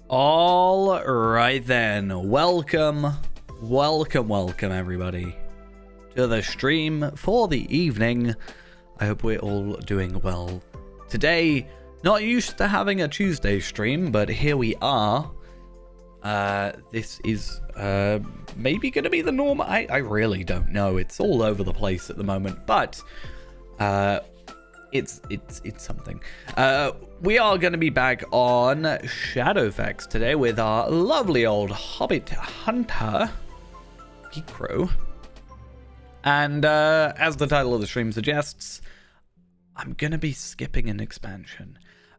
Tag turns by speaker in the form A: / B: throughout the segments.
A: All right then, welcome everybody to the stream for the evening. I hope we're all doing well today. Not used to having a Tuesday stream, but here we are. This is maybe gonna be the norm. I really don't know. It's all over the place at the moment, but it's something. We are going to be back on Shadowfax today with our lovely old Hobbit Hunter, Picro. And as the title of the stream suggests, I'm going to be skipping an expansion.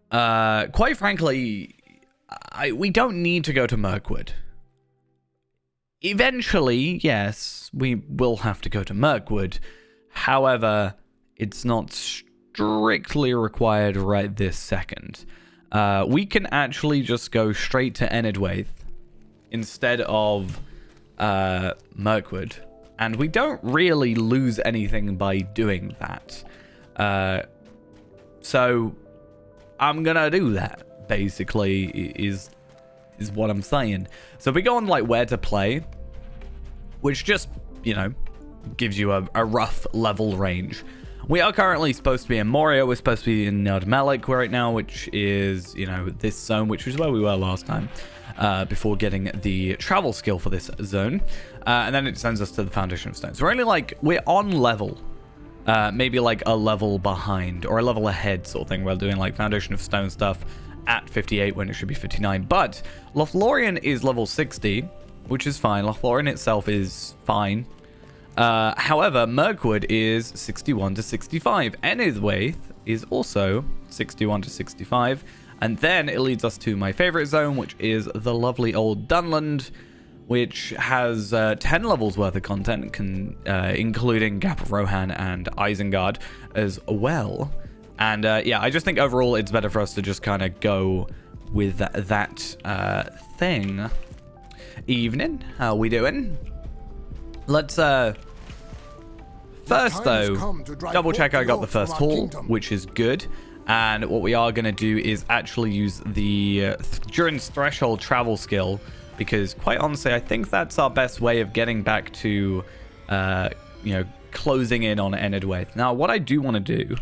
A: Quite frankly, we don't need to go to Mirkwood. Eventually, yes, we will have to go to Mirkwood. However, it's not strictly required right this second. We can actually just go straight to Enedwaith instead of Mirkwood, and we don't really lose anything by doing that. So I'm gonna do that, basically, is what I'm saying. So we go on like where to play, which just, you know, gives you a rough level range. We are currently supposed to be in Moria. We're supposed to be in Nerdmalik right now, which is, you know, this zone, which is where we were last time, before getting the travel skill for this zone. And then it sends us to the Foundation of Stone. So we're only like, we're on level, maybe like a level behind or a level ahead sort of thing. We're doing like Foundation of Stone stuff at 58 when it should be 59. But Lothlorien is level 60, which is fine. Lothlorien itself is fine. However, Mirkwood is 61 to 65. Enedwaith is also 61 to 65. And then it leads us to my favorite zone, which is the lovely old Dunland, which has 10 levels worth of content, including Gap of Rohan and Isengard as well. And yeah, I just think overall it's better for us to just kind of go with that thing. Evening, how we doing? Let's first though double check I got the first haul, which is good. And what we are going to do is actually use the Endurance Threshold travel skill, because quite honestly I think that's our best way of getting back to you know, closing in on Enedwaith. Now what I do want to do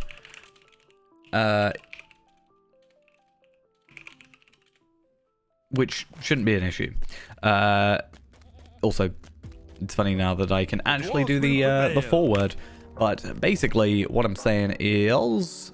A: which shouldn't be an issue. Also, it's funny now that I can actually do the forward, but basically what I'm saying is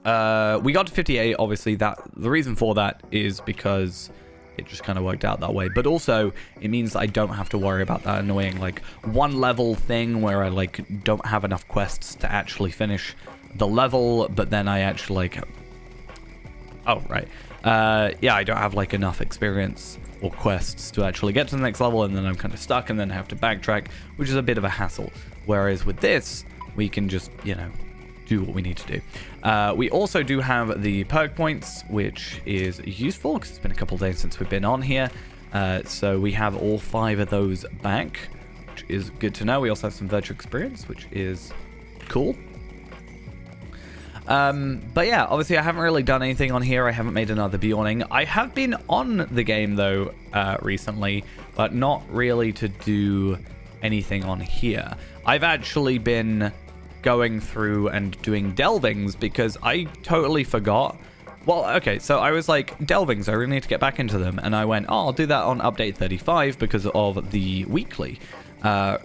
A: we got to 58. Obviously, that the reason for that is because it just kind of worked out that way, but also it means I don't have to worry about that annoying like one level thing where I like don't have enough quests to actually finish the level, but then I actually like, oh right, yeah, I don't have like enough experience or quests to actually get to the next level, and then I'm kind of stuck and then have to backtrack, which is a bit of a hassle. Whereas with this, we can just, you know, do what we need to do. We also do have the perk points, which is useful because it's been a couple of days since we've been on here. So we have all 5 of those back, which is good to know. We also have some virtual experience, which is cool. But yeah, obviously I haven't really done anything on here. I haven't made another Bjorning. I have been on the game though recently, but not really to do anything on here. I've actually been going through and doing delvings because I totally forgot. Well, okay, so I was like, delvings, I really need to get back into them. And I went, oh, I'll do that on update 35 because of the weekly. I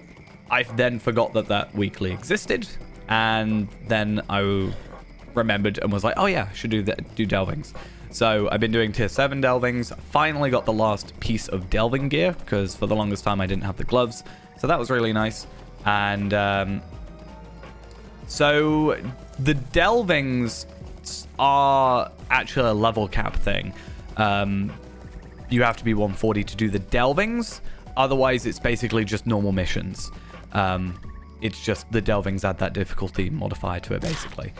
A: then forgot that weekly existed. And then I remembered and was like, oh yeah, I should do delvings. So I've been doing tier 7 delvings. Finally got the last piece of delving gear because for the longest time I didn't have the gloves. So that was really nice. And so the delvings are actually a level cap thing. You have to be 140 to do the delvings. Otherwise, it's basically just normal missions. It's just the delvings add that difficulty modifier to it, basically.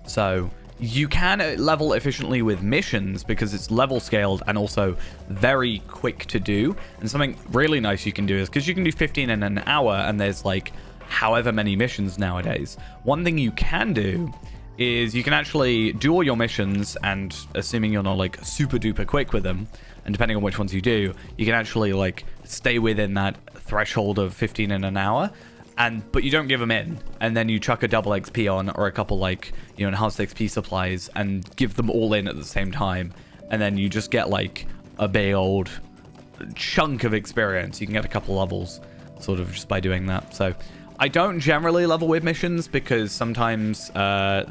A: So you can level efficiently with missions because it's level scaled and also very quick to do. And something really nice you can do is because you can do 15 in an hour and there's like however many missions nowadays. One thing you can do is you can actually do all your missions, and assuming you're not like super duper quick with them, and depending on which ones you do, you can actually like stay within that threshold of 15 in an hour, but you don't give them in, and then you chuck a double XP on, or a couple like, you know, enhanced XP supplies, and give them all in at the same time, and then you just get like a big old chunk of experience. You can get a couple levels sort of just by doing that. So I don't generally level with missions because sometimes how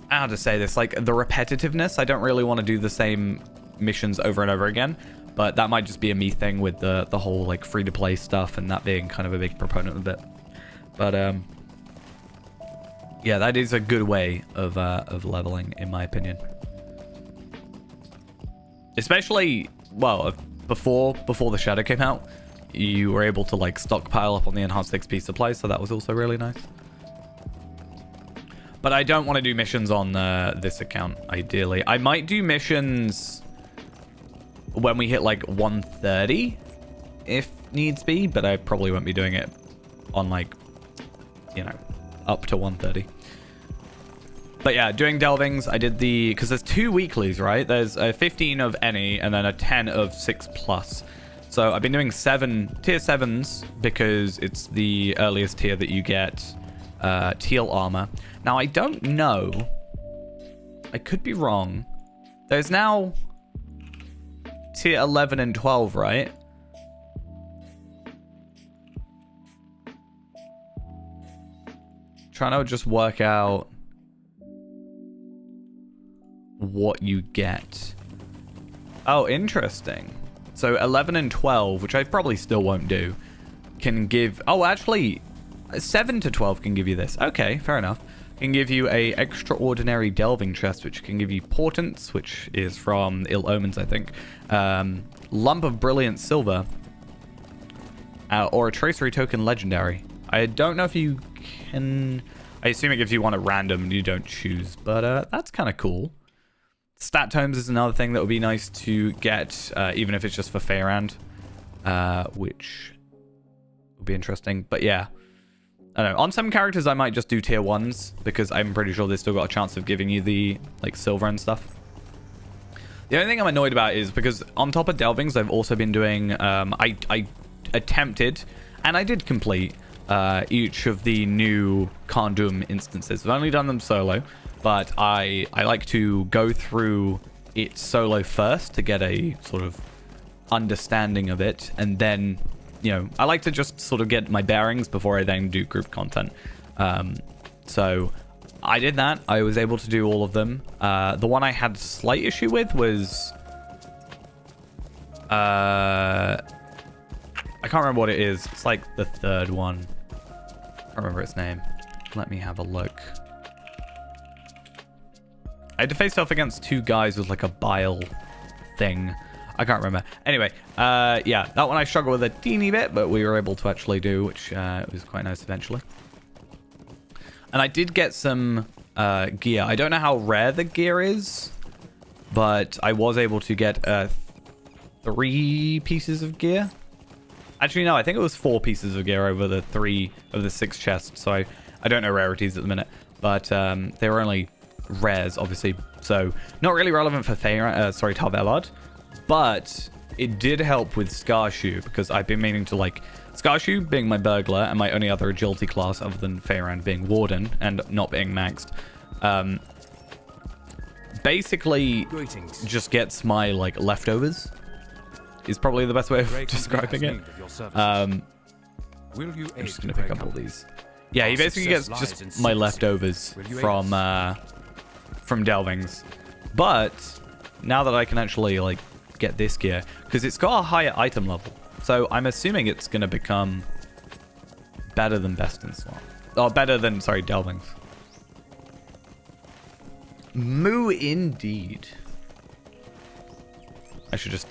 A: to say this, like the repetitiveness, I don't really want to do the same missions over and over again, but that might just be a me thing with the whole like free to play stuff, and that being kind of a big proponent of it. But yeah, that is a good way of leveling, in my opinion. Especially, well, before the Shadow came out, you were able to like stockpile up on the enhanced XP supplies, so that was also really nice. But I don't want to do missions on this account, ideally. I might do missions when we hit like 130, if needs be, but I probably won't be doing it on like, you know, up to 130. But yeah, doing delvings, I did because there's 2 weeklies, right? There's a 15 of any, and then a 10 of 6+. So I've been doing tier 7s because it's the earliest tier that you get teal armor. Now, I don't know. I could be wrong. There's now tier 11 and 12, right? Trying to just work out what you get. Oh, interesting. So 11 and 12, which I probably still won't do, can give... Oh, actually, 7 to 12 can give you this. Okay, fair enough. Can give you a extraordinary delving chest, which can give you portents, which is from Ill Omens, I think. Lump of brilliant silver, or a tracery token legendary. I don't know if you can... I assume it gives you one at random and you don't choose, but that's kind of cool. Stat tomes is another thing that would be nice to get, even if it's just for Faerand, which would be interesting. But yeah, I don't know. On some characters, I might just do tier 1s because I'm pretty sure they've still got a chance of giving you the like silver and stuff. The only thing I'm annoyed about is because on top of delvings, I've also been doing, I attempted, and I did complete each of the new Kandum instances. I've only done them solo. But I like to go through it solo first to get a sort of understanding of it. And then, you know, I like to just sort of get my bearings before I then do group content. So I did that. I was able to do all of them. The one I had slight issue with was... I can't remember what it is. It's like the third one. I can't remember its name. Let me have a look. I had to face off against 2 guys with like a bile thing. I can't remember. Anyway, yeah, that one I struggled with a teeny bit, but we were able to actually do, which was quite nice eventually. And I did get some gear. I don't know how rare the gear is, but I was able to get 3 pieces of gear. Actually, no, I think it was 4 pieces of gear over the 3 of the 6 chests. So I don't know rarities at the minute, but they were only rares, obviously, so not really relevant for Tarvelard, but it did help with Scarshoe because I've been meaning to like Scarshoe being my burglar and my only other agility class other than Faerand being warden and not being maxed. Basically, just gets my like leftovers. Is probably the best way of describing it. I'm just gonna pick up all these. Yeah, he basically gets just my leftovers from delvings. But now that I can actually like get this gear, because it's got a higher item level, so I'm assuming it's gonna become better than best in slot. Oh, better than, sorry, delvings. Moo indeed. I should just...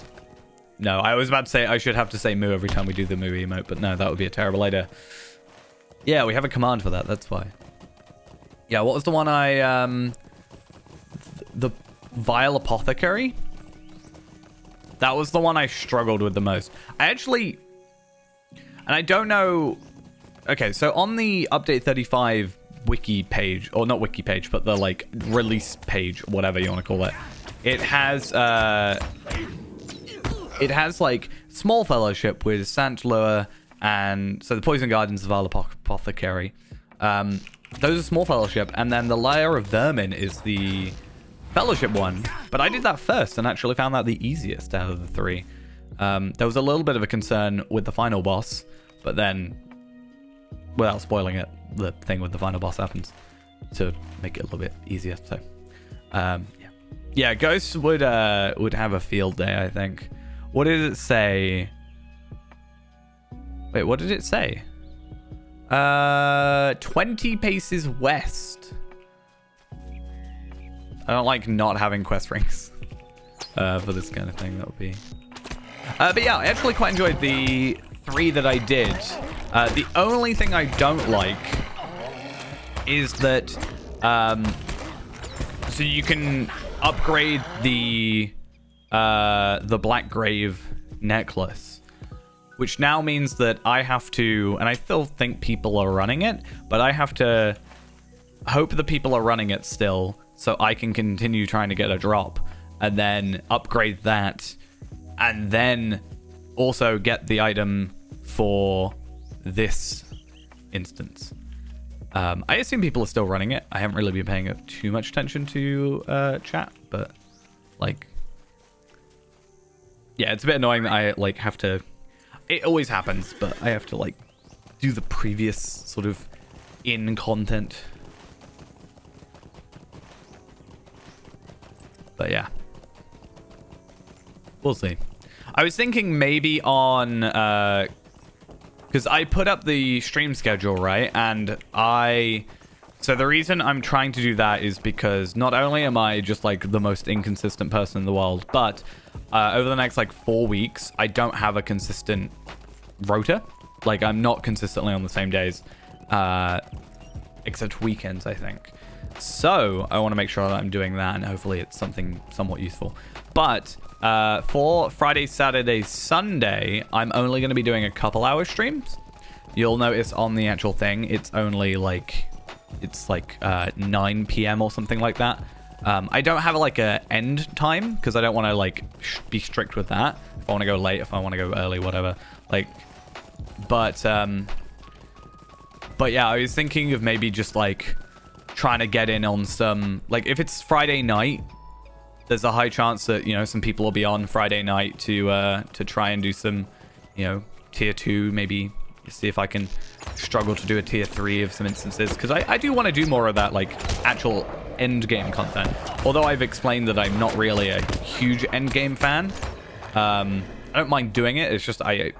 A: No, I was about to say I should have to say moo every time we do the moo emote, but no, that would be a terrible idea. Yeah, we have a command for that, that's why. Yeah, what was the one the Vile Apothecary? That was the one I struggled with the most. I actually... And I don't know... Okay, so on the update 35 wiki page, or not wiki page, but the like release page, whatever you want to call it. It has like small fellowship with Santlure, and so the Poison Gardens of Apothecary. Those are small fellowship, and then the Lair of Vermin is the fellowship one. But I did that first and actually found that the easiest out of the three. There was a little bit of a concern with the final boss, but then, without spoiling it, the thing with the final boss happens to make it a little bit easier. So, yeah, Ghosts would have a field day, I think. What did it say? Wait, what did it say? 20 paces west. I don't like not having quest rings for this kind of thing. That would be. But yeah, I actually quite enjoyed the 3 that I did. The only thing I don't like is that so you can upgrade the Black Grave necklace, which now means that I have to, and I still think people are running it, but I have to hope that people are running it still so I can continue trying to get a drop and then upgrade that and then also get the item for this instance. I assume people are still running it. I haven't really been paying too much attention to chat, but like, yeah, it's a bit annoying that I like have to. It always happens, but I have to like do the previous sort of in content. But yeah, we'll see. I was thinking maybe on because I put up the stream schedule, right? And so the reason I'm trying to do that is because not only am I just like the most inconsistent person in the world, but over the next like 4 weeks, I don't have a consistent rota. Like I'm not consistently on the same days, except weekends, I think. So I want to make sure that I'm doing that, and hopefully it's something somewhat useful. But for Friday, Saturday, Sunday, I'm only going to be doing a couple hour streams. You'll notice on the actual thing, it's only like, it's like 9 p.m. or something like that. I don't have like a end time because I don't want to like be strict with that. If I want to go late, if I want to go early, whatever. Like, but yeah, I was thinking of maybe just like trying to get in on some, like if it's Friday night, there's a high chance that, you know, some people will be on Friday night to try and do some, you know, tier 2, maybe see if I can struggle to do a tier 3 of some instances, because I do want to do more of that like actual end game content, although I've explained that I'm not really a huge end game fan. I don't mind doing it, it's just I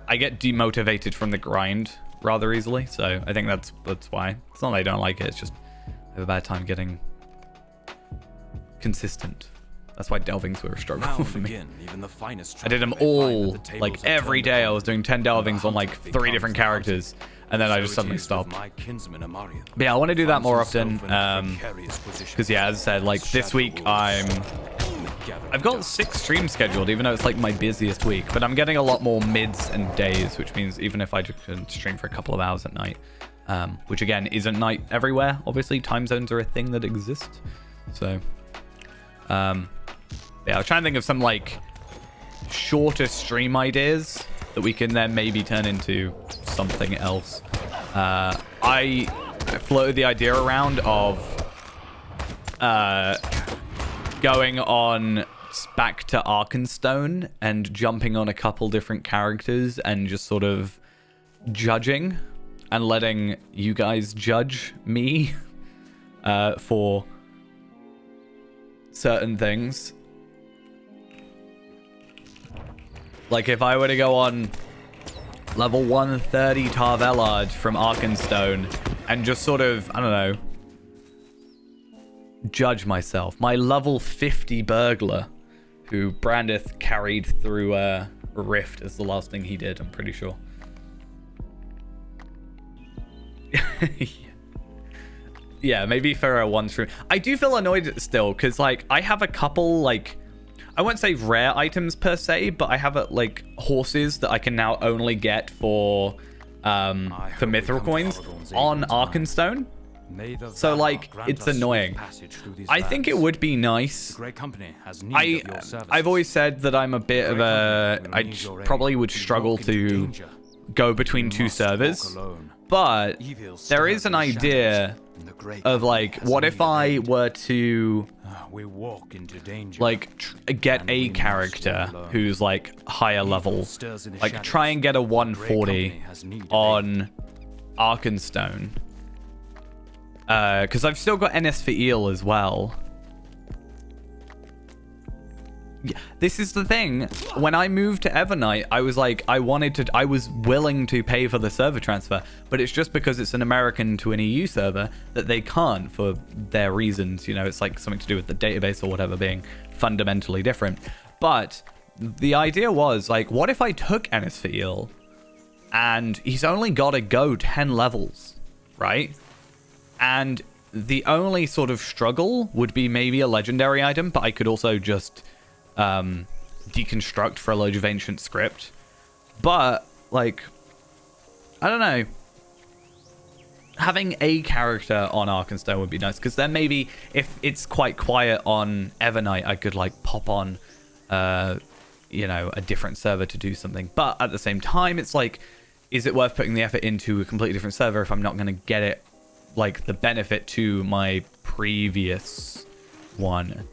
A: get demotivated from the grind rather easily, so I think that's why. It's not that I don't like it, it's just I have a bad time getting consistent. That's why delvings were a struggle for me. Even the finest I did them all, like every day I was doing 10 delvings on like 3 different characters, and then I just suddenly stopped. But yeah, I want to do that more often, because yeah, as I said, like this week I've got 6 streams scheduled, even though it's like my busiest week, but I'm getting a lot more mids and days, which means even if I just stream for a couple of hours at night, which again isn't night everywhere, obviously time zones are a thing that exist. So yeah, I was trying to think of some like shorter stream ideas that we can then maybe turn into something else. I floated the idea around of going on back to Arkenstone and jumping on a couple different characters and just sort of judging and letting you guys judge me for certain things. Like if I were to go on level 130 Tarvelard from Arkenstone and just sort of, I don't know, judge myself. My level 50 burglar, who Brandith carried through Rift as the last thing he did, I'm pretty sure. Yeah, maybe for a one stream. I do feel annoyed still, because like I have a couple like, I won't say rare items per se, but I have like horses that I can now only get for mithril coins on Arkenstone, So like, it's annoying. I think it would be nice. I've always said that I'm a bit of a... I probably would struggle to go between two servers. But there is an idea of like, what if I were to like get a character who's like higher level, like try and get a 140 on Arkenstone, because I've still got NS for Eel as well. Yeah, this is the thing. When I moved to Evernight, I was like, I was willing to pay for the server transfer, but it's just because it's an American to an EU server that they can't for their reasons. You know, it's like something to do with the database or whatever being fundamentally different. But the idea was like, what if I took Ennis for Eel and he's only got to go 10 levels, right? And the only sort of struggle would be maybe a legendary item, but I could also just deconstruct for a load of ancient script. But like, I don't know, having a character on Arkenstone would be nice, because then maybe if it's quite quiet on Evernight, I could like pop on you know, a different server to do something. But at the same time, it's like, is it worth putting the effort into a completely different server if I'm not going to get it like the benefit to my previous one?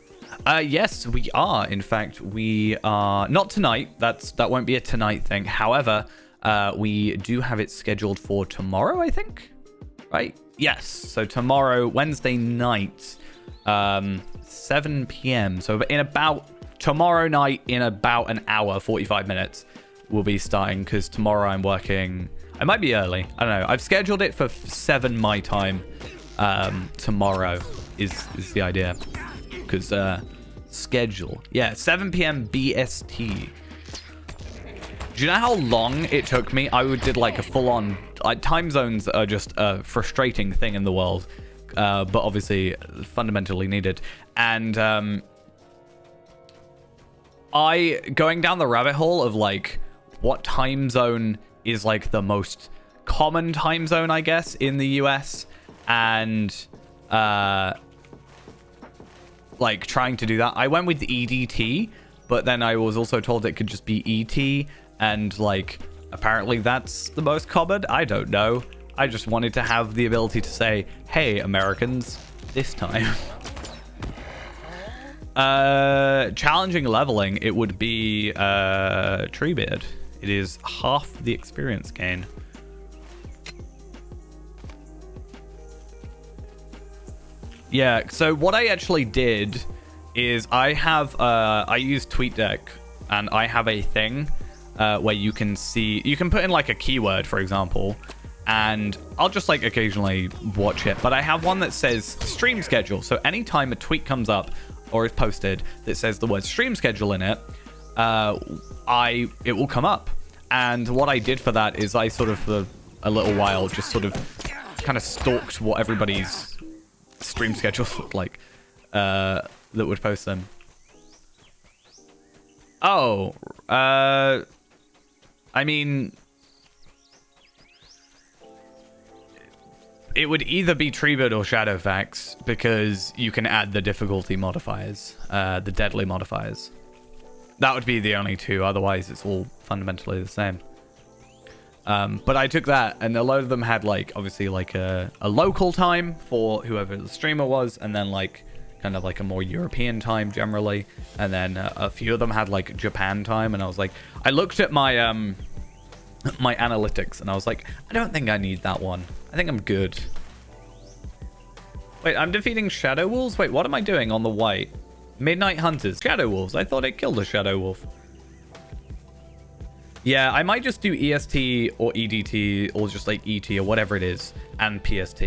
A: Yes, we are. In fact, we are not tonight. That won't be a tonight thing. However, we do have it scheduled for tomorrow, I think. Right? Yes. So tomorrow, Wednesday night, 7 p.m. So tomorrow night, in about an hour, 45 minutes, we'll be starting, because tomorrow I'm working. I might be early. I don't know. I've scheduled it for 7 my time. Tomorrow is the idea. Because schedule, yeah, 7 p.m. BST. Do you know how long it took me? I did like a full-on time zones are just a frustrating thing in the world, but obviously fundamentally needed. And I going down the rabbit hole of like what time zone is like the most common time zone, I guess, in the US, and like trying to do that. I went with EDT, but then I was also told it could just be ET, and like apparently that's the most common. I don't know. I just wanted to have the ability to say, hey, Americans, this time. Challenging leveling, it would be Treebeard. It is half the experience gain. Yeah, so what I actually did is I use TweetDeck, and I have a thing where you can put in like a keyword, for example, and I'll just like occasionally watch it, but I have one that says stream schedule. So anytime a tweet comes up or is posted that says the word stream schedule in it, it will come up. And what I did for that is I sort of for a little while just sort of kind of stalked what everybody's stream schedules look like that would post them. Oh, I mean, it would either be Treebeard or Shadowfax, because you can add the difficulty modifiers, the deadly modifiers. That would be the only two, otherwise it's all fundamentally the same. But I took that, and a load of them had like obviously like a local time for whoever the streamer was, and then like kind of like a more European time generally, and then a few of them had like Japan time. And I was like, I looked at my my analytics, and I was like, I don't think I need that one. I think I'm good. Wait, I'm defeating Shadow Wolves? Wait, what am I doing on the white? Midnight Hunters. Shadow Wolves. I thought it killed a Shadow Wolf. Yeah, I might just do EST or EDT or just like ET or whatever it is, and PST.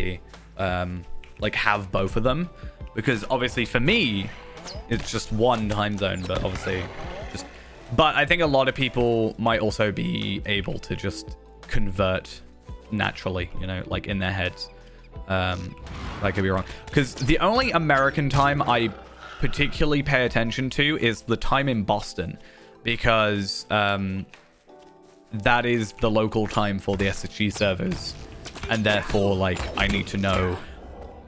A: Like have both of them, because obviously for me it's just one time zone, but obviously just, but I think a lot of people might also be able to just convert naturally, you know, like in their heads. I could be wrong, because the only American time I particularly pay attention to is the time in Boston, because that is the local time for the SSG servers, and therefore like I need to know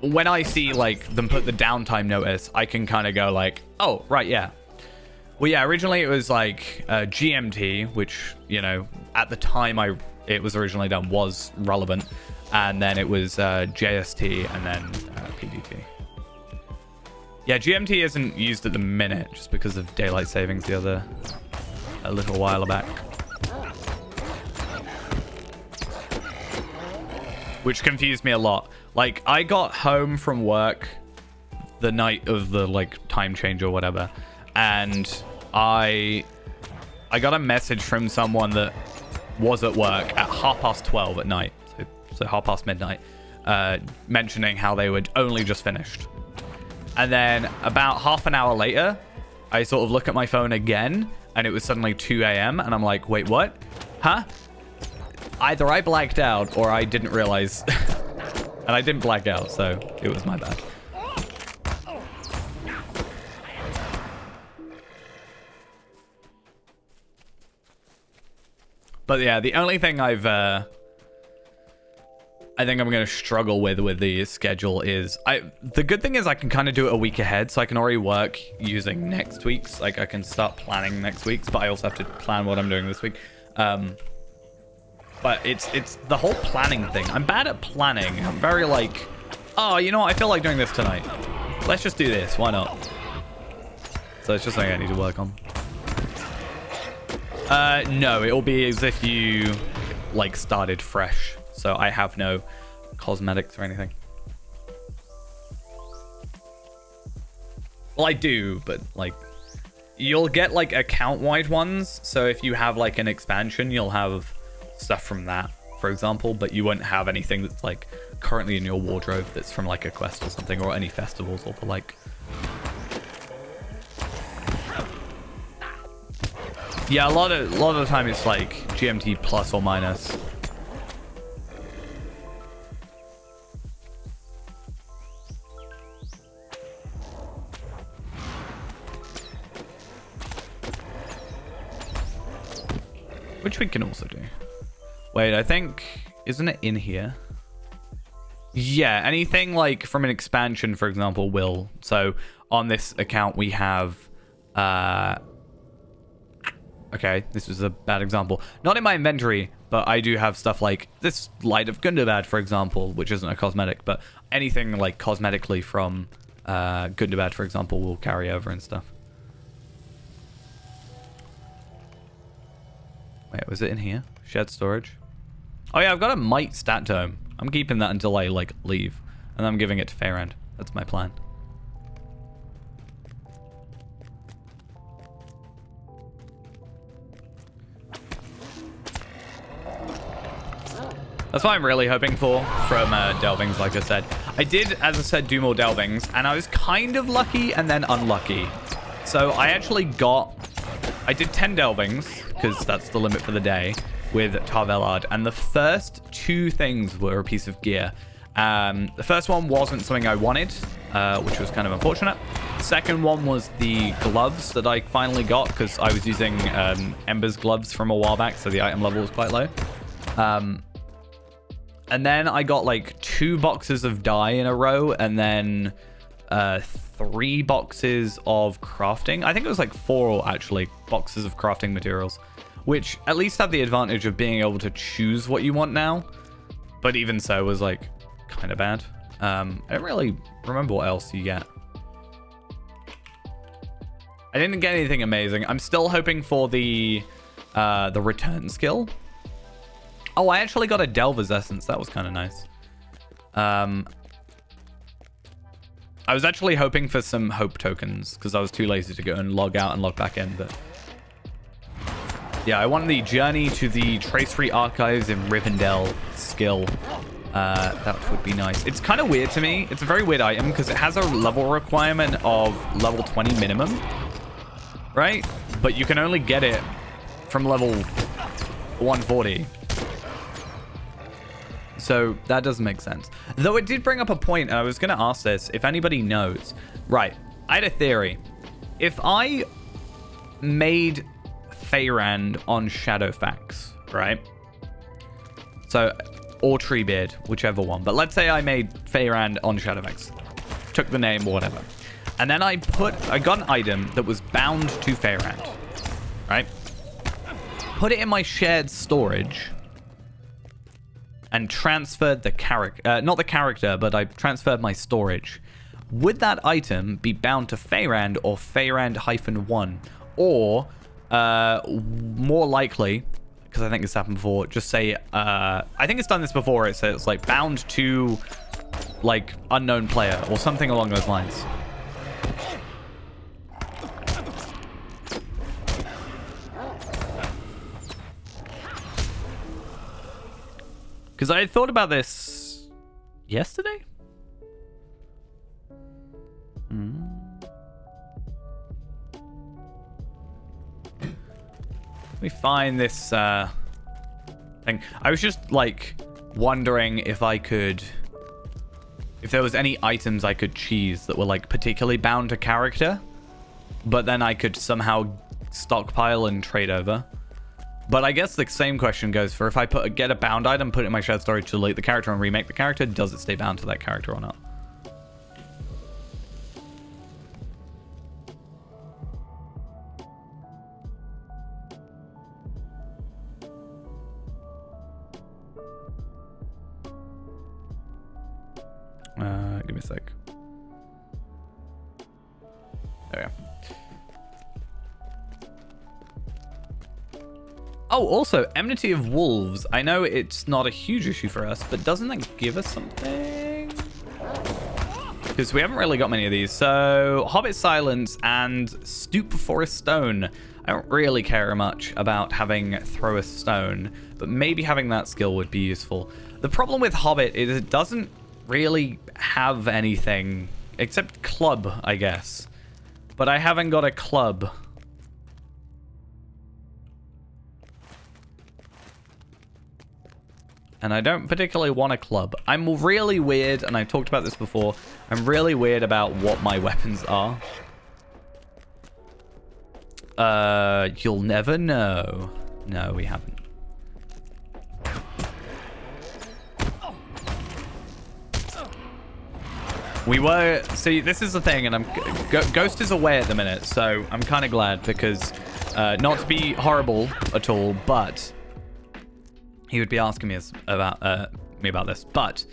A: when I see like them put the downtime notice, I can kind of go like, oh, right, yeah. Well, yeah, originally it was like GMT, which, you know, at the time it was originally done was relevant. And then it was JST and then PDT. Yeah, GMT isn't used at the minute just because of daylight savings a little while back. Which confused me a lot. Like, I got home from work the night of the, like, time change or whatever. And I got a message from someone that was at work at 12:30 at night. So 12:30 midnight. Mentioning how they were only just finished. And then about half an hour later, I sort of look at my phone again. And it was suddenly 2 a.m. And I'm like, wait, what? Huh? Either I blacked out or I didn't realize. And I didn't black out, so it was my bad. But yeah, the only thing I think I'm going to struggle with the schedule is the good thing is I can kind of do it a week ahead, so I can already work using next week's. Like, I can start planning next week's, but I also have to plan what I'm doing this week. But it's the whole planning thing. I'm bad at planning. I'm very like, oh, you know what? I feel like doing this tonight. Let's just do this. Why not? So it's just something I need to work on. No, it'll be as if you like started fresh. So I have no cosmetics or anything. Well, I do, but like you'll get like account-wide ones. So if you have like an expansion, you'll have stuff from that, for example, but you won't have anything that's like currently in your wardrobe that's from like a quest or something, or any festivals or the like. Yeah, a lot of the time it's like GMT plus or minus. Which we can also do. Wait, I think... Isn't it in here? Yeah, anything like from an expansion, for example, will. So on this account, we have... Okay, this was a bad example. Not in my inventory, but I do have stuff like this Light of Gundabad, for example, which isn't a cosmetic, but anything like cosmetically from Gundabad, for example, will carry over and stuff. Wait, was it in here? Shared storage. Oh yeah, I've got a Might stat tome. I'm keeping that until I like leave, and I'm giving it to Feyrand. That's my plan. That's what I'm really hoping for from delvings, like I said. I did, as I said, do more delvings, and I was kind of lucky and then unlucky. So I actually I did 10 delvings, because that's the limit for the day, with Tarvelard, and the first 2 things were a piece of gear. The first one wasn't something I wanted, which was kind of unfortunate. The second one was the gloves that I finally got, because I was using Ember's gloves from a while back, so the item level was quite low. And then I got like 2 boxes of dye in a row, and then 3 boxes of crafting. I think it was like 4 actually boxes of crafting materials, which at least have the advantage of being able to choose what you want now. But even so, was like kind of bad. I don't really remember what else you get. I didn't get anything amazing. I'm still hoping for the return skill. Oh, I actually got a Delver's Essence. That was kind of nice. I was actually hoping for some hope tokens because I was too lazy to go and log out and log back in. But yeah, I want the Journey to the Tracery Archives in Rivendell skill. That would be nice. It's kind of weird to me. It's a very weird item because it has a level requirement of level 20 minimum, right? But you can only get it from level 140. So that doesn't make sense. Though it did bring up a point, and I was going to ask this, if anybody knows. Right, I had a theory. If I made Feyrand on Shadowfax, right? So or Treebeard, whichever one. But let's say I made Feyrand on Shadowfax. Took the name, whatever. And then I got an item that was bound to Feyrand. Right? Put it in my shared storage. And transferred the character. Not the character, but I transferred my storage. Would that item be bound to Feyrand or Feyrand-1? Or, more likely, because I think it's happened before, just say, I think it's done this before. It says, like, bound to, like, unknown player or something along those lines. Because I thought about this yesterday? Let me find this thing. I was just like wondering if there was any items I could choose that were like particularly bound to character, but then I could somehow stockpile and trade over. But I guess the same question goes for if I get a bound item, put it in my shared storage to delete the character and remake the character, does it stay bound to that character or not? Give me a sec. There we go. Oh, also, Enmity of Wolves. I know it's not a huge issue for us, but doesn't that give us something? Because we haven't really got many of these. So, Hobbit Silence and Stoop for a Stone. I don't really care much about having Throw a Stone, but maybe having that skill would be useful. The problem with Hobbit is it doesn't really have anything except club, I guess. But I haven't got a club. And I don't particularly want a club. I'm really weird, and I talked about this before. I'm really weird about what my weapons are. You'll never know. No, we haven't. We were... See, this is the thing, and Ghost is away at the minute, so I'm kind of glad, because... not to be horrible at all, but... He would be asking me about this, but...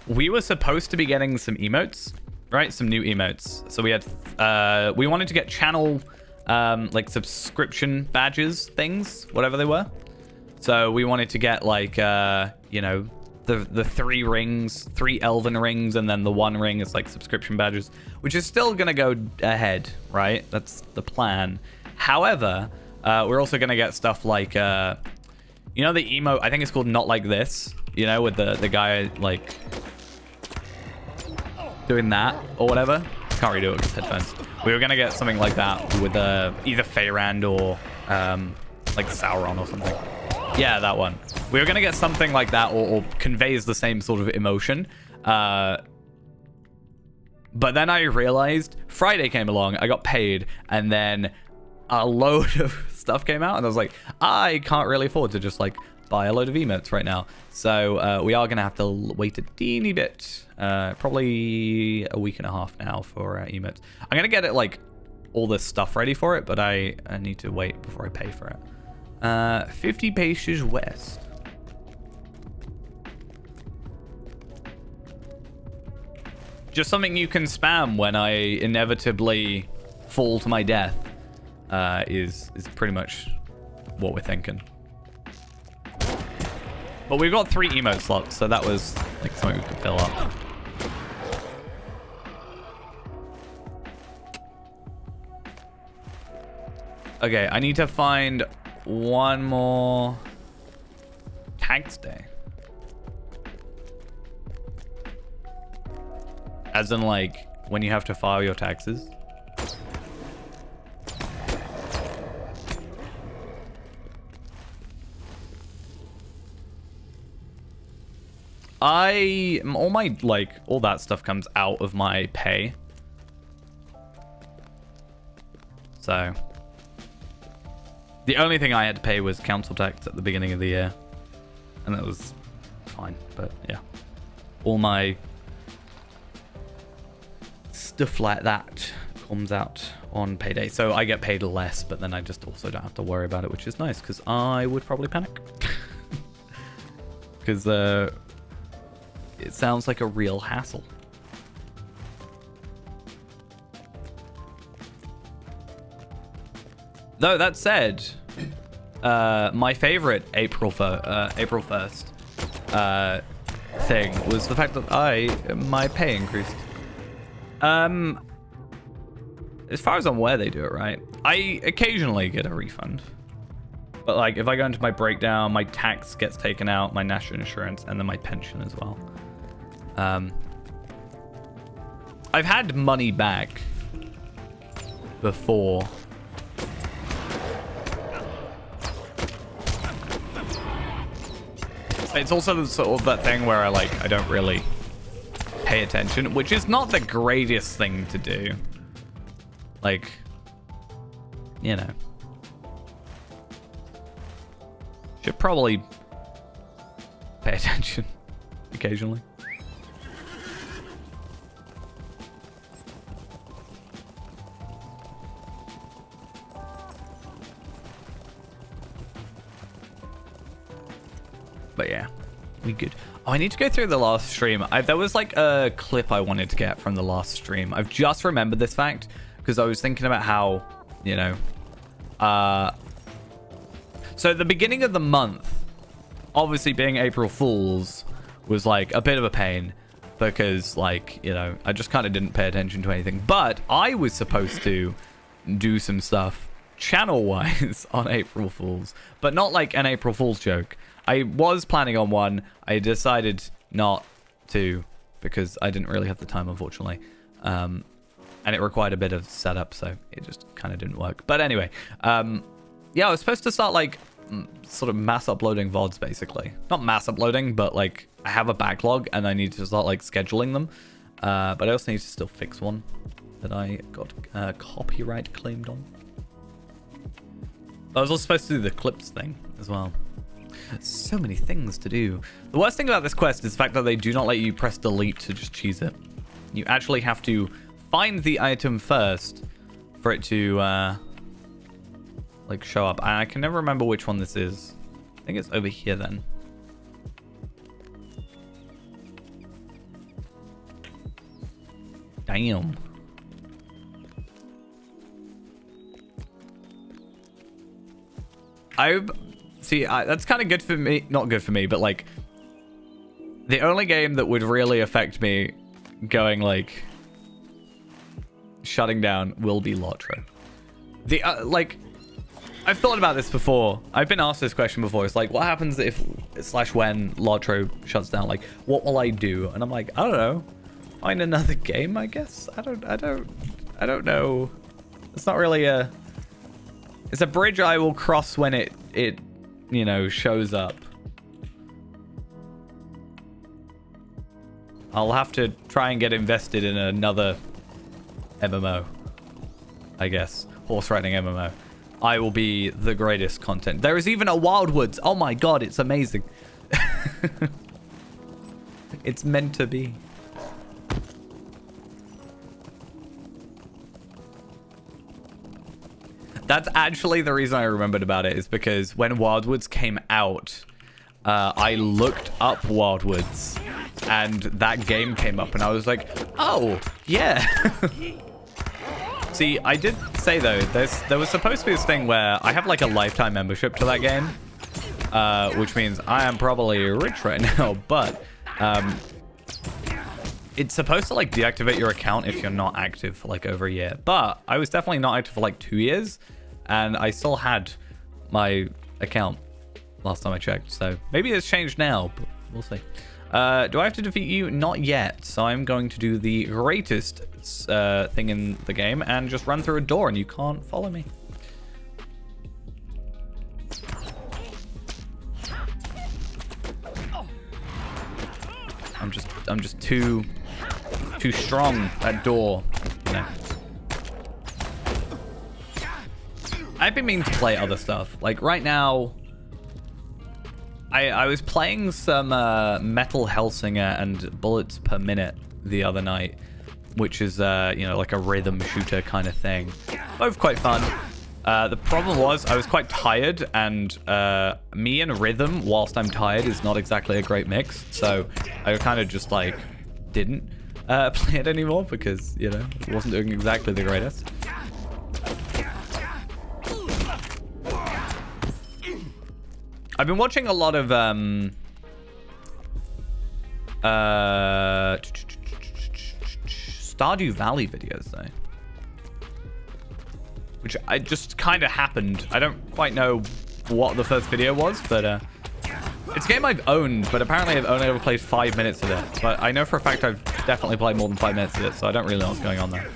A: we were supposed to be getting some emotes, right? Some new emotes. So we had... we wanted to get channel... like, subscription badges things, whatever they were. So we wanted to get, like, you know... The 3 rings, 3 elven rings, and then the 1 ring is like subscription badges, which is still gonna go ahead, right? That's the plan. However, we're also gonna get stuff like, you know, the emote. I think it's called Not Like This. You know, with the guy like doing that or whatever. Can't really do it with headphones. We were gonna get something like that with either Feyrand or like Sauron or something. Yeah, that one. We were going to get something like that or conveys the same sort of emotion. But then I realized Friday came along, I got paid, and then a load of stuff came out. And I was like, I can't really afford to just like buy a load of emotes right now. So we are going to have to wait a teeny bit. Probably a week and a half now for emotes. I'm going to get it like all this stuff ready for it, but I need to wait before I pay for it. 50 paces west. Just something you can spam when I inevitably fall to my death is pretty much what we're thinking. But we've got 3 emote slots, so that was like something we could fill up. Okay, I need to find one more tax day. As in, like, when you have to file your taxes. All that stuff comes out of my pay. So... The only thing I had to pay was council tax at the beginning of the year. and that was fine. But yeah, all my stuff like that comes out on payday, so I get paid less, but then I just also don't have to worry about it, which is nice, because I would probably panic. Because it sounds like a real hassle. Though that said, my favorite April 1st thing was the fact that my pay increased. As far as I'm aware, they do it right. I occasionally get a refund, but like if I go into my breakdown, my tax gets taken out, my national insurance, and then my pension as well. I've had money back before. It's also sort of that thing where I don't really pay attention, which is not the greatest thing to do. Like, you know, should probably pay attention occasionally. But yeah, we good. Oh, I need to go through the last stream. There was like a clip I wanted to get from the last stream. I've just remembered this fact because I was thinking about how, you know, so at the beginning of the month, obviously being April Fool's was like a bit of a pain because, like, you know, I just kind of didn't pay attention to anything. But I was supposed to do some stuff channel-wise on April Fool's, but not like an April Fool's joke. I was planning on one. I decided not to because I didn't really have the time, unfortunately. And it required a bit of setup, so it just kind of didn't work. But anyway, yeah, I was supposed to start like sort of mass uploading VODs, basically. Not mass uploading, but like I have a backlog and I need to start like scheduling them. But I also need to still fix one that I got copyright claimed on. I was also supposed to do the clips thing as well. So many things to do. The worst thing about this quest is the fact that they do not let you press delete to just cheese it. You actually have to find the item first for it to like show up. And I can never remember which one this is. I think it's over here then. Damn. See, that's kind of good for me. Not good for me, but like the only game that would really affect me going like shutting down will be Lotro. The like I've thought about this before. I've been asked this question before. It's like, what happens if / when Lotro shuts down? Like, what will I do? And I'm like, I don't know. Find another game, I guess. I don't know. It's not really a. It's a bridge I will cross when it you know, shows up. I'll have to try and get invested in another MMO, I guess. Horse riding MMO. I will be the greatest content. There is even a Wildwoods. Oh my god, it's amazing. It's meant to be. That's actually the reason I remembered about it, is because when Wildwoods came out, I looked up Wildwoods and that game came up and I was like, oh, yeah. See, I did say though, there was supposed to be this thing where I have like a lifetime membership to that game, which means I am probably rich right now, but it's supposed to like deactivate your account if you're not active for like over a year. But I was definitely not active for like 2 years and I still had my account last time I checked. So maybe it's changed now, but we'll see. Do I have to defeat you? Not yet. So I'm going to do the greatest thing in the game and just run through a door and you can't follow me. I'm just too strong. That door, you know. I've been meaning to play other stuff. Like right now, I was playing some Metal Hellsinger and Bullets Per Minute the other night, which is, you know, like a rhythm shooter kind of thing. Both quite fun. The problem was I was quite tired, and me and rhythm whilst I'm tired is not exactly a great mix. So I kind of just like didn't play it anymore because, you know, it wasn't doing exactly the greatest. I've been watching a lot of Stardew Valley videos though, which I just kind of happened. I don't quite know what the first video was, but it's a game I've owned, but apparently I've only ever played 5 minutes of it. But I know for a fact I've definitely played more than 5 minutes of it, so I don't really know what's going on there.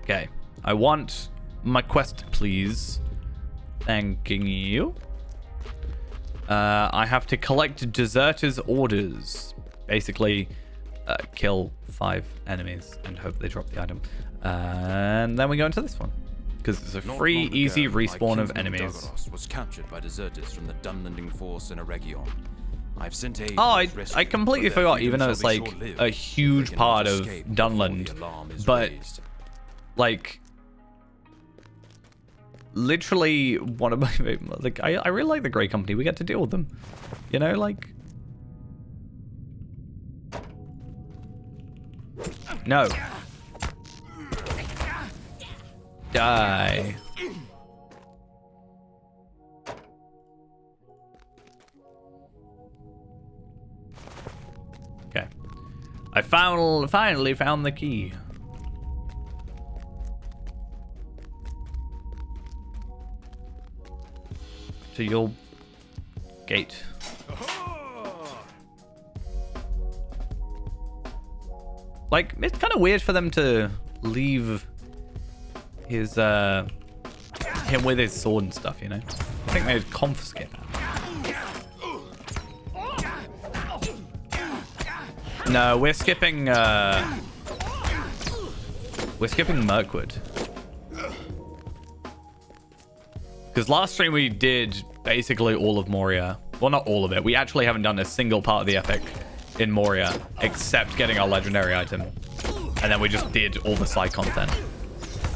A: Okay, I want my quest, please. Thanking you. I have to collect deserters' orders. Basically, kill 5 enemies and hope they drop the item. And then we go into this one. Because it's a free, easy respawn of enemies.
B: Was captured by deserters from the Dunlanding force in a region. I've sent aid.
A: Oh, I completely forgot, even though it's like a huge part of Dunland. But like, literally one of my, like, I really like the Grey Company. We get to deal with them, you know, like. No. Die. Okay. I finally found the key. To your gate. Like, it's kind of weird for them to leave his him with his sword and stuff, you know. I think they'd confiscate that. No, we're skipping Mirkwood. Because last stream we did basically all of Moria. Well, not all of it. We actually haven't done a single part of the epic in Moria, except getting our legendary item. And then we just did all the side content.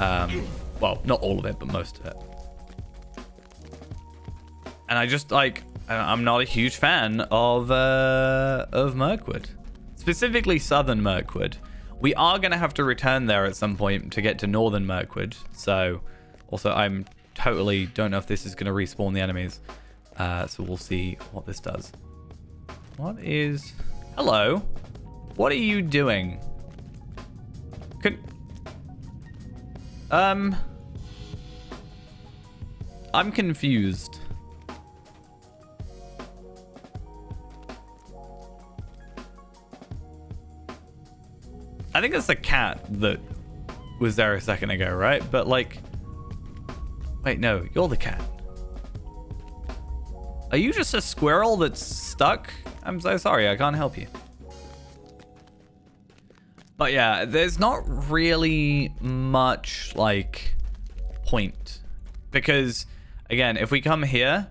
A: Well, not all of it, but most of it. And I just, like, I'm not a huge fan of Mirkwood. Specifically Southern Mirkwood. We are going to have to return there at some point to get to Northern Mirkwood. So, also, I'm totally don't know if this is going to respawn the enemies. So we'll see what this does. What is... Hello? What are you doing? I'm confused. I think it's the cat that was there a second ago, right? But like... Wait, no, you're the cat. Are you just a squirrel that's stuck? I'm so sorry, I can't help you. But yeah, there's not really much, like, point. Because, again, if we come here,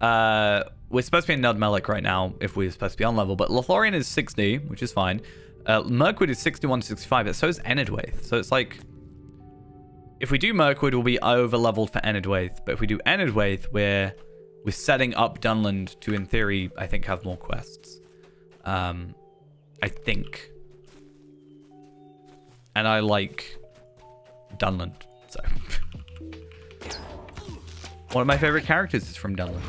A: we're supposed to be in Nudmelik right now, if we're supposed to be on level. But Lothlorien is 60, which is fine. Mirkwood is 61, 65, but so is Enedwaith. So it's like... If we do Mirkwood, we'll be over-leveled for Enedwaith. But if we do Enedwaith, we're setting up Dunland to, in theory, I think, have more quests. I think. And I like Dunland, so. One of my favorite characters is from Dunland.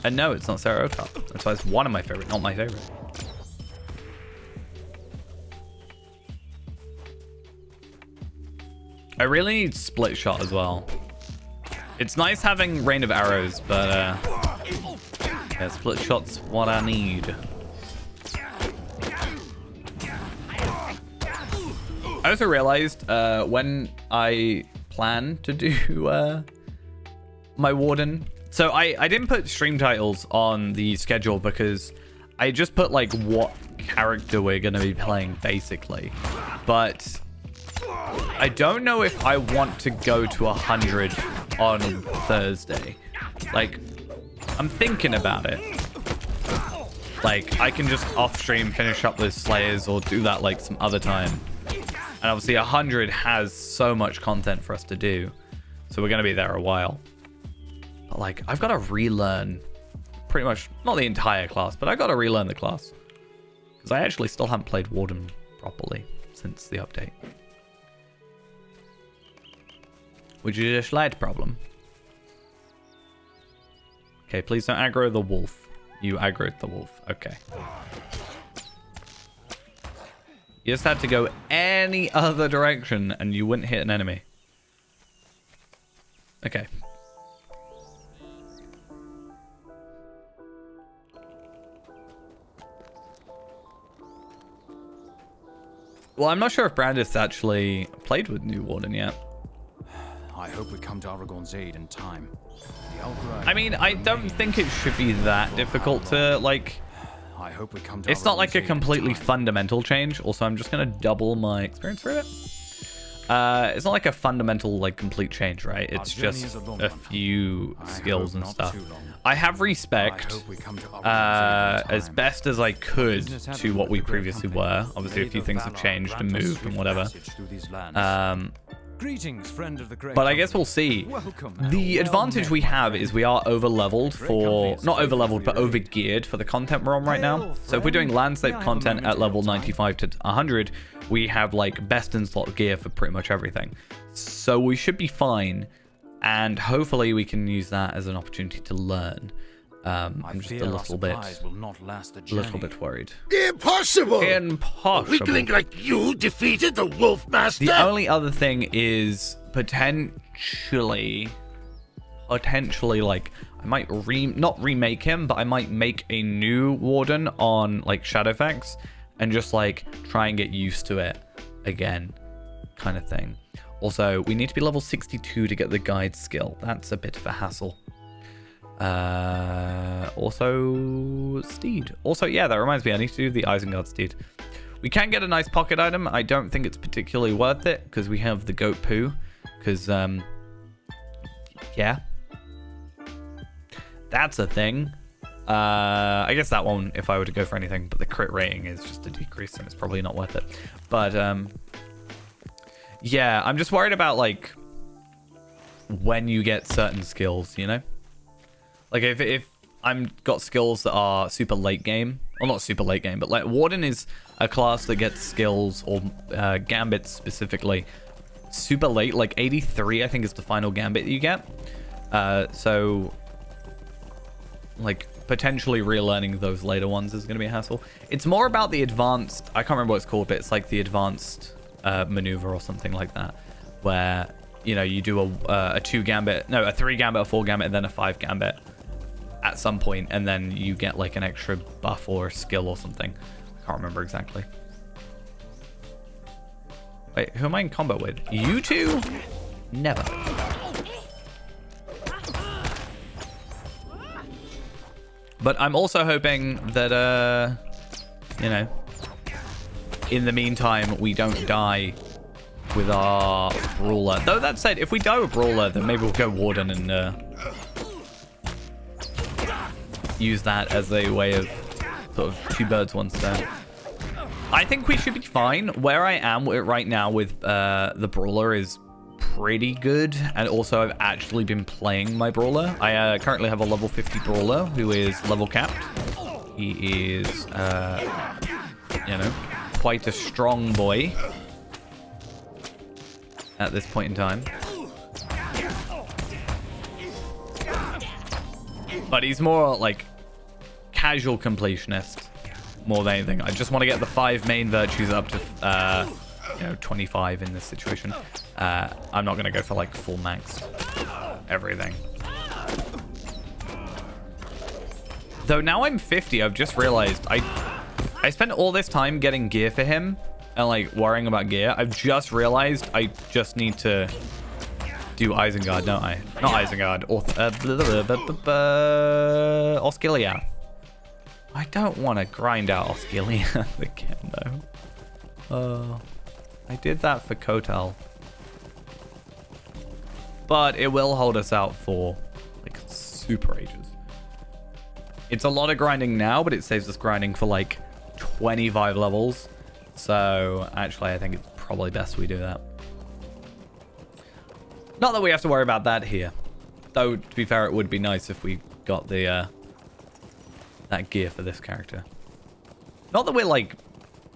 A: And no, it's not Sarah O'Top. That's why it's one of my favorite, not my favorite. I really need split shot as well. It's nice having rain of arrows, but yeah, split shot's what I need. I also realized when I plan to do my warden So I didn't put stream titles on the schedule because I just put like what character we're going to be playing basically. But I don't know if I want to go to 100 on Thursday. Like, I'm thinking about it. Like, I can just off stream finish up those Slayers or do that like some other time. And obviously 100 has so much content for us to do. So we're going to be there a while. But like, I've got to relearn pretty much, not the entire class, but I've got to relearn the class. Because I actually still haven't played Warden properly since the update. Which is a slight problem. Okay, please don't aggro the wolf. You aggroed the wolf. Okay. You just had to go any other direction and you wouldn't hit an enemy. Okay. Well, I'm not sure if Brandis actually played with New Warden yet.
B: I hope we come to Aragorn's aid in time.
A: I mean, I don't think it should be that difficult to, like...
B: I hope we come to
A: It's not like a completely fundamental change. Also, I'm just going to double my experience for it. It's not like a fundamental, like, complete change, right? It's just a few skills and stuff. I have respect as best as I could to what we previously were. Obviously, a few things have changed and moved and whatever.
B: Greetings, friend of the great.
A: But I guess we'll see. The advantage we have is we are over-leveled for... Not over-leveled, but over-geared for the content we're on right now. So if we're doing landscape content at level 95 to 100, we have, like, best-in-slot gear for pretty much everything. So we should be fine. And hopefully we can use that as an opportunity to learn. I'm just a little bit worried.
C: Impossible!
A: Impossible.
C: A weakling like you defeated the Wolf Master?
A: The only other thing is potentially, like, I might not remake him, but I might make a new Warden on, like, Shadowfax and just, like, try and get used to it again, kind of thing. Also, we need to be level 62 to get the guide skill. That's a bit of a hassle. Also Steed. Also, yeah, that reminds me, I need to do the Isengard Steed. We can get a nice pocket item. I don't think it's particularly worth it because we have the goat poo. Because, yeah. That's a thing. I guess that one, if I were to go for anything, but the crit rating is just a decrease and it's probably not worth it. But, yeah, I'm just worried about, like, when you get certain skills, you know? Like, if I'm got skills that are super late game, or not super late game, but like Warden is a class that gets skills, or gambits specifically, super late, like 83 I think is the final gambit you get. So, like, potentially relearning those later ones is going to be a hassle. It's more about the advanced, I can't remember what it's called, but it's like the advanced maneuver or something like that, where, you know, you do a 3 gambit, a 4 gambit, and then a 5 gambit at some point, and then you get like an extra buff or skill or something. I can't remember exactly. Wait, who am I in combat with? You two? Never. But I'm also hoping that, you know, in the meantime, we don't die with our Brawler. Though that said, if we die with Brawler, then maybe we'll go Warden and use that as a way of sort of 2 birds, 1 stone. I think we should be fine. Where I am right now with the Brawler is pretty good. And also, I've actually been playing my Brawler. I currently have a level 50 Brawler who is level capped. He is, you know, quite a strong boy at this point in time. But he's more like casual completionist more than anything. I just want to get the 5 main virtues up to, you know, 25 in this situation. I'm not going to go for like full max everything. Though now I'm 50, I've just realized I spent all this time getting gear for him and like worrying about gear. I've just realized I just need to do Isengard, don't I? Not Isengard. Osgiliath. I don't want to grind out Osgiliath again, though. I did that for Kotal. But it will hold us out for, like, super ages. It's a lot of grinding now, but it saves us grinding for, like, 25 levels. So, actually, I think it's probably best we do that. Not that we have to worry about that here. Though, to be fair, it would be nice if we got the, that gear for this character. Not that we're, like,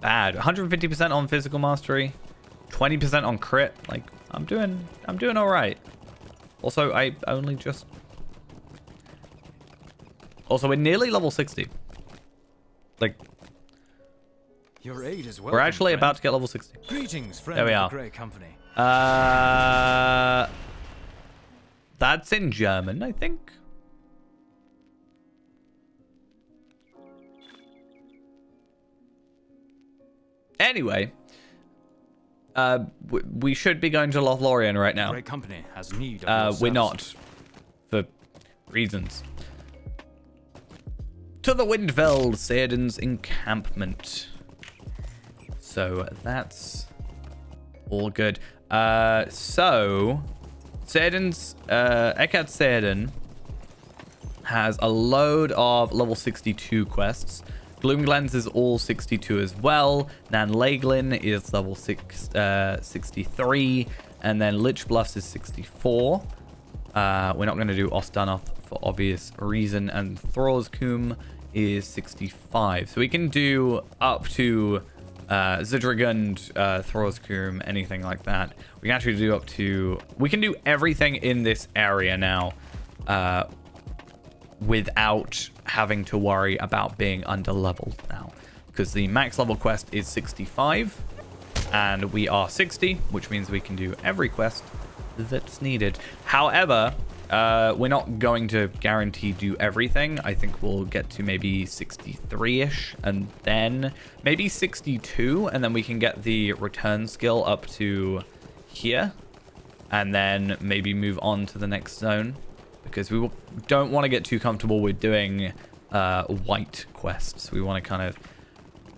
A: bad. 150% on physical mastery. 20% on crit. Like, I'm doing all right. Also, I only just... Also, we're nearly level 60. Like...
B: Your aid is welcome,
A: we're actually
B: friend.
A: about to get level 60.
B: Greetings, friend
A: There we
B: of
A: are.
B: the Grey Company.
A: That's in German, I think. Anyway, we should be going to Lothlorien right now.
B: Grey Company has need of your
A: We're not,
B: services.
A: for reasons. To the Windveld, Seiden's encampment. So that's all good. So Seiden's Eckhard Seiden has a load of level 62 quests. Gloomglens is all 62 as well. Nan Laglin is level 63. And then Lich Bluffs is 64. We're not going to do Ostanoth for obvious reason. And Throrscombe is 65. So we can do up to Zidragund, Throrscombe, anything like that. We can actually do up to... We can do everything in this area now. Without having to worry about being under leveled now, because the max level quest is 65 and we are 60, which means we can do every quest that's needed. However, we're not going to guarantee do everything. I think we'll get to maybe 63-ish and then maybe 62, and then we can get the return skill up to here and then maybe move on to the next zone. Because we don't want to get too comfortable with doing white quests. We want to kind of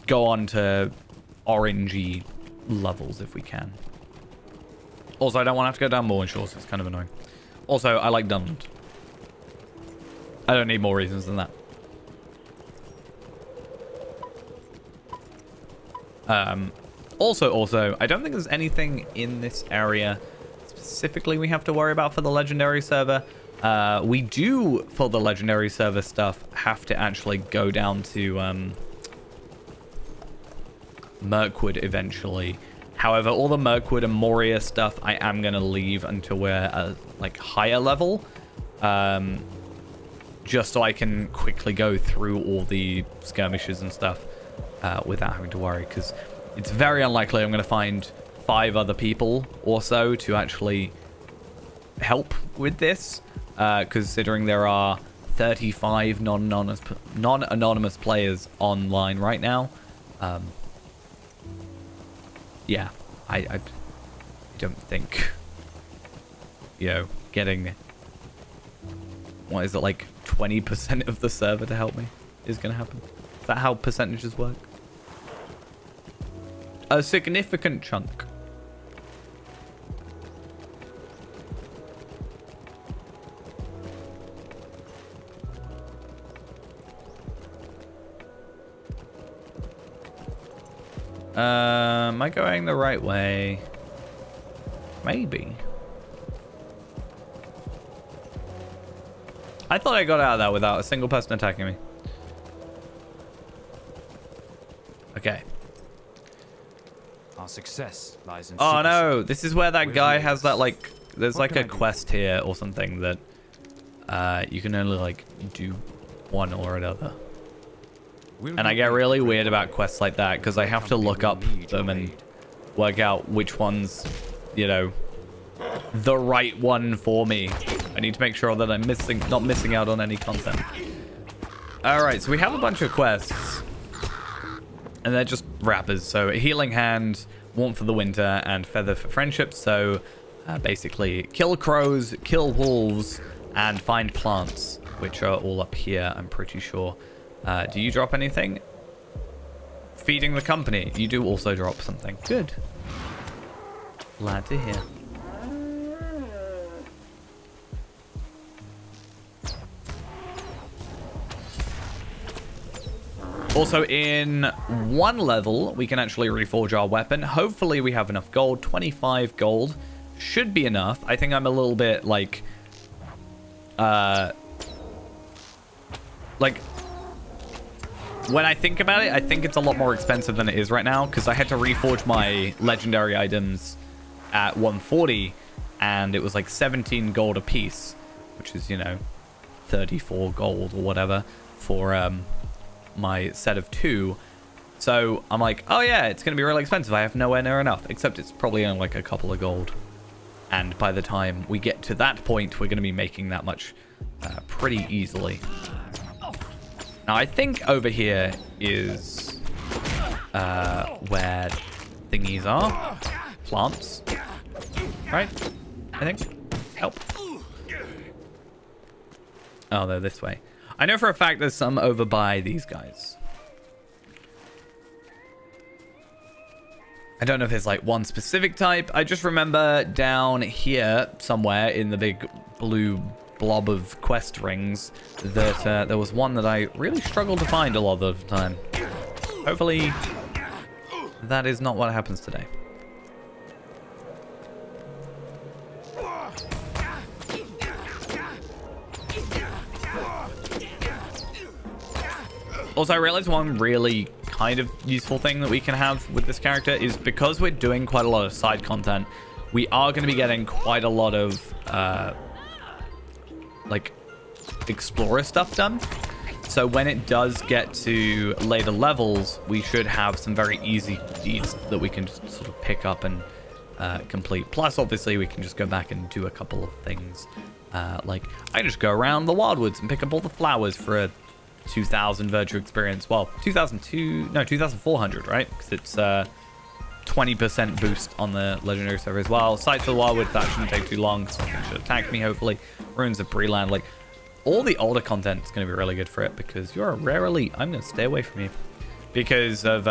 A: go on to orangey levels if we can. Also, I don't want to have to go down Moorland Shores. It's kind of annoying. Also, I like Dunland. I don't need more reasons than that. Also, I don't think there's anything in this area specifically we have to worry about for the legendary server. We do, for the legendary server stuff, have to actually go down to Mirkwood eventually. However, all the Mirkwood and Moria stuff I am going to leave until we're at, like, higher level. Just so I can quickly go through all the skirmishes and stuff without having to worry. Because it's very unlikely I'm going to find 5 other people or so to actually help with this. Considering there are 35 non-anonymous players online right now. Yeah, I don't think, you know, getting, what is it, like 20% of the server to help me is going to happen. Is that how percentages work? A significant chunk. Am I going the right way? Maybe. I thought I got out of that without a single person attacking me. Okay.
B: Our success lies in
A: Oh
B: secrecy.
A: no, this is where that
B: Where
A: guy
B: he
A: has
B: is.
A: that, like, there's
B: What
A: like
B: can
A: a
B: I do?
A: quest here or something that you can only, like, do one or another.
B: We'll
A: And I
B: be
A: get
B: ready
A: really
B: for
A: weird
B: it.
A: about quests like that because I have to
B: Company
A: look
B: will
A: up
B: need
A: them
B: your
A: and
B: aid.
A: work out which one's, you know, the right one for me. I need to make sure that I'm not missing out on any content. Alright, so we have a bunch of quests. And they're just wrappers. So Healing Hand, Warmth for the Winter, and Feather for Friendship. So basically kill crows, kill wolves, and find plants, which are all up here, I'm pretty sure. Do you drop anything? Feeding the company. You do also drop something. Good. Glad to hear. Also, in one level, we can actually reforge our weapon. Hopefully, we have enough gold. 25 gold should be enough. I think I'm a little bit, like, when I think about it, I think it's a lot more expensive than it is right now, because I had to reforge my legendary items at 140, and it was like 17 gold a piece, which is, you know, 34 gold or whatever for my set of 2. So I'm like, oh yeah, it's going to be really expensive. I have nowhere near enough, except it's probably only like a couple of gold. And by the time we get to that point, we're going to be making that much pretty easily. Now, I think over here is where thingies are. Plants. Right? I think. Help. Oh, they're this way. I know for a fact there's some over by these guys. I don't know if there's like one specific type. I just remember down here somewhere in the big blue blob of quest rings that there was one that I really struggled to find a lot of the time. Hopefully that is not what happens today. Also, I realized one really kind of useful thing that we can have with this character is because we're doing quite a lot of side content, we are going to be getting quite a lot of like explorer stuff done. So when it does get to later levels, we should have some very easy deeds that we can just sort of pick up and complete. Plus, obviously, we can just go back and do a couple of things. Like, I just go around the wildwoods and pick up all the flowers for a 2,000 virtue experience. Well, 2,400, right? Because it's 20% boost on the legendary server as well. Sights of the Wildwood, that shouldn't take too long. Something should attack me, hopefully. Ruins of Breland. Like, all the older content is going to be really good for it because you're a rare elite. I'm going to stay away from you because of,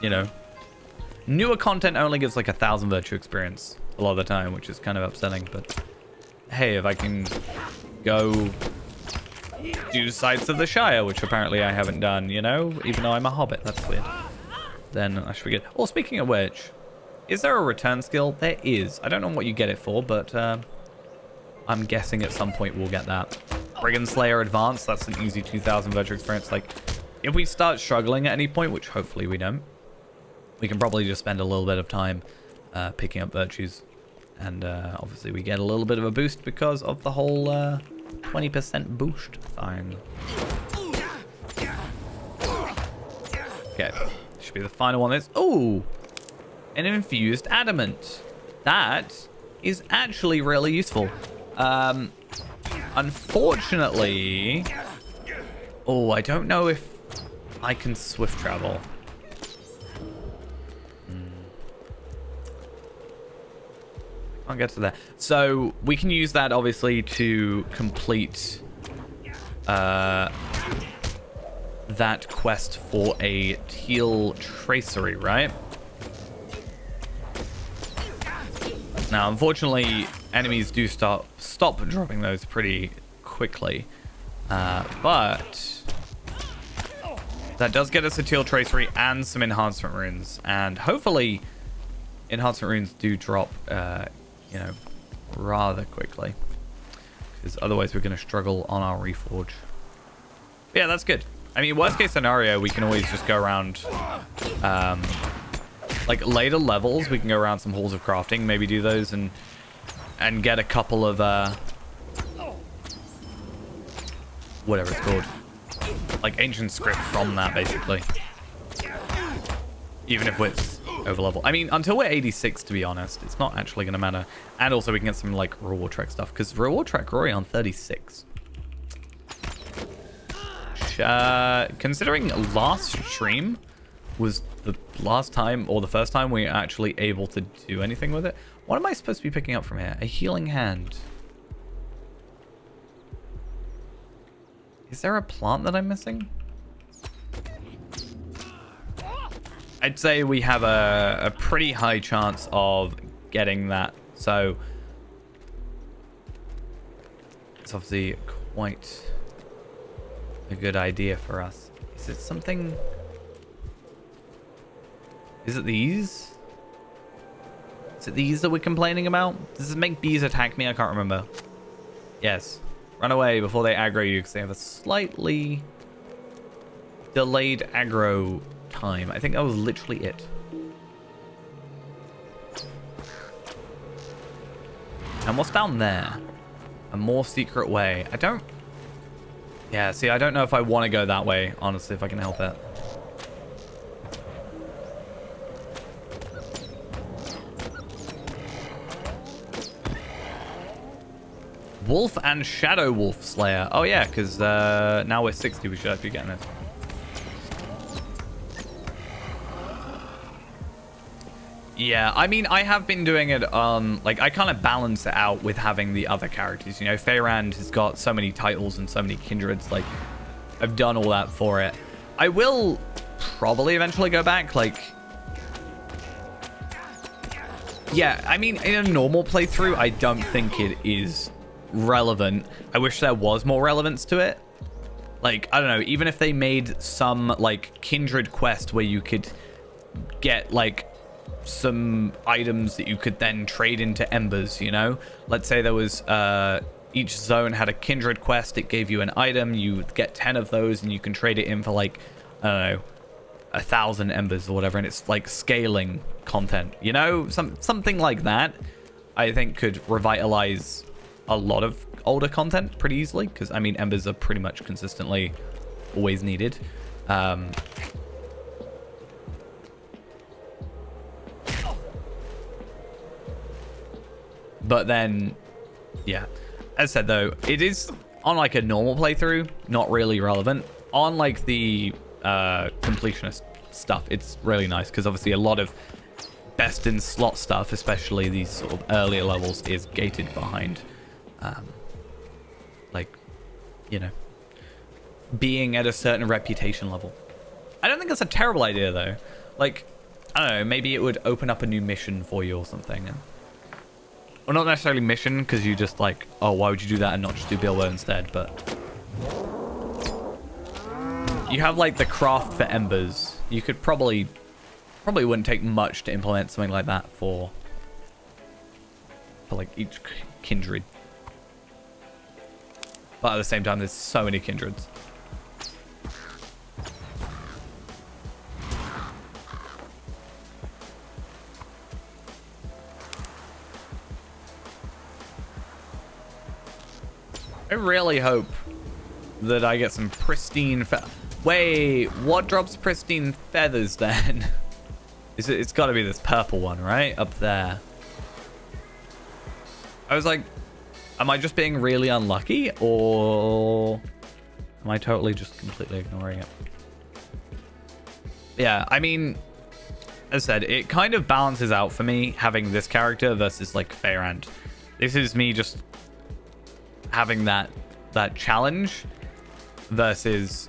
A: you know, newer content only gives like 1,000 virtue experience a lot of the time, which is kind of upsetting. But hey, if I can go do Sights of the Shire, which apparently I haven't done, you know, even though I'm a hobbit. That's weird. Then I should be good. Oh, speaking of which, is there a return skill? There is. I don't know what you get it for, but I'm guessing at some point we'll get that. Brigand Slayer Advanced, that's an easy 2,000 virtue experience. Like, if we start struggling at any point, which hopefully we don't, we can probably just spend a little bit of time picking up virtues. And obviously we get a little bit of a boost because of the whole 20% boost thing. Okay, should be the final one. Is oh, an infused adamant. That is actually really useful. Unfortunately, oh, I don't know if I can swift travel. I'll get to that. So we can use that obviously to complete that quest for a teal tracery, right? Now, unfortunately, enemies do stop dropping those pretty quickly, but that does get us a teal tracery and some enhancement runes, and hopefully enhancement runes do drop you know, rather quickly, because otherwise we're going to struggle on our reforge. But yeah, that's good. I mean, worst case scenario, we can always just go around like later levels, we can go around some halls of crafting, maybe do those and get a couple of whatever it's called, like ancient script from that, basically, even if it's over level. I mean, until we're 86, to be honest, it's not actually going to matter. And also we can get some like reward track stuff, because reward track Rory on 36. Considering last stream was the last time, or the first time we were actually able to do anything with it. What am I supposed to be picking up from here? A healing hand. Is there a plant that I'm missing? I'd say we have a pretty high chance of getting that. So it's obviously quite a good idea for us. Is it something? Is it these? Is it these that we're complaining about? Does it make bees attack me? I can't remember. Yes. Run away before they aggro you because they have a slightly delayed aggro time. I think that was literally it. And what's down there? A more secret way. I don't... Yeah, see, I don't know if I want to go that way, honestly, if I can help it. Wolf and Shadow Wolf Slayer. Oh, yeah, because now we're 60. We should actually be getting this. Yeah, I mean, I have been doing it on... Like, I kind of balance it out with having the other characters. You know, Feyrand has got so many titles and so many kindreds. Like, I've done all that for it. I will probably eventually go back. Like... Yeah, I mean, in a normal playthrough, I don't think it is relevant. I wish there was more relevance to it. Like, I don't know, even if they made some, like, kindred quest where you could get, like, some items that you could then trade into embers, you know? Let's say there was, each zone had a kindred quest, it gave you an item, you get 10 of those, and you can trade it in for, like, I don't know, 1,000 embers or whatever, and it's, like, scaling content, you know? Something like that, I think could revitalize a lot of older content pretty easily, because I mean embers are pretty much consistently always needed. But then, yeah, as I said though, it is on like a normal playthrough not really relevant. On like the completionist stuff, it's really nice because obviously a lot of best in slot stuff, especially these sort of earlier levels, is gated behind like, you know, being at a certain reputation level. I don't think that's a terrible idea though. Like, I don't know, maybe it would open up a new mission for you or something. And, well, not necessarily mission, because you just like, oh, why would you do that and not just do Bilbo instead? But you have like the craft for embers. You could probably wouldn't take much to implement something like that for like each kindred. But at the same time, there's so many kindreds. I really hope that I get some pristine Wait, what drops pristine feathers then? It's got to be this purple one, right? Up there. I was like, am I just being really unlucky, or am I totally just completely ignoring it? Yeah, I mean, as I said, it kind of balances out for me having this character versus like Feyrand. This is me just having that challenge versus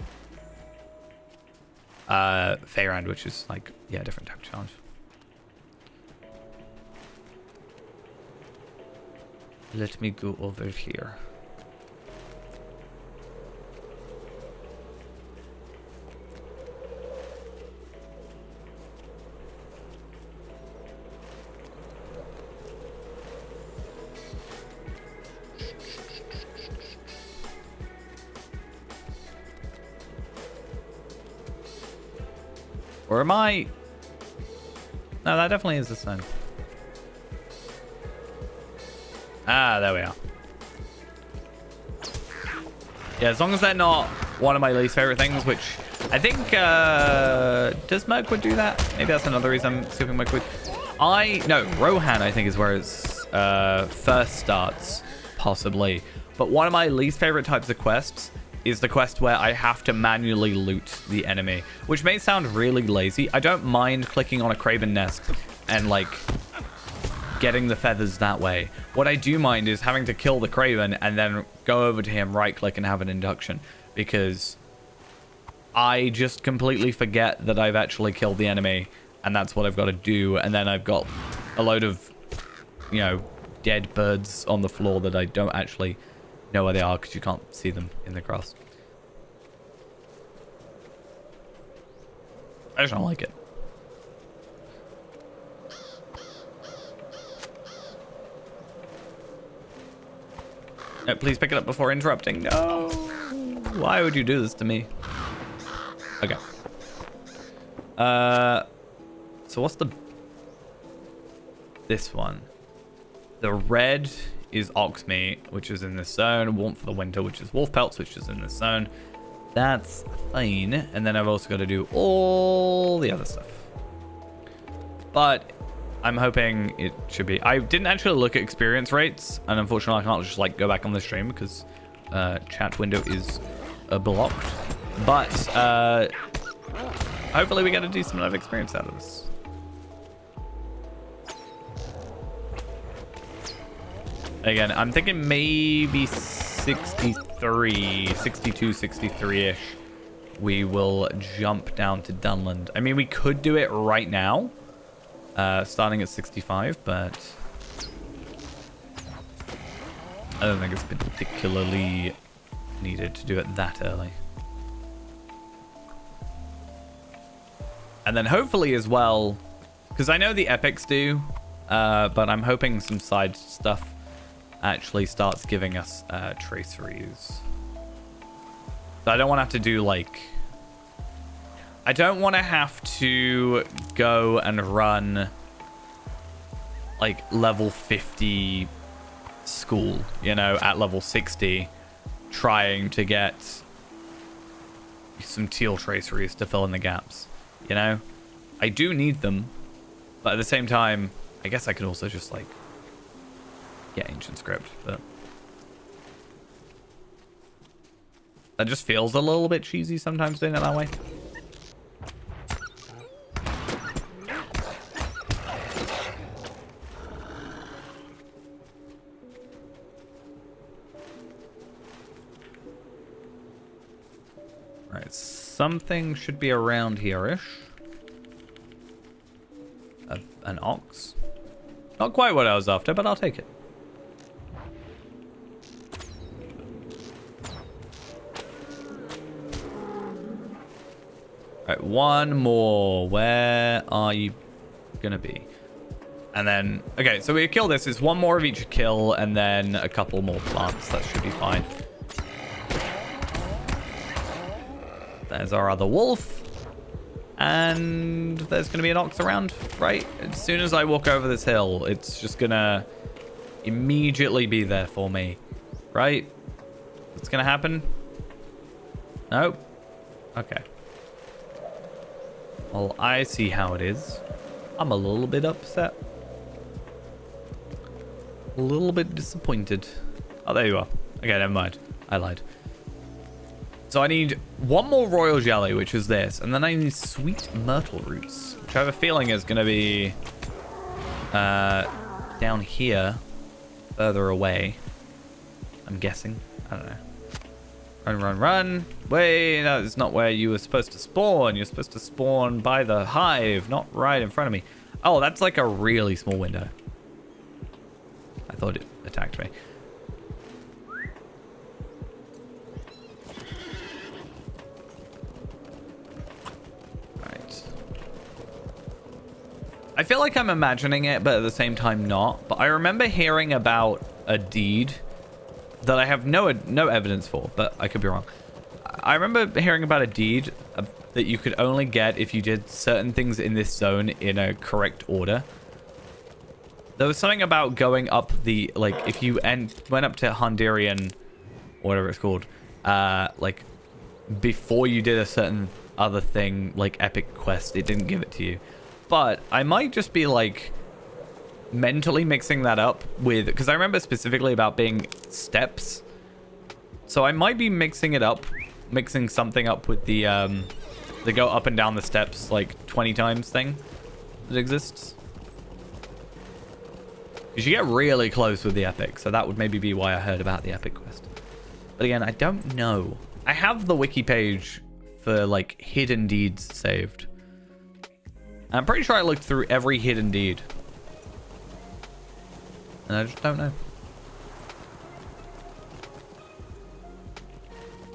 A: Feyrand, which is like, yeah, different type of challenge. Let me go over here. Or am I? No, that definitely is the sun. Ah, there we are. Yeah, as long as they're not one of my least favorite things, which I think, does Mirkwood do that? Maybe that's another reason I'm skipping Mirkwood. No, Rohan, I think, is where it's first starts, possibly. But one of my least favorite types of quests is the quest where I have to manually loot the enemy, which may sound really lazy. I don't mind clicking on a Craven nest and like getting the feathers that way. What I do mind is having to kill the Craven and then go over to him, right click and have an induction, because I just completely forget that I've actually killed the enemy, and that's what I've got to do. And then I've got a load of, you know, dead birds on the floor that I don't actually know where they are because you can't see them in the grass. I just don't like it. No, please pick it up before interrupting. No. Why would you do this to me? Okay. So what's this one? The red is ox meat, which is in this zone. Warmth for the winter, which is wolf pelts, which is in this zone. That's fine. And then I've also got to do all the other stuff. But I'm hoping it should be. I didn't actually look at experience rates, and unfortunately I can't just like go back on the stream because chat window is blocked. But hopefully we get a decent amount of experience out of this. Again, I'm thinking maybe 63, 62, 63-ish. We will jump down to Dunland. I mean, we could do it right now, starting at 65, but I don't think it's particularly needed to do it that early. And then hopefully as well, because I know the epics do, but I'm hoping some side stuff actually starts giving us traceries. So I don't want to have to do like... I don't want to have to go and run like level 50 school, you know, at level 60, trying to get some teal traceries to fill in the gaps, you know? I do need them, but at the same time, I guess I could also just like get ancient script, but that just feels a little bit cheesy sometimes doing it that way. Right, something should be around here-ish. An ox. Not quite what I was after, but I'll take it. Right, one more. Where are you gonna be? And then, okay, so we kill this. It's one more of each kill, and then a couple more plants. That should be fine. There's our other wolf. And there's gonna be an ox around, right? As soon as I walk over this hill, it's just gonna immediately be there for me, right? What's gonna happen? Nope. Okay. Well, I see how it is. I'm a little bit upset. A little bit disappointed. Oh, there you are. Okay, never mind. I lied. So I need one more royal jelly, which is this. And then I need sweet myrtle roots, which I have a feeling is going to be down here, further away. I'm guessing. I don't know. Run, run, run. Wait, no, it's not where you were supposed to spawn. You're supposed to spawn by the hive, not right in front of me. Oh, that's like a really small window. I thought it attacked me. Right. I feel like I'm imagining it, but at the same time not. But I remember hearing about a deed that I have no evidence for, but I could be wrong. I remember hearing about a deed that you could only get if you did certain things in this zone in a correct order. There was something about going up the, like, if you went up to Honderian, or whatever it's called, like, before you did a certain other thing, like epic quest, it didn't give it to you. But I might just be, like, mentally mixing that up with, because I remember specifically about being steps So I might be mixing something up with the go up and down the steps like 20 times thing that exists. Because you get really close with the epic, so that would maybe be why I heard about the epic quest. But again, I don't know. I have the wiki page for like hidden deeds saved. I'm pretty sure I looked through every hidden deed. And I just don't know.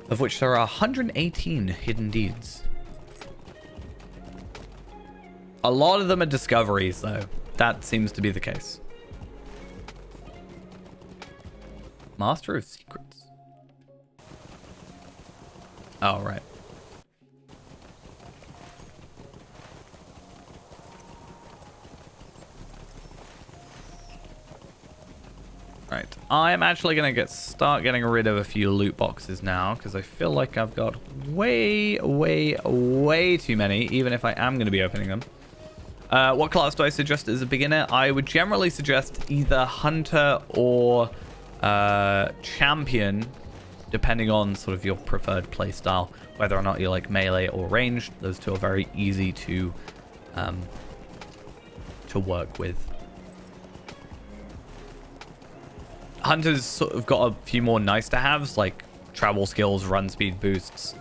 A: Of which there are 118 hidden deeds. A lot of them are discoveries, though. That seems to be the case. Master of Secrets. Oh, right. Right. I am actually going to start getting rid of a few loot boxes now, because I feel like I've got way too many, even if I am going to be opening them. What class do I suggest as a beginner? I would generally suggest either Hunter or Champion, depending on sort of your preferred playstyle, whether or not you like melee or ranged. Those two are very easy to work with. Hunter's sort of got a few more nice to haves, like travel skills, run speed boosts.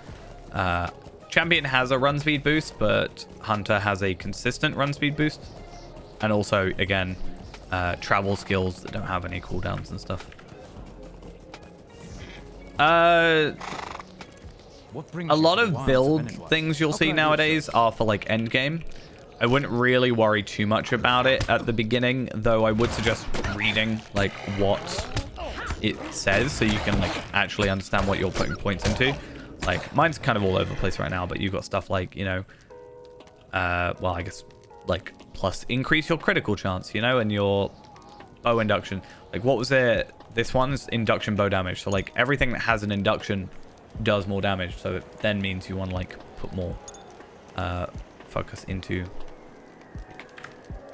A: Champion has a run speed boost, but Hunter has a consistent run speed boost. And also, again, travel skills that don't have any cooldowns and stuff. A lot of build things you'll see nowadays are for like endgame. I wouldn't really worry too much about it at the beginning, though I would suggest reading like what it says so you can like actually understand what you're putting points into. Like mine's kind of all over the place right now, but you've got stuff like, you know, well, I guess like plus increase your critical chance, you know, and your bow induction. Like what was it? This one's induction bow damage. So like everything that has an induction does more damage. So it then means you want to like put more focus into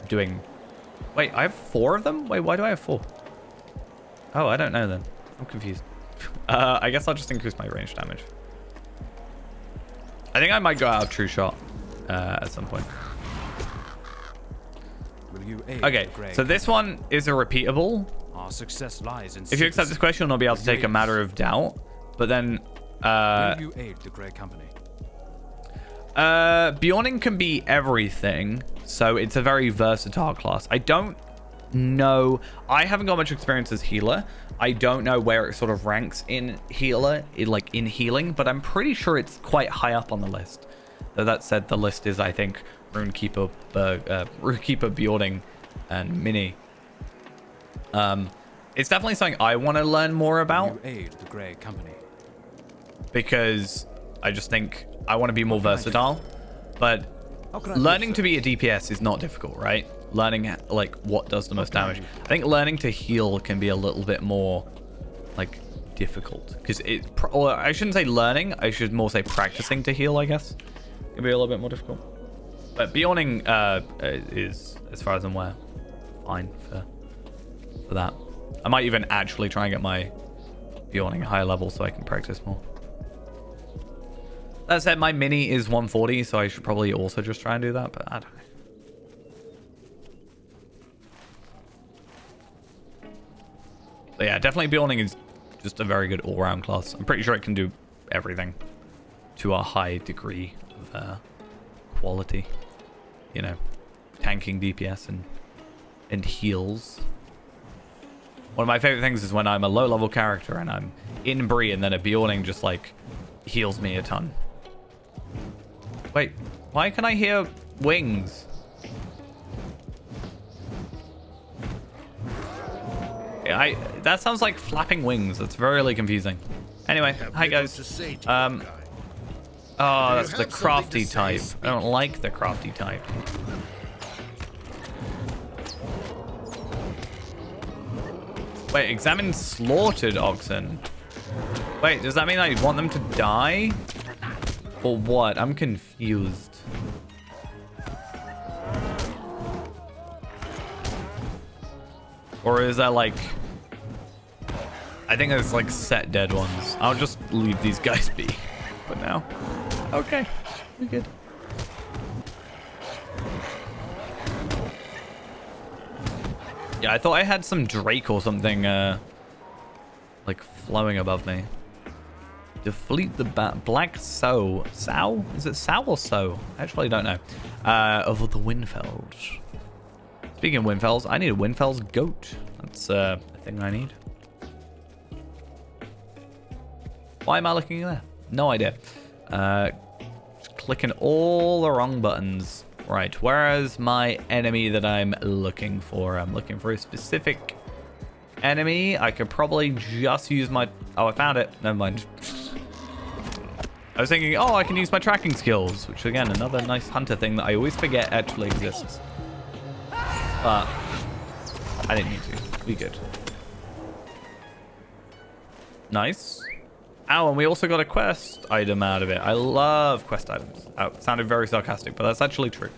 A: doing. Wait, I have 4 of them? Wait, why do I have 4? Oh, I don't know then. I'm confused. I guess I'll just increase my range damage. I think I might go out of True Shot at some point. Okay, so this one is a repeatable.
B: Our success lies in
A: if you accept this question, you'll not be able to take a matter of doubt. But then
B: will you aid the Grey Company?
A: Bjorning can be everything, so it's a very versatile class. I don't know. I haven't got much experience as healer. I don't know where it sort of ranks in healer, in healing, but I'm pretty sure it's quite high up on the list. Though that said, the list is, I think, Runekeeper, Bjorning, and Mini. It's definitely something I want to learn more about.
B: You aid the Grey Company.
A: Because I just think I want to be more versatile. But learning to be a DPS is not difficult, right? Learning like what does the most damage. I think learning to heal can be a little bit more like difficult, because or I shouldn't say learning, I should more say practicing to heal, I guess. It can be a little bit more difficult. But Bjorning is, as far as I'm aware, fine for that. I might even actually try and get my Bjorning higher level so I can practice more. That said, my mini is 140, so I should probably also just try and do that, but I don't know. But yeah, definitely Bjorning is just a very good all-round class. I'm pretty sure it can do everything to a high degree of quality. You know, tanking DPS and heals. One of my favorite things is when I'm a low-level character and I'm in Bree and then a Bjorning just like heals me a ton. Wait, why can I hear wings? That sounds like flapping wings. That's very confusing. Anyway, hi guys. Oh, that's the crafty type. I don't like the crafty type. Wait, examine slaughtered oxen. Wait, does that mean I want them to die? Or what? I'm confused. Or is that like... I think there's like set dead ones. I'll just leave these guys be for now. Okay, we're good. Yeah, I thought I had some Drake or something like flowing above me. Defeat the black sow. Sow? Is it sow or sow? I actually don't know. Of the Windfells. Speaking of Windfells, I need a Windfells goat. That's a thing I need. Why am I looking there? No idea. Just clicking all the wrong buttons. Right, where's my enemy that I'm looking for? I'm looking for a specific enemy. I could probably just use my... Oh, I found it. Never mind. I was thinking, oh, I can use my tracking skills, which again, another nice hunter thing that I always forget actually exists. But I didn't need to. We good. Nice. Oh, and we also got a quest item out of it. I love quest items. Oh, it sounded very sarcastic, but that's actually true.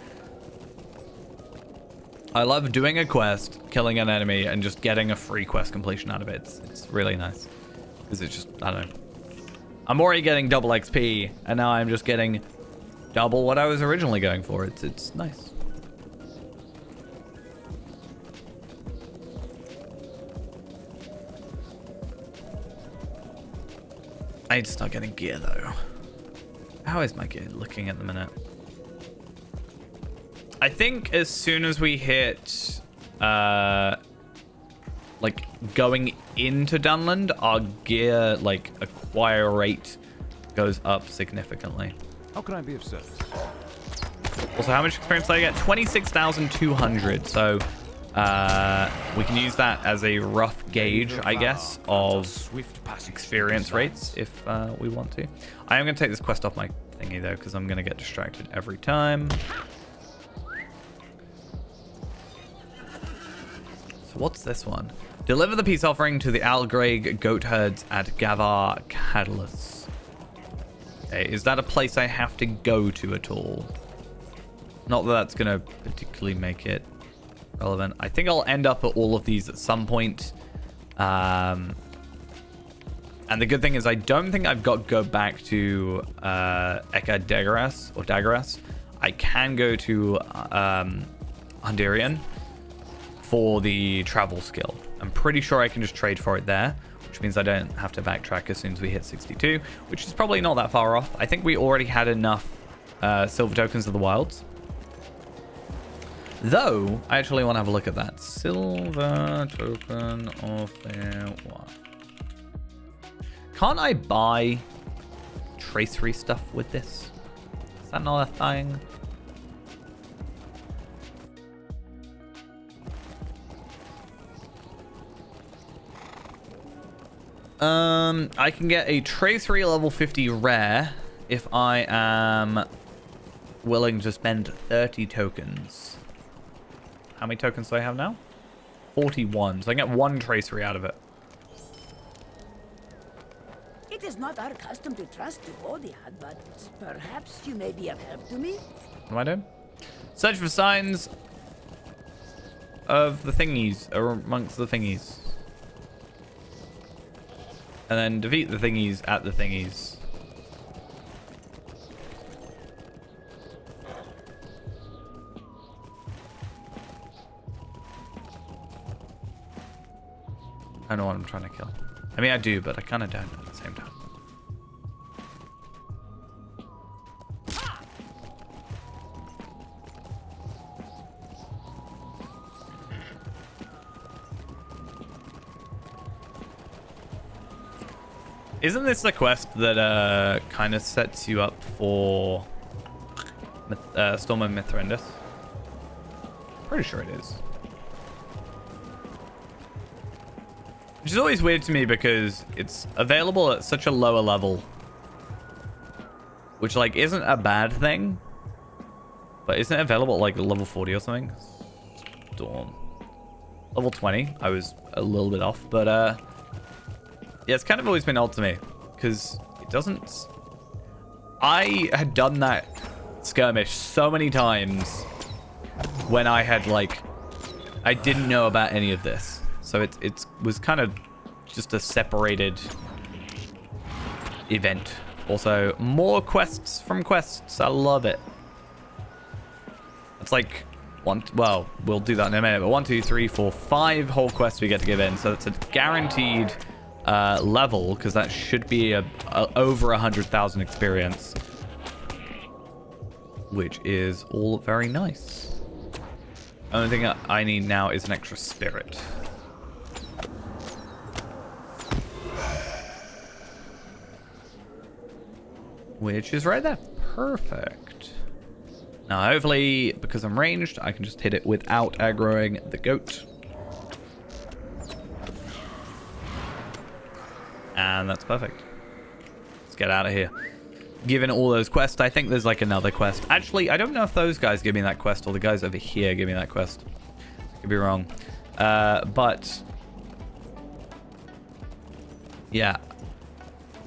A: I love doing a quest, killing an enemy, and just getting a free quest completion out of it. It's really nice. Because it's just, I don't know. I'm already getting double XP, and now I'm just getting double what I was originally going for. It's nice. I need to start getting gear, though. How is my gear looking at the minute? I think as soon as we hit, like, going into Dunland, our gear, like, acquire rate goes up significantly.
B: How can I be of service?
A: Also, how much experience did I get? 26,200. So, we can use that as a rough gauge, I guess, of experience rates if we want to. I am going to take this quest off my thingy, though, because I'm going to get distracted every time. So what's this one? Deliver the peace offering to the Algreg goat herds at Gavar Catalyst. Okay, is that a place I have to go to at all? Not that that's going to particularly make it relevant. I think I'll end up at all of these at some point. And the good thing is I don't think I've got to go back to Eka Dagaras or Dagaras. I can go to Hunderian for the travel skill. I'm pretty sure I can just trade for it there, which means I don't have to backtrack as soon as we hit 62, which is probably not that far off. I think we already had enough silver tokens of the wilds. Though, I actually want to have a look at that. Silver token of the wild. Can't I buy tracery stuff with this? Is that not a thing? I can get a tracery level 50 rare if I am willing to spend 30 tokens. How many tokens do I have now? 41. So I get one tracery out of it.
D: It is not our custom to trust the body, but perhaps you may be of help to me?
A: What am I doing? Search for signs of the thingies, or amongst the thingies. And then defeat the thingies at the thingies. I don't know what I'm trying to kill. I mean, I do, but I kind of don't at the same time. Isn't this the quest that kind of sets you up for Storm of Mithrandus? Pretty sure it is. Which is always weird to me because it's available at such a lower level. Which, like, isn't a bad thing. But isn't it available at, like, level 40 or something? Storm. Level 20. I was a little bit off, but, yeah, it's kind of always been odd to me. Because it doesn't... I had done that skirmish so many times when I had, like... I didn't know about any of this. So it was kind of just a separated event. Also, more quests from quests. I love it. It's like well, we'll do that in a minute, but 1, 2, 3, 4, 5 whole quests we get to give in. So it's a guaranteed level, because that should be over 100,000 experience, which is all very nice. Only thing I need now is an extra spirit. Which is right there. Perfect. Now, hopefully, because I'm ranged, I can just hit it without aggroing the goat. And that's perfect. Let's get out of here. Given all those quests, I think there's like another quest. Actually, I don't know if those guys give me that quest or the guys over here give me that quest. Could be wrong. But yeah,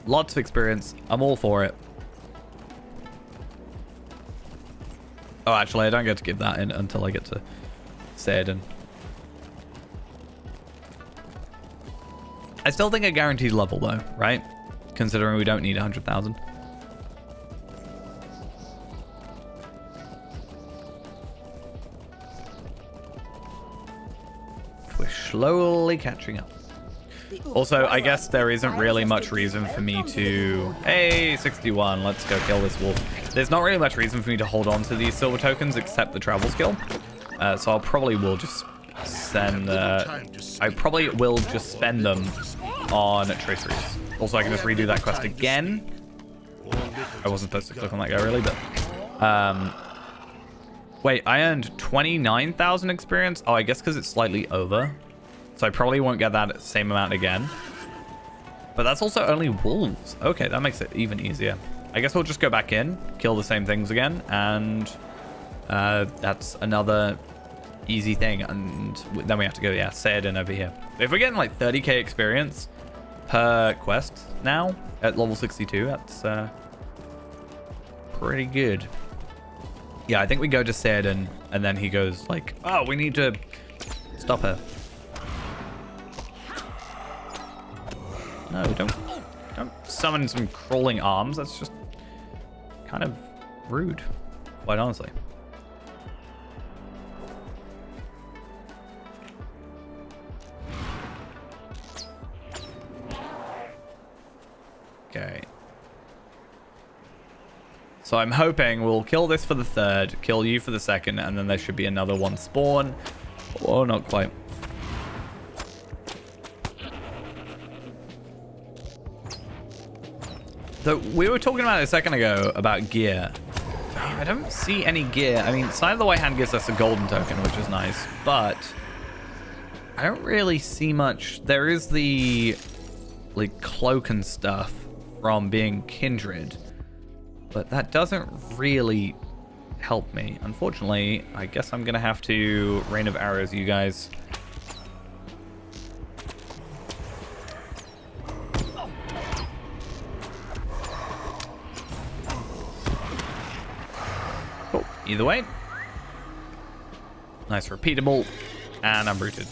A: lots of experience. I'm all for it. Oh, actually, I don't get to give that in until I get to Seyden. I still think a guaranteed level, though, right? Considering we don't need 100,000. We're slowly catching up. Also, I guess there isn't really much reason for me to... Hey, 61, let's go kill this wolf. There's not really much reason for me to hold on to these silver tokens except the travel skill. So I'll probably will just send... I probably will just spend them on traceries. Also, I can just redo that quest again. I wasn't supposed to click on that guy, really, but... Wait, I earned 29,000 experience? Oh, I guess because it's slightly over. So I probably won't get that same amount again. But that's also only wolves. Okay, that makes it even easier. I guess we'll just go back in, kill the same things again, and that's another easy thing. And then we have to go, yeah, Seyden over here. If we're getting like 30k experience per quest now at level 62, that's pretty good. Yeah, I think we go to Seyden, and then he goes like, oh, we need to stop her. No, don't summon some crawling arms. That's just kind of rude, quite honestly. Okay. So I'm hoping we'll kill this for the third, kill you for the second, and then there should be another one spawn. Oh, not quite. So we were talking about it a second ago about gear. I don't see any gear. I mean, Sign of the White Hand gives us a golden token, which is nice, but I don't really see much. There is the like cloak and stuff from being kindred, but that doesn't really help me. Unfortunately, I guess I'm gonna have to Rain of Arrows you guys. Cool. Either way. Nice repeatable, and I'm rooted.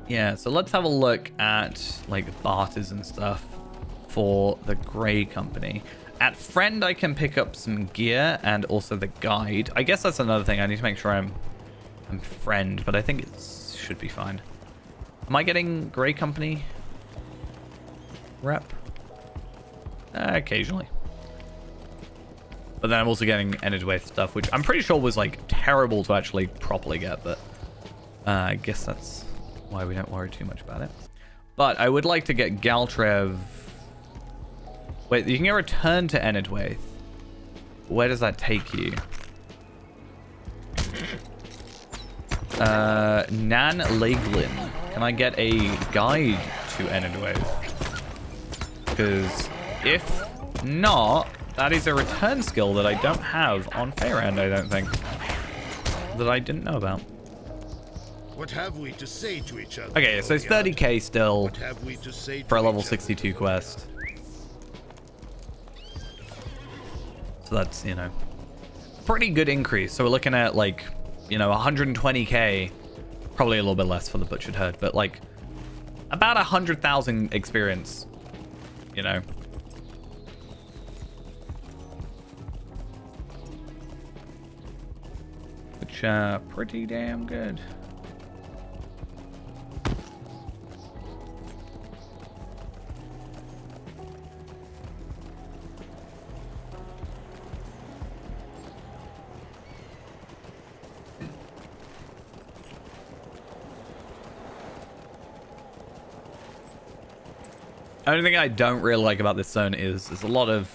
A: Yeah, so let's have a look at like barters and stuff for the Grey Company. At Friend, I can pick up some gear and also the guide. I guess that's another thing. I need to make sure I'm Friend, but I think it should be fine. Am I getting Grey Company rep? Occasionally. But then I'm also getting Enedwaith stuff, which I'm pretty sure was like terrible to actually properly get, but I guess that's why we don't worry too much about it. But I would like to get Galtrev. Wait, you can get returned to Enedwaith. Where does that take you? Nan Laglin. Can I get a guide to Enedwaith? Because if not, that is a return skill that I don't have on Faerand, I don't think. That I didn't know about.
C: What have we to say to each other?
A: Okay, so it's 30k still
C: What have we to say
A: for a
C: to
A: level
C: each other?
A: 62 quest. So that's, you know, pretty good increase. So we're looking at like you know, 120k, probably a little bit less for the butchered herd, but like about 100,000 experience, you know. Which pretty damn good. The only thing I don't really like about this zone is there's a lot of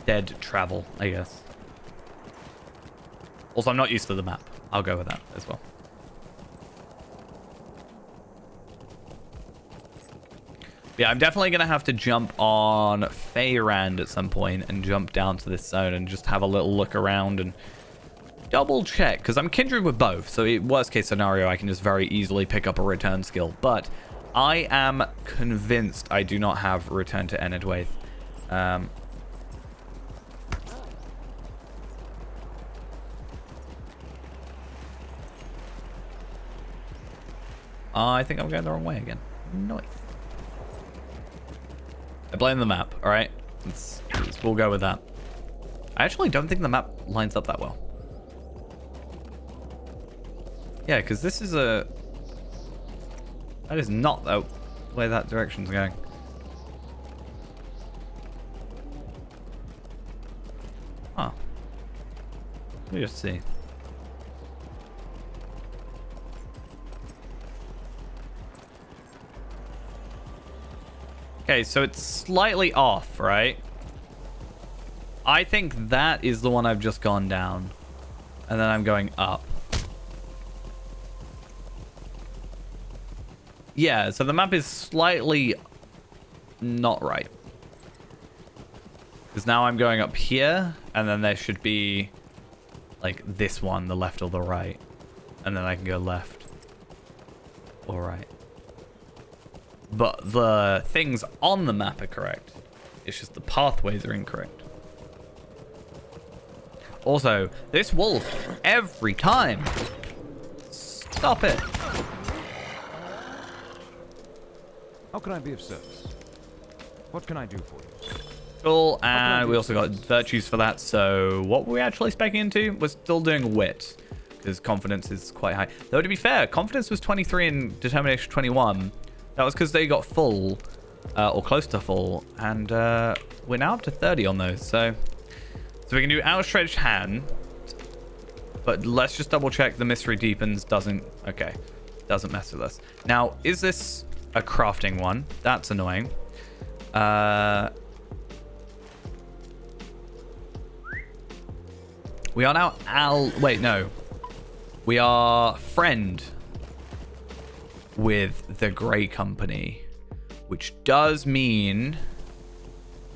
A: dead travel, I guess. Also, I'm not used to the map. I'll go with that as well. Yeah, I'm definitely going to have to jump on Feyrand at some point and jump down to this zone and just have a little look around and double check. Because I'm kindred with both. So worst case scenario, I can just very easily pick up a return skill. But I am convinced I do not have return to Enedwaith. I think I'm going the wrong way again. Nice. I blame the map, alright? We'll go with that. I actually don't think the map lines up that well. Yeah, because this is a... That is not the way that direction's going. Huh. Let me just see. Okay, so it's slightly off, right? I think that is the one I've just gone down. And then I'm going up. Yeah, so the map is slightly not right. Because now I'm going up here, and then there should be like this one, the left or the right. And then I can go left or right. But the things on the map are correct. It's just the pathways are incorrect. Also, this wolf, every time. Stop it.
B: How can I be of service? What can I do for you?
A: Cool, and we also got virtues for that. So what were we actually specking into? We're still doing wit, because confidence is quite high. Though to be fair, confidence was 23 and determination 21. That was because they got full, or close to full, and we're now up to 30 on those. So we can do outstretched hand, but let's just double check the mystery deepens doesn't mess with us. Now, is this a crafting one? That's annoying. We are now wait, no. We are friend with the Grey Company, which does mean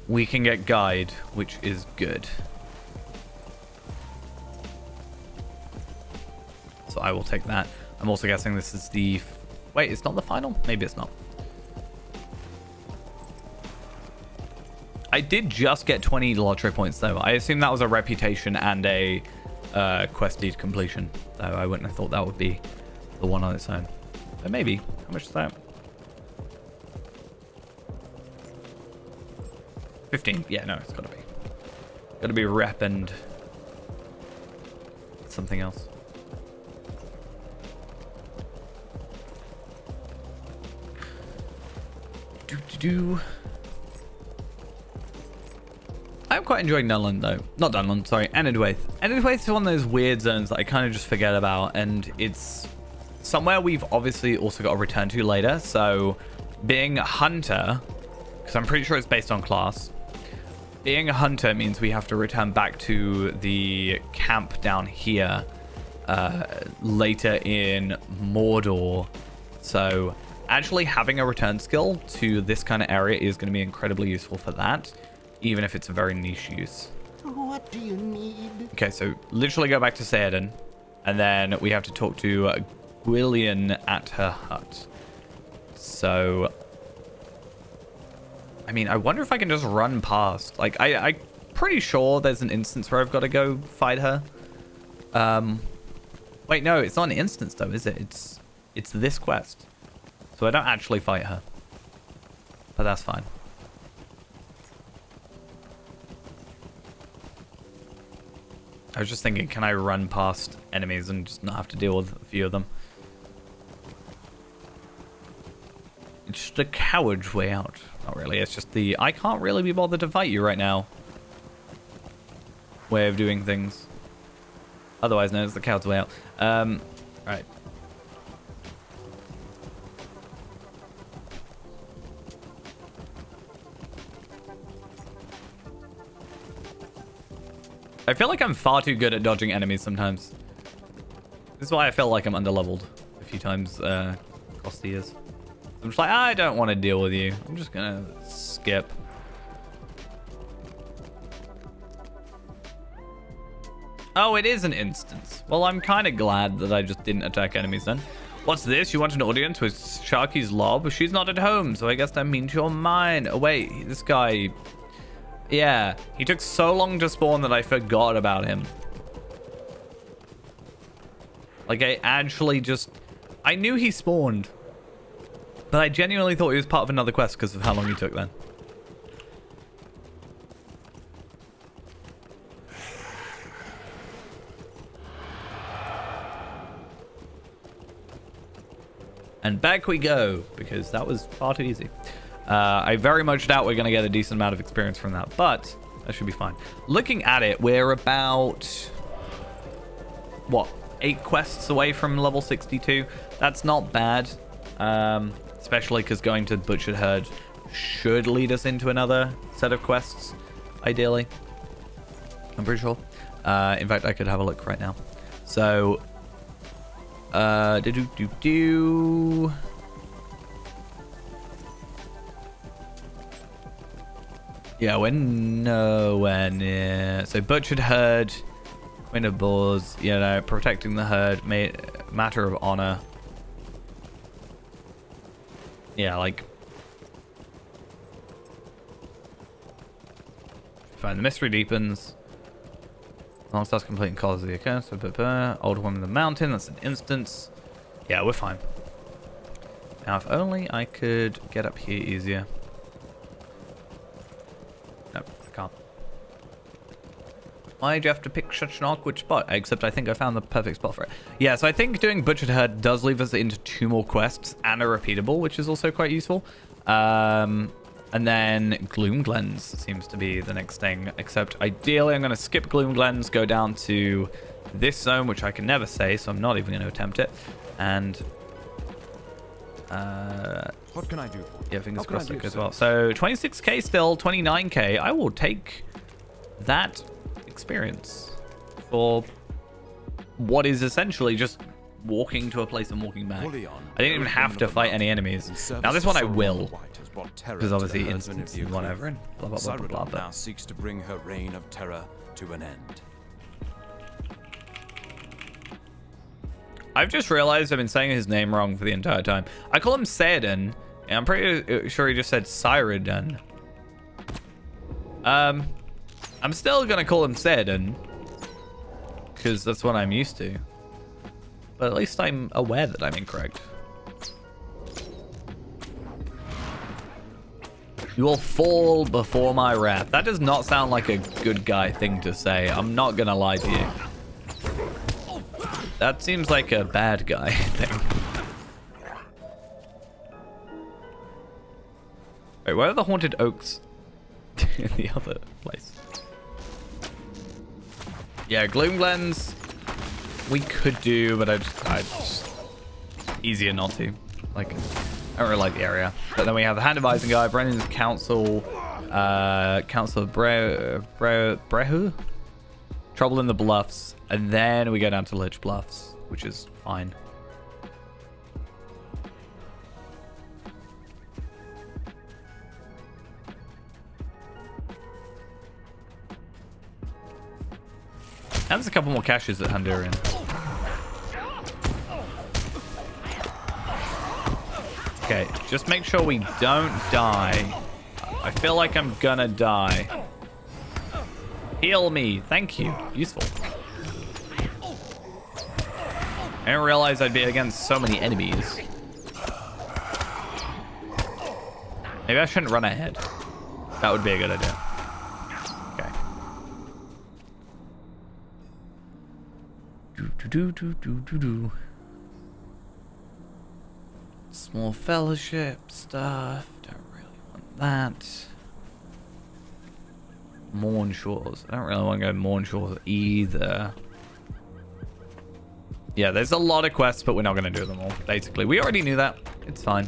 A: we can get guide, which is good. So I will take that. I'm also guessing this is the... Wait, it's not the final? Maybe it's not. I did just get 20 lottery points, though. I assume that was a reputation and a quest deed completion. So I wouldn't have thought that would be the one on its own. But maybe. How much is that? 15. Yeah, no, it's gotta be. Gotta be rep and something else. I'm quite enjoying Dunland, though. Not Dunland, sorry, Enedwaith. Enedwaith is one of those weird zones that I kind of just forget about, and it's somewhere we've obviously also got to return to later. So being a hunter, because I'm pretty sure it's based on class, being a hunter means we have to return back to the camp down here later in Mordor. So actually having a return skill to this kind of area is going to be incredibly useful for that, even if it's a very niche use.
C: What do you need?
A: Okay, so literally go back to Saoden, and then we have to talk to Gwillian at her hut. So, I mean, I wonder if I can just run past. Like, I'm pretty sure there's an instance where I've got to go fight her. Wait, no, it's not an instance though, is it? It's this quest. So I don't actually fight her. But that's fine. I was just thinking, can I run past enemies and just not have to deal with a few of them? It's just a coward's way out. Not really, it's just the I can't really be bothered to fight you right now way of doing things. Otherwise known as the coward's way out. Right. I feel like I'm far too good at dodging enemies sometimes. This is why I feel like I'm underleveled a few times across the years. I'm just like, I don't want to deal with you. I'm just gonna skip. Oh, it is an instance. Well, I'm kind of glad that I just didn't attack enemies then. What's this? You want an audience with Sharky's lob? She's not at home, so I guess that means you're mine. Oh, wait, this guy... Yeah, he took so long to spawn that I forgot about him. Like, I actually just... I knew he spawned. But I genuinely thought he was part of another quest because of how long he took then. And back we go, because that was far too easy. I very much doubt we're going to get a decent amount of experience from that, but that should be fine. Looking at it, we're about, what, 8 quests away from level 62. That's not bad, especially because going to Butchered Herd should lead us into another set of quests, ideally. I'm pretty sure. In fact, I could have a look right now. So, yeah, we're nowhere near. So Butchered Herd, Queen of Boars, you know, protecting the herd, matter of honor. Yeah, like... Fine, the mystery deepens. Long starts completing Calls of the Occurrence. Old Woman in the Mountain, that's an instance. Yeah, we're fine. Now, if only I could get up here easier. No, I can't. Why'd you have to pick such an awkward spot? Except I think I found the perfect spot for it. Yeah, so I think doing Butchered Herd does leave us into 2 more quests and a repeatable, which is also quite useful. And then Gloom Glens seems to be the next thing. Except ideally I'm going to skip Gloom Glens, go down to this zone, which I can never say, so I'm not even going to attempt it. And...
B: what can I do?
A: Yeah, fingers crossed it goes well. So 26k still, 29k. I will take that experience for what is essentially just walking to a place and walking back. I didn't even have to fight any enemies. Now this one I will, because obviously instance and whatever and blah blah blah blah blah.
B: Now seeks to bring her reign of terror to an end.
A: I've just realized I've been saying his name wrong for the entire time. I call him Saradin, and I'm pretty sure he just said Cyrodian. I'm still gonna call him Saradin, because that's what I'm used to. But at least I'm aware that I'm incorrect. You will fall before my wrath. That does not sound like a good guy thing to say. I'm not gonna lie to you. That seems like a bad guy thing. Wait, where are the haunted oaks in the other place? Yeah, Gloom Glens we could do, but I just easier not to. Like, I don't really like the area. But then we have the Hand of Isengard, Brennan's Council, Council of Brehu, Trouble in the Bluffs, and then we go down to Lich Bluffs, which is fine. And there's a couple more caches at Honduran. Okay, just make sure we don't die. I feel like I'm gonna die. Heal me. Thank you. Useful. I didn't realize I'd be against so many enemies. Maybe I shouldn't run ahead. That would be a good idea. Okay. Do. Small fellowship stuff. Don't really want that. Morn Shores. I don't really want to go Morn Shores either. Yeah, there's a lot of quests, but we're not going to do them all. Basically, we already knew that. It's fine.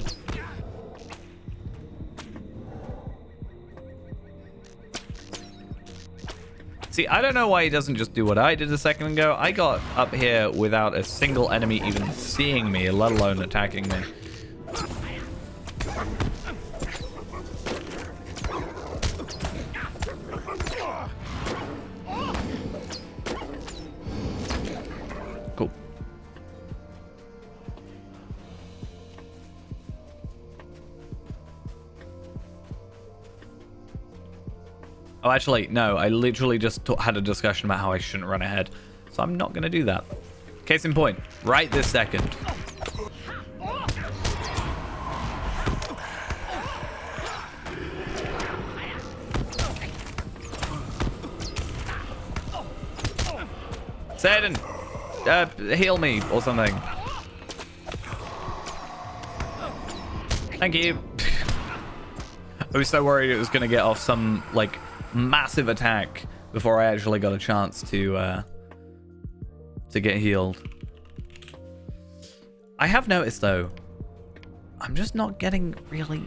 A: See, I don't know why he doesn't just do what I did a second ago. I got up here without a single enemy even seeing me, let alone attacking me. Cool. Oh, actually, no. I literally just had a discussion about how I shouldn't run ahead. So I'm not going to do that. Case in point, right this second. Satan, heal me or something. Thank you. I was so worried it was going to get off some, like, massive attack before I actually got a chance to get healed. I have noticed, though, I'm just not getting really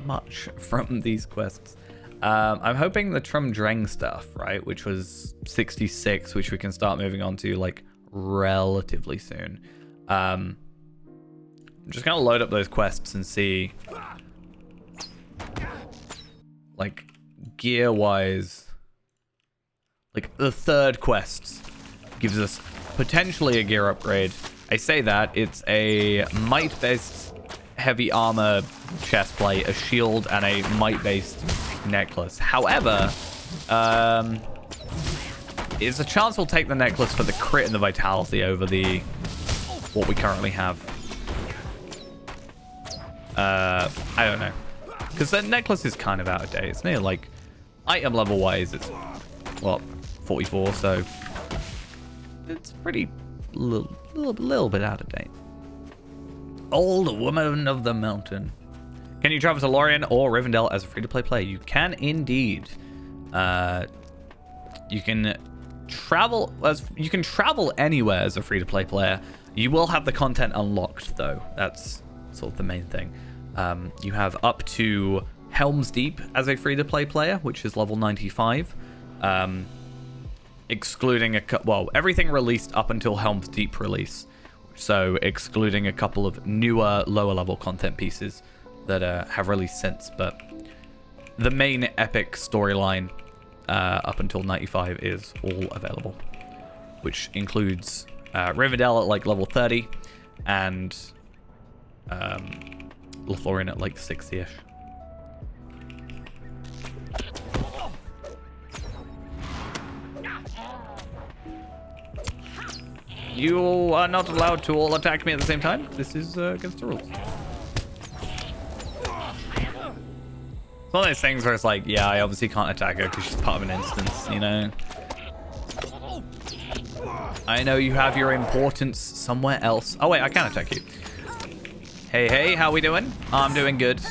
A: much from these quests. I'm hoping the Trum Dreng stuff, right, which was 66, which we can start moving on to, like, relatively soon. I'm just gonna load up those quests and see, like, gear-wise, like, the third quest gives us potentially a gear upgrade. I say that, it's a might-based heavy armor chest plate, a shield, and a might-based necklace. However, there's a chance we'll take the necklace for the crit and the vitality over the what we currently have. I don't know, because the necklace is kind of out of date. It's near, like, item level wise, it's what, 44, so it's pretty little bit out of date. Old Woman of the Mountain. Can you travel to Lorien or Rivendell as a free-to-play player? You can indeed. You can travel anywhere as a free-to-play player. You will have the content unlocked, though. That's sort of the main thing. You have up to Helm's Deep as a free-to-play player, which is level 95. Excluding everything released up until Helm's Deep release. So excluding a couple of newer, lower-level content pieces that have released since, but the main epic storyline up until 95 is all available, which includes Rivendell at like level 30 and Lothlorien at like 60-ish. You are not allowed to all attack me at the same time. This is against the rules. It's one of those things where it's like, yeah, I obviously can't attack her because she's part of an instance, you know? I know you have your importance somewhere else. Oh, wait, I can attack you. Hey, how we doing? I'm doing good.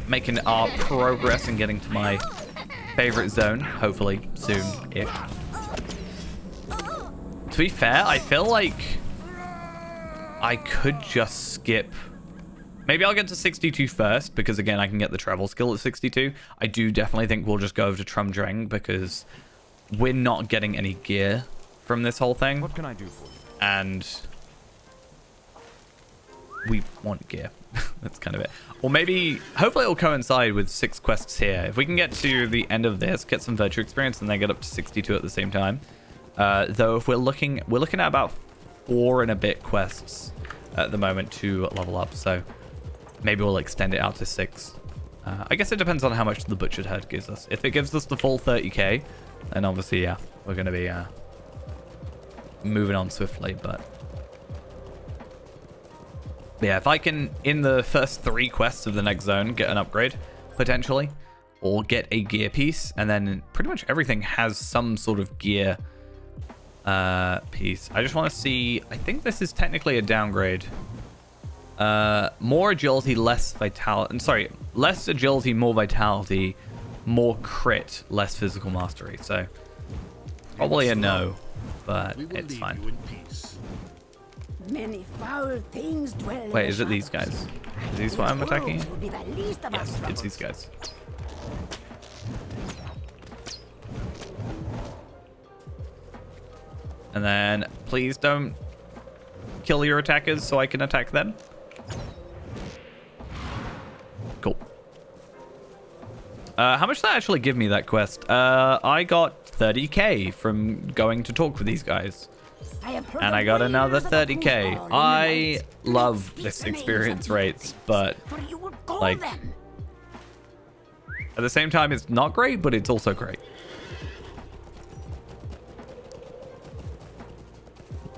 A: Making our progress and getting to my favorite zone, hopefully soon-ish. To be fair, I feel like I could just skip. Maybe I'll get to 62 first, because again, I can get the travel skill at 62. I do definitely think we'll just go over to Trum Dreng, because we're not getting any gear from this whole thing.
B: What can I do for you?
A: And we want gear. That's kind of it. Or maybe, hopefully it'll coincide with 6 quests here. If we can get to the end of this, get some virtue experience, and then get up to 62 at the same time. Though if we're looking at about 4 and a bit quests at the moment to level up, so maybe we'll extend it out to 6. I guess it depends on how much the Butchered Herd gives us. If it gives us the full 30k, then obviously, yeah, we're going to be moving on swiftly, but But yeah, if I can, in the first 3 quests of the next zone, get an upgrade, potentially, or get a gear piece, and then pretty much everything has some sort of gear piece. I just want to see, I think this is technically a downgrade. More agility, less vitality. Sorry, less agility, more vitality, more crit, less physical mastery. So, probably a no, but it's fine.
D: Many foul things dwell.
A: Wait, is it these guys? Is these what I'm attacking? Yes, it's these
D: guys.
A: guys. And then, please don't kill your attackers so I can attack them. Cool. How much did that actually give me, that quest? I got 30k from going to talk with these guys. And I got another 30k. I love this experience rates, but like at the same time it's not great, but it's also great.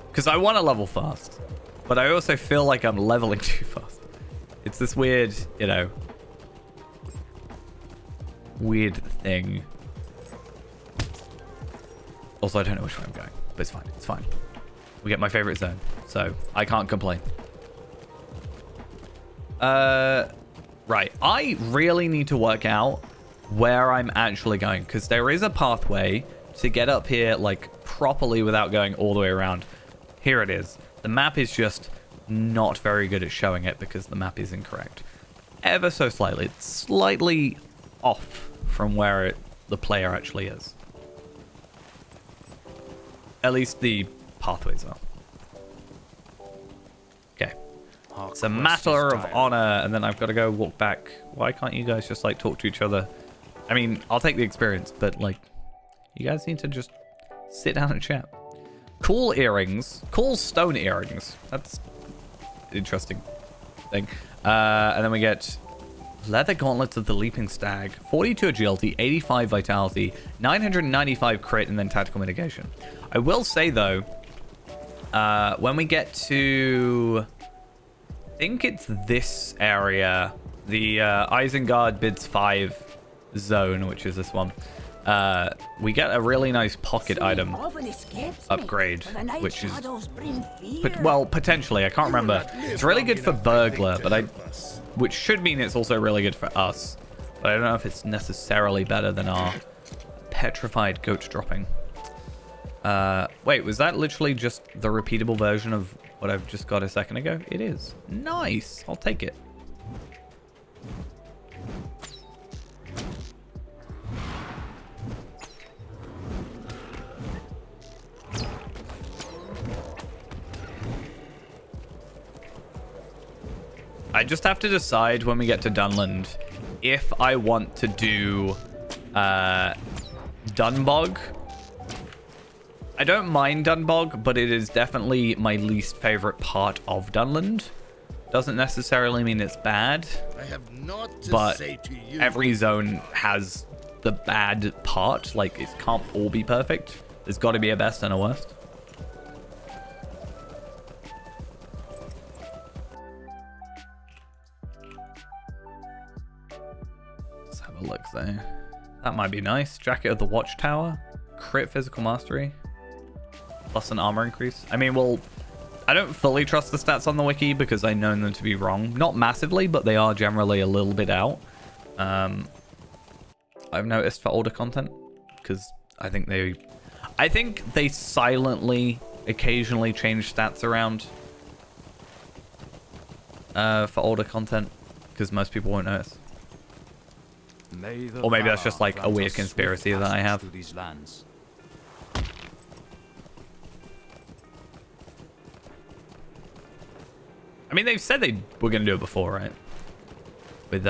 A: Because I want to level fast, but I also feel like I'm leveling too fast. It's this weird, you know, weird thing. Also, I don't know which way I'm going, but it's fine. It's fine. We get my favorite zone, so I can't complain. Right. I really need to work out where I'm actually going, because there is a pathway to get up here, like, properly without going all the way around. Here it is. The map is just not very good at showing it because the map is incorrect. Ever so slightly. It's slightly off from where the player actually is. At least the pathways are. Okay. It's a matter of honor, and then I've got to go walk back. Why can't you guys just, like, talk to each other? I mean, I'll take the experience, but, like, you guys need to just sit down and chat. Cool earrings. Cool stone earrings. That's an interesting thing. And then we get leather gauntlets of the leaping stag, 42 agility, 85 vitality, 995 crit, and then tactical mitigation. I will say, though, when we get to, I think it's this area, the Isengard bids 5 zone, which is this one. We get a really nice pocket item upgrade, which is, well, potentially, I can't remember. It's really good for burglar, but which should mean it's also really good for us. But I don't know if it's necessarily better than our petrified goat dropping. Wait, was that literally just the repeatable version of what I've just got a second ago? It is. Nice. I'll take it. I just have to decide when we get to Dunland if I want to do Dunbog. I don't mind Dunbog, but it is definitely my least favorite part of Dunland. Doesn't necessarily mean it's bad, but every zone has the bad part. Like, it can't all be perfect. There's got to be a best and a worst. Let's have a look there. That might be nice. Jacket of the Watchtower. Crit physical mastery. Plus an armor increase. I mean, well, I don't fully trust the stats on the wiki because I know them to be wrong. Not massively, but they are generally a little bit out. I've noticed for older content, because I think they silently occasionally change stats around for older content, because most people won't notice. Or maybe that's just like a weird conspiracy that I have. I mean, they've said they were going to do it before, right? With,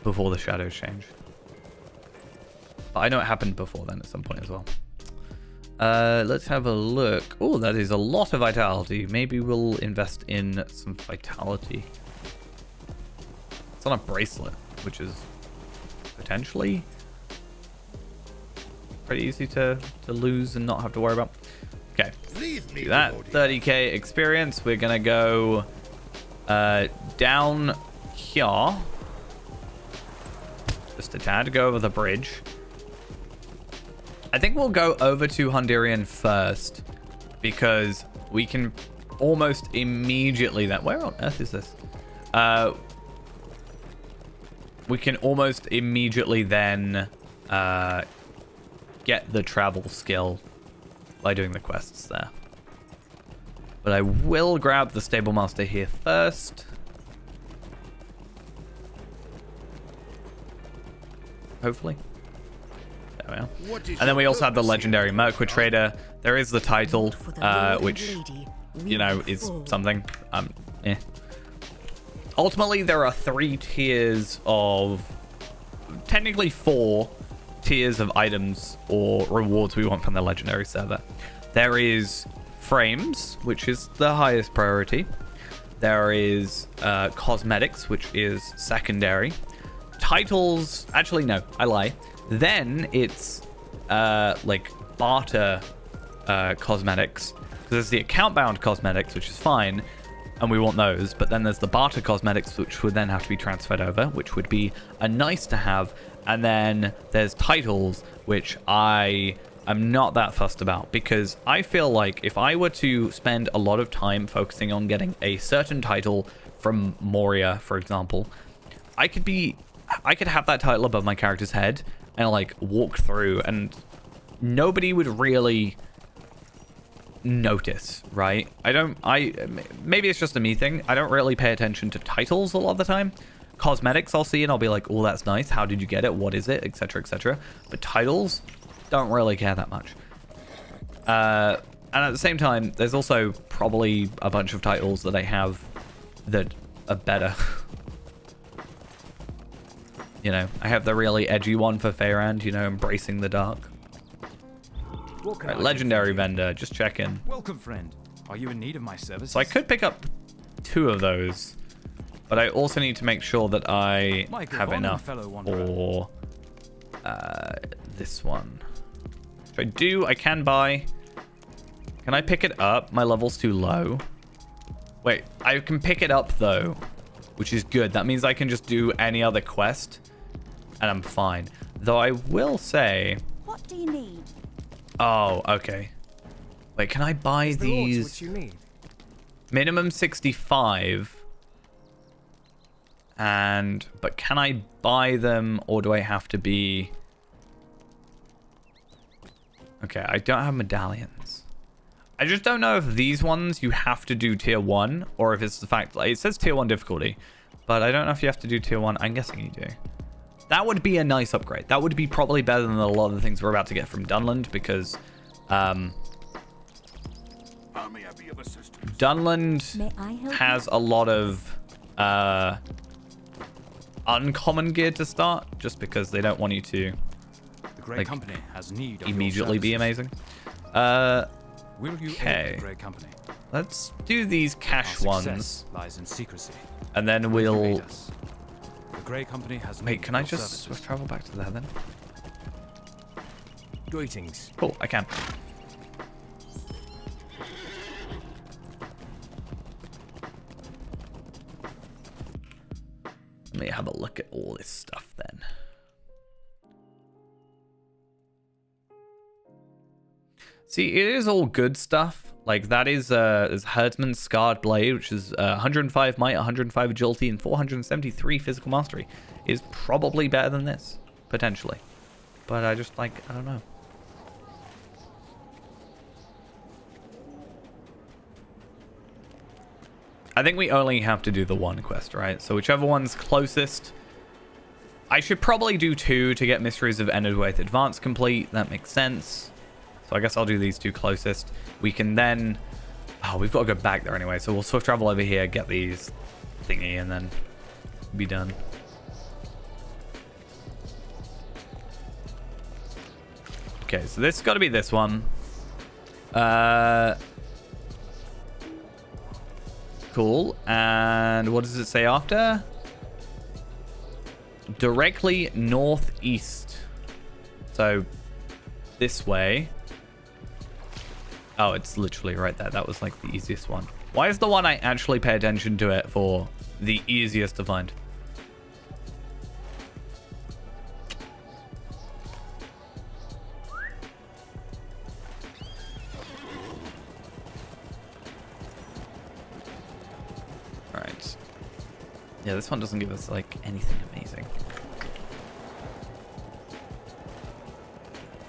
A: before the shadows change. But I know it happened before then at some point as well. Let's have a look. Oh, that is a lot of vitality. Maybe we'll invest in some vitality. It's on a bracelet, which is potentially pretty easy to lose and not have to worry about. Okay, do that. 30k experience. We're gonna go Down here. Just a tad to go over the bridge. I think we'll go over to Hungarian first because we can almost immediately where on earth is this? We can almost immediately then get the travel skill by doing the quests there. But I will grab the stable master here first. Hopefully. There we are. And then we also have the legendary Mirkwood trader. There is the title, which, you know, is something. Ultimately, there are 3 tiers of... Technically 4 tiers of items or rewards we want from the legendary server. There is frames, which is the highest priority. There is cosmetics, which is secondary. Titles... Actually, no, I lie. Then it's like barter cosmetics. Because there's the account-bound cosmetics, which is fine, and we want those. But then there's the barter cosmetics, which would then have to be transferred over, which would be a nice to have. And then there's titles, which I am not that fussed about, because I feel like if I were to spend a lot of time focusing on getting a certain title from Moria, for example, I could have that title above my character's head and like walk through and nobody would really notice, right? Maybe it's just a me thing. I don't really pay attention to titles a lot of the time. Cosmetics I'll see and I'll be like, oh, that's nice. How did you get it? What is it? Etc, etc. But titles, don't really care that much. And at the same time, there's also probably a bunch of titles that I have that are better. You know, I have the really edgy one for Feyrand, you know, embracing the dark. Right, legendary vendor, just check in.
B: Welcome, friend. Are you in need of my services?
A: So I could pick up 2 of those, but I also need to make sure that I have enough for this one. Which I can buy. Can I pick it up? My level's too low. Wait, I can pick it up though, which is good. That means I can just do any other quest and I'm fine. Though I will say...
E: What do you need?
A: Oh, okay. Wait, can I buy these?
F: What you need?
A: Minimum 65. But can I buy them or do I have to be... Okay, I don't have medallions. I just don't know if these ones you have to do tier 1 or if it's the fact... Like, it says tier 1 difficulty, but I don't know if you have to do tier 1. I'm guessing you do. That would be a nice upgrade. That would be probably better than a lot of the things we're about to get from Dunland because Dunland has a lot of uncommon gear to start just because they don't want you to
B: The Grey Company has need of
A: immediately be amazing.
B: Will you
A: Okay.
B: aid the Grey Company?
A: Let's do these cash
B: Our
A: ones
B: success lies in secrecy.
A: and then
B: Will you
A: we'll...
B: aid us? The Grey Company has
A: Wait,
B: need
A: can
B: of
A: I
B: your
A: just
B: services.
A: swift travel back to there then?
F: Greetings.
A: Cool, I can. Let me have a look at all this stuff then. See, it is all good stuff. Like, that is Herdsman's Scarred Blade, which is 105 might, 105 agility, and 473 physical mastery. Is probably better than this, potentially. But I just, like, I don't know. I think we only have to do the one quest, right? So whichever one's closest. I should probably do 2 to get Mysteries of Enedwaith Advanced complete. That makes sense. So I guess I'll do these 2 closest. We can then... Oh, we've got to go back there anyway. So we'll swift travel over here, get these thingy, and then be done. Okay, so this has got to be this one. Cool. And what does it say after? Directly northeast. So this way. Oh, it's literally right there. That was like the easiest one. Why is the one I actually pay attention to it for the easiest to find? Alright. Yeah, this one doesn't give us, like, anything amazing.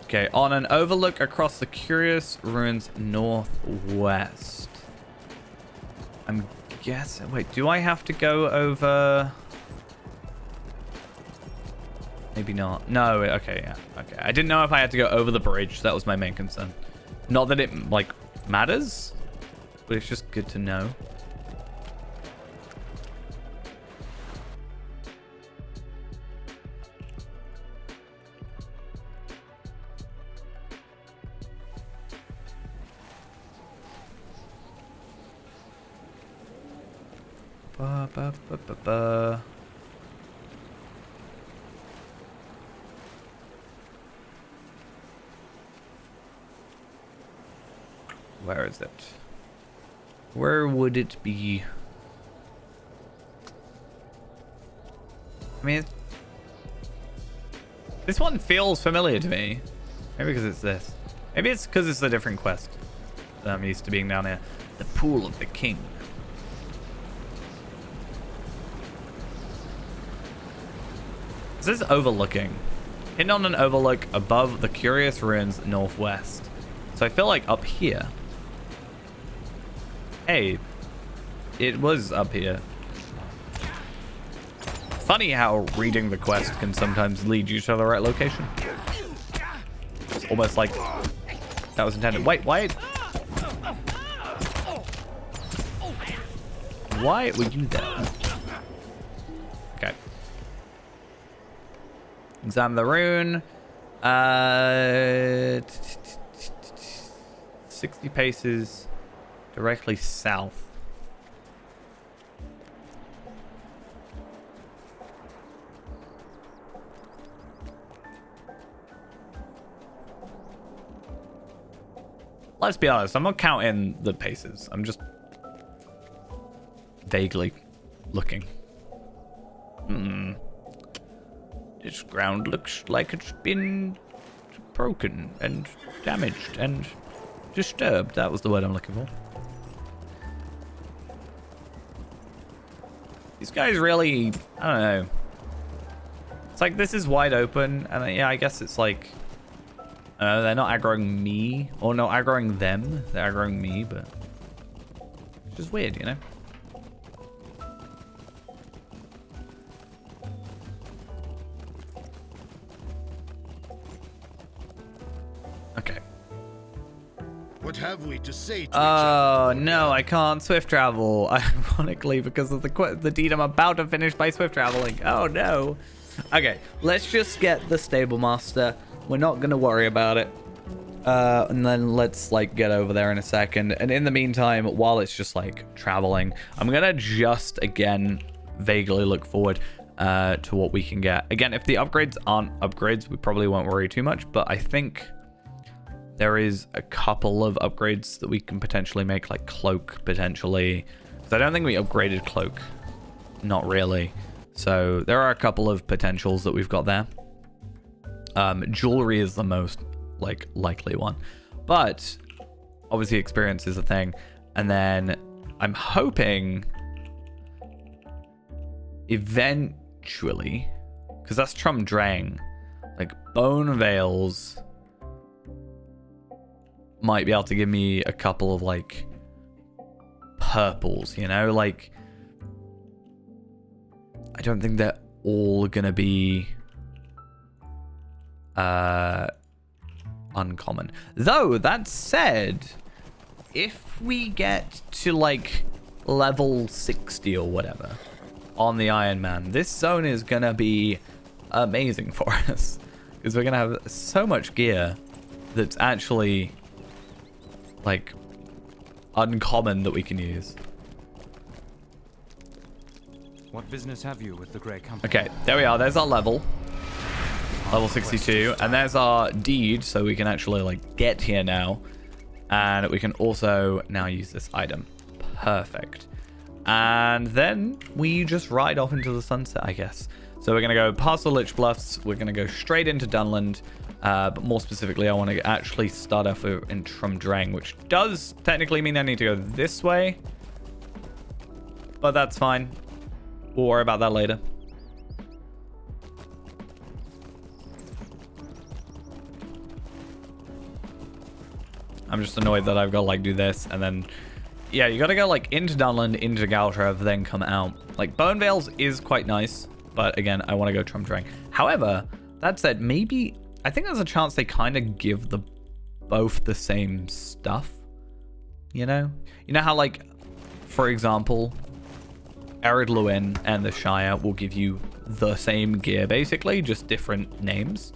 A: Okay, on an overlook across the curious ruins northwest. I'm guessing... Wait, do I have to go over... Maybe not. No, okay, yeah. Okay, I didn't know if I had to go over the bridge. That was my main concern. Not that it, like, matters, but it's just good to know. Ba, ba, ba, ba, ba. Where is it? Where would it be? I mean, this one feels familiar to me. Maybe because it's this. Maybe it's because it's a different quest that I'm used to being down here. The Pool of the King. This is overlooking. Hitting on an overlook above the curious ruins northwest. So I feel like up here. Hey, it was up here. Funny how reading the quest can sometimes lead you to the right location. It's almost like that was intended. Wait, why? Why were you there? Okay. Examine the rune. 60 paces directly south. Let's be honest, I'm not counting the paces. I'm just vaguely looking. This ground looks like it's been broken and damaged and disturbed. That was the word I'm looking for. These guys really, I don't know. It's like this is wide open, and yeah, I guess it's like, they're not aggroing me, or not aggroing them. They're aggroing me, but it's just weird, you know? Okay.
C: What have we to say to each
A: Oh,
C: other?
A: no, I can't swift travel. Ironically, because of the deed I'm about to finish by swift traveling. Oh, no. Okay, let's just get the stable master. We're not going to worry about it. And then let's, like, get over there in a second. And in the meantime, while it's just, like, traveling, I'm going to just, again, vaguely look forward to what we can get. Again, if the upgrades aren't upgrades, we probably won't worry too much. But I think there is a couple of upgrades that we can potentially make, like Cloak, potentially. Because I don't think we upgraded Cloak. Not really. So there are a couple of potentials that we've got there. Jewelry is the most like likely one, but obviously experience is a thing. And then I'm hoping eventually, because that's Trum Drang, like Bone Veils might be able to give me a couple of like purples, you know, like I don't think they're all gonna be uncommon. Though, that said, if we get to like level 60 or whatever on the Iron Man, this zone is gonna be amazing for us. Because we're gonna have so much gear that's actually like uncommon that we can use.
B: What business have you with the Grey Company?
A: Okay, there we are. There's our level. Level 62. And there's our deed, so we can actually, like, get here now. And we can also now use this item. Perfect. And then we just ride off into the sunset, I guess. So we're going to go past the Lich Bluffs. We're going to go straight into Dunland. But more specifically, I want to actually start off in Trumdrang, which does technically mean I need to go this way. But that's fine. We'll worry about that later. I'm just annoyed that I've got to like do this and then... Yeah, you got to go like into Dunland, into Galtrev, then come out. Like Bone Vales is quite nice, but again, I want to go Trumdrang. However, that said, maybe... I think there's a chance they kind of give the both the same stuff. You know? You know how like, for example... Ered Luin and the Shire will give you the same gear, basically, just different names.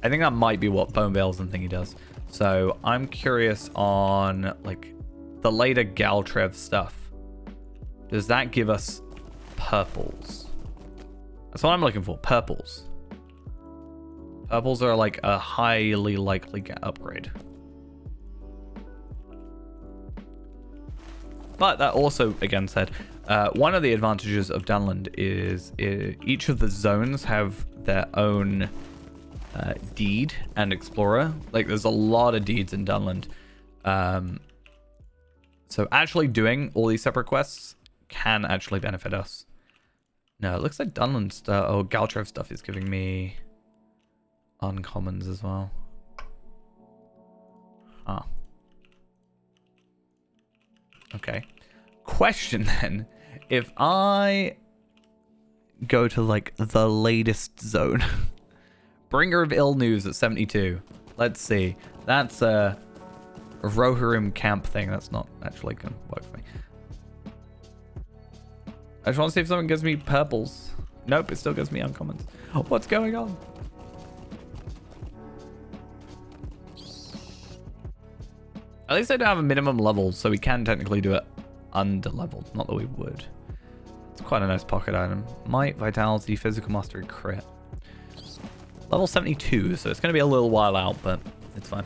A: I think that might be what Bone Vales and Thingy does. So I'm curious on like the later Galtrev stuff. Does that give us purples? That's what I'm looking for. Purples. Purples are like a highly likely upgrade. But that also, again said, one of the advantages of Dunland is each of the zones have their own deed and explorer. Like there's a lot of deeds in Dunland. So actually doing all these separate quests can actually benefit us. No, it looks like Dunland stuff, or Galtrev stuff is giving me uncommons as well. Huh. Okay. Question then, if I go to like the latest zone, Bringer of Ill News at 72. Let's see. That's a Rohirrim camp thing. That's not actually gonna work for me. I just want to see if something gives me purples. Nope, it still gives me uncommons. What's going on? At least I don't have a minimum level, so we can technically do it under leveled. Not that we would. It's quite a nice pocket item. Might, Vitality, Physical Mastery, Crit. Level 72, so it's going to be a little while out, but it's fine.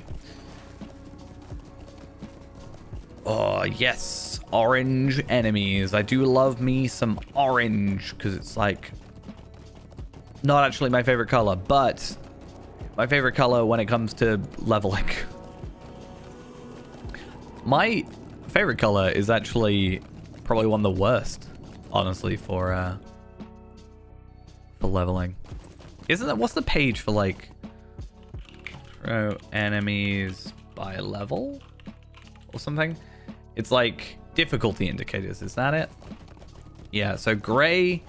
A: Oh, yes. Orange enemies. I do love me some orange, because it's like... not actually my favorite color, but my favorite color when it comes to leveling. My favorite color is actually probably one of the worst, honestly, for leveling. Isn't that, what's the page for like throw enemies by level or something? It's like difficulty indicators, is that it? Yeah, so gray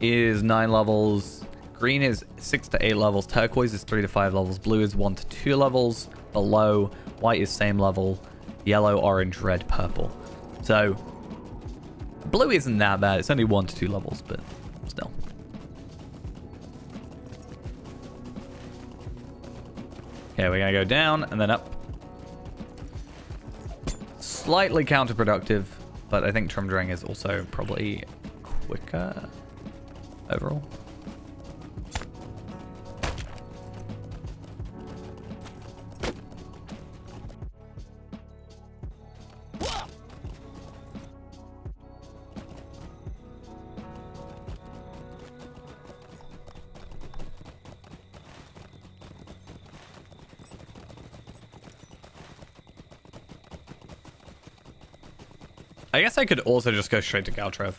A: is 9 levels, green is 6 to 8 levels, turquoise is 3 to 5 levels, blue is 1 to 2 levels, below, white is same level, yellow, orange, red, purple. So blue isn't that bad. It's only 1 to 2 levels, but still. Okay, we're gonna go down and then up. Slightly counterproductive, but I think Trumdrang is also probably quicker overall. I guess I could also just go straight to Galtrev.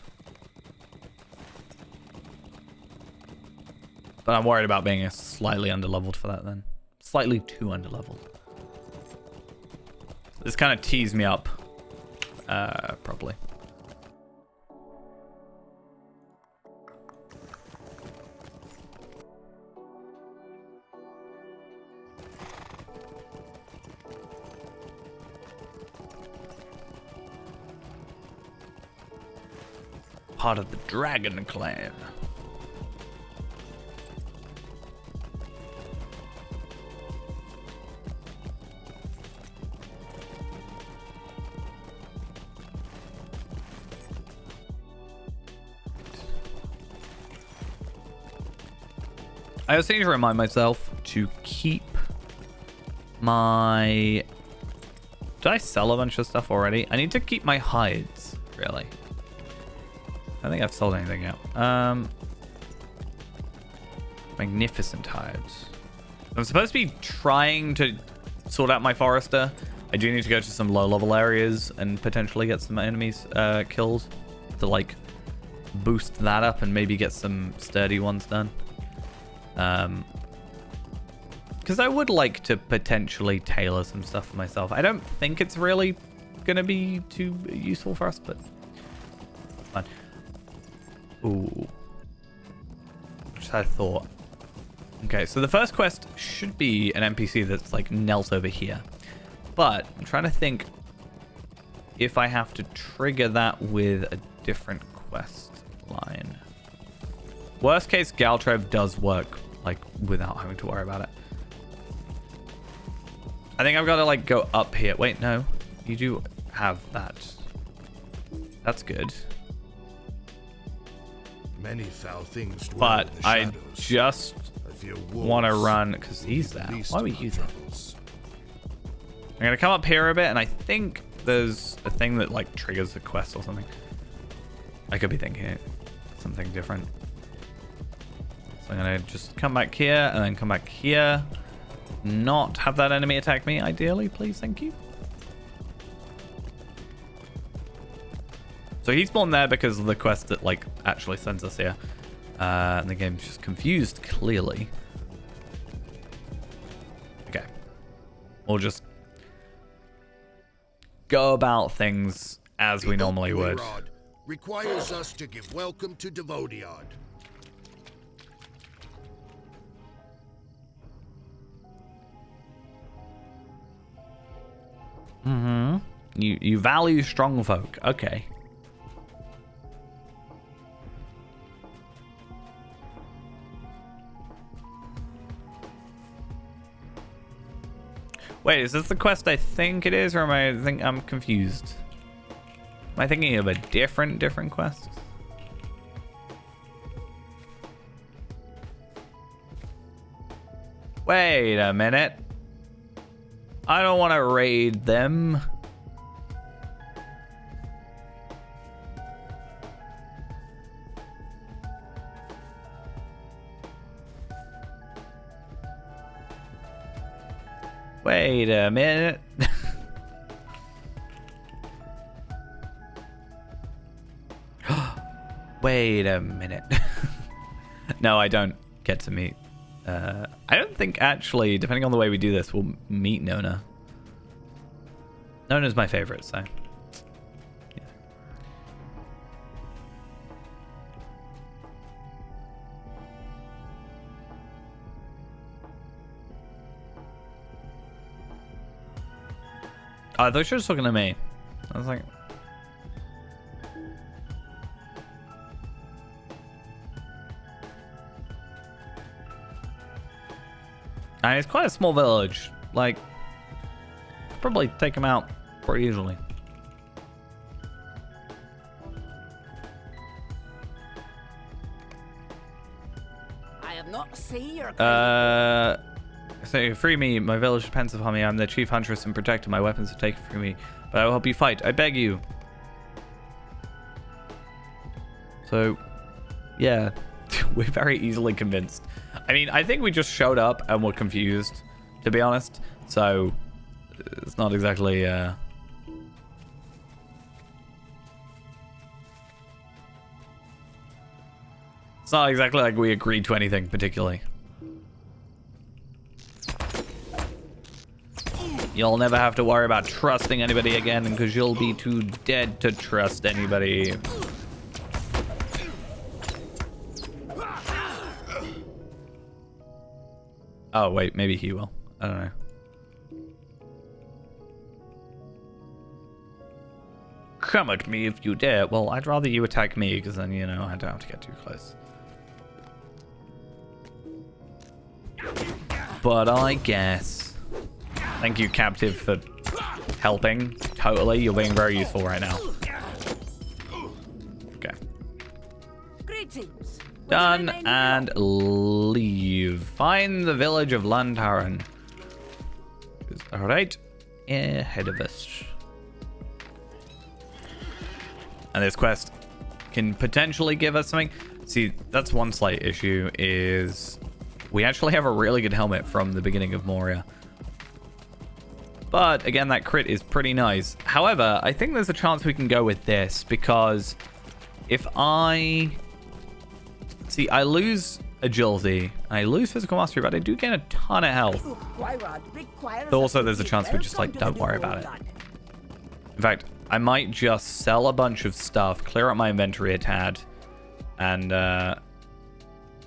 A: But I'm worried about being slightly underleveled for that then. Slightly too underleveled. This kind of tees me up properly. Part of the Dragon Clan. I also need to remind myself to keep my Did I sell a bunch of stuff already? I need to keep my hides, really. I don't think I've sold anything yet. Magnificent hides. I'm supposed to be trying to sort out my forester. I do need to go to some low-level areas and potentially get some enemies killed to like boost that up and maybe get some sturdy ones done. Because I would like to potentially tailor some stuff for myself. I don't think it's really going to be too useful for us, but fine. Ooh. Just had a thought. Okay, so the first quest should be an NPC that's like knelt over here. But I'm trying to think if I have to trigger that with a different quest line. Worst case, Galtreb does work like without having to worry about it. I think I've got to like go up here. Wait, no. You do have that. That's good.
C: Many foul things dwell
A: But
C: in the
A: I
C: shadows.
A: just want to run because he's there. Why are we using it? I'm going to come up here a bit, and I think there's a thing that like triggers a quest or something. I could be thinking something different. So I'm going to just come back here and then come back here. Not have that enemy attack me, ideally, please, thank you. So he spawned there because of the quest that like actually sends us here. And the game's just confused, clearly. Okay. We'll just go about things as we normally would.
C: Requires us to give welcome to Devodiard.
A: Mm-hmm. You value strong folk. Okay. Wait, is this the quest I think it is, or I'm confused? Am I thinking of a different quest? Wait a minute. I don't want to raid them. Wait a minute. Wait a minute. No, I don't get to meet. I don't think actually, depending on the way we do this, we'll meet Nona. Nona's my favorite, so. Yeah. Oh, I thought she was talking to me. I was like... And it's quite a small village. Like, probably take him out pretty easily.
D: I have not seen your
A: So free me. My village depends upon me. I'm the chief huntress and protector. My weapons are taken from me, but I will help you fight. I beg you. So, yeah, we're very easily convinced. I mean, I think we just showed up and were confused, to be honest. So, it's not exactly... It's not exactly like we agreed to anything particularly. You'll never have to worry about trusting anybody again because you'll be too dead to trust anybody. Oh, wait, maybe he will. I don't know. Come at me if you dare. Well, I'd rather you attack me because then, you know, I don't have to get too close. But I guess. Thank you, Captive, for helping. Totally, you're being very useful right now. Okay.
D: greetings.
A: Done and leave. Find the village of Landharan. Alright. ahead of us. And this quest can potentially give us something. See, that's one slight issue, is we actually have a really good helmet from the beginning of Moria. But again, that crit is pretty nice. However, I think there's a chance we can go with this, because if I lose agility, I lose physical mastery, but I do gain a ton of health. So also there's a chance we just like don't worry about it. In fact, I might just sell a bunch of stuff, clear out my inventory a tad, and I'm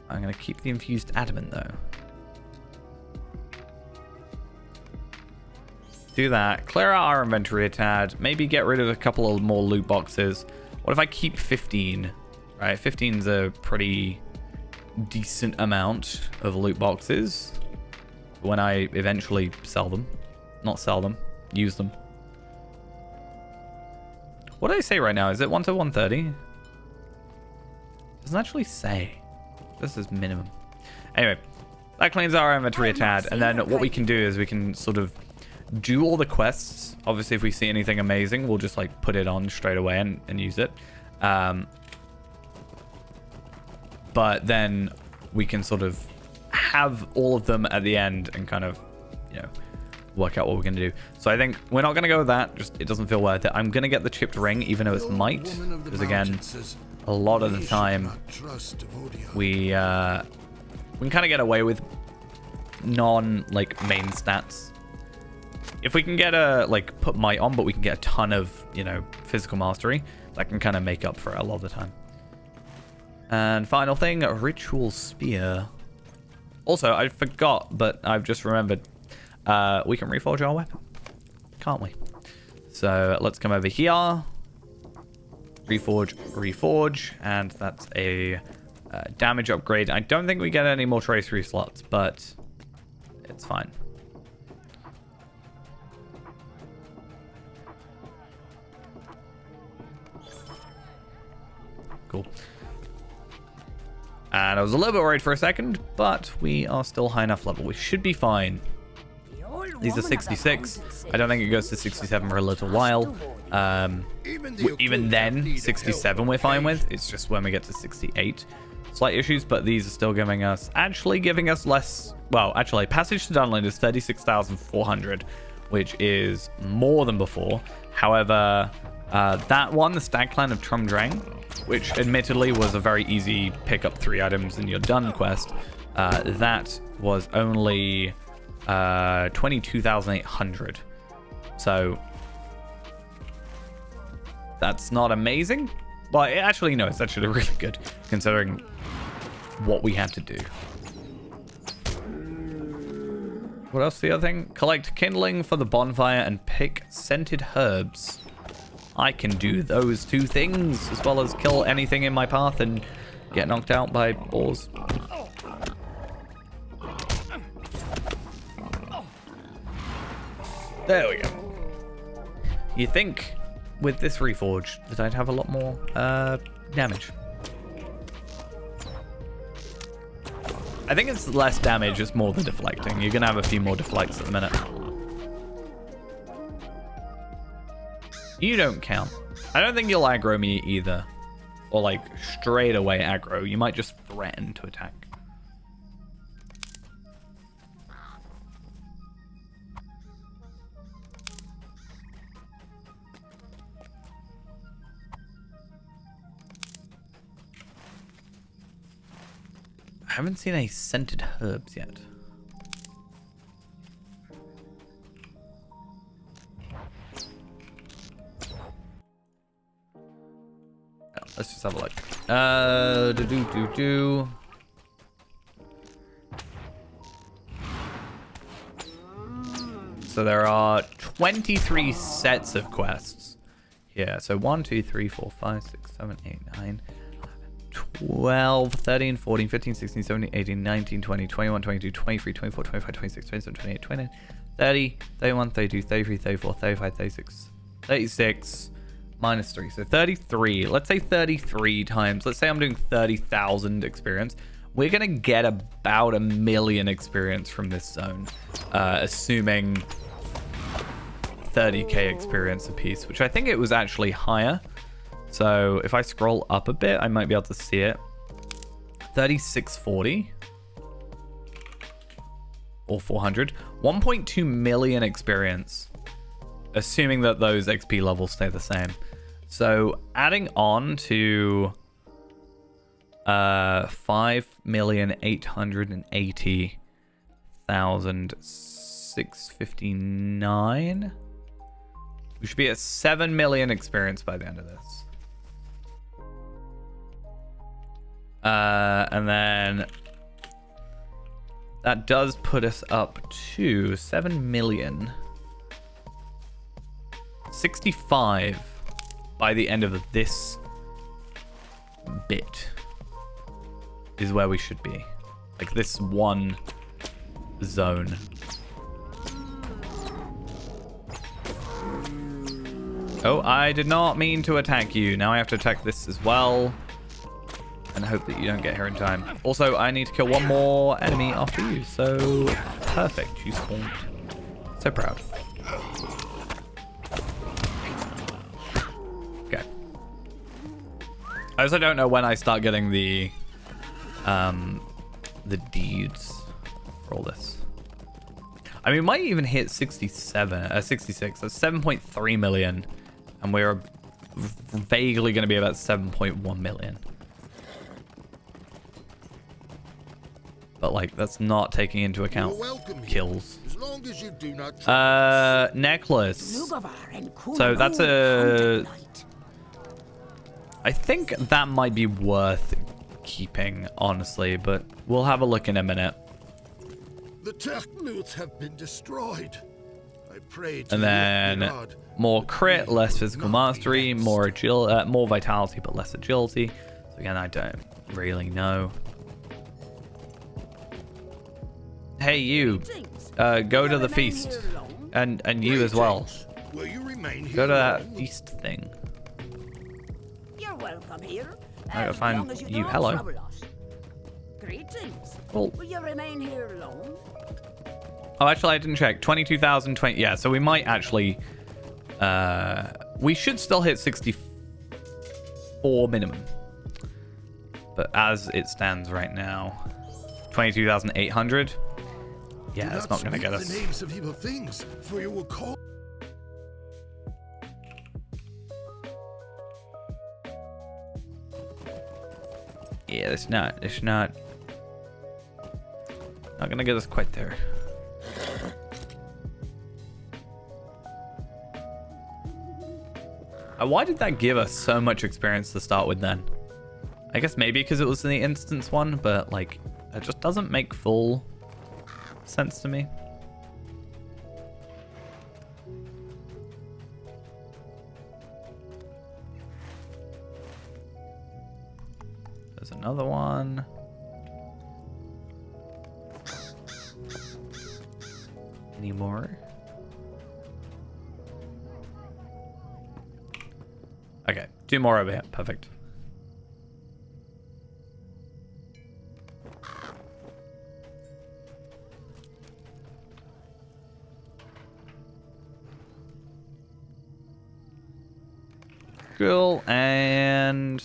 A: gonna keep the infused adamant though. Do that, clear out our inventory a tad, maybe get rid of a couple of more loot boxes. What if I keep 15? Right, 15's a pretty decent amount of loot boxes when I eventually sell them. Not sell them, use them. What did I say right now? Is it 1 to 130? Doesn't actually say. This is minimum. Anyway, that cleans our inventory a tad, and then what we can do is we can sort of do all the quests. Obviously, if we see anything amazing, we'll just like put it on straight away and use it. But then we can sort of have all of them at the end and kind of, you know, work out what we're going to do. So I think we're not going to go with that. Just, it doesn't feel worth it. I'm going to get the chipped ring, even though it's might. Because again, a lot of the time, we can kind of get away with non-like main stats. If we can get a, like, put might on, but we can get a ton of, you know, physical mastery, that can kind of make up for it a lot of the time. And final thing, a ritual spear. Also, I forgot, but I've just remembered, we can reforge our weapon, can't we? So let's come over here, reforge, and that's a damage upgrade. I don't think we get any more tracery slots, but it's fine. Cool. And I was a little bit worried for a second, but we are still high enough level. We should be fine. These are 66. I don't think it goes to 67 for a little while. Even then, 67 we're fine with. It's just when we get to 68. Slight issues, but these are still giving us less. Well, actually, passage to Dunland is 36,400, which is more than before. However, that one, the Stag Clan of Trumdrang, which admittedly was a very easy pick up 3 items and you're done quest, that was only 22,800. So that's not amazing, but actually no, it's actually really good considering what we had to do. What else? The other thing, collect kindling for the bonfire and pick scented herbs. I can do those 2 things, as well as kill anything in my path and get knocked out by boars. There we go. You think with this reforge that I'd have a lot more damage. I think it's less damage, it's more the deflecting. You're going to have a few more deflects at the minute. You don't count. I don't think you'll aggro me either. Or like straight away aggro. You might just threaten to attack. I haven't seen any scented herbs yet. Let's just have a look. So there are 23 sets of quests here. So 1, 2, 3, 4, 5, 6, 7, 8, 9, 12, 13, 14, 15, 16, 17, 18, 19, 20, 21, 22, 23, 24, 25, 26, 27, 28, 29, 30, 31, 32, 33, 34, 35, 36, 36. Minus 3, so 33. Let's say 33 times. Let's say I'm doing 30,000 experience. We're going to get about 1 million experience from this zone. Assuming 30k experience apiece, which I think it was actually higher. So if I scroll up a bit, I might be able to see it. 3640 or 400. 1.2 million experience, assuming that those XP levels stay the same. So adding on to 5,880,659. We should be at 7 million experience by the end of this. And then that does put us up to 7 million. 65 by the end of this bit is where we should be. Like this one zone. Oh, I did not mean to attack you. Now I have to attack this as well. And hope that you don't get here in time. Also, I need to kill one more enemy after you. So, perfect. You spawned. So proud. Okay. I also don't know when I start getting the deeds for all this. I mean, we might even hit 66. That's 7.3 million. And we're vaguely going to be about 7.1 million. But like, that's not taking into account kills.
C: As long as you do not
A: necklace. So that's a... I think that might be worth keeping, honestly, but we'll have a look in a minute.
C: The Technuth have been destroyed. I pray to
A: And then
C: God,
A: more crit, less physical mastery, more more vitality, but less agility. So again, I don't really know. Hey, you. Go to the feast. And you as well.
C: will you remain here
A: Go to that
C: long?
A: feast thing.
D: You're welcome here.
A: I gotta
D: as
A: find
D: long as
A: you.
D: don't
A: Hello.
D: trouble us. Greetings.
A: Well-
D: Will you remain here long?
A: Oh, actually, I didn't check. 22,020. Yeah, so we might actually... we should still hit 64 minimum. But as it stands right now, 22,800. Yeah, that's not going to get us.
C: The names of evil things, for you will call.
A: Yeah, it's not going to get us quite there. Why did that give us so much experience to start with then? I guess maybe because it was in the instance one, but like, it just doesn't make full sense to me. There's another one. Any more? Okay, 2 more over here. Perfect. Cool, and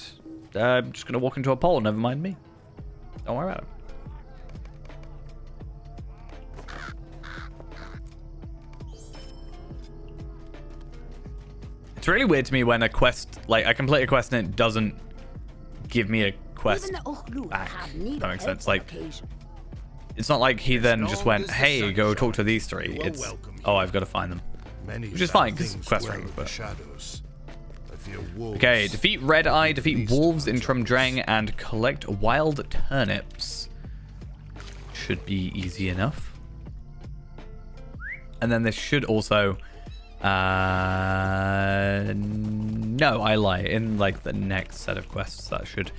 A: I'm just gonna walk into a pole. Never mind me. Don't worry about it. It's really weird to me when a quest, like I complete a quest and it doesn't give me a quest back. That makes sense. Like, it's not like he then just went, "Hey, go talk to these 3." It's, "Oh, I've got to find them," which is fine because quest rank. But okay, defeat Red Eye, defeat wolves in Trumdrang, and collect wild turnips. Should be easy enough. And then this should also... no, I lie. In like the next set of quests, that should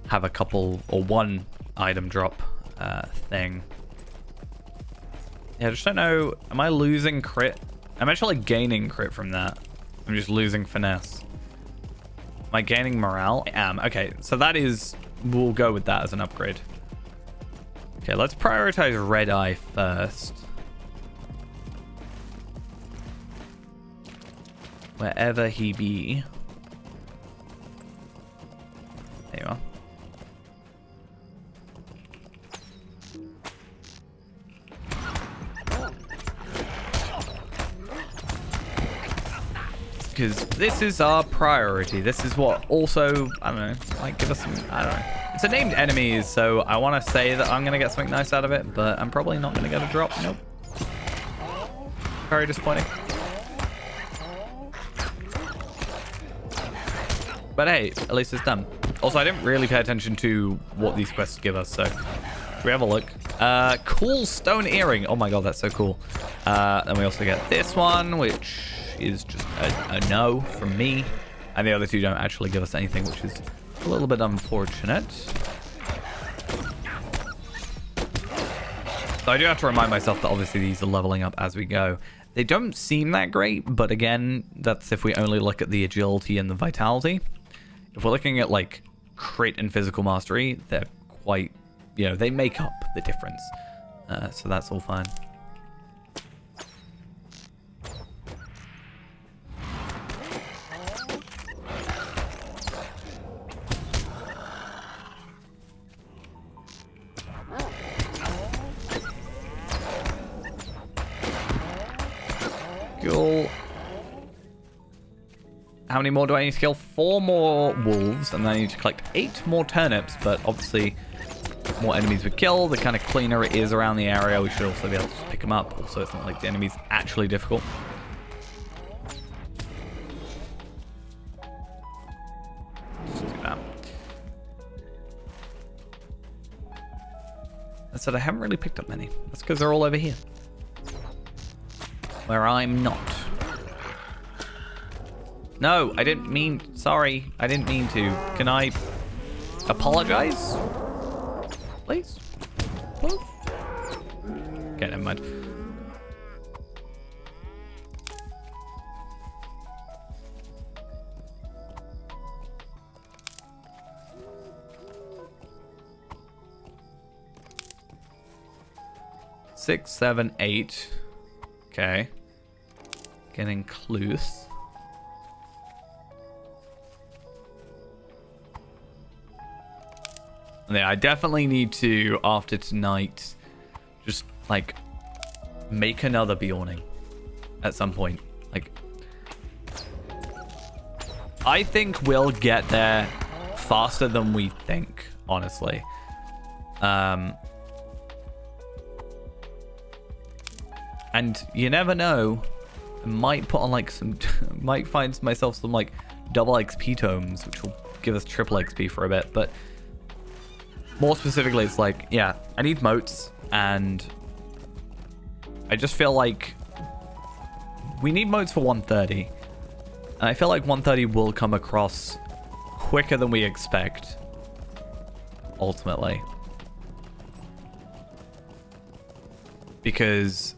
A: have a couple or one item drop thing. Yeah, I just don't know. Am I losing crit? I'm actually gaining crit from that. I'm just losing finesse. Am I gaining morale? I am. Okay, so that is... We'll go with that as an upgrade. Okay, let's prioritize Red Eye first. Wherever he be. There you are. Because this is our priority. This is what also, I don't know, might give us some, I don't know. It's a named enemy, so I want to say that I'm going to get something nice out of it, but I'm probably not going to get a drop. Nope. Very disappointing. But hey, at least it's done. Also, I didn't really pay attention to what these quests give us, so should we have a look? Cool stone earring. Oh my god, that's so cool. Then we also get this one, which is just a no from me. And the other two don't actually give us anything, which is a little bit unfortunate. So I do have to remind myself that obviously these are leveling up as we go. They don't seem that great, but again, that's if we only look at the agility and the vitality. If we're looking at like crit and physical mastery, they're quite, you know, they make up the difference. So that's all fine. Cool. How many more do I need to kill? 4 more wolves, and then I need to collect 8 more turnips, but obviously the more enemies we kill, the kind of cleaner it is around the area. We should also be able to just pick them up. Also, it's not like the enemy's actually difficult. Just do that. I said I haven't really picked up many. That's because they're all over here. Where I'm not. No, I didn't mean... Sorry, I didn't mean to. Can I apologize? Please? Please? Okay, never mind. Six, 7, 8. Okay. Getting close. Yeah, I definitely need to, after tonight, just, like, make another Bjorning at some point. Like, I think we'll get there faster than we think, honestly. And you never know, I might put on, like, some, might find myself some, like, double XP tomes, which will give us triple XP for a bit, but more specifically, it's like, yeah, I need moats, and I just feel like we need moats for 130. And I feel like 130 will come across quicker than we expect, ultimately. Because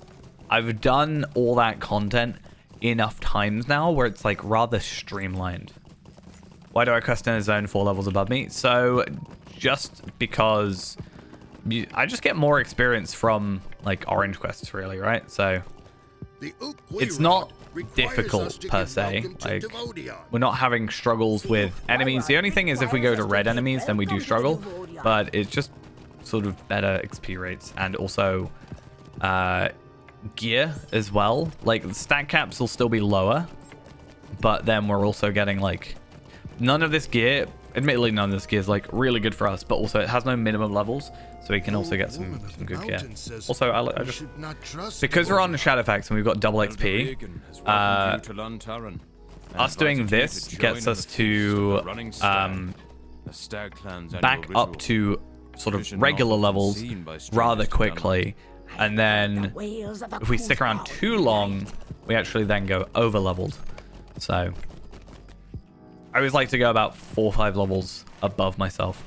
A: I've done all that content enough times now where it's like rather streamlined. Why do I quest in a zone 4 levels above me? So just because I just get more experience from like orange quests, really, right? So it's not difficult per se. Like, we're not having struggles with enemies. The only thing is if we go to red enemies, then we do struggle, but it's just sort of better XP rates, and also gear as well. Like, the stat caps will still be lower, but then we're also getting like none of this gear. Admittedly, none of this gear is like really good for us, but also it has no minimum levels, so we can also get some good gear. Also, I just, because we're on the Shadowfax and we've got double XP, us doing this gets us to back up to sort of regular levels rather quickly, and then if we stick around too long, we actually then go over leveled. So I always like to go about 4 or 5 levels above myself.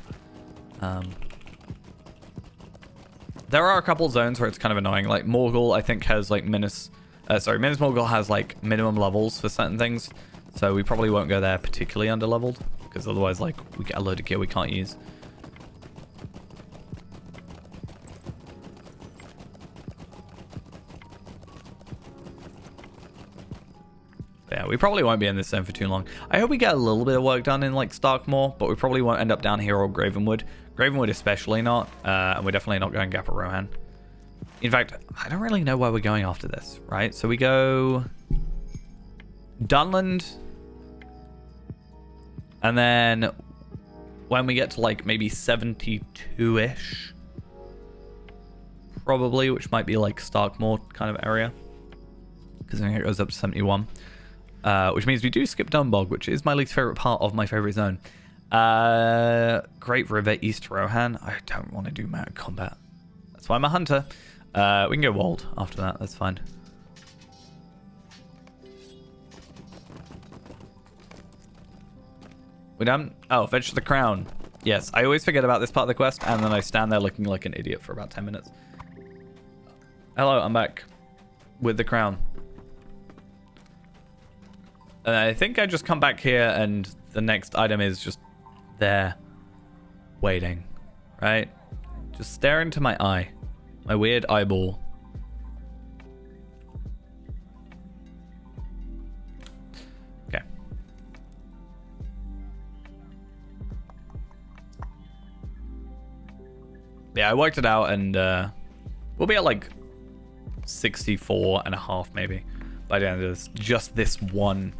A: There are a couple zones where it's kind of annoying. Like Morgul, I think, has like Minas Morgul has like minimum levels for certain things. So we probably won't go there particularly under leveled, because otherwise like we get a load of gear we can't use. Yeah, we probably won't be in this zone for too long. I hope we get a little bit of work done in, like, Starkmore, but we probably won't end up down here or Gravenwood. Gravenwood especially not, and we're definitely not going Gap Rohan. In fact, I don't really know where we're going after this, right? So we go Dunland, and then when we get to, like, maybe 72-ish, probably, which might be, like, Starkmore kind of area, because I think it goes up to 71. Which means we do skip Dunbog, which is my least favorite part of my favorite zone. Great River, East Rohan. I don't want to do mounted combat. That's why I'm a hunter. We can go Wold after that. That's fine. We done? Oh, fetch the crown. Yes, I always forget about this part of the quest, and then I stand there looking like an idiot for about 10 minutes. Hello, I'm back with the crown. And I think I just come back here and the next item is just there, waiting, right? Just stare into my eye, my weird eyeball. Okay. Yeah, I worked it out and we'll be at like 64.5 maybe by the end of this, just this one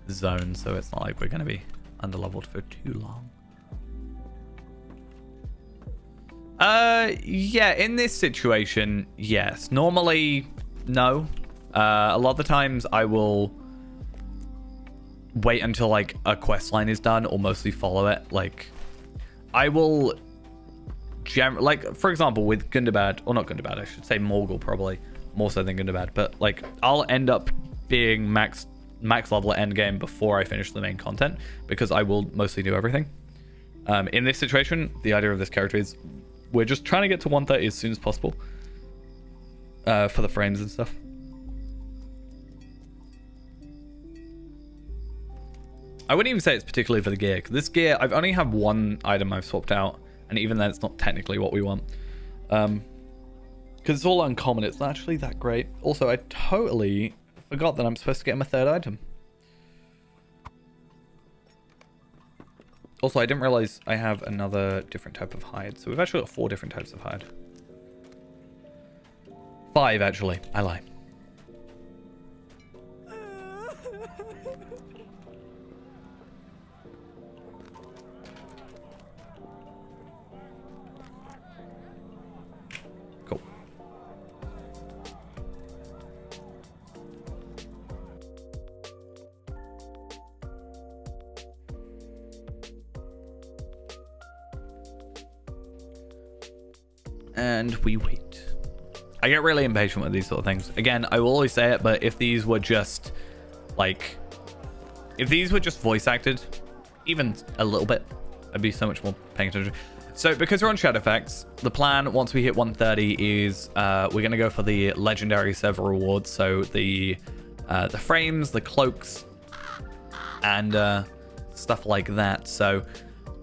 A: zone, so it's not like we're going to be underleveled for too long. Yeah, in this situation, yes. Normally, no. A lot of the times I will wait until like a quest line is done or mostly follow it. Like, I will like, for example, with Gundabad, or not Gundabad, I should say Morgul probably, more so than Gundabad, but like, I'll end up being max level at end game before I finish the main content, because I will mostly do everything. In this situation, the idea of this character is we're just trying to get to 130 as soon as possible for the frames and stuff. I wouldn't even say it's particularly for the gear, because this gear, I've only have one item I've swapped out, and even then it's not technically what we want. Because it's all uncommon, it's not actually that great. Also, I totally forgot that I'm supposed to get him a third item. Also, I didn't realize I have another different type of hide. So we've actually got 4 different types of hide. 5, actually. I lie. Cool. And we wait. I get really impatient with these sort of things. Again, I will always say it, but if these were just like, if these were just voice acted, even a little bit, I'd be so much more paying attention. So because we're on Shadowfax, the plan once we hit 130 is we're going to go for the legendary server rewards. So the frames, the cloaks, and stuff like that. So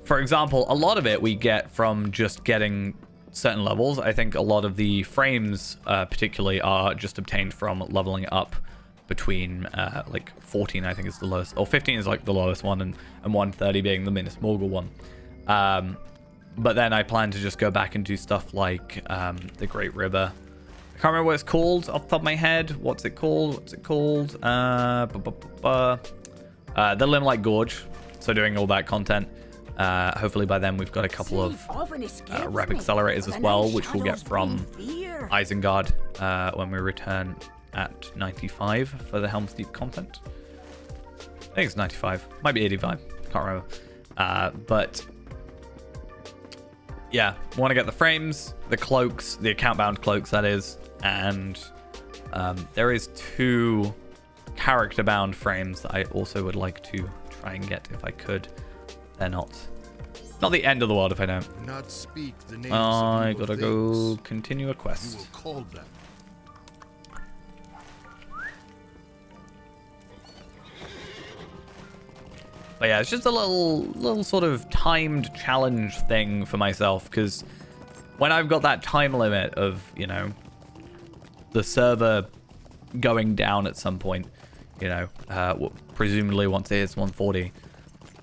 A: for example, a lot of it we get from just getting certain levels. I think a lot of the frames particularly are just obtained from leveling up between like 14 I think is the lowest, or 15 is like the lowest one, and 130 being the Minas Morgul one. But then I plan to just go back and do stuff like the Great River. I can't remember what it's called off the top of my head. What's it called? The Limelight Gorge. So doing all that content. Hopefully by then we've got a couple of rep accelerators as well, which we'll get from Isengard when we return at 95 for the Helm's Deep content. I think it's 95. Might be 85. Can't remember. But yeah, want to get the frames, the cloaks, the account-bound cloaks, that is. And there is 2 character-bound frames that I also would like to try and get if I could. They're not the end of the world if I don't.
C: Not speak the names
A: I
C: of
A: gotta
C: evil
A: go continue a
C: you
A: quest.
C: will call them.
A: But yeah, it's just a little sort of timed challenge thing for myself, because when I've got that time limit of, you know, the server going down at some point, you know, presumably once it hits 140,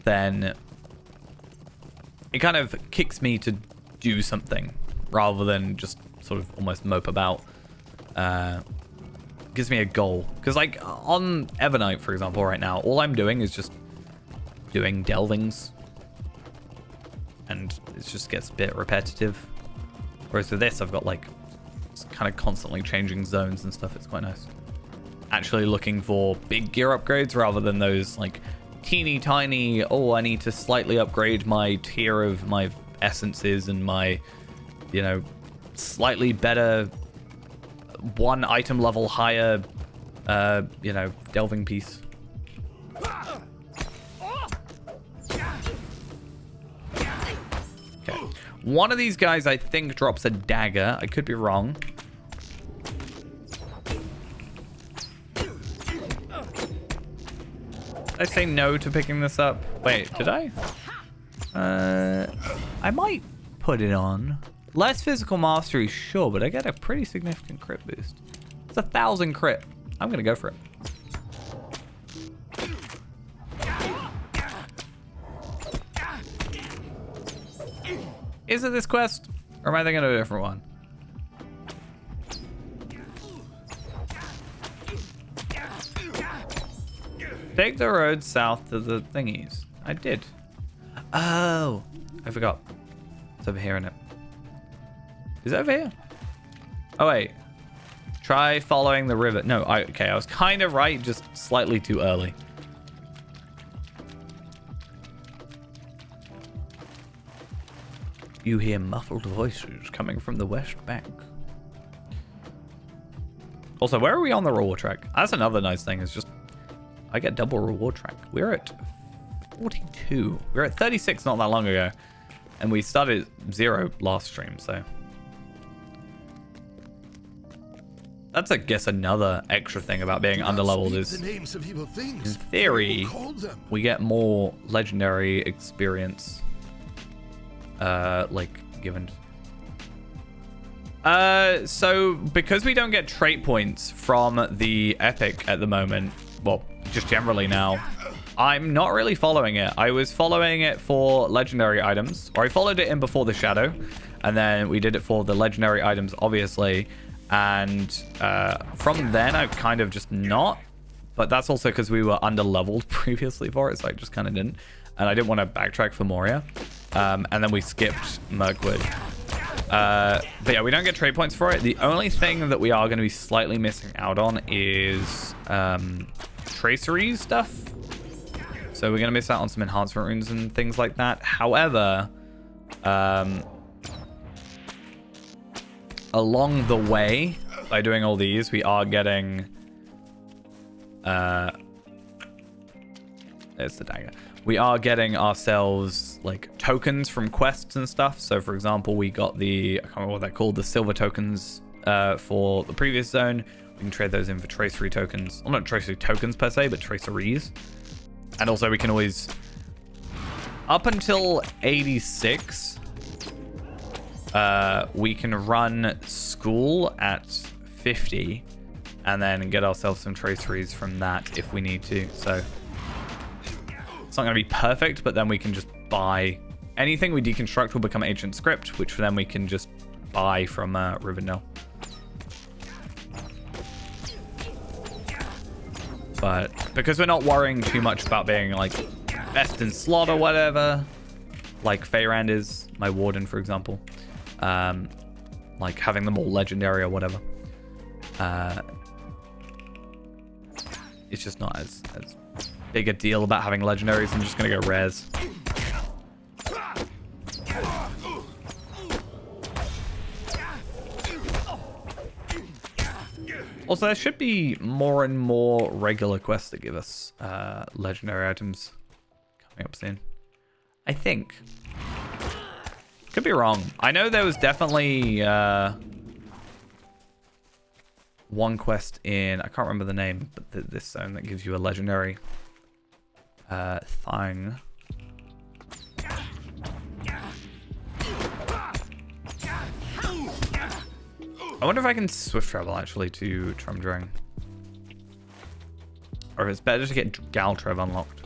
A: then it kind of kicks me to do something rather than just sort of almost mope about. Gives me a goal. Because like on Evernight, for example, right now, all I'm doing is just doing delvings. And it just gets a bit repetitive. Whereas with this, I've got like kind of constantly changing zones and stuff. It's quite nice. Actually looking for big gear upgrades rather than those like teeny tiny, oh, I need to slightly upgrade my tier of my essences and my, you know, slightly better one item level higher, you know, delving piece. Okay. One of these guys, I think, drops a dagger. I could be wrong. Did I say no to picking this up? Wait, did I? I might put it on. Less physical mastery, sure, but I get a pretty significant crit boost. It's 1,000 crit. I'm gonna go for it. Is it this quest? Or am I thinking of a different one? Take the road south to the thingies. I did. Oh, I forgot. It's over here, isn't it? Is it over here? Oh, wait. Try following the river. No, okay, I was kind of right, just slightly too early. You hear muffled voices coming from the west bank. Also, where are we on the reward track? That's another nice thing, is just I get double reward track. We're at 42. We were at 36 not that long ago. And we started at 0 last stream, so. That's, I guess, another extra thing about being underleveled is, in theory, we get more legendary experience, like, given. So, because we don't get trait points from the epic at the moment, well, just generally now, I'm not really following it. I was following it for legendary items, or I followed it in before the shadow, and then we did it for the legendary items, obviously. And from then, I've kind of just not. But that's also because we were under-leveled previously for it, so I just kind of didn't. And I didn't want to backtrack for Moria. And then we skipped Mirkwood. But yeah, we don't get trade points for it. The only thing that we are going to be slightly missing out on is tracery stuff. So we're going to miss out on some enhancement runes and things like that. However, along the way, by doing all these, we are getting... there's the dagger. We are getting ourselves, like, tokens from quests and stuff. So, for example, we got the... I can't remember what they're called. The silver tokens for the previous zone. We can trade those in for tracery tokens. Well, not tracery tokens per se, but traceries. And also, we can always... Up until 86... we can run school at 50 and then get ourselves some traceries from that if we need to. So it's not going to be perfect, but then we can just buy anything we deconstruct will become ancient script, which then we can just buy from Rivendell. But because we're not worrying too much about being like best in slot or whatever, like Feyrand is, my warden, for example. Like having them all legendary or whatever. It's just not as big a deal about having legendaries. I'm just gonna go rares. Also, there should be more and more regular quests that give us legendary items coming up soon. I think. Could be wrong. I know there was definitely one quest in, I can't remember the name, but this zone that gives you a legendary thing. I wonder if I can swift travel actually to Trumdring. Or it's better to get Galtrev unlocked.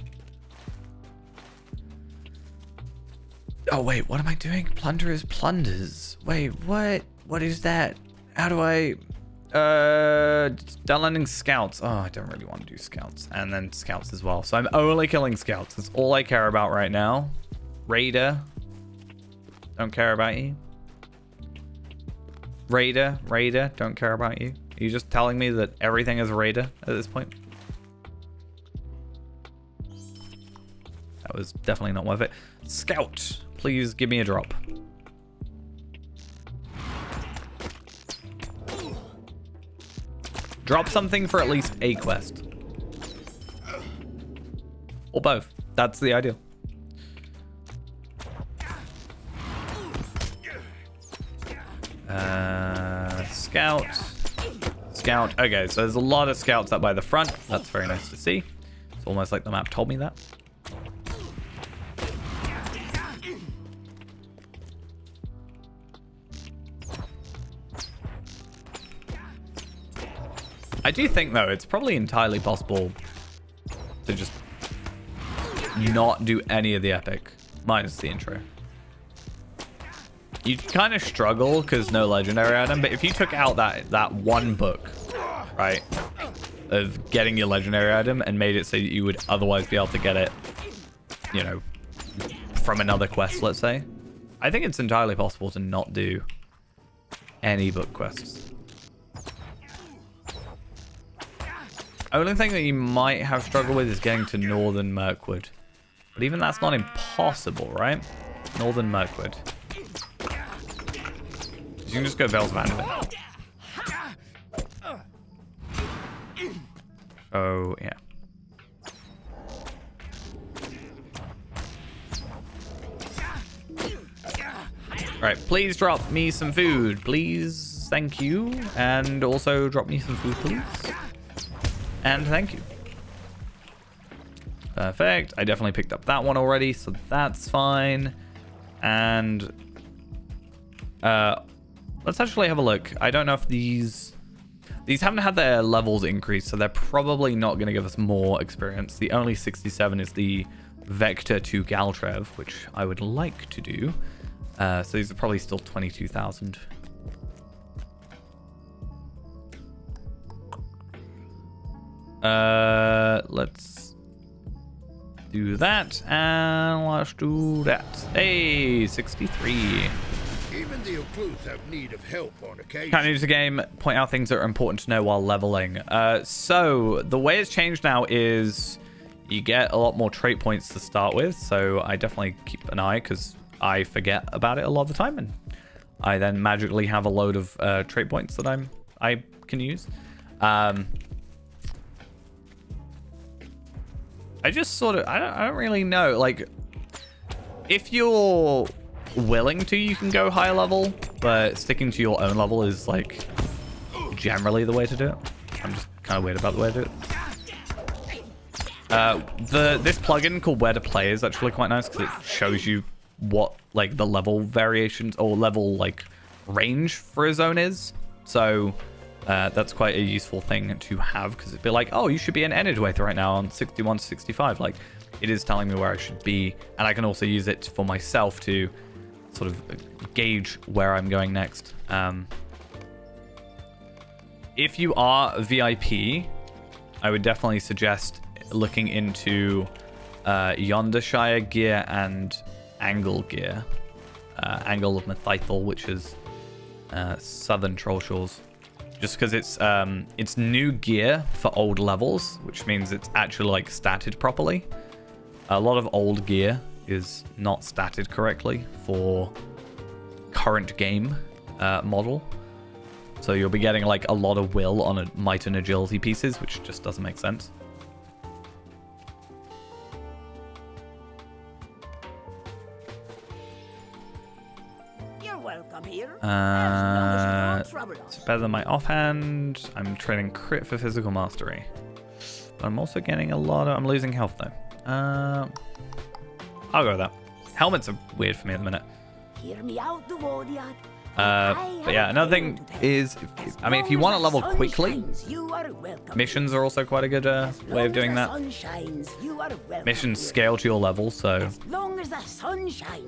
A: Oh, wait, what am I doing? Plunderers, plunders. Wait, what? What is that? How do I... downlanding scouts. Oh, I don't really want to do scouts. And then scouts as well. So I'm only killing scouts. That's all I care about right now. Raider. Don't care about you. Raider. Don't care about you. Are you just telling me that everything is Raider at this point? That was definitely not worth it. Scout. Please give me a drop. Drop something for at least a quest. Or both. That's the ideal. Scout. Scout. Okay, so there's a lot of scouts up by the front. That's very nice to see. It's almost like the map told me that. I do think, though, it's probably entirely possible to just not do any of the epic, minus the intro. You kind of struggle because no legendary item, but if you took out that one book, right, of getting your legendary item and made it so that you would otherwise be able to get it, you know, from another quest, let's say, I think it's entirely possible to not do any book quests. Only thing that you might have struggled with is getting to Northern Mirkwood. But even that's not impossible, right? Northern Mirkwood. You can just go Vales of Anvin. Oh, yeah. Right, please drop me some food, please. Thank you. And also drop me some food, please. And thank you. Perfect. I definitely picked up that one already, so that's fine. And let's actually have a look. I don't know if these haven't had their levels increased, so they're probably not going to give us more experience. The only 67 is the Vector to Galtrev, which I would like to do. So these are probably still 22,000. Let's do that, and let's do that. Hey, 63.
C: Even the Enedwaith have need of help on occasion.
A: Kind of use the game, point out things that are important to know while leveling. So the way it's changed now is you get a lot more trait points to start with. So I definitely keep an eye because I forget about it a lot of the time, and I then magically have a load of trait points that I can use. I just sort of, I don't really know. Like, if you're willing to, you can go higher level, but sticking to your own level is like generally the way to do it. I'm just kind of weird about the way to do it. This plugin called Where to Play is actually quite nice because it shows you what like the level variations or level like range for a zone is. So that's quite a useful thing to have because it'd be like, oh, you should be in Enedwaith right now on 61 to 65. Like, it is telling me where I should be, and I can also use it for myself to sort of gauge where I'm going next. If you are a VIP, I would definitely suggest looking into Yondershire gear and Angle gear. Angle of Methythel, which is Southern Troll Shores. Just because it's new gear for old levels, which means it's actually like statted properly. A lot of old gear is not statted correctly for current game model. So you'll be getting like a lot of will on a might and agility pieces, which just doesn't make sense. It's better than my offhand. I'm trading crit for physical mastery. But I'm also getting a lot of... I'm losing health though. I'll go with that. Helmets are weird for me at the minute.
D: Hear me out, Duvodiad.
A: But yeah, another thing is, I mean, if you want to level quickly, missions are also quite a good way of doing that. Missions scale to your level, so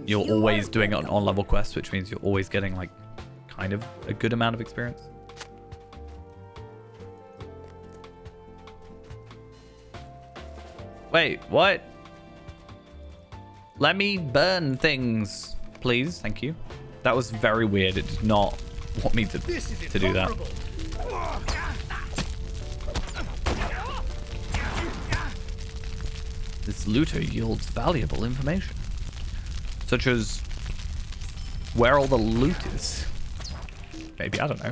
A: you're always doing it on level quests, which means you're always getting like kind of a good amount of experience. Wait, what? Let me burn things, please. Thank you. That was very weird. It did not want me to do that. This looter yields valuable information, such as where all the loot is. Maybe, I don't know.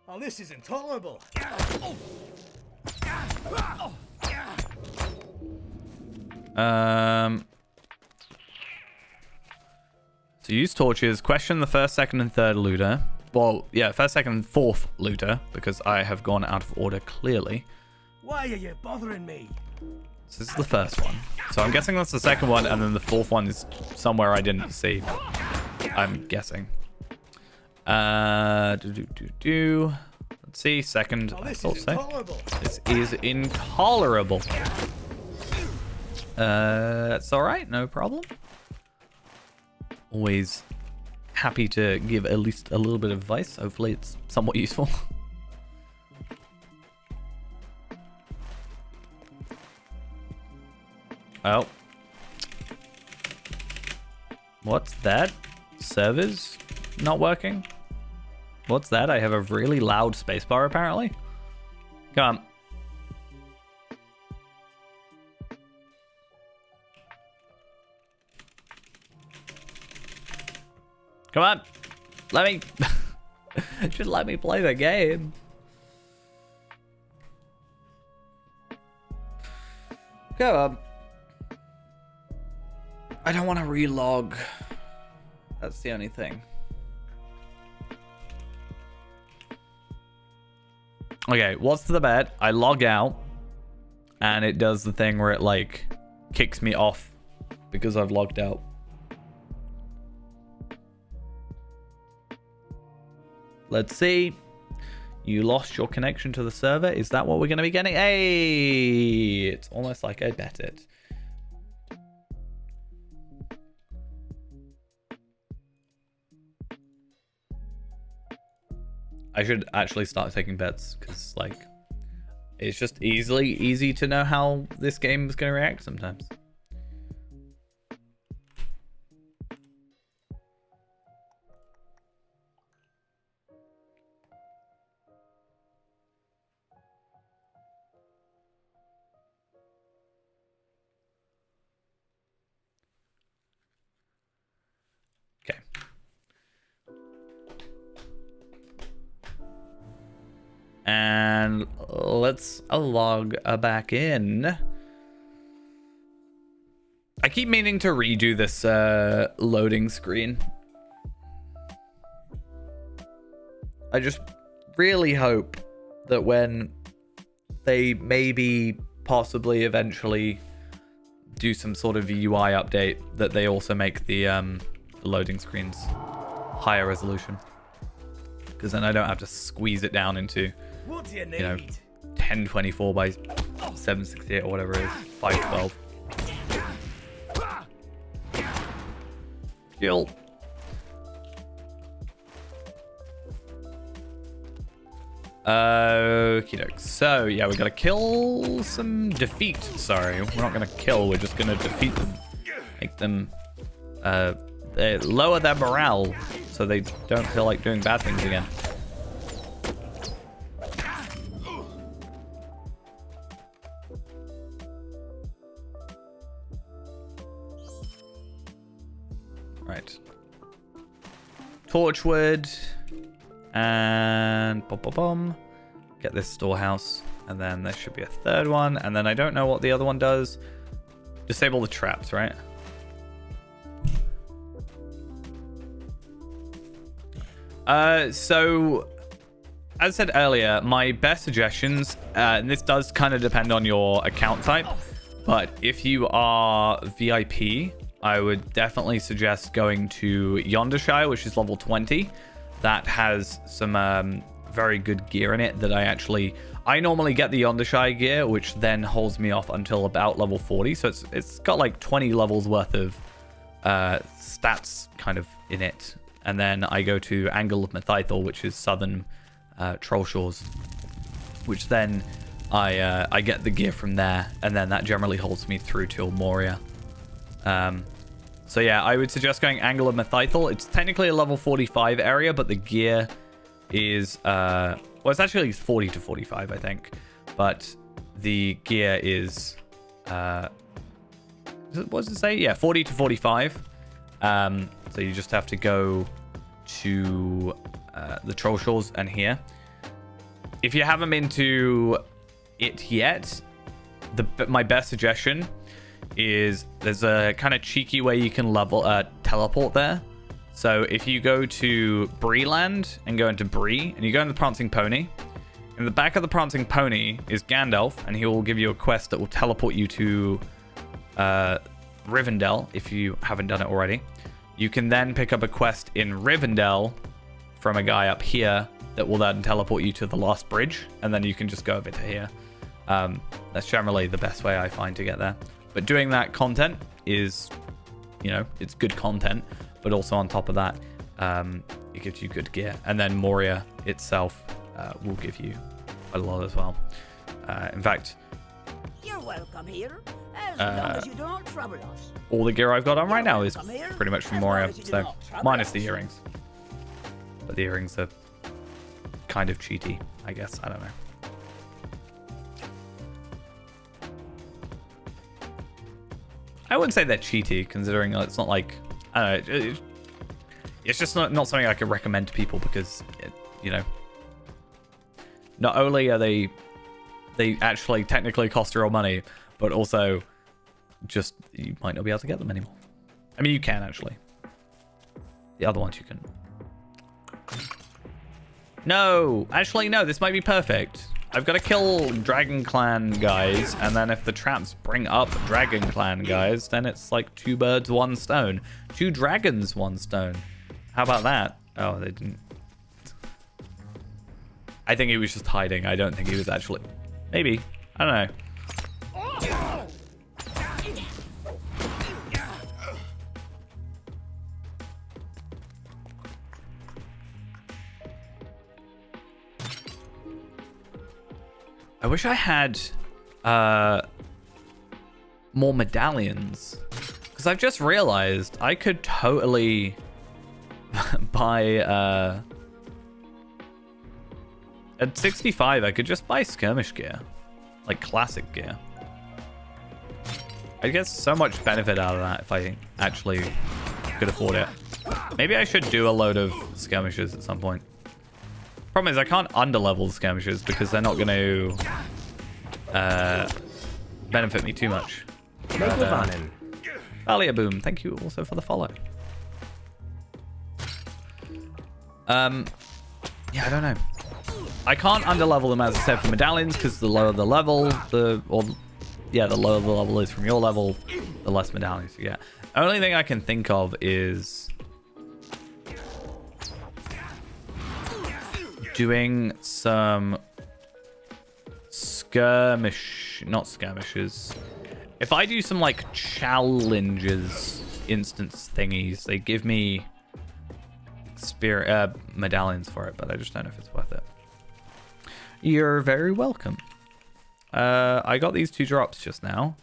E: Oh, this is intolerable.
A: So use torches, question the first, second, and third looter. Well, yeah, first, second, and fourth looter, because I have gone out of order clearly.
E: Why are you bothering me?
A: So this is the first one. So I'm guessing that's the second one, and then the fourth one is somewhere I didn't see. I'm guessing. Let's see, second.
E: Oh,
A: I
E: this
A: thought
E: is
A: so.
E: intolerable.
A: This is intolerable. That's all right, no problem. Always happy to give at least a little bit of advice. Hopefully it's somewhat useful. Oh. What's that? Servers not working? What's that? I have a really loud spacebar apparently. Come on. Come on. Let me... Just let me play the game. Go on. I don't want to relog. That's the only thing. Okay, what's the bet? I log out, and it does the thing where it, like, kicks me off because I've logged out. Let's see. You lost your connection to the server. Is that what we're going to be getting? Hey! It's almost like I bet it. I should actually start taking bets because, like, it's just easy to know how this game is going to react sometimes. Okay. And let's log back in. I keep meaning to redo this loading screen. I just really hope that when they maybe possibly eventually do some sort of UI update, that they also make the loading screens higher resolution. Because then I don't have to squeeze it down into,
E: What do you need?
A: you know, 1024 by 768 or whatever it is, 512. Kill. Okie doke. So, yeah, we gotta kill some defeat. Sorry, we're not gonna kill, we're just gonna defeat them. Make them, lower their morale so they don't feel like doing bad things again. Right. Torchwood. And boom. Get this storehouse. And then there should be a third one. And then I don't know what the other one does. Disable the traps, right? So as I said earlier, my best suggestions, and this does kind of depend on your account type, but if you are VIP, I would definitely suggest going to Yondershire, which is level 20. That has some very good gear in it that I normally get the Yondershire gear, which then holds me off until about level 40. So it's got like 20 levels worth of stats kind of in it. And then I go to Angle of Methythel, which is southern Troll Shores, which then I get the gear from there, and then that generally holds me through till Moria. So yeah, I would suggest going Angle of Methythel. It's technically a level 45 area, but the gear is well, it's actually 40 to 45, I think, but the gear is what does it say? Yeah, 40 to 45. So you just have to go to the Troll Shores and here. If you haven't been to it yet, my best suggestion is there's a kind of cheeky way you can teleport there. So if you go to Breeland and go into Bree, and you go into the Prancing Pony, in the back of the Prancing Pony is Gandalf, and he will give you a quest that will teleport you to Rivendell if you haven't done it already. You can then pick up a quest in Rivendell from a guy up here that will then teleport you to the last bridge, and then you can just go over to here. That's generally the best way I find to get there. But doing that content is, you know, it's good content, but also on top of that, it gives you good gear. And then Moria itself will give you a lot as well. In fact,
D: You're welcome here, as long as you don't trouble us.
A: all the gear I've got on right now is pretty much from Moria, so minus the earrings. But the earrings are kind of cheaty, I guess. I don't know. I wouldn't say they're cheaty, considering it's not like, I don't know, it's just not something I could recommend to people because, you know, not only are they actually technically cost real money, but also just you might not be able to get them anymore. I mean, you can actually. The other ones you can. No, actually no, this might be perfect. I've got to kill Dragon Clan guys, and then if the traps bring up Dragon Clan guys, then it's like 2 birds, 1 stone. 2 dragons, 1 stone. How about that? Oh, they didn't. I think he was just hiding. I don't think he was actually. Maybe. I don't know. I wish I had more medallions, because I've just realized I could totally buy at 65 I could just buy skirmish gear, like classic gear. I get so much benefit out of that if I actually could afford it. Maybe I should do a load of skirmishes at some point. Problem is I can't underlevel skirmishes because they're not going to benefit me too much. Valia Boom, thank you also for the follow. Yeah, I don't know. I can't underlevel them, as I said, for medallions, because the lower the level, the lower the level is from your level, the less medallions you get. Only thing I can think of is doing some not skirmishes. If I do some like challenges, instance thingies, they give me medallions for it, but I just don't know if it's worth it. You're very welcome. I got these 2 drops just now.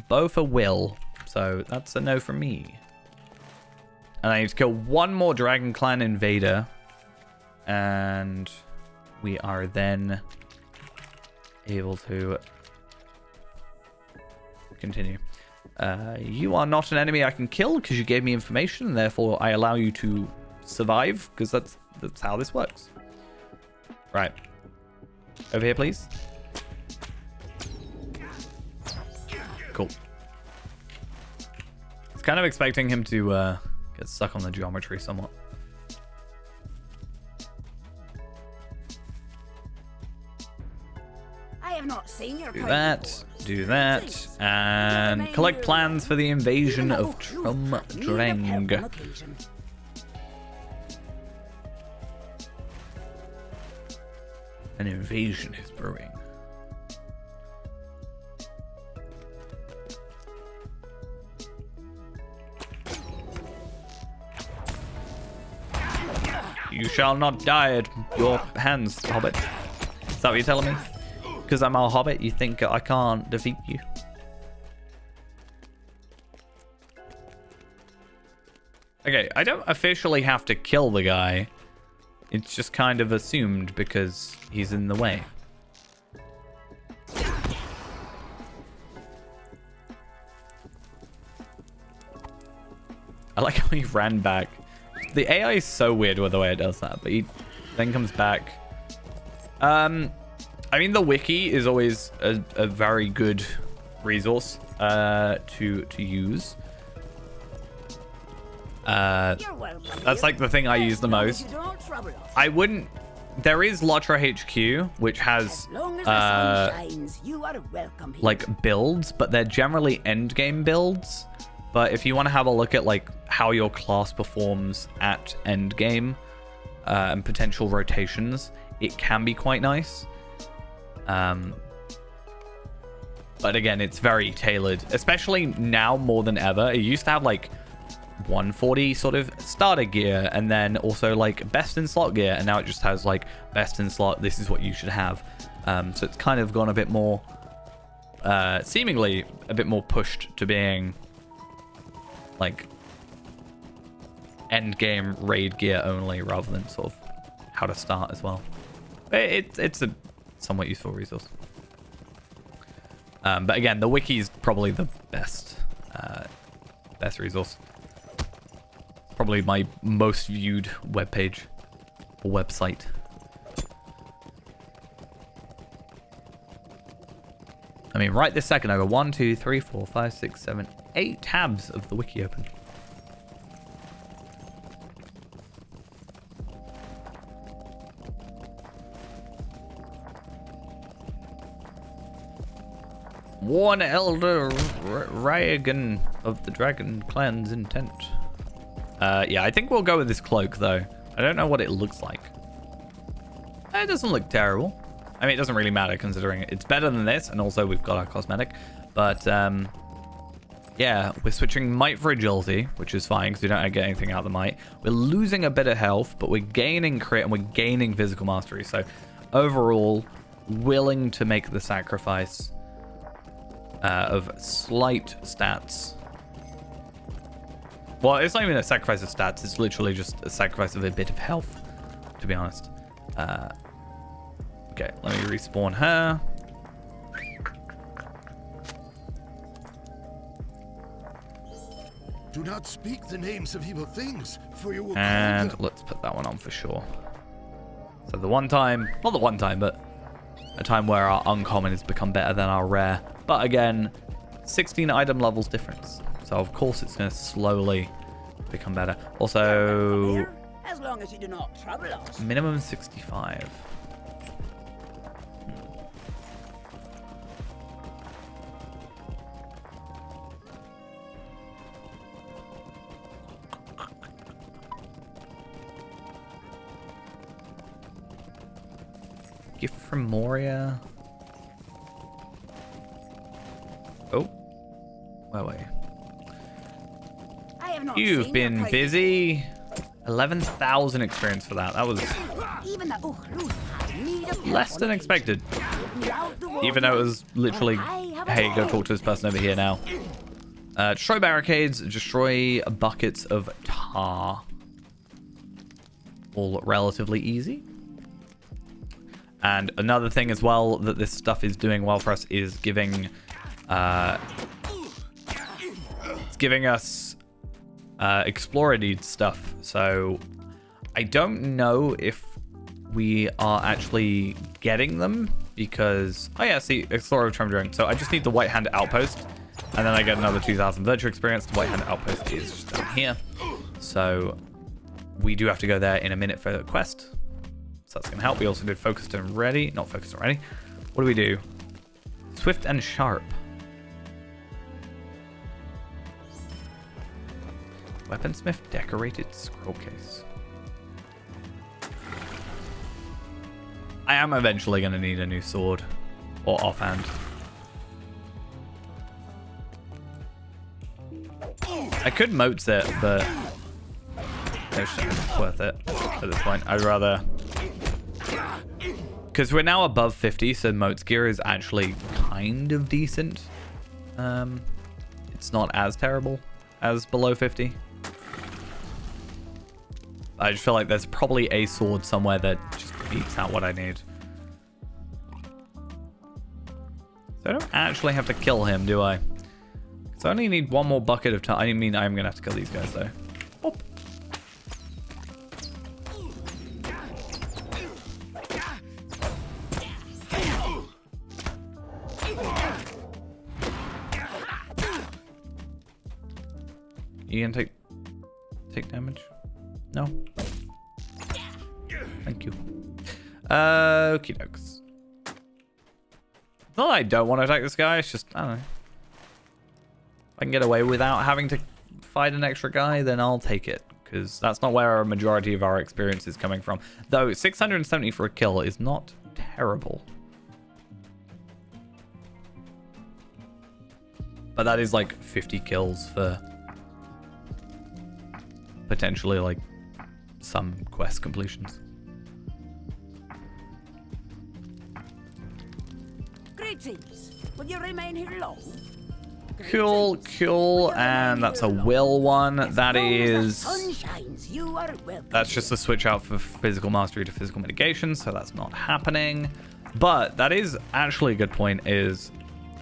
A: Both are will, so that's a no from me. And I need to kill 1 more Dragon Clan invader, and we are then able to continue. You are not an enemy I can kill because you gave me information, and therefore I allow you to survive, because that's how this works. Right. Over here, please. Cool. I was kind of expecting him to get stuck on the geometry somewhat.
D: seen your
A: Do
D: kind
A: that,
D: before.
A: do that, and collect plans for the invasion of Trum Dreng. An invasion is brewing. You shall not die at your hands, Hobbit. Is that what you're telling me? Because I'm a Hobbit, you think I can't defeat you? Okay, I don't officially have to kill the guy. It's just kind of assumed because he's in the way. I like how he ran back. The AI is so weird with the way it does that, but he then comes back. I mean, the wiki is always a very good resource to use. That's like the thing I use the most. I wouldn't. There is Lotra HQ, which has like builds, but they're generally end game builds. But if you want to have a look at like how your class performs at end game and potential rotations, it can be quite nice. But again, it's very tailored, especially now more than ever. It used to have like 140 sort of starter gear and then also like best in slot gear, and now it just has like best in slot, this is what you should have. So it's kind of gone a bit more seemingly a bit more pushed to being like end game raid gear only rather than sort of how to start as well. It's a somewhat useful resource. But again, the wiki is probably the best resource. Probably my most viewed webpage or website. I mean, right this second, I got 1, 2, 3, 4, 5, 6, 7, 8 tabs of the wiki open. Warn Elder Ryagan of the Dragon Clan's intent. Yeah, I think we'll go with this cloak, though. I don't know what it looks like. It doesn't look terrible. I mean, it doesn't really matter considering it's better than this, and also we've got our cosmetic. But, yeah, we're switching might for agility, which is fine because we don't get anything out of the might. We're losing a bit of health, but we're gaining crit and we're gaining physical mastery. So, overall, willing to make the sacrifice of slight stats. Well, it's not even a sacrifice of stats. It's literally just a sacrifice of a bit of health, to be honest. Okay, let me respawn her.
C: Do not speak the names of evil things, for you will
A: And
C: call them.
A: let's put that one on for sure. So the one time, not the one time, but a time where our uncommon has become better than our rare. But again, 16 item levels difference. So of course it's going to slowly become better. Also,
D: as long as you do not trouble us.
A: minimum 65. Gift from Moria. Oh, where were you?
D: I have not
A: You've
D: seen
A: been
D: your kind
A: busy. 11,000 experience for that. That was
D: Even the Ukhrut has need of
A: less than expected. Even though it was literally, hey, go talk to this person over here now. Destroy barricades, destroy buckets of tar. All relatively easy. And another thing as well that this stuff is doing well for us is giving it's giving us explorer needs stuff. So I don't know if we are actually getting them because oh yeah, see, explorer of Trum Dreng. So I just need the white hand outpost and then I get another 2,000 virtual experience. The white hand outpost is just down here. So we do have to go there in a minute for the quest. So that's going to help. We also did focused and ready. Not focused and ready. What do we do? Swift and sharp. Weaponsmith decorated scroll case. I am eventually going to need a new sword. Or offhand. I could motes it, but it's just worth it at this point. I'd rather... Because we're now above 50, so motes gear is actually kind of decent. It's not as terrible as below 50. I just feel like there's probably a sword somewhere that just beats out what I need. So I don't actually have to kill him, do I? Because I only need one more bucket of time. I mean, I'm going to have to kill these guys, though. Boop. You going to take damage? No? Thank you. Okie dokes. It's not that I don't want to attack this guy, it's just, I don't know. If I can get away without having to fight an extra guy, then I'll take it. Because that's not where a majority of our experience is coming from. Though, 670 for a kill is not terrible. But that is like 50 kills for potentially like some quest completions.
D: Greetings. Will you remain here long?
A: Cool, cool, and that's a will one. That is... That's just a switch out for physical mastery to physical mitigation, so that's not happening. But that is actually a good point, is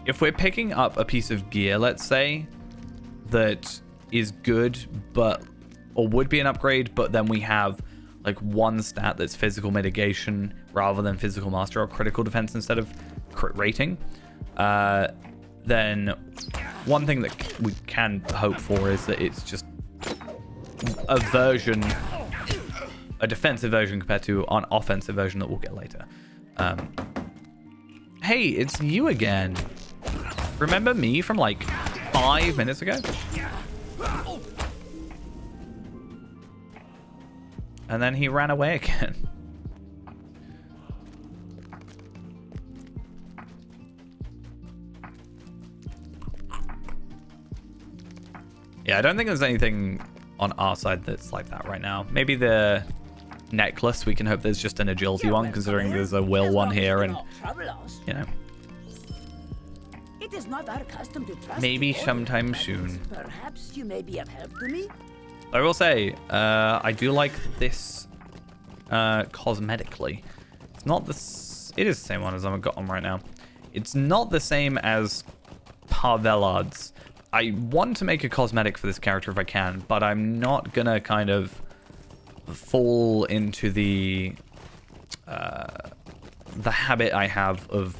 A: if we're picking up a piece of gear, let's say, that is good, but... or would be an upgrade, but then we have like one stat that's physical mitigation rather than physical mastery or critical defense instead of crit rating, then one thing that we can hope for is that it's just a version, a defensive version compared to an offensive version that we'll get later. Hey, it's you again. Remember me from like 5 minutes ago? And then he ran away again. Yeah, I don't think there's anything on our side that's like that right now. Maybe the necklace, we can hope there's just an agility one, considering there's a will one here, and, you know.
D: It is not our custom to trust
A: Maybe
D: the
A: sometime
D: audience,
A: soon.
D: Perhaps you may be of help to me?
A: I will say, I do like this cosmetically. It's not this. It is the same one as I've got on right now. It's not the same as Parvelard's. I want to make a cosmetic for this character if I can, but I'm not gonna kind of fall into the habit I have of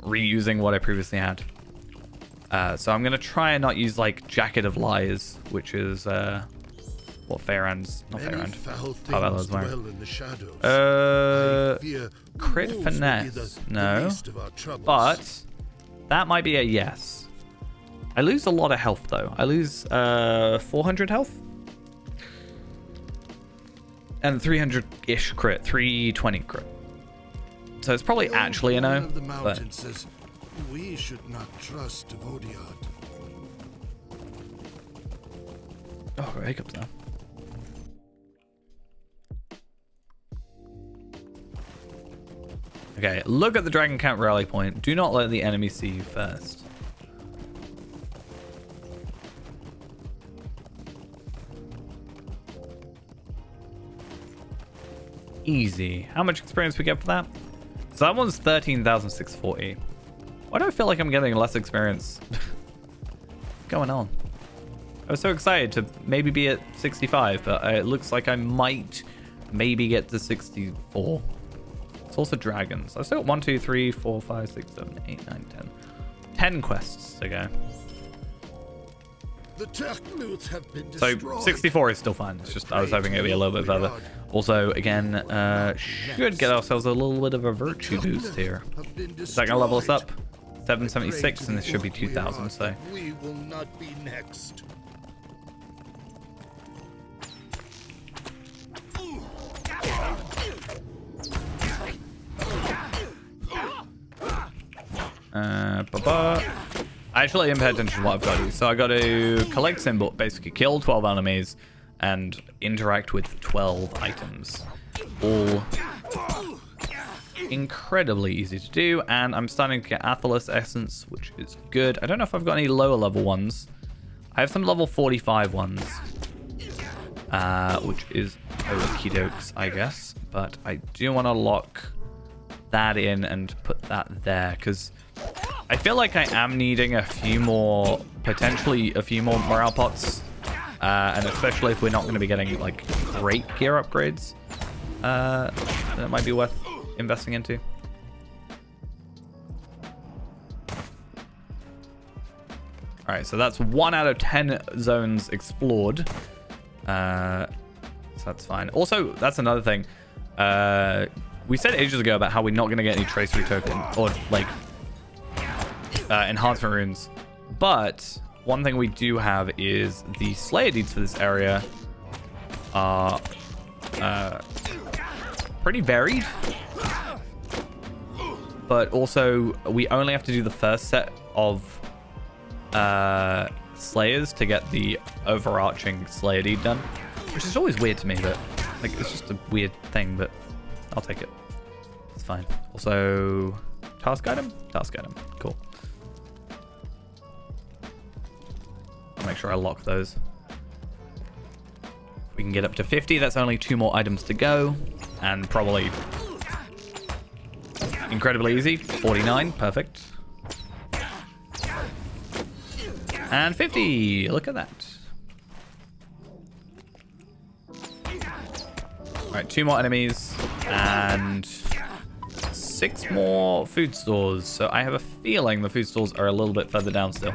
A: reusing what I previously had. So I'm gonna try and not use like Jacket of Lies, which is what Fairand's, not Fairand, Parvelard's wearing. Crit finesse, no, but that might be a yes. I lose a lot of health though. I lose 400 health and 300-ish crit, 320 crit. So it's probably actually a no, but
C: we should not trust Vodiad.
A: oh, got hiccups now. Okay, look at the Dragon Camp rally point. Do not let the enemy see you first. Easy. How much experience we get for that? So that one's 13,640. Why do I feel like I'm getting less experience? What's going on? I was so excited to maybe be at 65, but it looks like I might maybe get to 64. It's also dragons. I've still got 1, 2, 3, 4, 5, 6, 7, 8, 9, 10. 10 quests to go.
C: The Technoots have been
A: So
C: destroyed.
A: 64 is still fine. It's just I was hoping it'd be a little bit further. Also, again, should get ourselves a little bit of a virtue boost here. Is that gonna level us up? 776, and this should be 2000. So
C: we will not be next.
A: I actually didn't pay attention to what I've got to do. So I got to collect symbol, basically kill 12 enemies, and interact with 12 items. All incredibly easy to do, and I'm starting to get Athelas Essence, which is good. I don't know if I've got any lower level ones. I have some level 45 ones, which is okie dokes, I guess. But I do want to lock that in and put that there, because I feel like I am needing a few more, potentially a few more morale pots, and especially if we're not going to be getting like great gear upgrades, that might be worth investing into. All right, so that's 1 out of 10 zones explored. So that's fine. Also, that's another thing. We said ages ago about how we're not going to get any tracery token or like enhancement runes, but one thing we do have is the Slayer deeds for this area are pretty varied, but also we only have to do the first set of Slayers to get the overarching Slayer deed done, which is always weird to me, but like it's just a weird thing, but I'll take it. It's fine. Also, task item? Task item. Cool. I'll make sure I lock those. We can get up to 50. That's only 2 more items to go. And probably incredibly easy. 49. Perfect. And 50. Look at that. Alright, 2 more enemies. And 6 more food stores. So I have a feeling the food stores are a little bit further down still.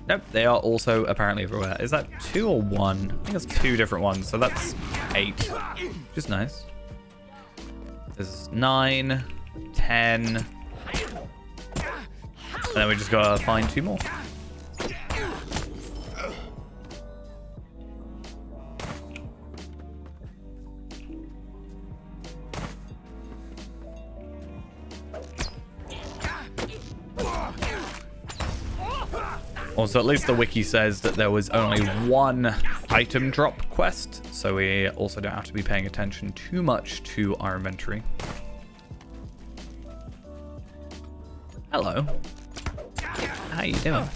A: Nope, they are also apparently everywhere. Is that 2 or 1? I think it's 2 different ones, so that's 8. Which is nice. There's 9, 10. And then we just gotta find 2 more. Also, at least the wiki says that there was only 1 item drop quest, so we also don't have to be paying attention too much to our inventory. Hello. How you doing?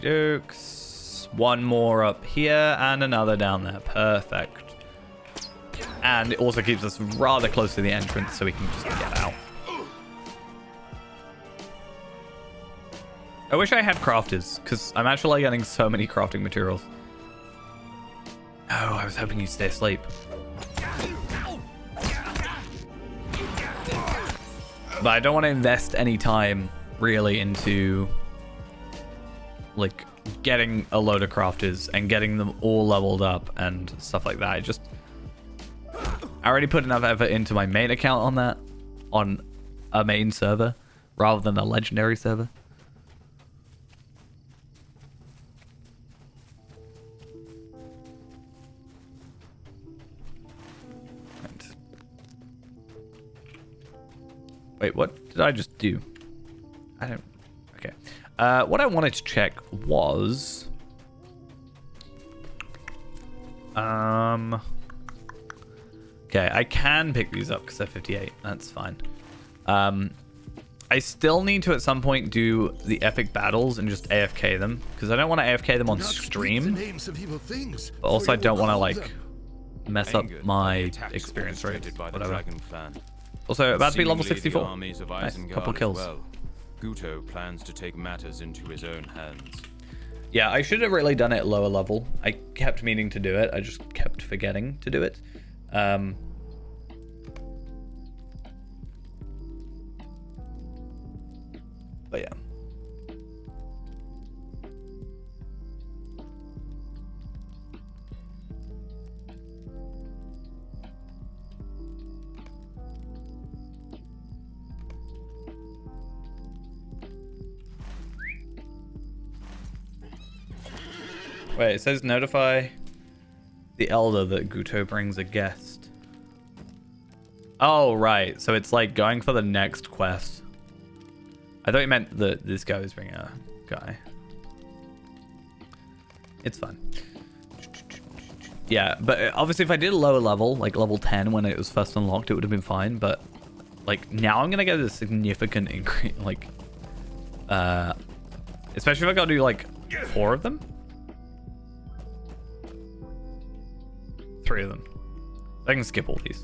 A: Dokes. 1 more up here and another down there. Perfect. And it also keeps us rather close to the entrance so we can just get out. I wish I had crafters because I'm actually getting so many crafting materials. Oh, I was hoping you'd stay asleep. But I don't want to invest any time really into like getting a load of crafters and getting them all leveled up and stuff like that. I already put enough effort into my main account on that, on a main server rather than a legendary server. Right. Wait, what did I just do? I don't... Okay. What I wanted to check was... Okay, I can pick these up because they're 58. That's fine. I still need to at some point do the epic battles and just AFK them because I don't want to AFK them on stream. But also I don't want to like mess up my experience rate.
B: By the
A: Whatever.
B: dragon fan.
A: Also, about to be level
B: Seemingly
A: 64.
B: The armies of
A: Nice,
B: Isengard
A: couple
B: as
A: kills.
B: well. Guto plans to take matters into his own hands.
A: Yeah, I should have really done it lower level. I kept meaning to do it. I just kept forgetting to do it. But yeah. Wait, it says notify the elder that Guto brings a guest. Oh, right. So it's like going for the next quest. I thought you meant that this guy was bringing a guy. It's fine. Yeah, but obviously if I did a lower level, like level 10 when it was first unlocked, it would have been fine. But like now I'm going to get a significant increase, like, especially if I got to do like 4 of them. 3 of them. I can skip all these.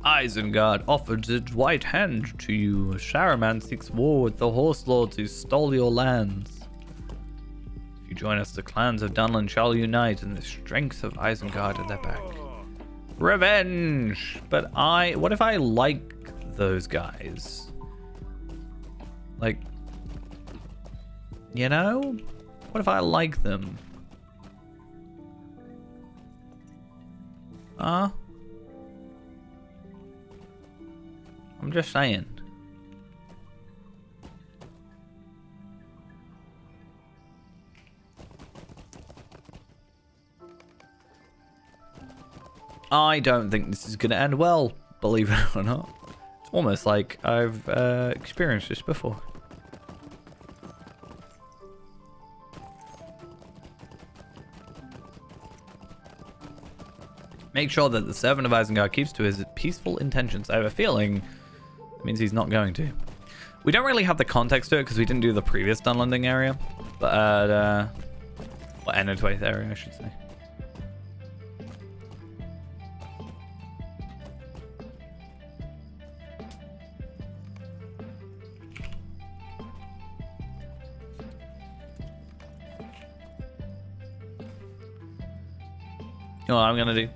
A: Isengard offered its right hand to you. Sharaman seeks war with the horse lords who stole your lands. If you join us, the clans of Dunland shall unite, and the strength of Isengard at their back. Revenge! But what if I like those guys? Like, you know? What if I like them? Huh? I'm just saying. I don't think this is going to end well, believe it or not. It's almost like I've experienced this before. Make sure that the servant of Isengard keeps to his peaceful intentions. I have a feeling it means he's not going to. We don't really have the context to it because we didn't do the previous Dunlanding area. But, well, Enedwaith area, I should say. You know what I'm going to do?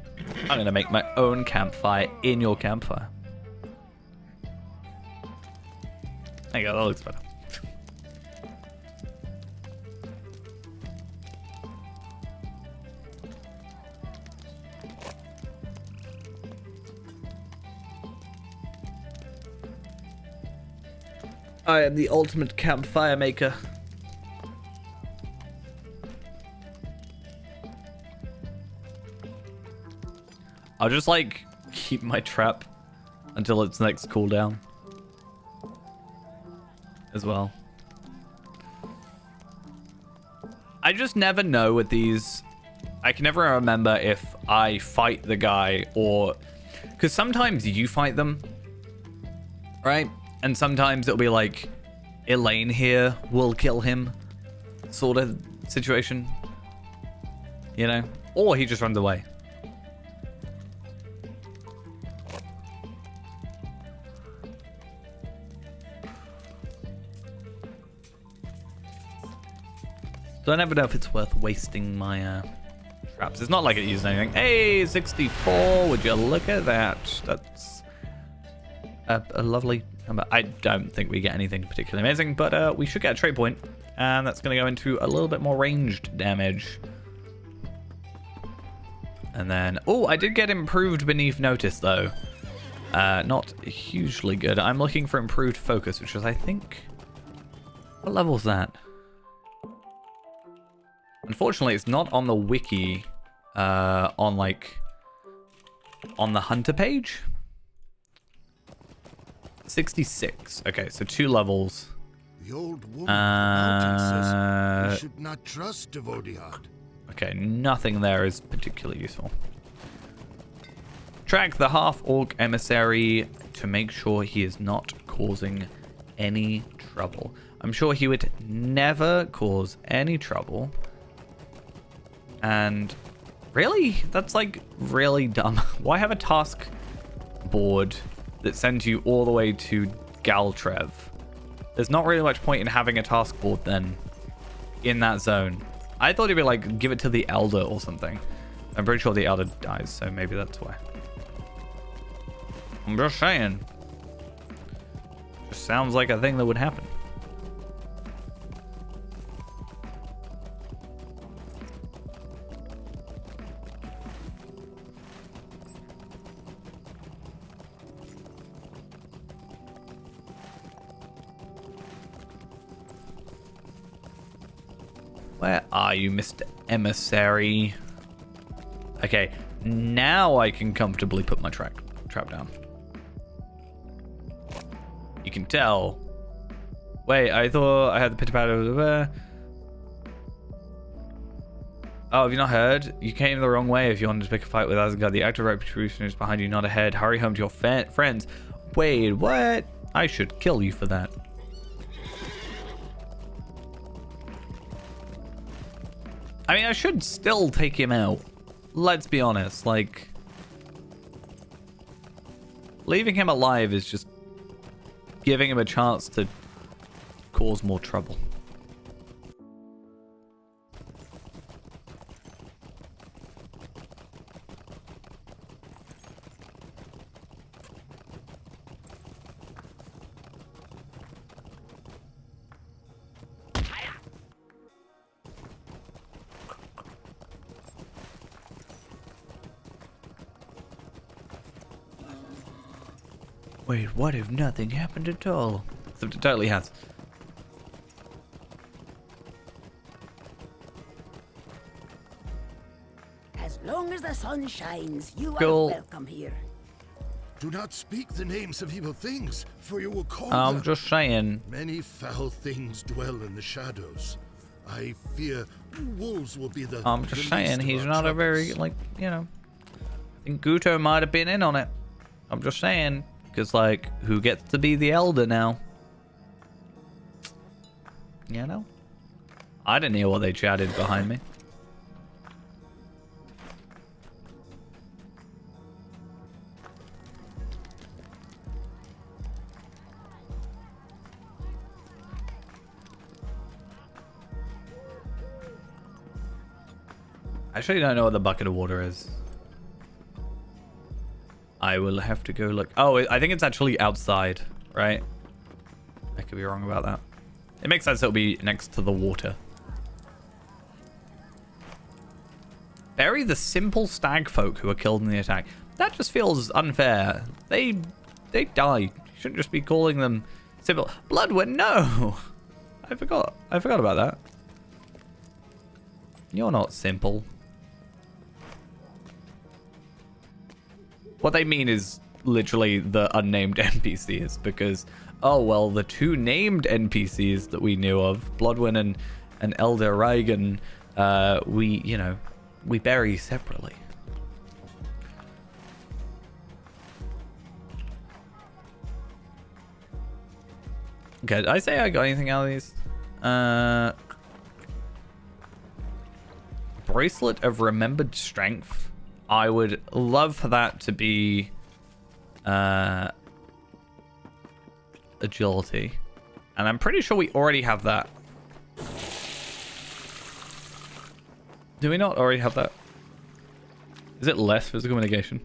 A: I'm going to make my own campfire in your campfire. There you go, that looks better. I am the ultimate campfire maker. I'll just like keep my trap until its next cooldown as well. I just never know with these. I can never remember if I fight the guy or because sometimes you fight them, right? And sometimes it'll be like Elaine here will kill him sort of situation, you know, or he just runs away. So I never know if it's worth wasting my traps. It's not like it uses anything. Hey, 64, would you look at that? That's a lovely number. I don't think we get anything particularly amazing, but we should get a trade point, and that's going to go into a little bit more ranged damage. And then, oh, I did get improved beneath notice, though. Not hugely good. I'm looking for improved focus, which is, I think... What level is that? Unfortunately, it's not on the wiki, on the hunter page. 66. Okay, so 2 levels.
C: The old woman from the mountain says we should not trust Devodiad.
A: Okay, nothing there is particularly useful. Track the half-orc emissary to make sure he is not causing any trouble. I'm sure he would never cause any trouble. And really? That's like really dumb. Why have a task board that sends you all the way to Galtrev? There's not really much point in having a task board then in that zone. I thought it'd be like give it to the Elder or something. I'm pretty sure the Elder dies, so maybe that's why. I'm just saying. Just sounds like a thing that would happen. Where are you, Mr. Emissary? Okay, now I can comfortably put my trap down. You can tell. Wait, I thought I had the pitter patter over there. Oh, have you not heard? You came the wrong way if you wanted to pick a fight with Asgard. The active retribution is behind you, not ahead. Hurry home to your friends. Wait, what? I should kill you for that. I mean, I should still take him out. Let's be honest, like... leaving him alive is just giving him a chance to cause more trouble. Wait, what if nothing happened at all? It totally has.
D: As long as the sun shines, you
A: Cool.
D: are welcome here.
C: Do not speak the names of evil things, for you will call
A: I'm
C: them.
A: just saying.
C: Many foul things dwell in the shadows. I fear wolves will be the.
A: I'm
C: the
A: just
C: least
A: saying
C: of
A: he's
C: our
A: not a very,
C: troubles.
A: like, you know. I think Guto might have been in on it. I'm just saying. Because, like, who gets to be the Elder now? You know? I didn't hear what they chatted behind me. I actually don't know what the bucket of water is. I will have to go look. Oh, I think it's actually outside, right? I could be wrong about that. It makes sense it'll be next to the water. Bury the simple stag folk who were killed in the attack. That just feels unfair. They died. You shouldn't just be calling them simple. Bloodwood, no! I forgot about that. You're not simple. What they mean is literally the unnamed NPCs, because, oh, well, the two named NPCs that we knew of, Bloodwyn and Elder Reigen, we bury separately. Okay, did I say I got anything out of these? Bracelet of Remembered Strength. I would love for that to be agility. And I'm pretty sure we already have that. Do we not already have that? Is it less physical mitigation?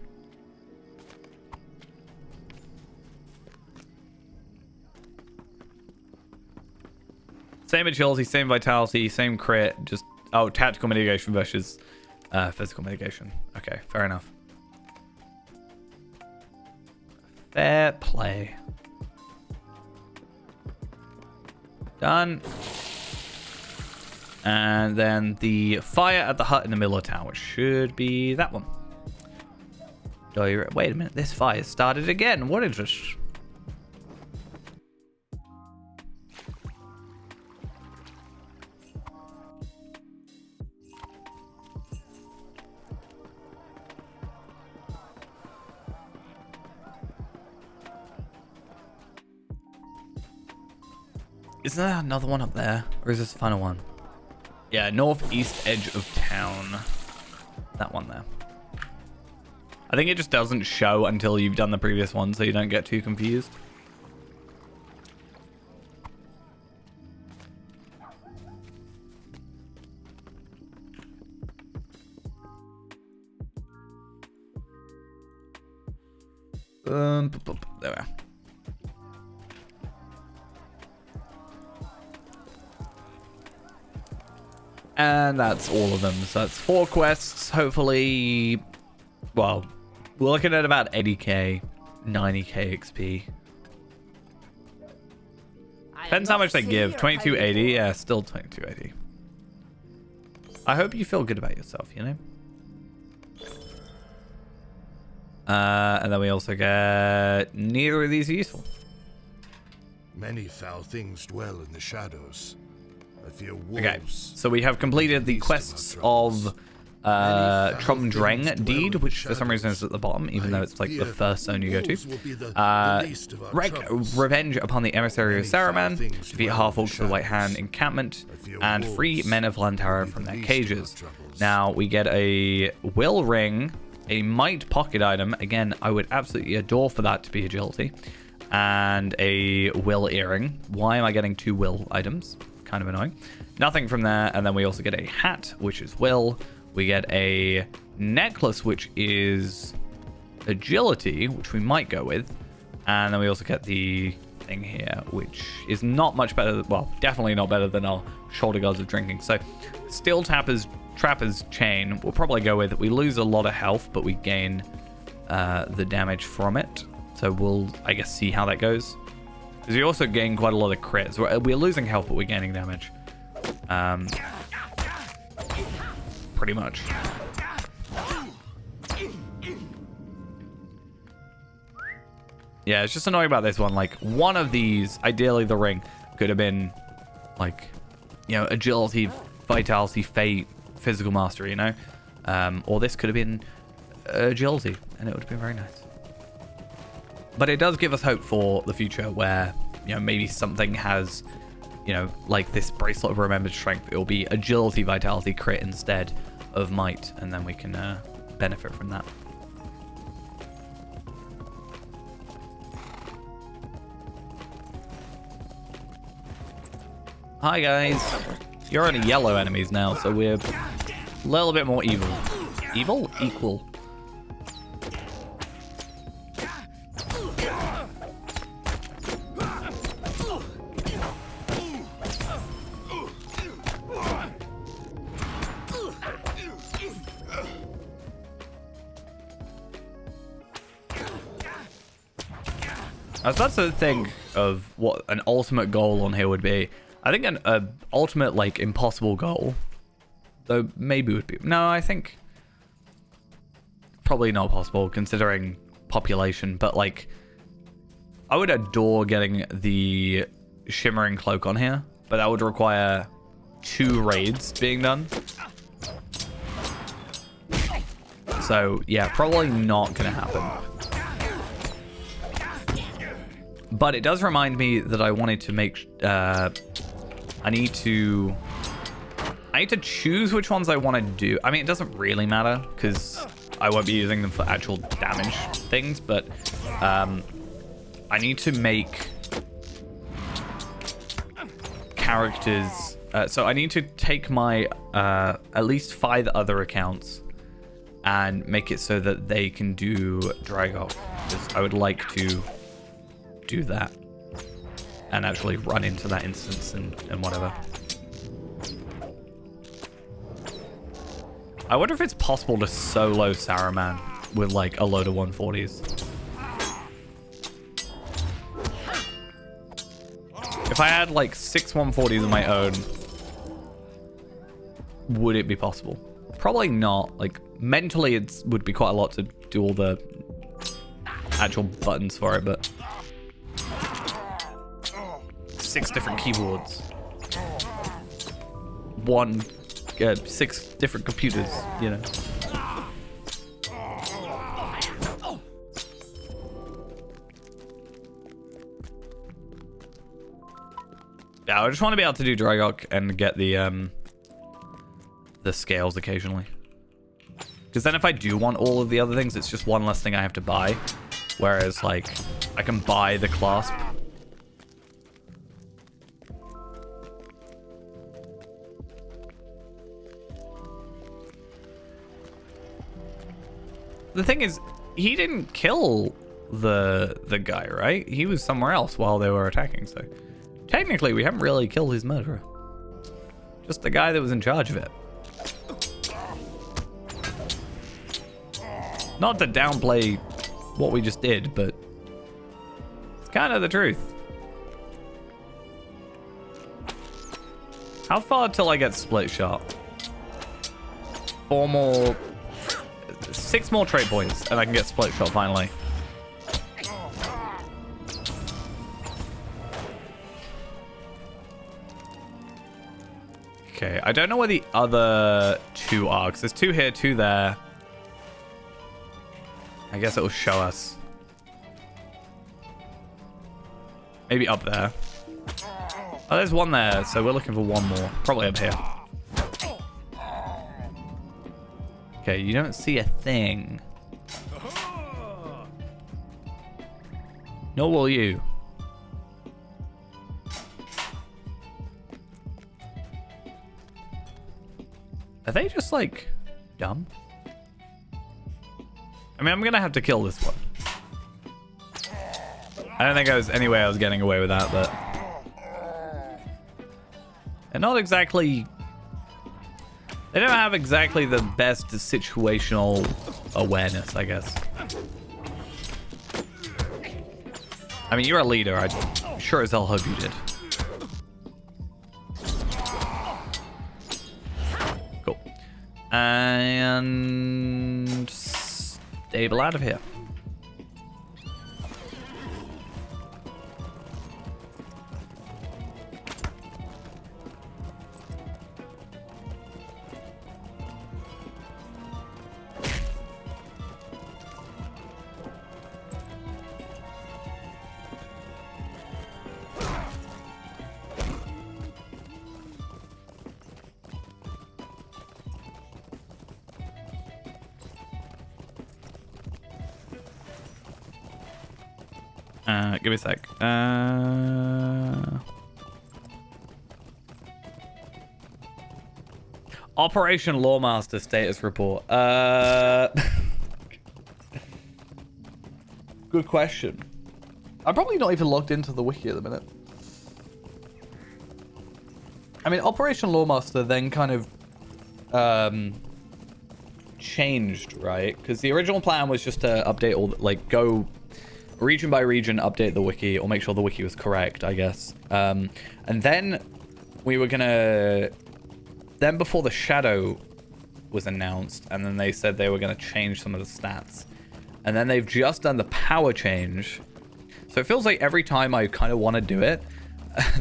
A: Same agility, same vitality, same crit, just... oh, tactical mitigation versus physical mitigation. Okay, fair enough. Fair play. Done. And then the fire at the hut in the middle of town, which should be that one. Oh, wait a minute, this fire started again. What is this? Isn't there another one up there? Or is this the final one? Yeah, northeast edge of town. That one there. I think it just doesn't show until you've done the previous one, so you don't get too confused. There we are. And that's all of them. So that's 4 quests. Hopefully, well, we're looking at about 80k, 90k XP. Depends how much they give. 2280, yeah, still 2280. I hope you feel good about yourself, you know? And then we also get neither of these are useful.
C: Many foul things dwell in the shadows. I fear wolves.
A: Okay, so we have completed the quests of Tromdreng deed, which for some reason is at the bottom, even though it's like the first zone you go to. Wreak revenge upon the emissary of Saruman, defeat half-orcs of the White Hand encampment, and free men of Lantara from their cages. Now we get a will ring, a might pocket item. Again, I would absolutely adore for that to be agility, and a will earring. Why am I getting 2 will items? Kind of annoying. Nothing from there. And then we also get a hat, which is will. We get a necklace, which is agility, which we might go with. And then we also get the thing here, which is not much better. Well, definitely not better than our shoulder guards of drinking. So steel trapper's chain we'll probably go with. We lose a lot of health, but we gain the damage from it. So we'll, I guess, see how that goes. Because we also gain quite a lot of crits. We're losing health, but we're gaining damage. Pretty much. Yeah, it's just annoying about this one. Like, one of these, ideally the ring, could have been, like, you know, agility, vitality, fate, physical mastery, you know? Or this could have been agility, and it would have been very nice. But it does give us hope for the future where, you know, maybe something has, you know, like this bracelet of remembered strength. It will be agility, vitality, crit instead of might, and then we can benefit from that. Hi guys. You're only yellow enemies now, so we're a little bit more evil. Evil? Equal. I was about to think of what an ultimate goal on here would be. I think an ultimate, like, impossible goal, though maybe would be... No, I think probably not possible considering population, but, like, I would adore getting the Shimmering Cloak on here, but that would require 2 raids being done. So, yeah, probably not going to happen. But it does remind me that I wanted to make... I need to choose which ones I want to do. I mean, it doesn't really matter because I won't be using them for actual damage things, but I need to make characters. So I need to take my at least 5 other accounts and make it so that they can do Dragok. Because I would like to do that and actually run into that instance and whatever. I wonder if it's possible to solo Saruman with like a load of 140s. If I had like 6 140s of my own, would it be possible? Probably not. Like mentally it would be quite a lot to do all the actual buttons for it, but 6 different keyboards, 6 different computers, you know. Yeah, I just want to be able to do Drygok and get the scales occasionally. Because then if I do want all of the other things, it's just one less thing I have to buy. Whereas, like, I can buy the clasp. The thing is, he didn't kill the guy, right? He was somewhere else while they were attacking, so... Technically, we haven't really killed his murderer. Just the guy that was in charge of it. Not to downplay what we just did, but... It's kind of the truth. How far till I get split shot? 4 more... 6 more trait points, and I can get split shot finally. Okay, I don't know where the other 2 are, because there's 2 here, 2 there. I guess it will show us. Maybe up there. Oh, there's 1 there, so we're looking for 1 more. Probably up here. Okay, you don't see a thing. Nor will you. Are they just, like, dumb? I mean, I'm gonna have to kill this one. I don't think I was any way I was getting away with that, but... They're not exactly... They don't have exactly the best situational awareness, I guess. I mean, you're a leader. I sure as hell hope you did. Cool. And... Stable out of here. Give me a sec. Operation Lawmaster status report. Good question. I'm probably not even logged into the wiki at the minute. I mean, Operation Lawmaster then kind of changed, right? Because the original plan was just to update all, like, go region by region, update the wiki, or make sure the wiki was correct, I guess. And then we were gonna... Then before the Shadow was announced, and then they said they were gonna change some of the stats. And then they've just done the power change. So it feels like every time I kind of want to do it,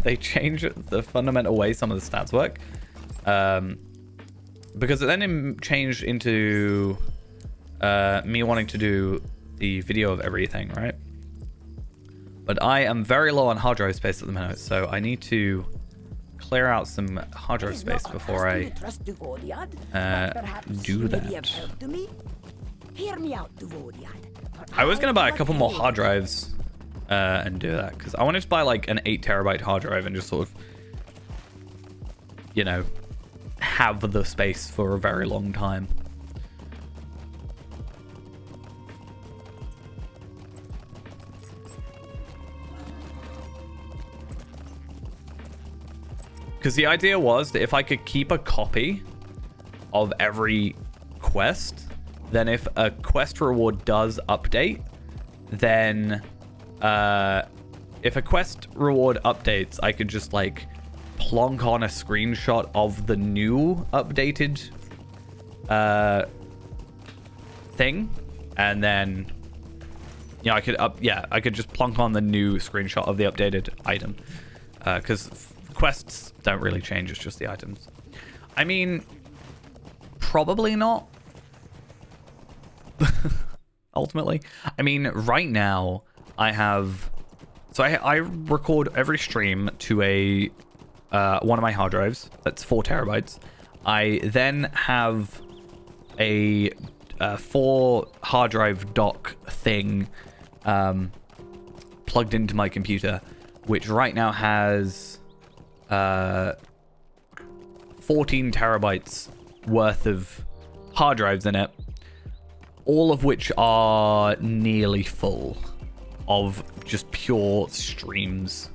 A: they change the fundamental way some of the stats work. Because it then changed into me wanting to do the video of everything, right? But I am very low on hard drive space at the minute, so I need to clear out some hard drive space before I do that.
D: Hear me out,
A: I was gonna buy a couple more hard drives and do that, because I wanted to buy like an 8 terabyte hard drive and just sort of, you know, have the space for a very long time. Because the idea was that if I could keep a copy of every quest, then if a quest reward does update, then if a quest reward updates, I could just like plonk on a screenshot of the new updated thing, and then I could just plonk on the new screenshot of the updated item, because quests don't really change, it's just the items. I mean, probably not. Ultimately, I mean, right now I have, so I record every stream to a one of my hard drives. That's 4 terabytes. I then have a 4 hard drive dock thing plugged into my computer, which right now has 14 terabytes worth of hard drives in it, all of which are nearly full of just pure streams.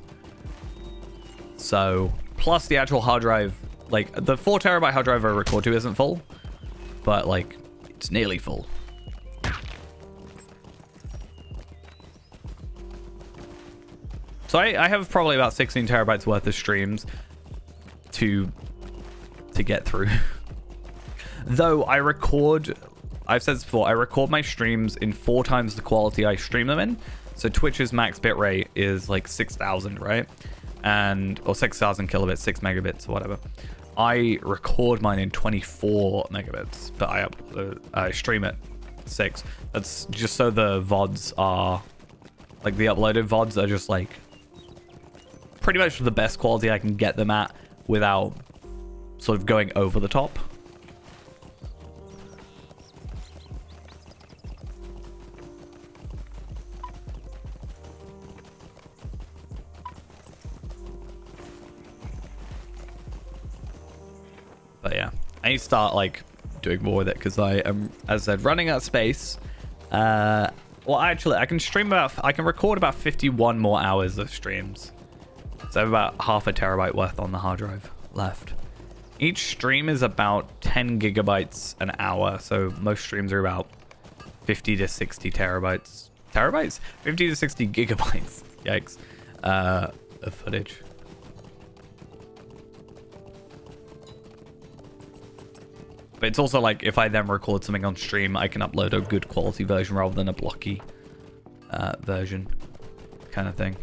A: So, plus the actual hard drive, like the 4 terabyte hard drive I record to isn't full, but like it's nearly full. So I have probably about 16 terabytes worth of streams to get through. Though I've said this before, I record my streams in 4 times the quality I stream them in. So Twitch's max bitrate is like 6,000, right? Or 6,000 kilobits, 6 megabits, or whatever. I record mine in 24 megabits, but I stream it 6. That's just so the VODs are, like the uploaded VODs are just like pretty much the best quality I can get them at without sort of going over the top. But yeah, I need to start like doing more with it because I am, as I said, running out of space. Well, actually, I can record about 51 more hours of streams. So I have about half a terabyte worth on the hard drive left. Each stream is about 10 gigabytes an hour, so most streams are about 50 to 60 terabytes. Terabytes? 50 to 60 gigabytes. Yikes. Of footage. But it's also like if I then record something on stream, I can upload a good quality version rather than a blocky version kind of thing.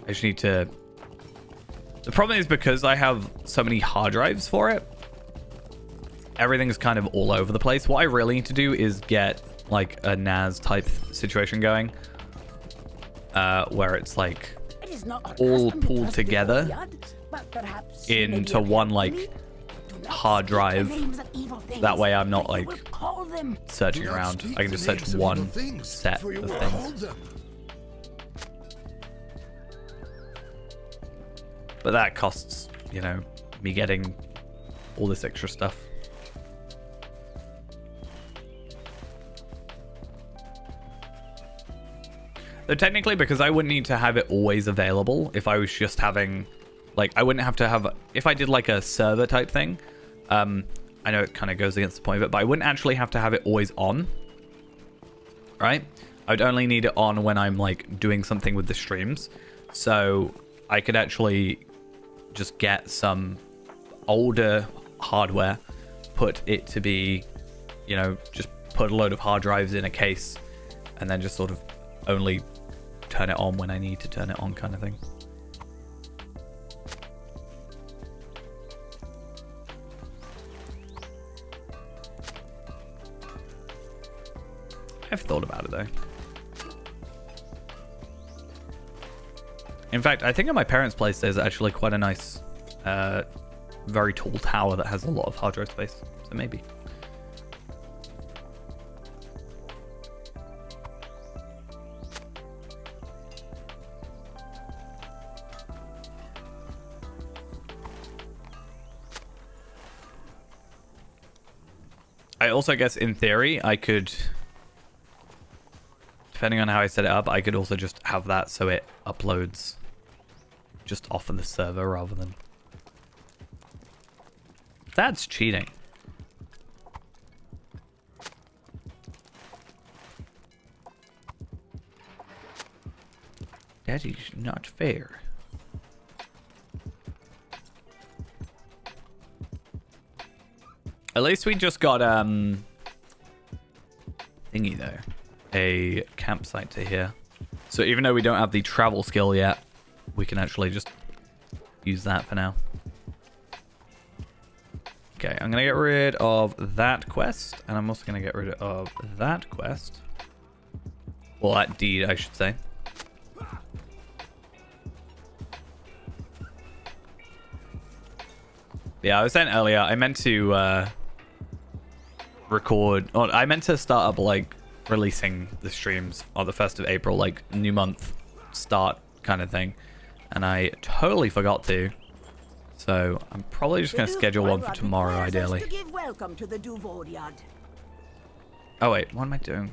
A: I just need to... The problem is because I have so many hard drives for it, everything's kind of all over the place. What I really need to do is get like a NAS type situation going, where it's like all pulled together into one like hard drive. That way I'm not like searching around. I can just search one set of things. But that costs, you know, me getting all this extra stuff. Though technically, because I wouldn't need to have it always available if I was just having, like, I wouldn't have to have, if I did like a server type thing, I know it kind of goes against the point of it, but I wouldn't actually have to have it always on, right? I would only need it on when I'm like doing something with the streams. So I could actually just get some older hardware, put it to be, you know, just put a load of hard drives in a case and then just sort of only turn it on when I need to turn it on kind of thing. I've thought about it though. In fact, I think at my parents' place there's actually quite a nice, very tall tower that has a lot of hard drive space. So maybe. I also guess in theory I could, depending on how I set it up, I could also just have that so it uploads just off of the server rather than... That's cheating. That is not fair. At least we just got thingy though, a campsite to here. So even though we don't have the travel skill yet, we can actually just use that for now. Okay, I'm gonna get rid of that quest, and I'm also gonna get rid of that quest. Well, that deed, I should say. Yeah, I was saying earlier, I meant to record, or I meant to start up like releasing the streams on the 1st of April, like new month start kind of thing, and I totally forgot to. So I'm probably just going to schedule one for tomorrow, ideally.
D: Welcome to the Duvoriad.
A: Oh wait, what am I doing?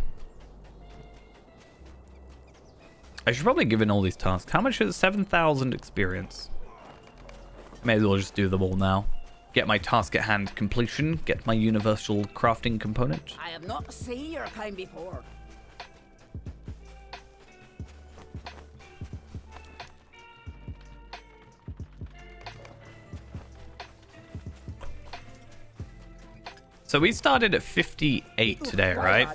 A: I should probably give in all these tasks. How much is 7,000 experience? May as well just do them all now. Get my task at hand completion. Get my universal crafting component.
D: I have not seen your kind before.
A: So we started at 58 today, right?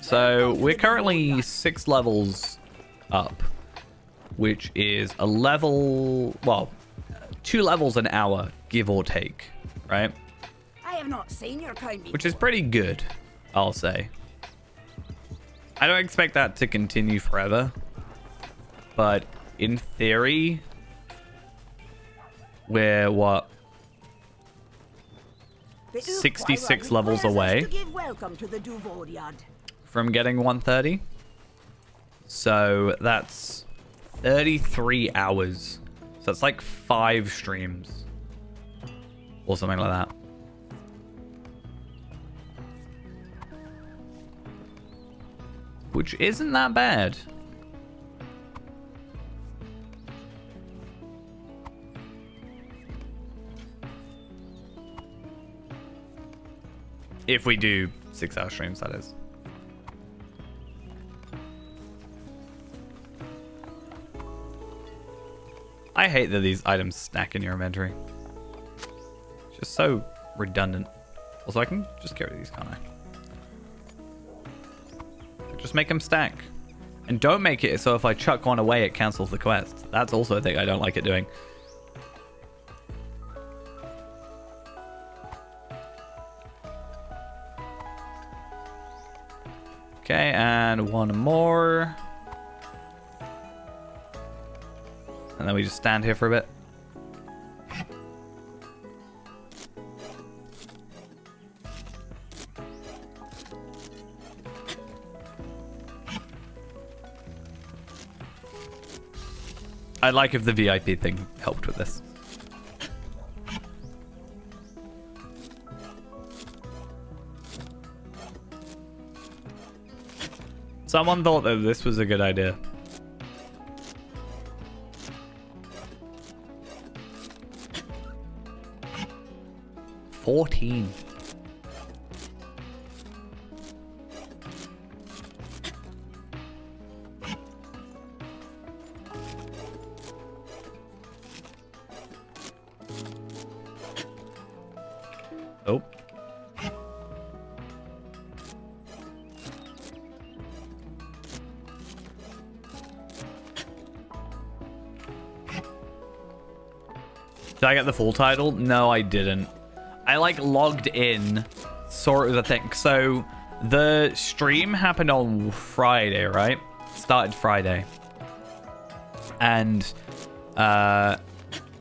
A: So we're currently 6 levels up, which is a level, well, 2 levels an hour, give or take, right?
D: I have not seen your kind before.
A: Which is pretty good, I'll say. I don't expect that to continue forever, but in theory, we're what? 66 levels away from getting 130. So that's 33 hours. So that's like 5 streams or something like that. Which isn't that bad. If we do 6-hour streams, that is. I hate that these items stack in your inventory. It's just so redundant. Also, I can just get rid of these, can't I? Just make them stack. And don't make it so if I chuck one away, it cancels the quest. That's also a thing I don't like it doing. Okay, and one more. And then we just stand here for a bit. I'd like if the VIP thing helped with this. Someone thought that this was a good idea. $14. Oh. Did I get the full title? No, I didn't. I like logged in, saw it was a thing. So the stream happened on Friday, right? Started Friday. And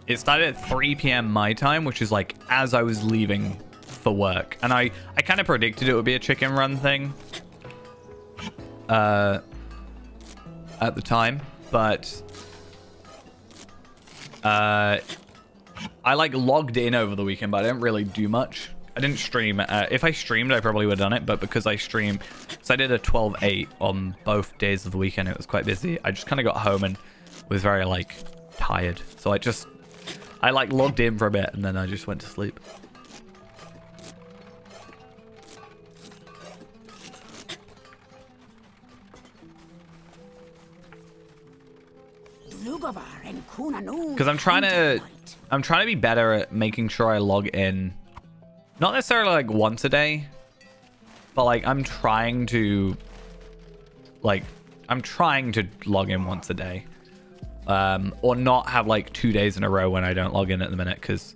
A: it started at 3 p.m. my time, which is like as I was leaving for work. And I kind of predicted it would be a chicken run thing at the time. But I like logged in over the weekend, but I didn't really do much. I didn't stream. If I streamed, I probably would have done it. But because I streamed, so I did a 12/8 on both days of the weekend. It was quite busy. I just kind of got home and was very like tired. So I like logged in for a bit and then I just went to sleep. Because I'm trying to be better at making sure I log in, not necessarily like once a day, but like I'm trying to log in once a day, or not have like 2 days in a row when I don't log in at the minute. Because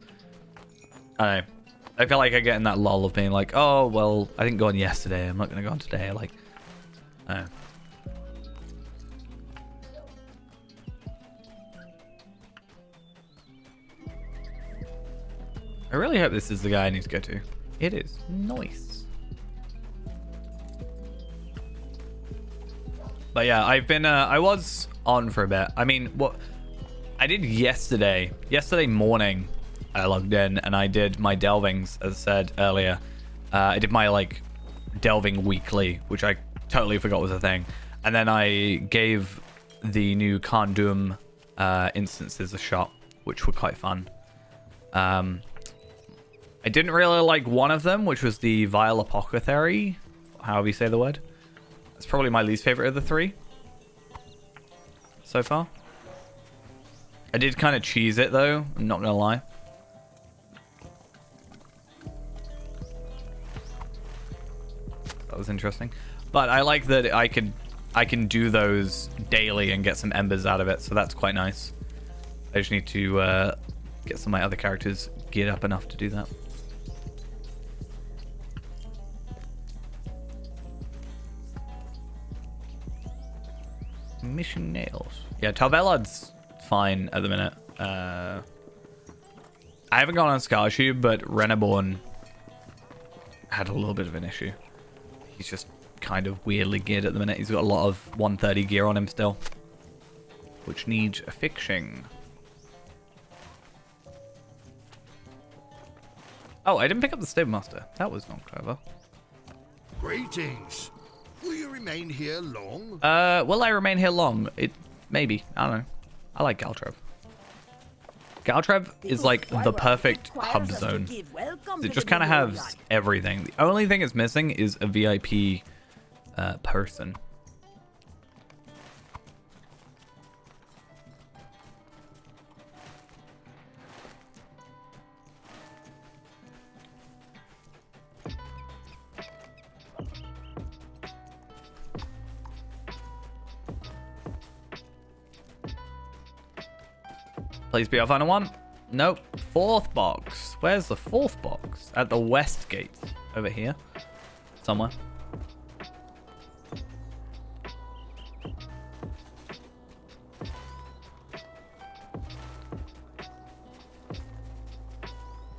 A: I don't know, I feel like I get in that lull of being like, oh well, I didn't go on yesterday, I'm not gonna go on today. Like, I don't know. I really hope this is the guy I need to go to. It is. Nice. But yeah, I've been, I was on for a bit. I mean, what I did yesterday morning, I logged in and I did my delvings, as I said earlier. I did my, like, delving weekly, which I totally forgot was a thing. And then I gave the new Khan Doom instances a shot, which were quite fun. I didn't really like one of them, which was the Vile Apothecary, however you say the word. It's probably my least favorite of the three so far. I did kind of cheese it though, I'm not gonna lie. That was interesting. But I like that I can do those daily and get some embers out of it, so that's quite nice. I just need to get some of my other characters geared up enough to do that. Mission nails. Yeah, Talvelad's fine at the minute. I haven't gone on Scarshoe, but Reneborn had a little bit of an issue. He's just kind of weirdly geared at the minute. He's got a lot of 130 gear on him still, which needs a fixing. Oh, I didn't pick up the Stabemaster. That was not clever.
C: Greetings. Will you remain here long?
A: Will I remain here long? Maybe. I don't know. I like Galtreb. Galtreb is like the perfect hub zone. It just kind of has everything. The only thing it's missing is a VIP person. Please be our final one. Nope. Fourth box. Where's the fourth box? At the west gate. Over here. Somewhere.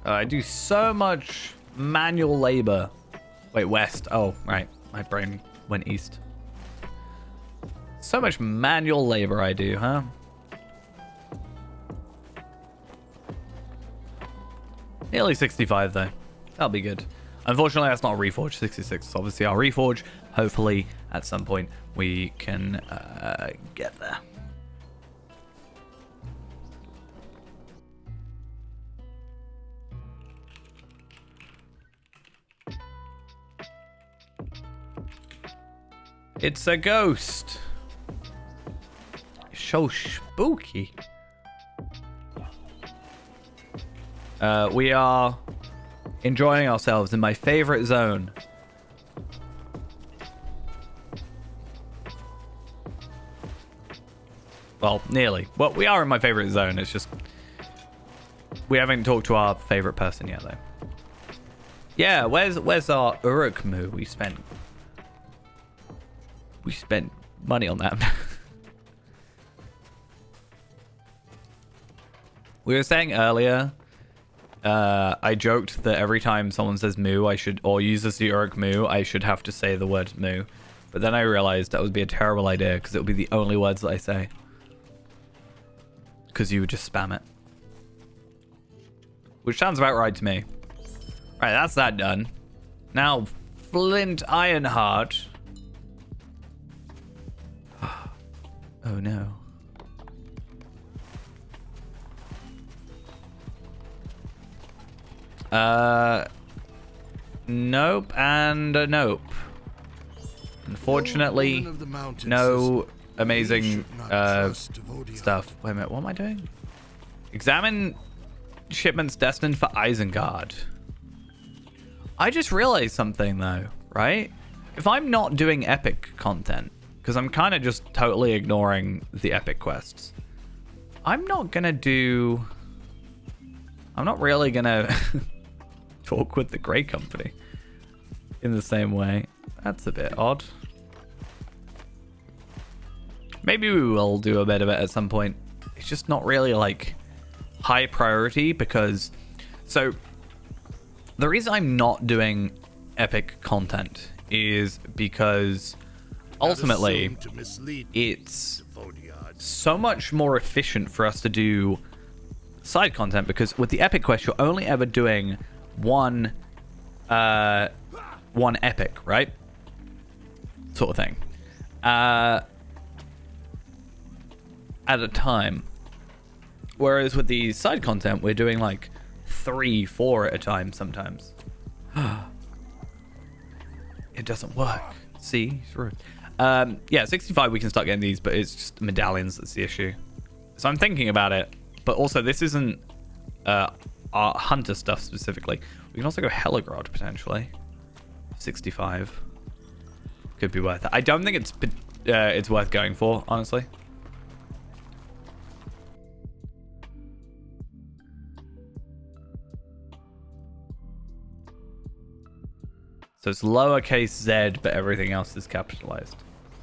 A: I do so much manual labor. Wait, west. Oh, right. My brain went east. So much manual labor I do, huh? Nearly 65 though. That'll be good. Unfortunately, that's not a reforge. 66 is obviously our reforge. Hopefully, at some point, we can get there. It's a ghost. It's so spooky. We are enjoying ourselves in my favorite zone. Well, nearly. Well, we are in my favorite zone. It's just we haven't talked to our favorite person yet, though. Yeah, where's our Uruk-mu? We spent money on that. We were saying earlier, I joked that every time someone says moo, or uses the Uruk-mu, I should have to say the word moo. But then I realized that would be a terrible idea because it would be the only words that I say. Because you would just spam it. Which sounds about right to me. Right, that's that done. Now, Flint Ironheart. Oh no. Nope and nope. Unfortunately, no amazing stuff. Wait a minute, what am I doing? Examine shipments destined for Isengard. I just realized something though, right? If I'm not doing epic content, because I'm kind of just totally ignoring the epic quests, I'm not really gonna talk with the Grey Company in the same way. That's a bit odd. Maybe we will do a bit of it at some point. It's just not really like high priority because, so The reason I'm not doing epic content is because ultimately
C: Not assumed to mislead
A: it's
C: Foliard.
A: so much more efficient for us to do side content, because with the epic quest you're only ever doing one epic, right? Sort of thing. At a time. Whereas with the side content we're doing like 3, 4 at a time sometimes. It doesn't work. See? Yeah, 65 we can start getting these, but it's just medallions that's the issue. So I'm thinking about it, but also this isn't our hunter stuff specifically. We can also go Helagrod potentially. 65 could be worth it. I don't think it's worth going for, honestly. So it's lowercase z, but everything else is capitalized.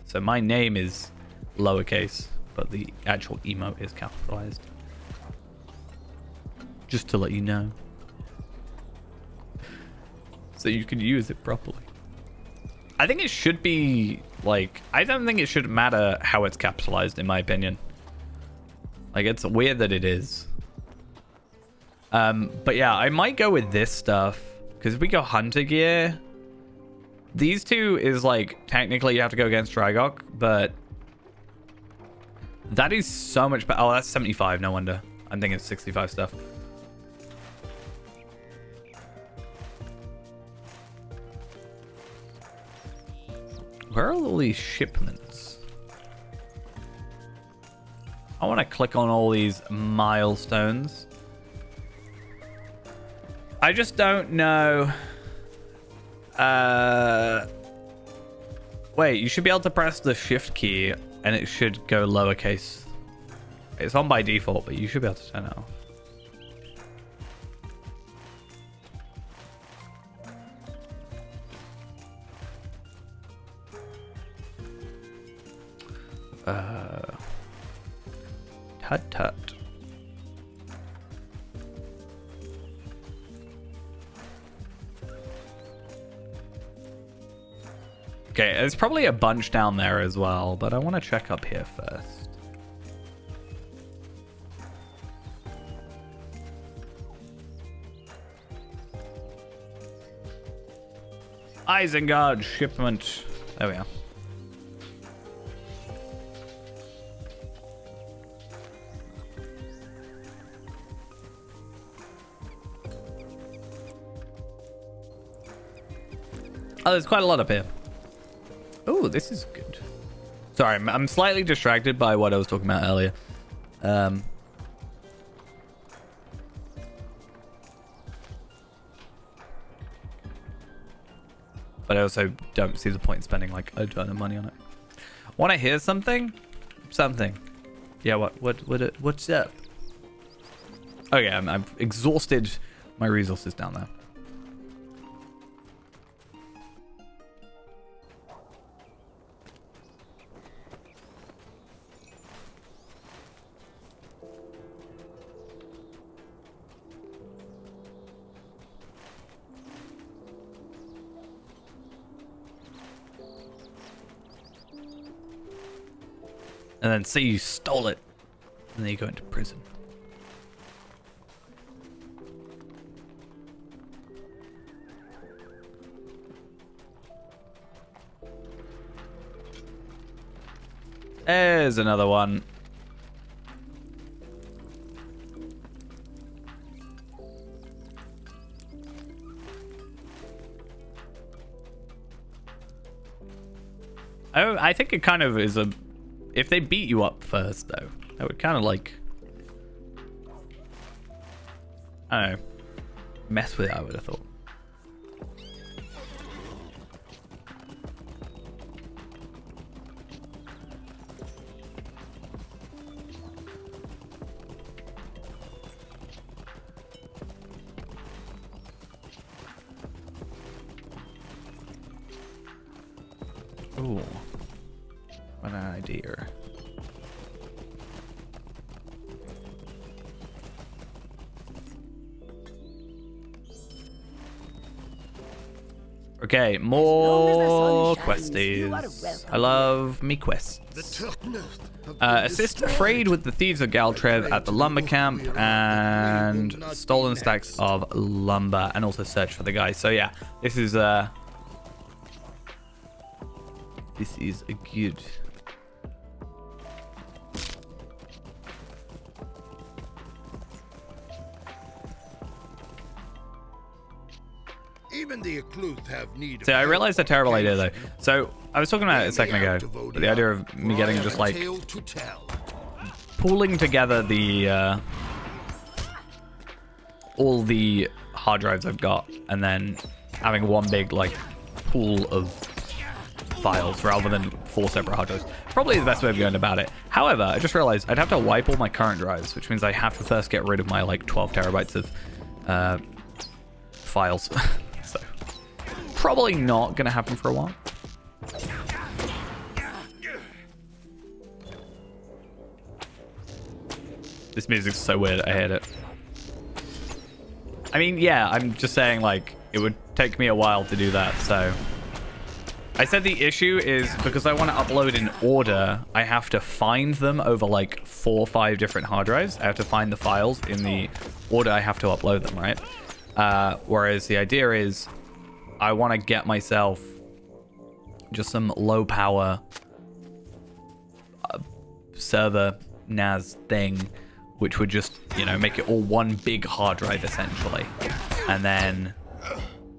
A: So my name is lowercase, but the actual emote is capitalized. Just to let you know. So you can use it properly. I think it should be, like, I don't think it should matter how it's capitalized, in my opinion. Like, it's weird that it is. But yeah, I might go with this stuff. Because if we go hunter gear... These two is like, technically you have to go against Drygok, but that is so much better. Oh, that's 75, no wonder. I'm thinking it's 65 stuff. Where are all these shipments? I want to click on all these milestones. I just don't know. Wait, you should be able to press the shift key and it should go lowercase. It's on by default, but you should be able to turn it off. Tut tut. Okay, there's probably a bunch down there as well, but I want to check up here first. Isengard shipment. There we are. Oh, there's quite a lot up here. Oh, this is good. Sorry, I'm slightly distracted by what I was talking about earlier. But I also don't see the point in spending like a ton of money on it. Want to hear something? Something. Yeah, what's up? Okay, I've exhausted my resources down there. And then say you stole it. And then you go into prison. There's another one. I think it kind of is a... If they beat you up first, though, that would kind of like... I don't know. Mess with it, I would have thought. Ooh. What an idea. Okay,
D: As long
A: more
D: as the sun shines, you are
A: questies.
D: welcome.
A: I love me quests. Assist Frayed with the Thieves of Galtrev at the lumber camp and stolen stacks of lumber, and also search for the guy. So yeah, this is a good.
C: Even the Akluth have need of
A: So I
C: help
A: realized a
C: on
A: terrible idea though.
C: occasion.
A: So I was talking about it a second ago, but the idea of me getting just like
C: Tale to tell.
A: pooling together the all the hard drives I've got, and then having one big like pool of files rather than 4 separate hard drives. Probably the best way of going about it. However, I just realized I'd have to wipe all my current drives, which means I have to first get rid of my like 12 terabytes of files. So probably not gonna happen for a while. This music's so weird, I hate it. I mean, yeah, I'm just saying, like, it would take me a while to do that, so... I said the issue is, because I want to upload in order, I have to find them over, like, 4 or 5 different hard drives. I have to find the files in the order I have to upload them, right? Whereas the idea is, I want to get myself just some low-power server NAS thing, which would just, you know, make it all one big hard drive essentially. And then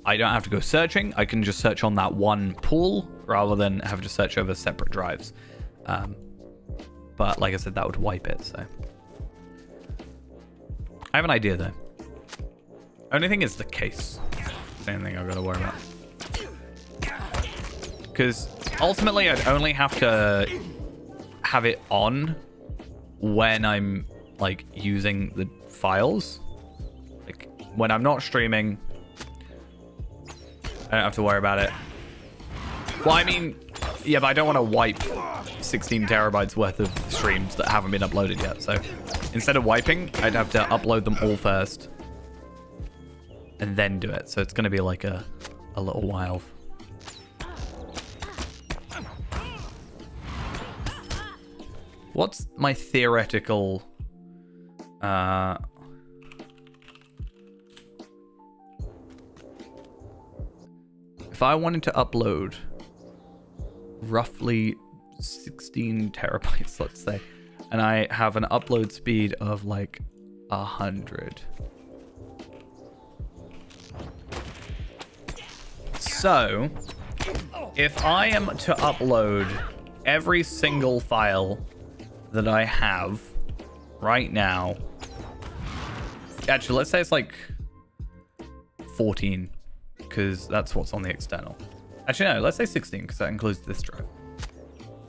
A: I don't have to go searching. I can just search on that one pool rather than have to search over separate drives. But like I said, that would wipe it, so. I have an idea though. Only thing is the case. Same thing I've got to worry about. Because ultimately I'd only have to have it on when I'm like using the files. Like when I'm not streaming, I don't have to worry about it. Well, I mean, yeah, but I don't want to wipe 16 terabytes worth of streams that haven't been uploaded yet. So instead of wiping, I'd have to upload them all first and then do it. So it's going to be like a little while. What's my theoretical... if I wanted to upload roughly 16 terabytes, let's say, and I have an upload speed of like 100. So, if I am to upload every single file that I have right now, actually, let's say it's like 14, because that's what's on the external. Actually, no, let's say 16, because that includes this drive.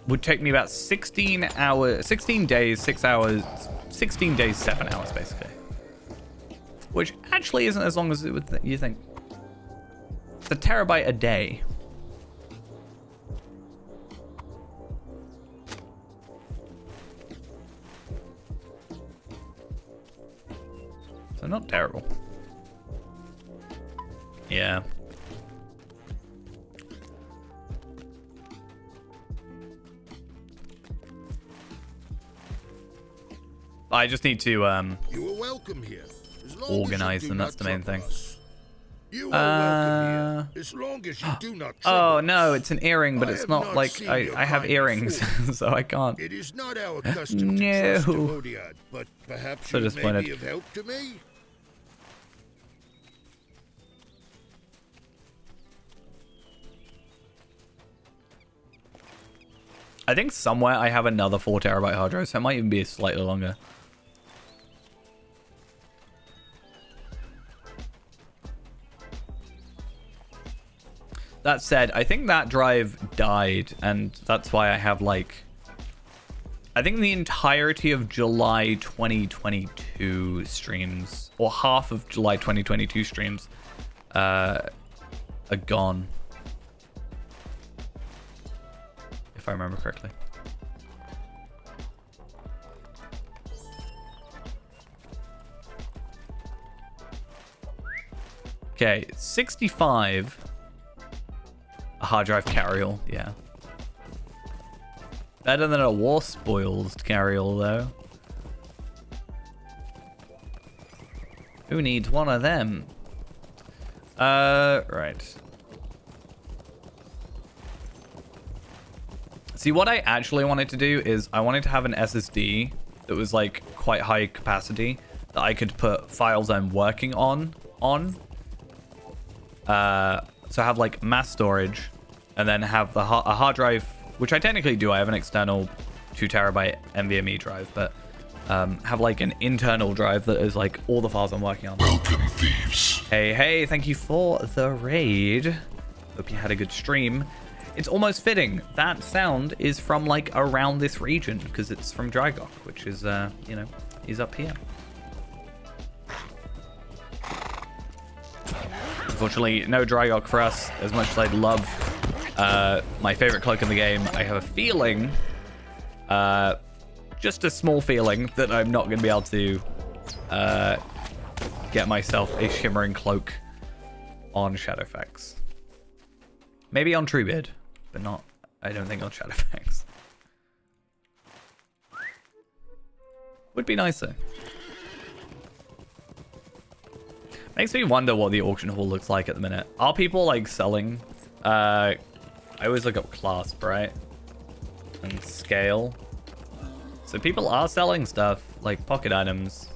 A: Would take me about 16 hours, 16 days, 6 hours, 16 days, 7 hours, basically. Which actually isn't as long as it would you think. It's a terabyte a day. So not terrible. Yeah. I just need to
C: You are welcome here. As long as you
A: organize
C: do
A: them,
C: not
A: that's the main
C: trouble
A: thing.
C: us. You are welcome here. As long as you do not trouble
A: Oh
C: us.
A: no, it's an earring, but
C: I
A: it's
C: have
A: not
C: not
A: like
C: seen
A: I
C: your
A: have
C: kind
A: earrings,
C: before.
A: so I can't.
C: It is not our custom to
A: No.
C: trust Devodiad, but perhaps
A: So
C: you may
A: disappointed.
C: be of help to me?
A: I think somewhere I have another 4 terabyte hard drive, so it might even be slightly longer. That said, I think that drive died, and that's why I have like... I think the entirety of July 2022 streams, or half of July 2022 streams, are gone. If I remember correctly. Okay, 65 hard drive carryall, yeah. Better than a war spoils carryall, though. Who needs one of them? Right. See, what I actually wanted to do is I wanted to have an SSD that was like quite high capacity that I could put files I'm working on. So have like mass storage and then have a hard drive, which I technically do. I have an external 2 terabyte NVMe drive, but have like an internal drive that is like all the files I'm working on.
C: Welcome, thieves.
A: Hey, thank you for the raid. Hope you had a good stream. It's almost fitting. That sound is from like around this region because it's from Drygok, which is, you know, he's up here. Unfortunately, no Drygok for us. As much as I'd love my favorite cloak in the game, I have a feeling, just a small feeling, that I'm not going to be able to get myself a shimmering cloak on Shadowfax. Maybe on Truebeard, but not, I don't think on Shadowfax. Would be nicer. Makes me wonder what the auction hall looks like at the minute. Are people like selling? I always look up clasp, right? And scale. So people are selling stuff like pocket items.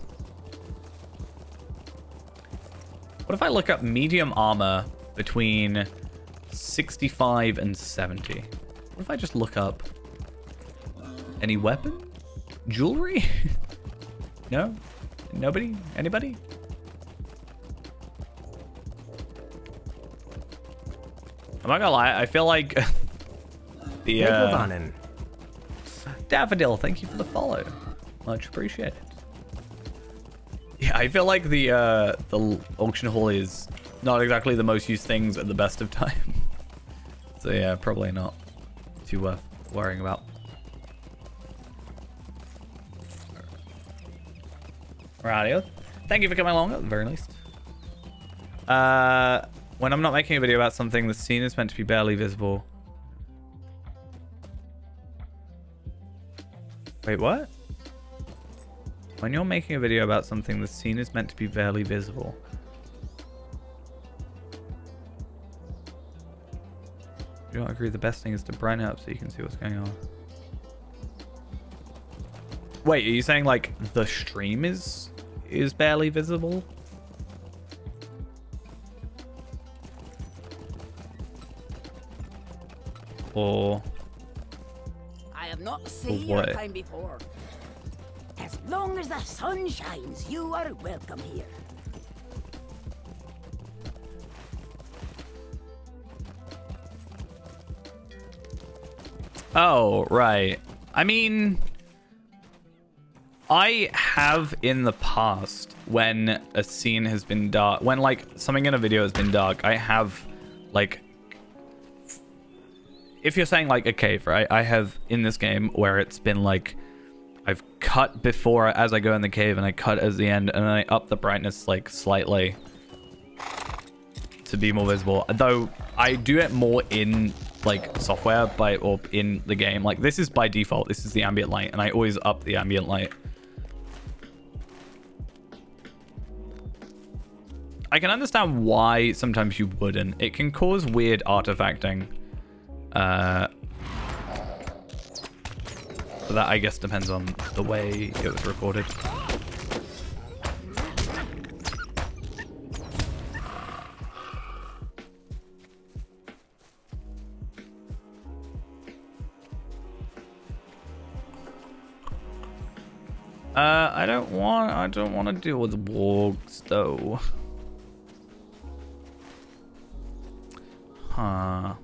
A: What if I look up medium armor between 65 and 70? What if I just look up any weapon? Jewelry? No? Nobody? Anybody? I'm not gonna lie, I feel like the Daffodil, thank you for the follow. Much appreciated. Yeah, I feel like the auction hall is not exactly the most used things at the best of time. So yeah, probably not too worth worrying about. Alrighty, thank you for coming along at the very least. When I'm not making a video about something, the scene is meant to be barely visible. Wait, what? When you're making a video about something, the scene is meant to be barely visible. Do you not agree the best thing is to brighten it up so you can see what's going on? Wait, are you saying like the stream is barely visible? Or
D: I have not seen
A: what?
D: your kind before. As long as the sun shines, you are welcome here.
A: Oh, right. I mean, I have in the past when a scene has been dark, when like something in a video has been dark, I have like, if you're saying like a cave, right? I have in this game where it's been like, I've cut before as I go in the cave and I cut as the end and then I up the brightness like slightly to be more visible. Though I do it more in like software or in the game. Like this is by default, this is the ambient light and I always up the ambient light. I can understand why sometimes you wouldn't. It can cause weird artifacting. But that I guess depends on the way it was recorded. I don't want to deal with wargs though. Huh.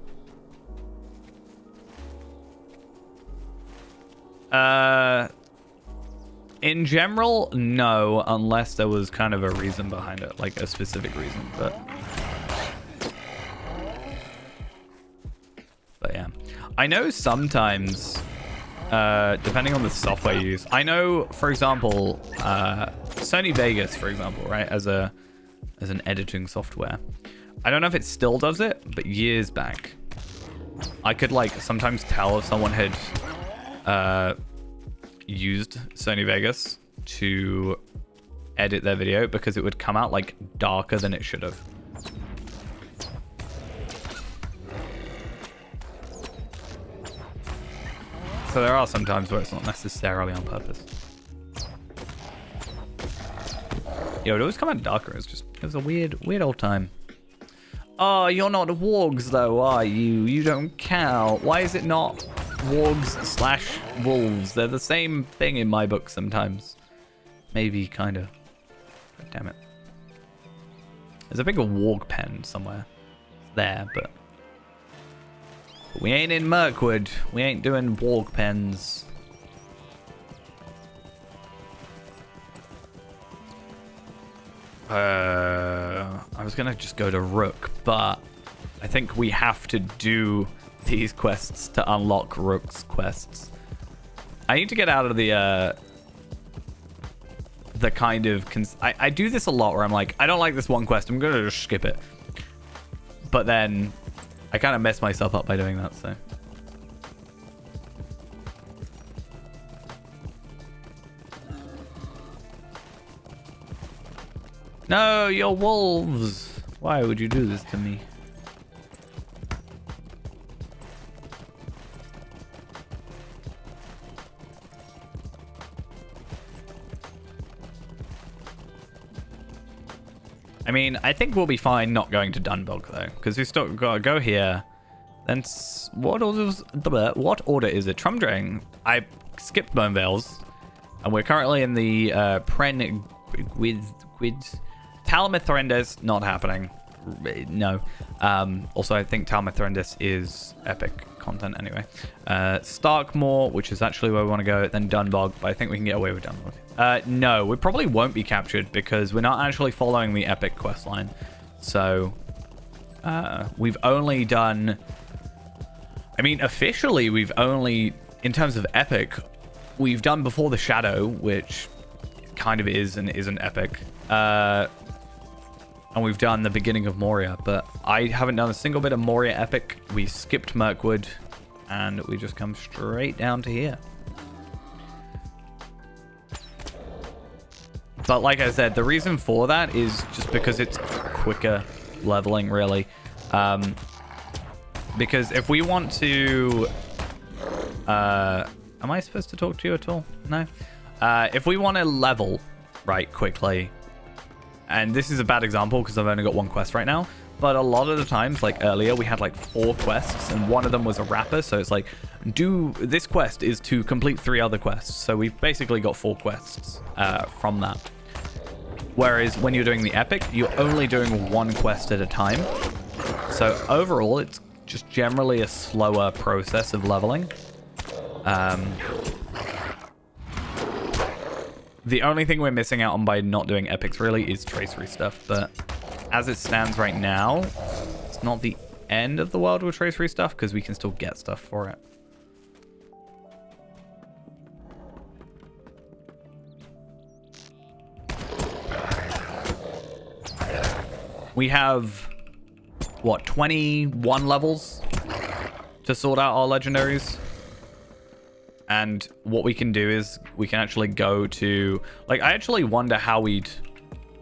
A: In general, no, unless there was kind of a reason behind it, like a specific reason, but yeah. I know sometimes, depending on the software you use, I know, for example, Sony Vegas, for example, right, as an editing software. I don't know if it still does it, but years back, I could like sometimes tell if someone had used Sony Vegas to edit their video because it would come out like darker than it should have. So there are some times where it's not necessarily on purpose. Yo, it always come out darker. It was a weird old time. Oh, you're not wargs though, are you? You don't count. Why is it not wargs / wolves? They're the same thing in my book sometimes. Maybe, kind of. God damn it. There's a bigger warg pen somewhere. It's there, but we ain't in Mirkwood. We ain't doing warg pens. I was gonna just go to Rook, but I think we have to do these quests to unlock Rook's quests. I need to get out of the kind of... I do this a lot where I'm like, I don't like this one quest, I'm gonna just skip it. But then I kind of mess myself up by doing that, so... No, you're wolves! Why would you do this to me? I mean, I think we'll be fine not going to Dunbog though, because we still gotta go here. Then what order is it? Trumdrang. I skipped Bone Vales, and we're currently in the Talamithrendis, not happening. No. Also, I think Talamithrendis is epic content anyway. Starkmoor, which is actually where we want to go. Then Dunbog, but I think we can get away with Dunbog. No, we probably won't be captured because we're not actually following the epic quest line. So, we've only done... I mean, officially, we've only... In terms of epic, we've done Before the Shadow, which kind of is and isn't epic. And we've done the beginning of Moria, but I haven't done a single bit of Moria epic. We skipped Mirkwood, and we just come straight down to here. But like I said, the reason for that is just because it's quicker leveling, really. Because if we want to... am I supposed to talk to you at all? No? If we want to level, right, quickly... And this is a bad example because I've only got one quest right now. But a lot of the times, like earlier, we had like 4 quests and one of them was a wrapper. So it's like, this quest is to complete 3 other quests. So we've basically got 4 quests from that. Whereas when you're doing the epic, you're only doing 1 quest at a time. So overall, it's just generally a slower process of leveling. The only thing we're missing out on by not doing epics really is tracery stuff, but as it stands right now, it's not the end of the world with tracery stuff because we can still get stuff for it. We have, what, 21 levels to sort out our legendaries? And what we can do is we can actually go to... Like, I actually wonder how we'd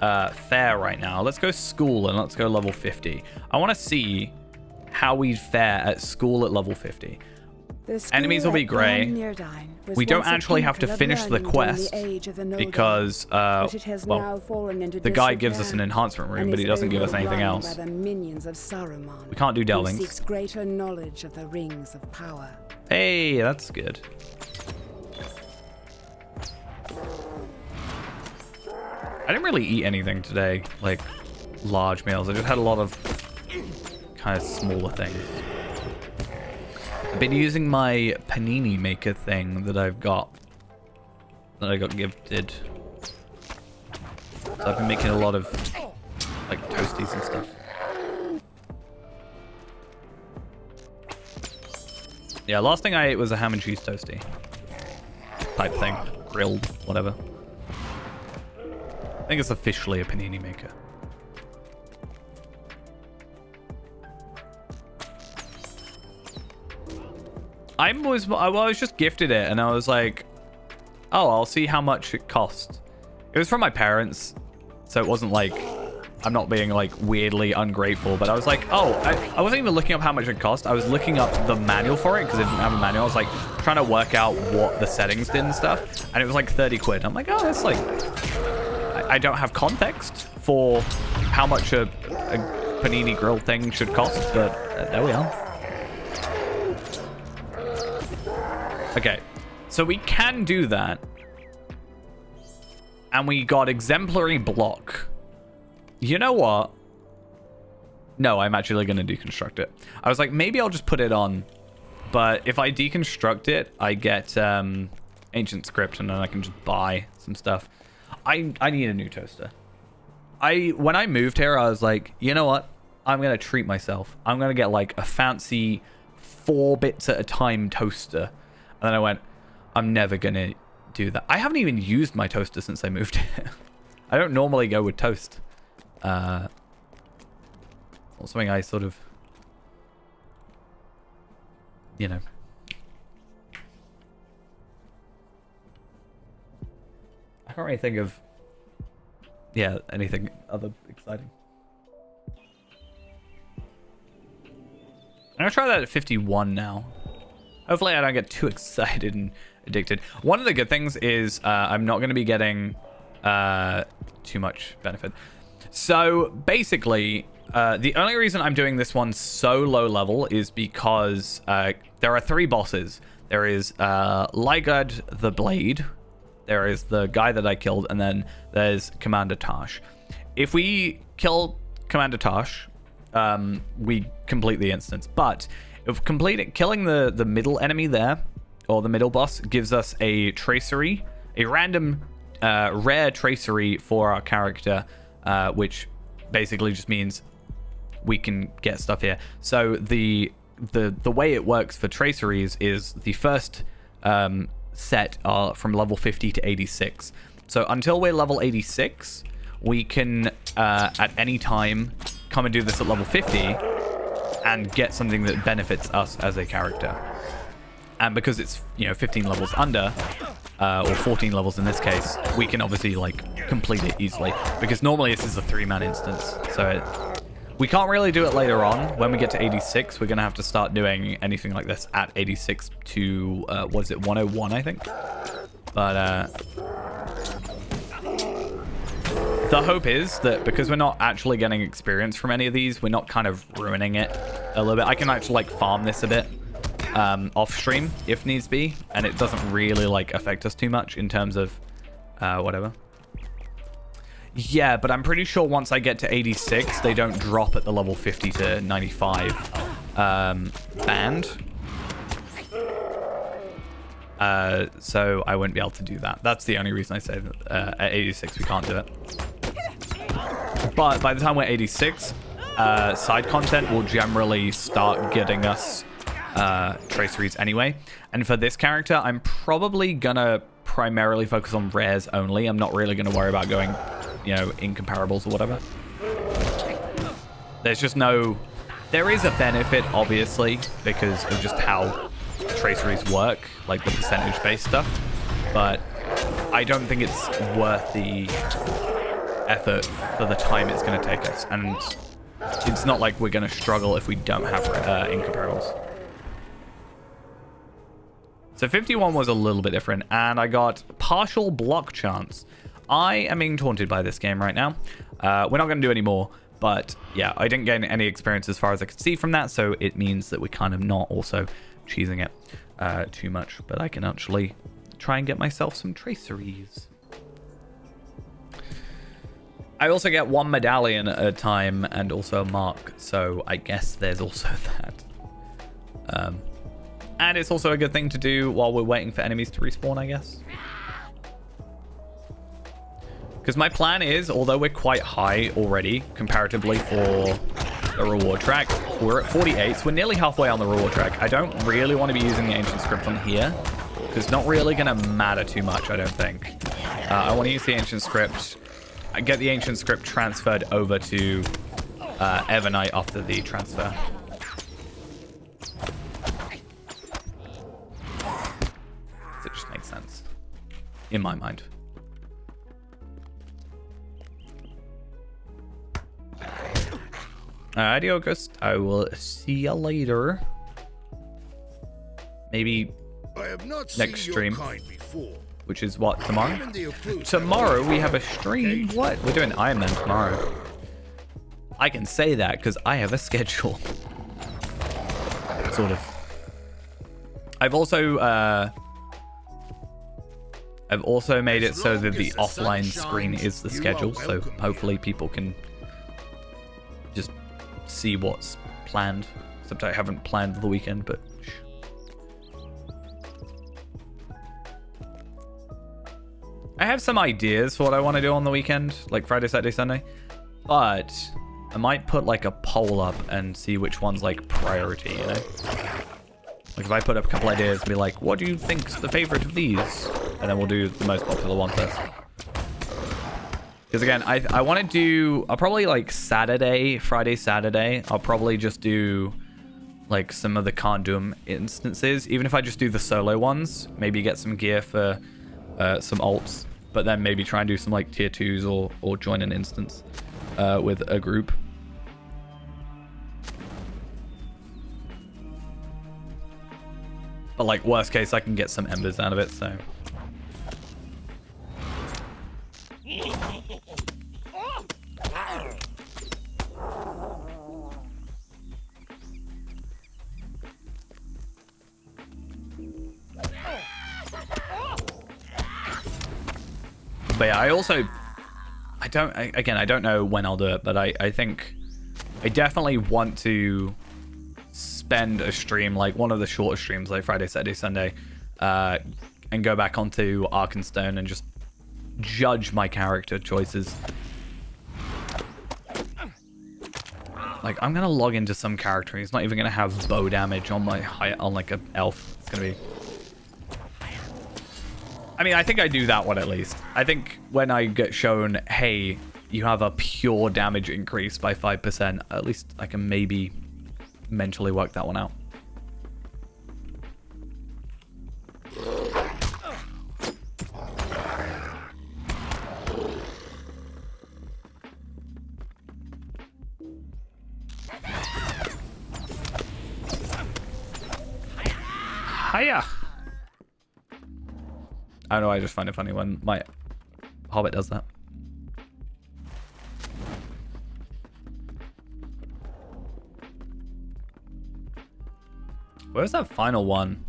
A: fare right now. Let's go school and let's go level 50. I want to see how we'd fare at school at level 50. Enemies will be grey. We don't actually have to finish the quest because, well, the guy gives us an enhancement room, but he doesn't give us anything else. We can't do delvings.
D: Greater knowledge of the rings of power.
A: Hey, that's good. I didn't really eat anything today, like large meals. I just had a lot of kind of smaller things. I've been using my panini maker thing that I got gifted. So I've been making a lot of like toasties and stuff. Yeah, last thing I ate was a ham and cheese toasty type thing, grilled, whatever. I think it's officially a panini maker. I was just gifted it, and I was like, oh, I'll see how much it costs. It was from my parents, so it wasn't like I'm not being like weirdly ungrateful, but I was like, oh, I wasn't even looking up how much it cost. I was looking up the manual for it because it didn't have a manual. I was like trying to work out what the settings did and stuff, and it was like 30 quid. I'm like, oh, that's like, I don't have context for how much a panini grill thing should cost, but there we are. Okay, so we can do that, and we got exemplary block. You know what? No, I'm actually going to deconstruct it. I was like, maybe I'll just put it on, but if I deconstruct it, I get ancient script, and then I can just buy some stuff. I need a new toaster. When I moved here, I was like, you know what? I'm going to treat myself. I'm going to get like a fancy 4 bits at a time toaster. And then I went, I'm never going to do that. I haven't even used my toaster since I moved here. I don't normally go with toast. Not something I sort of, you know. I can't really think of, yeah, anything other exciting. I'm gonna try that at 51 now. Hopefully I don't get too excited and addicted. One of the good things is I'm not going to be getting too much benefit. So basically, the only reason I'm doing this one so low level is because there are 3 bosses. There is Lygard the Blade, there is the guy that I killed, and then there's Commander Tosh. If we kill Commander Tosh, we complete the instance. But if killing the middle enemy there, or the middle boss, gives us a tracery, a random rare tracery for our character, which basically just means we can get stuff here. So the way it works for traceries is the first set are from level 50 to 86. So until we're level 86, we can at any time come and do this at level 50 and get something that benefits us as a character. And because it's, 15 levels under, or 14 levels in this case, we can obviously like complete it easily, because normally this is a 3-man instance. So we can't really do it later on. When we get to 86, we're gonna have to start doing anything like this at 86 to 101, I think. But the hope is that because we're not actually getting experience from any of these, we're not kind of ruining it a little bit. I can actually like farm this a bit off stream if needs be, and it doesn't really like affect us too much in terms of whatever. Yeah, but I'm pretty sure once I get to 86, they don't drop at the level 50 to 95 band. So I wouldn't be able to do that. That's the only reason I say that at 86 we can't do it. But by the time we're 86, side content will generally start getting us traceries anyway. And for this character, I'm probably gonna primarily focus on rares only. I'm not really gonna worry about going, incomparables or whatever. There's just there is a benefit, obviously, because of just how traceries work, like the percentage-based stuff, but I don't think it's worth the effort for the time it's going to take us, and it's not like we're going to struggle if we don't have incomparables. So 51 was a little bit different, and I got partial block chance. I am being taunted by this game right now. We're not going to do any more, but yeah, I didn't gain any experience as far as I could see from that, so it means that we're kind of not also cheesing it too much, but I can actually try and get myself some traceries. I also get 1 medallion at a time and also a mark, so I guess there's also that. And it's also a good thing to do while we're waiting for enemies to respawn, I guess. Because my plan is, although we're quite high already comparatively for the reward track, we're at 48, so we're nearly halfway on the reward track. I don't really want to be using the ancient script on here, because it's not really going to matter too much, I don't think. I want to use the ancient script. I get the ancient script transferred over to Evernight after the transfer. in my mind. Alrighty, August. I will see you later. Maybe
C: I have not
A: next
C: seen
A: stream,
C: your kind before.
A: which is what, tomorrow?
C: Even the Occlusive
A: Tomorrow we have a
C: occasion.
A: stream. What? We're doing Iron Man tomorrow. I can say that because I have a schedule. Sort of. I've also made it so that the offline screen is the schedule, so hopefully people can just see what's planned. Except I haven't planned the weekend, but I have some ideas for what I want to do on the weekend, like Friday, Saturday, Sunday, but I might put like a poll up and see which one's like priority, you know? Like if I put up a couple ideas and be like, what do you think's the favorite of these? And then we'll do the most popular one first. Because again, I want to do, I'll probably like Friday, Saturday, I'll probably just do like some of the Can't Doom instances. Even if I just do the solo ones, maybe get some gear for some ults, but then maybe try and do some like tier 2s or join an instance with a group. But like worst case, I can get some embers out of it, so. But yeah, I don't know when I'll do it, but I think I definitely want to spend a stream, like one of the shorter streams, like Friday, Saturday, Sunday, and go back onto Arkenstone and just judge my character choices. Like, I'm gonna log into some character. He's not even gonna have bow damage on on like a elf. It's gonna be. I mean, I think I do that one at least. I think when I get shown, hey, you have a pure damage increase by 5%, at least I can maybe mentally work that one out. Hiya! I don't know, I just find it funny when my Hobbit does that. Where's that final one?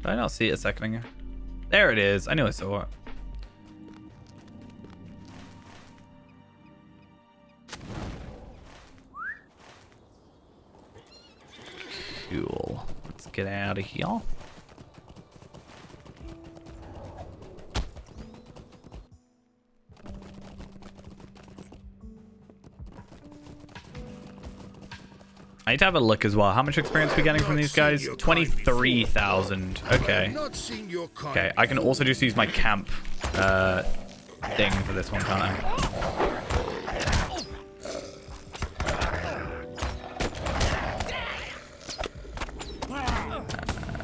A: Did I not see it a second ago? There it is. I knew I saw it. Cool. Let's get out of here. I need to have a look as well. How much experience are we getting from these guys? 23,000. Okay. Okay, I can also just use my camp thing for this one, can't I?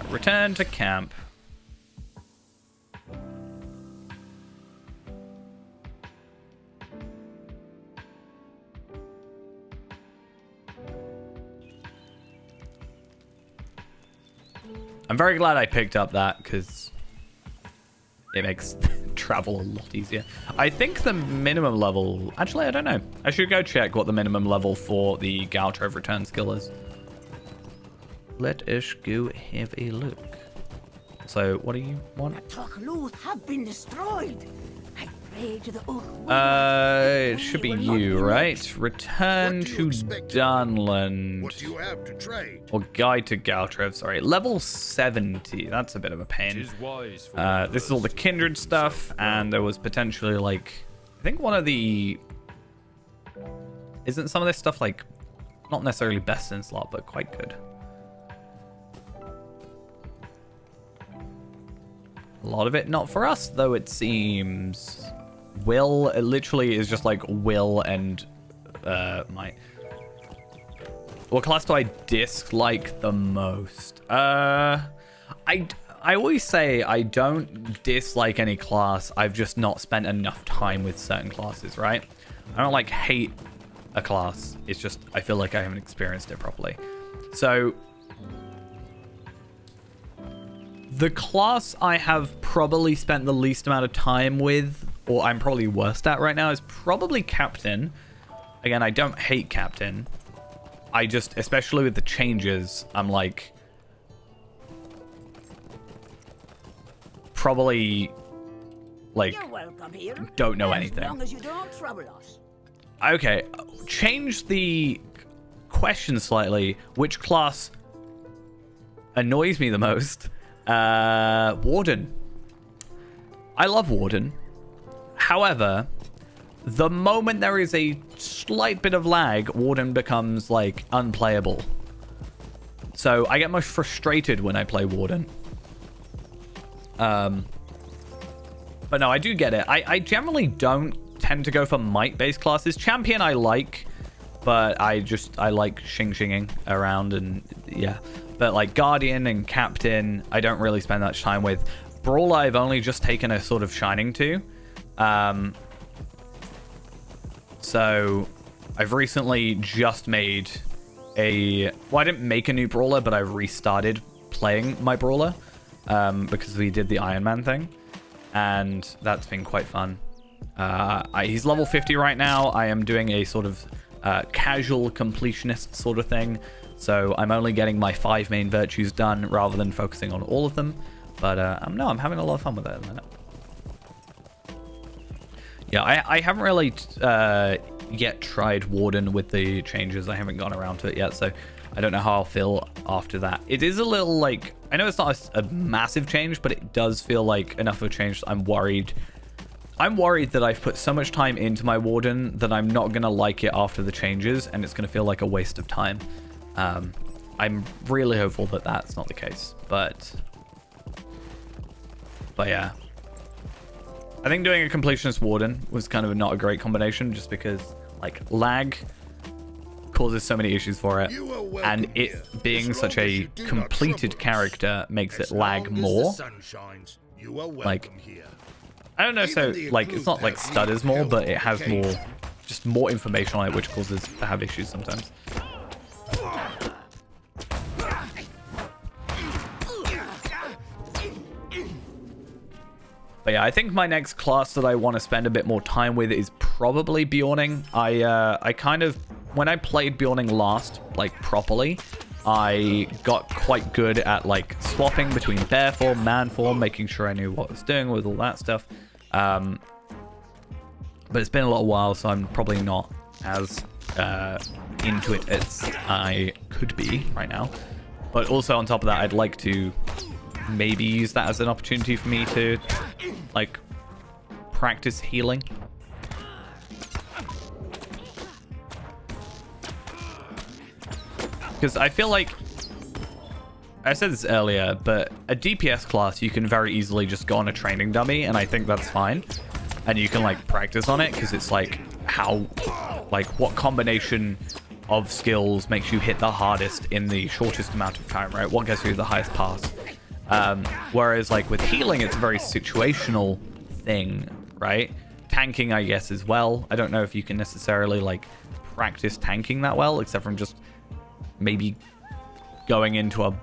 A: Return to camp. I'm very glad I picked up that because it makes travel a lot easier. I think the minimum level... Actually, I don't know. I should go check what the minimum level for the Galtrove return skill is. Let us go have a look. So, what do you want?
D: The Tochluth have been destroyed. I pray to the
A: It should be you, right? Return to Dunland.
C: What do you have to trade?
A: Or Guide to Galtrove, sorry. Level 70. That's a bit of a pain. This is all the kindred stuff, and there was potentially, like... I think one of the... Isn't some of this stuff, like... Not necessarily best in slot, but quite good. A lot of it not for us, though, it seems. Will, it literally is just like will and might. What class do I dislike the most? I always say I don't dislike any class. I've just not spent enough time with certain classes, right? I don't like hate a class. It's just I feel like I haven't experienced it properly. So the class I have probably spent the least amount of time with, or I'm probably worst at right now, is probably Captain. Again, I don't hate Captain. I just, especially with the changes, I'm like, probably, like,
D: You're welcome here.
A: don't know
D: As
A: anything.
D: long as you don't trouble us.
A: Okay, change the question slightly. Which class annoys me the most? Warden. I love Warden. However, the moment there is a slight bit of lag, Warden becomes, like, unplayable. So I get most frustrated when I play Warden. But no, I do get it. I generally don't tend to go for might-based classes. Champion I like, but I like shing-shinging around and, yeah. But, like, Guardian and Captain, I don't really spend much time with. Brawler, I've only just taken a sort of shining to. So I've recently just made well, I didn't make a new brawler, but I restarted playing my brawler because we did the Iron Man thing, and that's been quite fun. He's level 50 right now. I am doing a sort of casual completionist sort of thing, so I'm only getting my 5 main virtues done rather than focusing on all of them. But no, I'm having a lot of fun with it at the minute. Yeah, I haven't really yet tried Warden with the changes. I haven't gone around to it yet, so I don't know how I'll feel after that. It is a little, like, I know it's not a massive change, but it does feel like enough of a change. I'm worried that I've put so much time into my Warden that I'm not going to like it after the changes, and it's going to feel like a waste of time. I'm really hopeful that that's not the case, but yeah. I think doing a completionist Warden was kind of not a great combination, just because, like, lag causes so many issues for it, and it being such a completed character makes it lag more. Like, I don't know, so, like, it's not like stutters more, but it has just more information on it, which causes to have issues sometimes. But yeah, I think my next class that I want to spend a bit more time with is probably Bjorning. I kind of, when I played Bjorning last, like, properly, I got quite good at, like, swapping between bear form, man form, making sure I knew what I was doing with all that stuff. But it's been a little while, so I'm probably not as into it as I could be right now. But also on top of that, I'd like to maybe use that as an opportunity for me to, like, practice healing. Because I feel like, I said this earlier, but a DPS class, you can very easily just go on a training dummy, and I think that's fine. And you can, like, practice on it, because it's like what combination of skills makes you hit the hardest in the shortest amount of time, right? What gets you the highest pass? Whereas, like, with healing, it's a very situational thing, right? Tanking, I guess, as well. I don't know if you can necessarily, like, practice tanking that well, except from just maybe going into a,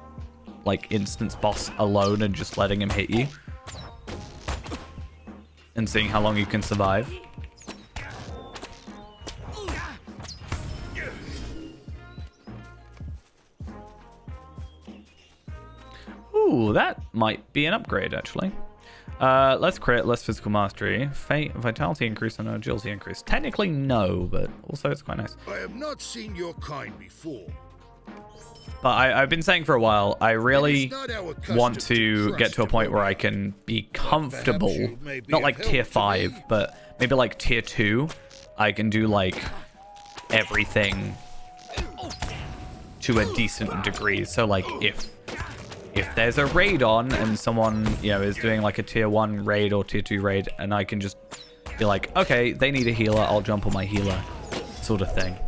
A: like, instance boss alone and just letting him hit you and seeing how long you can survive. Ooh, that might be an upgrade, actually. Less crit, less physical mastery. Vitality increase and agility increase. Technically, no, but also it's quite nice.
C: I have not seen your kind before.
A: But I've been saying for a while, I really want to get to a point where I can be comfortable. Not like tier 5, but maybe like tier 2. I can do, like, everything to a decent degree. So, like, if there's a raid on and someone, you know, is doing like a tier 1 raid or tier 2 raid, and I can just be like, okay, they need a healer, I'll jump on my healer, sort of thing.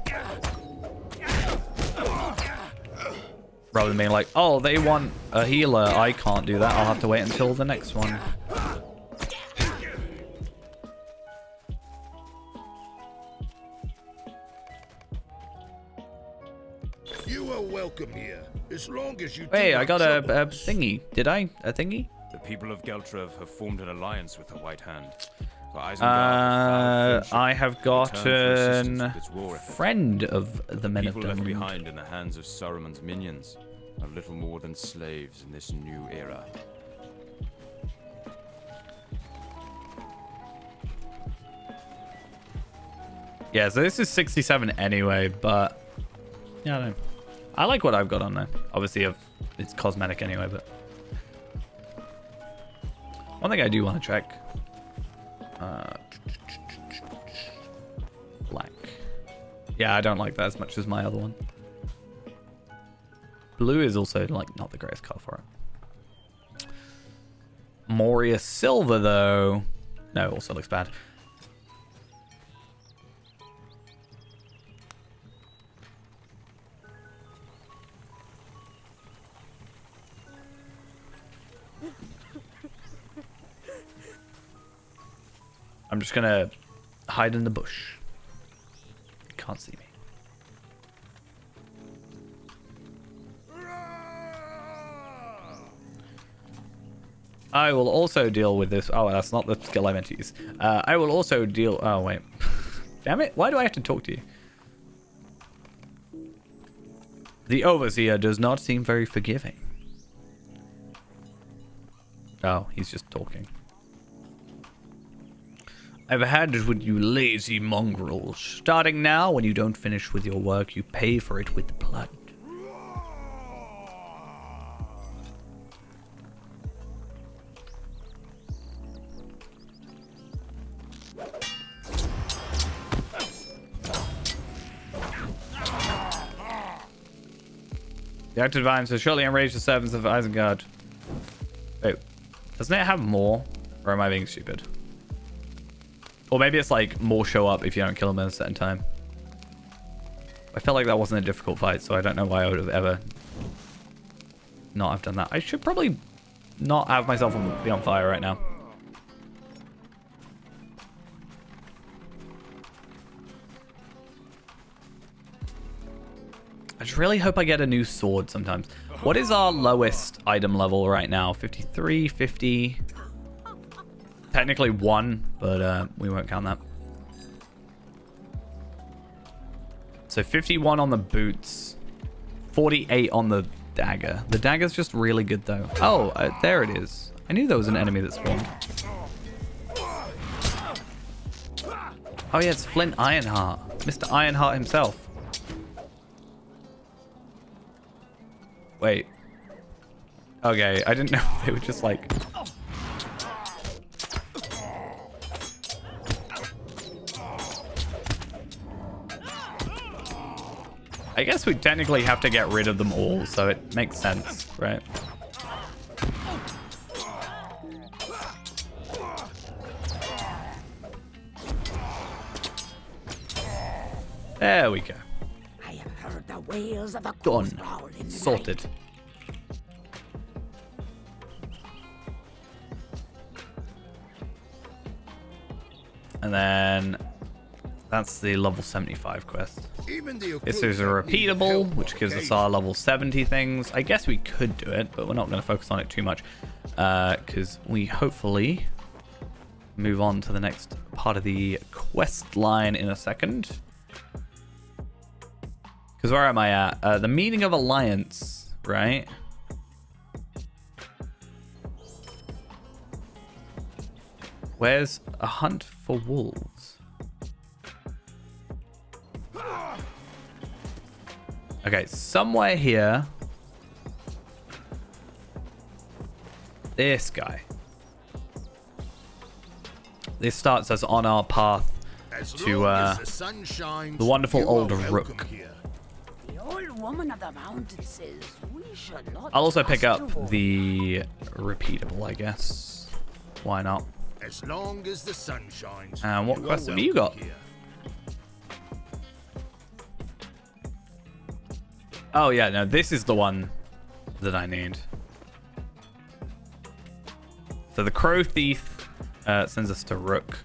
A: Rather than being like, oh, they want a healer. I can't do that. I'll have to wait until the next one.
C: You are welcome here, as long as you.
A: Hey,
C: do
A: I
C: not
A: got a
C: trouble us.
A: thingy. Did I? A thingy?
B: The people of Geltrov have formed an alliance with the White Hand. For Isengard with foul
A: I have
B: friendship in return for assistance
A: gotten
B: with its war effort.
A: friend of the men of
B: People left
A: Dunland.
B: behind in the hands of Saruman's minions are little more than slaves in this new era.
A: Yeah, so this is 67 anyway, but yeah, I don't know. I like what I've got on there. Obviously, it's cosmetic anyway, but one thing I do want to check. Black. Yeah, I don't like that as much as my other one. Blue is also like not the greatest color for it. Moria Silver though, no, also looks bad. I'm just gonna hide in the bush. You can't see me. I will also deal with this. Oh, that's not the skill I meant to use. I will also deal. Oh, wait. Damn it. Why do I have to talk to you? The Overseer does not seem very forgiving. Oh, he's just talking. I've had it with you lazy mongrels. Starting now, when you don't finish with your work, you pay for it with blood. The act of violence has surely enraged the servants of Isengard. Wait, doesn't it have more? Or am I being stupid? Or maybe it's like more show up if you don't kill them at a certain time. I felt like that wasn't a difficult fight, so I don't know why I would have ever not have done that. I should probably not have myself be on fire right now. I just really hope I get a new sword sometimes. What is our lowest item level right now? 53, 50... Technically 1, but we won't count that. So 51 on the boots, 48 on the dagger. The dagger's just really good though. Oh, there it is. I knew there was an enemy that spawned. Oh yeah, it's Flint Ironheart. Mr. Ironheart himself. Wait. Okay, I didn't know if they were just like... I guess we technically have to get rid of them all, so it makes sense, right? There we go.
D: I have heard the wails of the
A: Done.
D: growl in the
A: Sorted.
D: night.
A: And then that's the level 75 quest.
C: Even the
A: This is a
C: equipment need
A: repeatable,
C: help
A: which gives us
C: occasionally.
A: our level 70 things. I guess we could do it, but we're not going to focus on it too much. Because we hopefully move on to the next part of the quest line in a second. Because where am I at? The meaning of alliance, right? Where's a hunt for wolves? Okay, somewhere here. This guy. This starts us on our path
C: As
A: to
C: long as the sun shines,
A: the wonderful
C: you
A: old
C: are welcome
A: rook.
C: here.
D: The old woman of the mountain says we should not.
A: I'll also pick
D: trust
A: up
D: the wolf.
A: the repeatable, I guess. Why not?
C: As long as the sun shines.
A: And what
C: you are
A: quest have you
C: welcome
A: got?
C: here.
A: Oh yeah, no, this is the one that I need. So the Crow Thief sends us to Rook,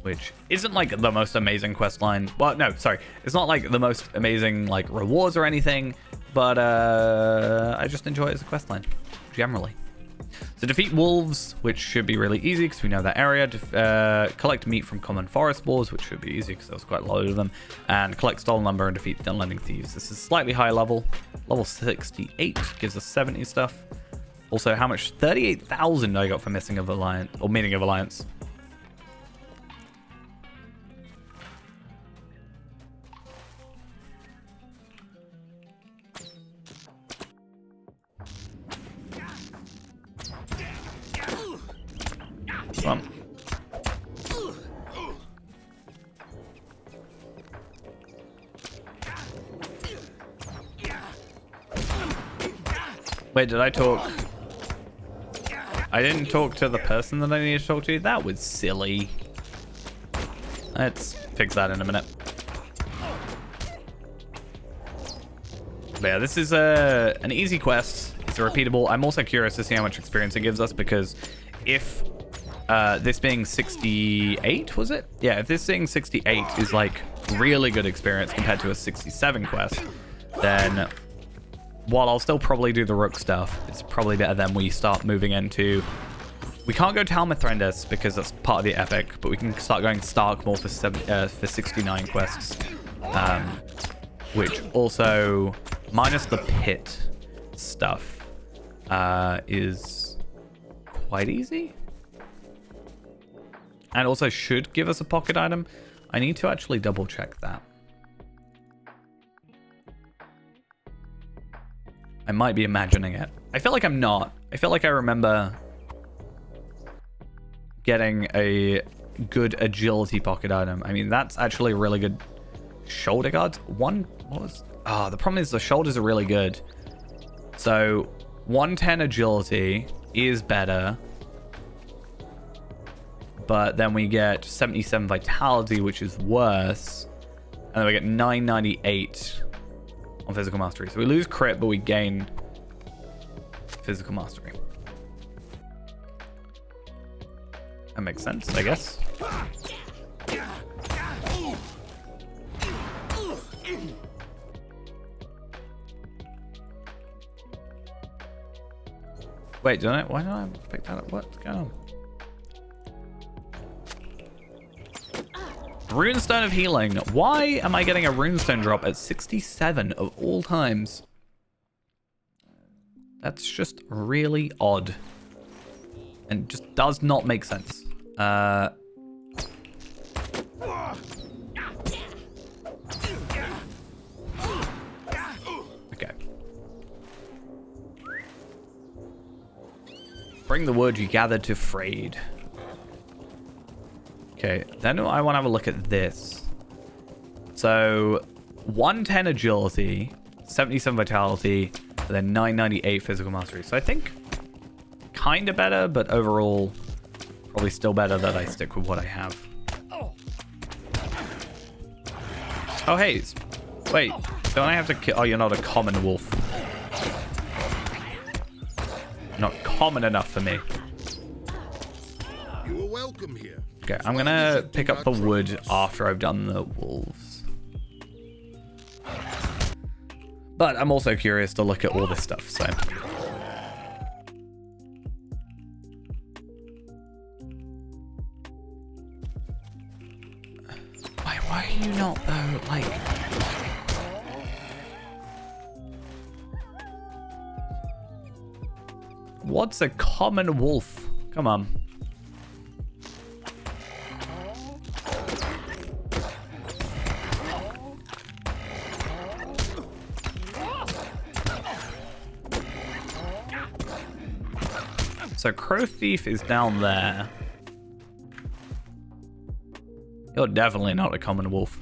A: which isn't like the most amazing quest line. Well, no, sorry. It's not like the most amazing like rewards or anything, but I just enjoy it as a quest line, generally. So defeat wolves, which should be really easy because we know that area. Collect meat from common forest boars, which should be easy because there's quite a lot of them. And collect stolen lumber and defeat unlending thieves. This is slightly high level. Level 68 gives us 70 stuff. Also, how much? 38,000 I got for missing of alliance or meaning of alliance. Come on. Wait, did I talk? I didn't talk to the person that I needed to talk to? That was silly. Let's fix that in a minute. But yeah, this is an easy quest. It's a repeatable. I'm also curious to see how much experience it gives us, because if this being 68, was it? Yeah, if this being 68 is like really good experience compared to a 67 quest, then while I'll still probably do the Rook stuff, it's probably better than we start moving into... We can't go Talmothrendis because that's part of the epic, but we can start going Starkmore for 69 quests. Which also, minus the pit stuff, is quite easy. And also should give us a pocket item. I need to actually double check that. I might be imagining it. I feel like I'm not. I feel like I remember getting a good agility pocket item. I mean, that's actually a really good shoulder guards. The problem is the shoulders are really good. So 110 agility is better. But then we get 77 vitality, which is worse. And then we get 998 on physical mastery. So we lose crit, but we gain physical mastery. That makes sense, I guess. Wait, don't I? Why don't I pick that up? What's going on? Runestone of Healing. Why am I getting a runestone drop at 67 of all times? That's just really odd. And just does not make sense. Okay. Bring the wood you gathered to Frayed. Okay, then I want to have a look at this. So, 110 agility, 77 vitality, and then 998 physical mastery. So I think kind of better, but overall probably still better that I stick with what I have. Oh, hey. Wait, don't I have to kill... Oh, you're not a common wolf. Not common enough for me.
C: You are welcome here.
A: Okay, I'm gonna pick up the wood after I've done the wolves. But I'm also curious to look at all this stuff, so... Why are you not, though? Like... What's a common wolf? Come on. So Crow Thief is down there. You're definitely not a common wolf.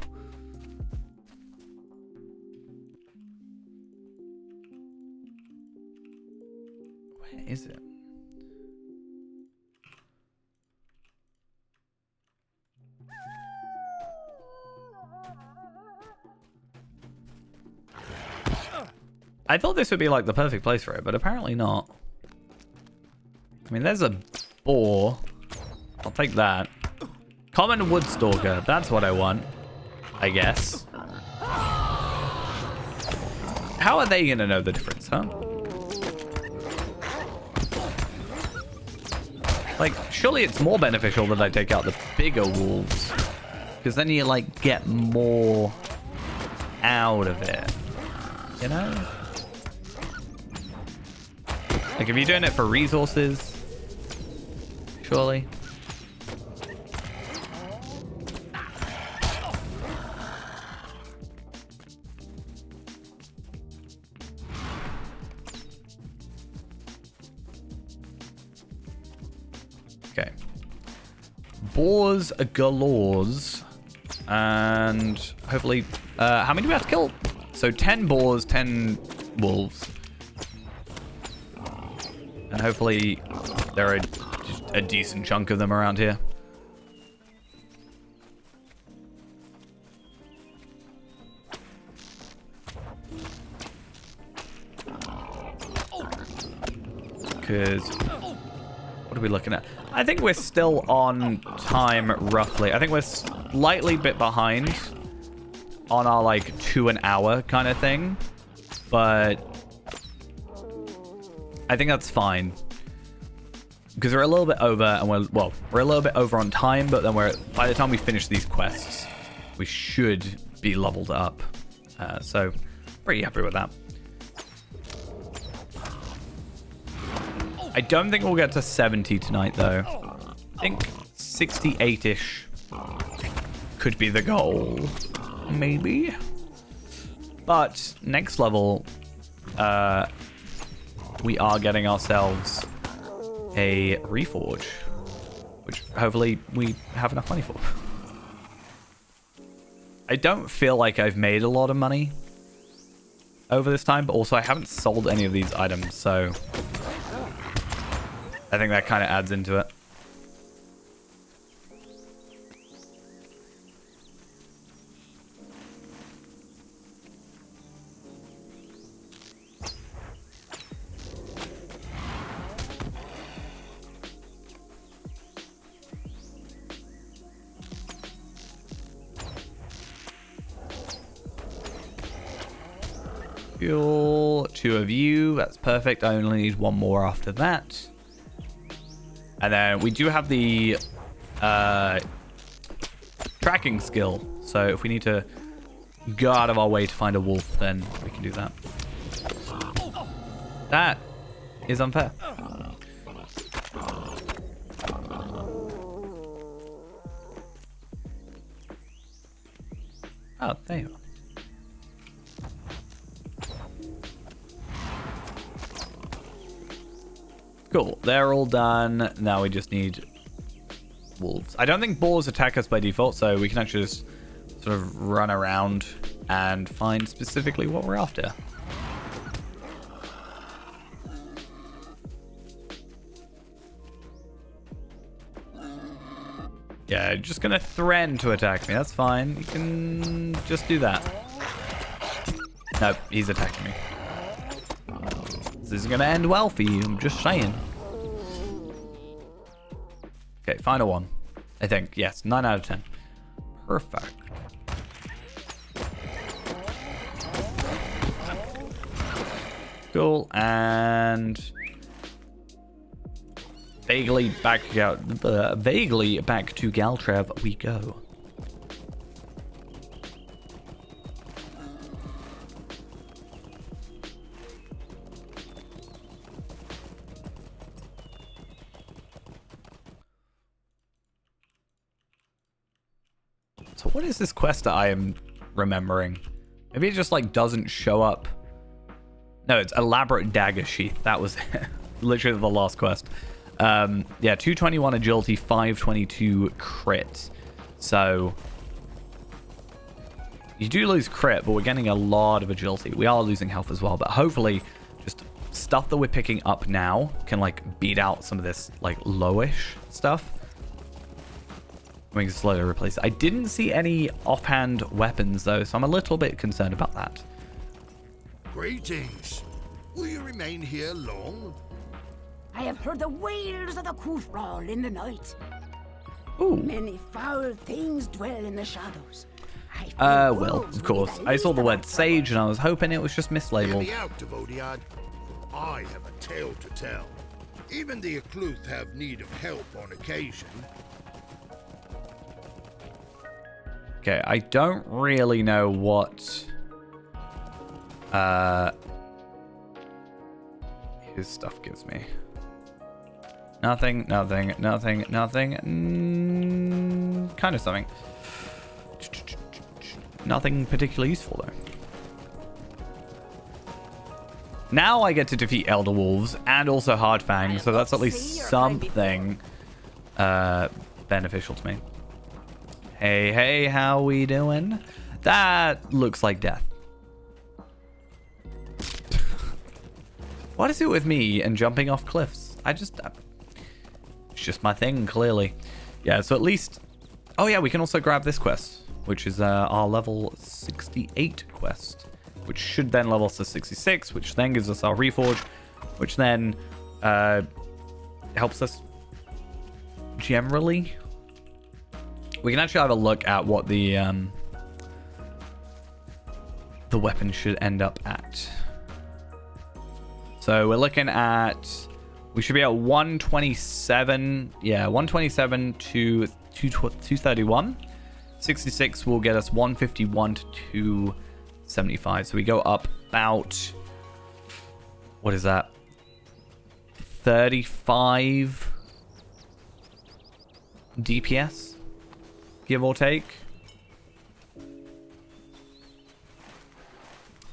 A: Where is it? I thought this would be like the perfect place for it, but apparently not. I mean, there's a boar. I'll take that. Common Woodstalker. That's what I want, I guess. How are they going to know the difference, huh? Like, surely it's more beneficial that I take out the bigger wolves. Because then you, like, get more out of it. You know? Like, if you're doing it for resources, surely. Okay. Boars galores. And hopefully, how many do we have to kill? So 10 boars, 10 wolves. And hopefully there are just a decent chunk of them around here. Because what are we looking at? I think we're still on time, roughly. I think we're slightly bit behind on our, like, 2 an hour kind of thing. But I think that's fine. Because we're a little bit over, and we're a little bit over on time, but then by the time we finish these quests, we should be leveled up. So, pretty happy with that. I don't think we'll get to 70 tonight, though. I think 68-ish could be the goal. Maybe. But next level, we are getting ourselves a reforge, which hopefully we have enough money for. I don't feel like I've made a lot of money over this time, but also I haven't sold any of these items, so I think that kind of adds into it. Fuel, 2 of you. That's perfect. I only need 1 more after that. And then we do have the tracking skill. So if we need to go out of our way to find a wolf, then we can do that. That is unfair. Oh, there you are. Cool, they're all done. Now we just need wolves. I don't think boars attack us by default, so we can actually just sort of run around and find specifically what we're after. Yeah, just gonna threaten to attack me. That's fine. You can just do that. Nope, he's attacking me. This is going to end well for you, I'm just saying. Okay, final one. I think, yes, 9 out of 10. Perfect. Cool, and vaguely back to Galtrev we go. So what is this quest that I am remembering? Maybe it just like doesn't show up. No, it's elaborate dagger sheath. That was literally the last quest. Yeah, 221 agility, 522 crit. So you do lose crit, but we're getting a lot of agility. We are losing health as well, but hopefully just stuff that we're picking up now can like beat out some of this like lowish stuff. We can slowly replace it. I didn't see any offhand weapons though, so I'm a little bit concerned about that.
C: Greetings. Will you remain here long?
D: I have heard the wails of the Kufral in the night.
A: Ooh.
D: Many foul things dwell in the shadows. I fear
A: Well,
D: wolves
A: of
D: will be
A: course.
D: the
A: I saw
D: least
A: the
D: of our
A: word sage and I was hoping it was just
C: Hear
A: mislabeled.
C: me out, Devodiad. I have a tale to tell. Even the Akluth have need of help on occasion.
A: Okay, I don't really know what his stuff gives me. Nothing. Kind of something. Nothing particularly useful though. Now I get to defeat Elder Wolves and also Hardfang, so that's at least something beneficial to me. Hey, how we doing? That looks like death. What is it with me and jumping off cliffs? It's just my thing, clearly. Yeah, so at least... Oh yeah, we can also grab this quest, which is our level 68 quest, which should then level us to 66, which then gives us our Reforge, which then helps us generally. We can actually have a look at what the weapon should end up at. So we're looking at... We should be at 127. Yeah, 127 to 231. 66 will get us 151 to 275. So we go up about... What is that? 35 DPS? Give or take.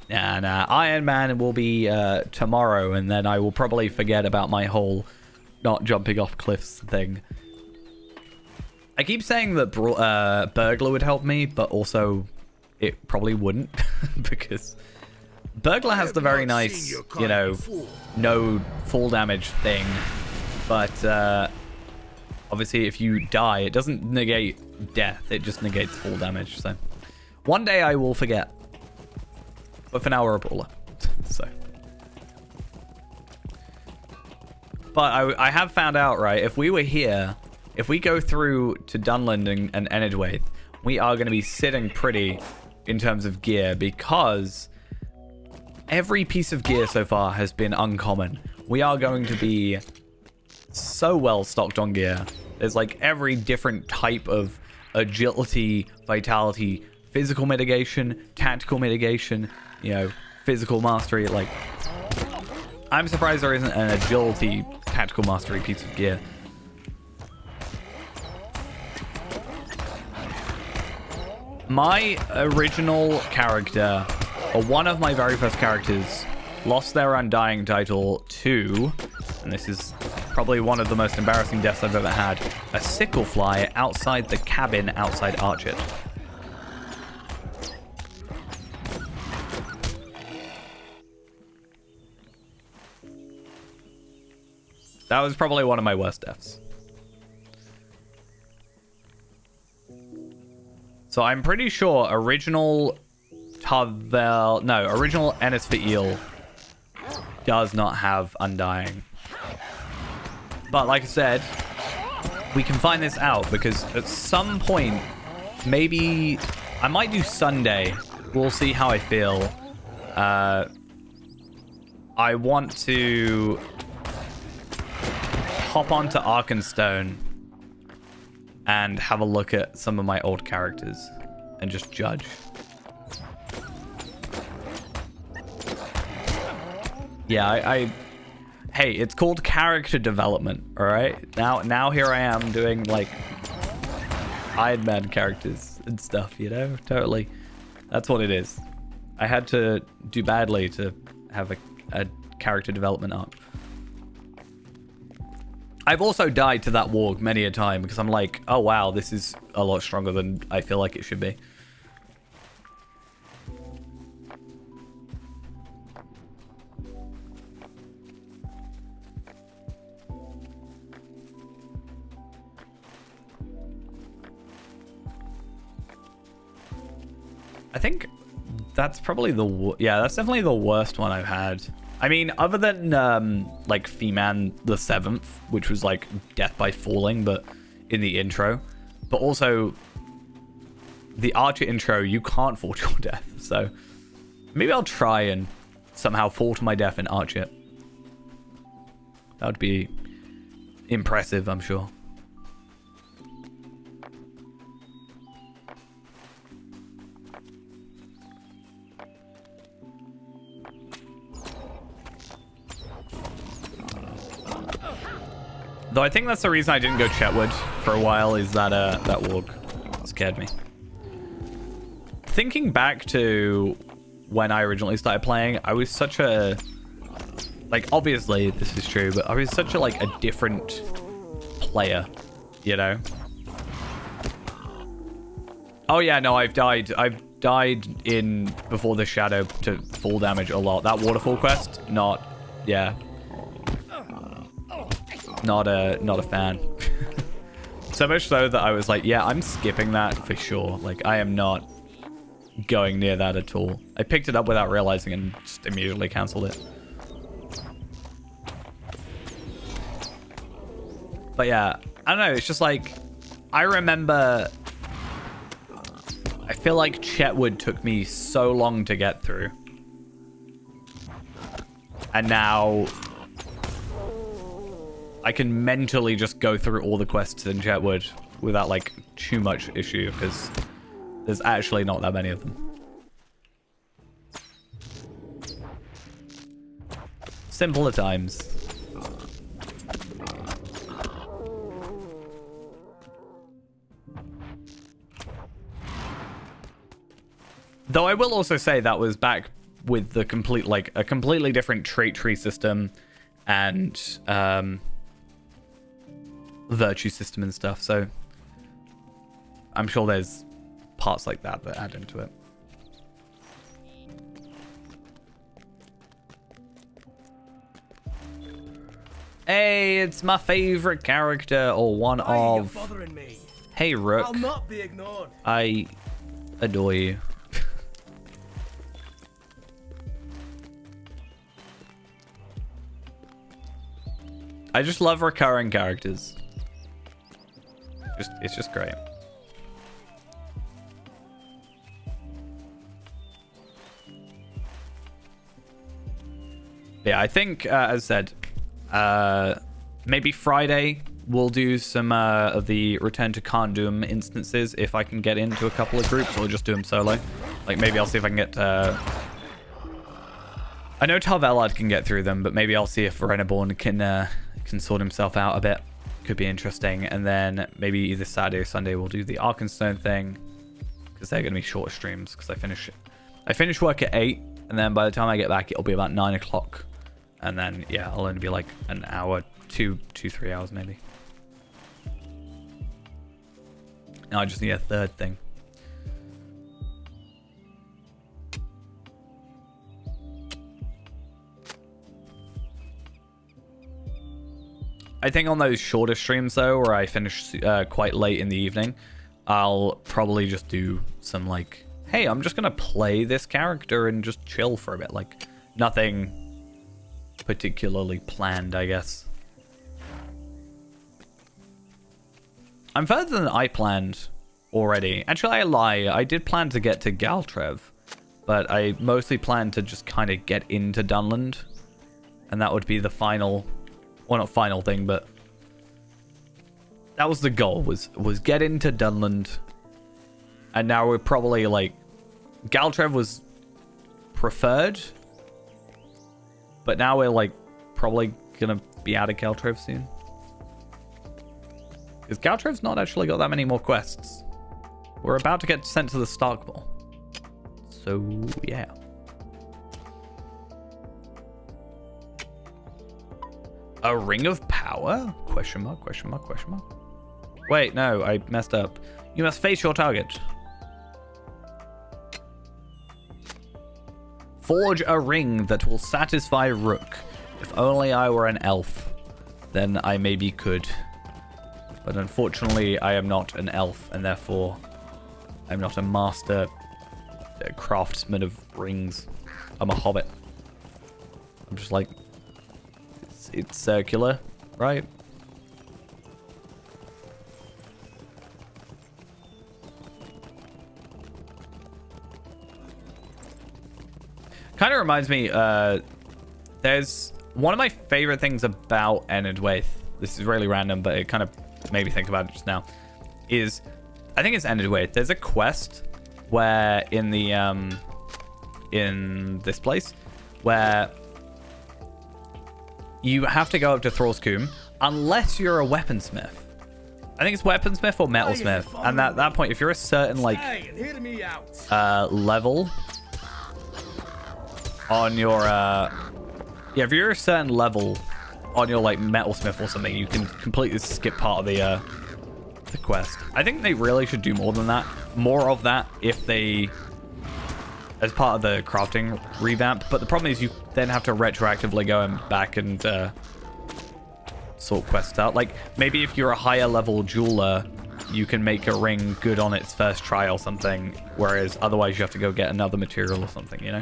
A: Nah. Iron Man will be tomorrow, and then I will probably forget about my whole not jumping off cliffs thing. I keep saying that Burglar would help me, but also it probably wouldn't, because Burglar has the very nice, you know, no fall damage thing, but obviously if you die, it doesn't negate death, it just negates fall damage. So one day I will forget, but for now we're a brawler. So, but I have found out, right, if we were here, if we go through to Dunland and Enedwaith, we are going to be sitting pretty in terms of gear, because every piece of gear so far has been uncommon. We are going to be so well stocked on gear. There's like every different type of agility, vitality, physical mitigation, tactical mitigation, you know, physical mastery. Like, I'm surprised there isn't an agility, tactical mastery piece of gear. My original character, or one of my very first characters, lost their Undying title to, and this is probably one of the most embarrassing deaths I've ever had, a sickle fly outside the cabin outside Archit. That was probably one of my worst deaths. So I'm pretty sure original Enisfail does not have Undying. But like I said, we can find this out, because at some point, maybe I might do Sunday. We'll see how I feel. I want to hop onto Arkenstone and have a look at some of my old characters and just judge. Yeah, hey, it's called character development, all right? Now here I am doing like Iron Man characters and stuff, you know? Totally. That's what it is. I had to do badly to have a character development arc. I've also died to that warg many a time, because I'm like, oh wow, this is a lot stronger than I feel like it should be. I think That's probably yeah, that's definitely the worst one I've had. I mean, other than like Feman the 7th, which was like death by falling, but in the intro. But also the Archer intro, you can't fall to your death. So maybe I'll try and somehow fall to my death in Archer. That would be impressive, I'm sure. Though I think that's the reason I didn't go Chetwood for a while, is that that warg scared me. Thinking back to when I originally started playing, I was such a... Like, obviously, this is true, but I was such a, like, a different player, you know? Oh, yeah, no, I've died in Before the Shadow to full damage a lot. That waterfall quest, not... Yeah. Not a fan. So much so that I was like, yeah, I'm skipping that for sure. Like, I am not going near that at all. I picked it up without realizing and just immediately cancelled it. But yeah, I don't know. It's just like, I remember, I feel like Chetwood took me so long to get through. And now I can mentally just go through all the quests in Chetwood without like too much issue, because there's actually not that many of them. Simpler times. Though I will also say that was back with the complete, like, a completely different trait tree system and virtue system and stuff, so I'm sure there's parts like that that add into it. Hey, it's my favorite character, or one
E: Why are you
A: of.
E: bothering me?
A: Hey, Rook.
E: I'll not be ignored.
A: I adore you. I just love recurring characters. It's just great. Yeah, I think, as I said, maybe Friday we'll do some of the Return to Kandum instances if I can get into a couple of groups, or just do them solo. Like, maybe I'll see if I can get... I know Tarvelad can get through them, but maybe I'll see if Reneborn can sort himself out a bit. Could be interesting. And then maybe either Saturday or Sunday we'll do the Arkenstone thing, because they're going to be shorter streams, because I finish work at 8, and then by the time I get back it'll be about 9 o'clock, and then yeah, I'll only be like an hour, 3 hours maybe. Now I just need a third thing. I think on those shorter streams, though, where I finish quite late in the evening, I'll probably just do some, like, hey, I'm just going to play this character and just chill for a bit. Like, nothing particularly planned, I guess. I'm further than I planned already. Actually, I lie. I did plan to get to Galtrev, but I mostly planned to just kind of get into Dunland, and that would be the final... Well, not final thing, but that was the goal, was get into Dunland. And now we're probably, like, Galtrev was preferred, but now we're, like, probably gonna be out of Galtrev soon. Because Galtrev's not actually got that many more quests. We're about to get sent to the Starkball. So, yeah. A ring of power? Question mark, question mark, question mark. Wait, no, I messed up. You must face your target. Forge a ring that will satisfy Rook. If only I were an elf, then I maybe could. But unfortunately, I am not an elf, and therefore, I'm not a master a craftsman of rings. I'm a hobbit. I'm just like, it's circular, right? Kind of reminds me, there's one of my favorite things about Enedwaith. This is really random, but it kind of made me think about it just now. Is, I think it's Enedwaith. There's a quest where in the in this place where you have to go up to Thrallscombe unless you're a weaponsmith. I think it's weaponsmith or metalsmith. And at that point, if you're a certain like level on your yeah, if you're a certain level on your like metalsmith or something, you can completely skip part of the quest. I think they really should do more than that. More of that if they, as part of the crafting revamp. But the problem is you then have to retroactively go back and sort quests out. Like maybe if you're a higher level jeweler, you can make a ring good on its first try or something, whereas otherwise you have to go get another material or something, you know?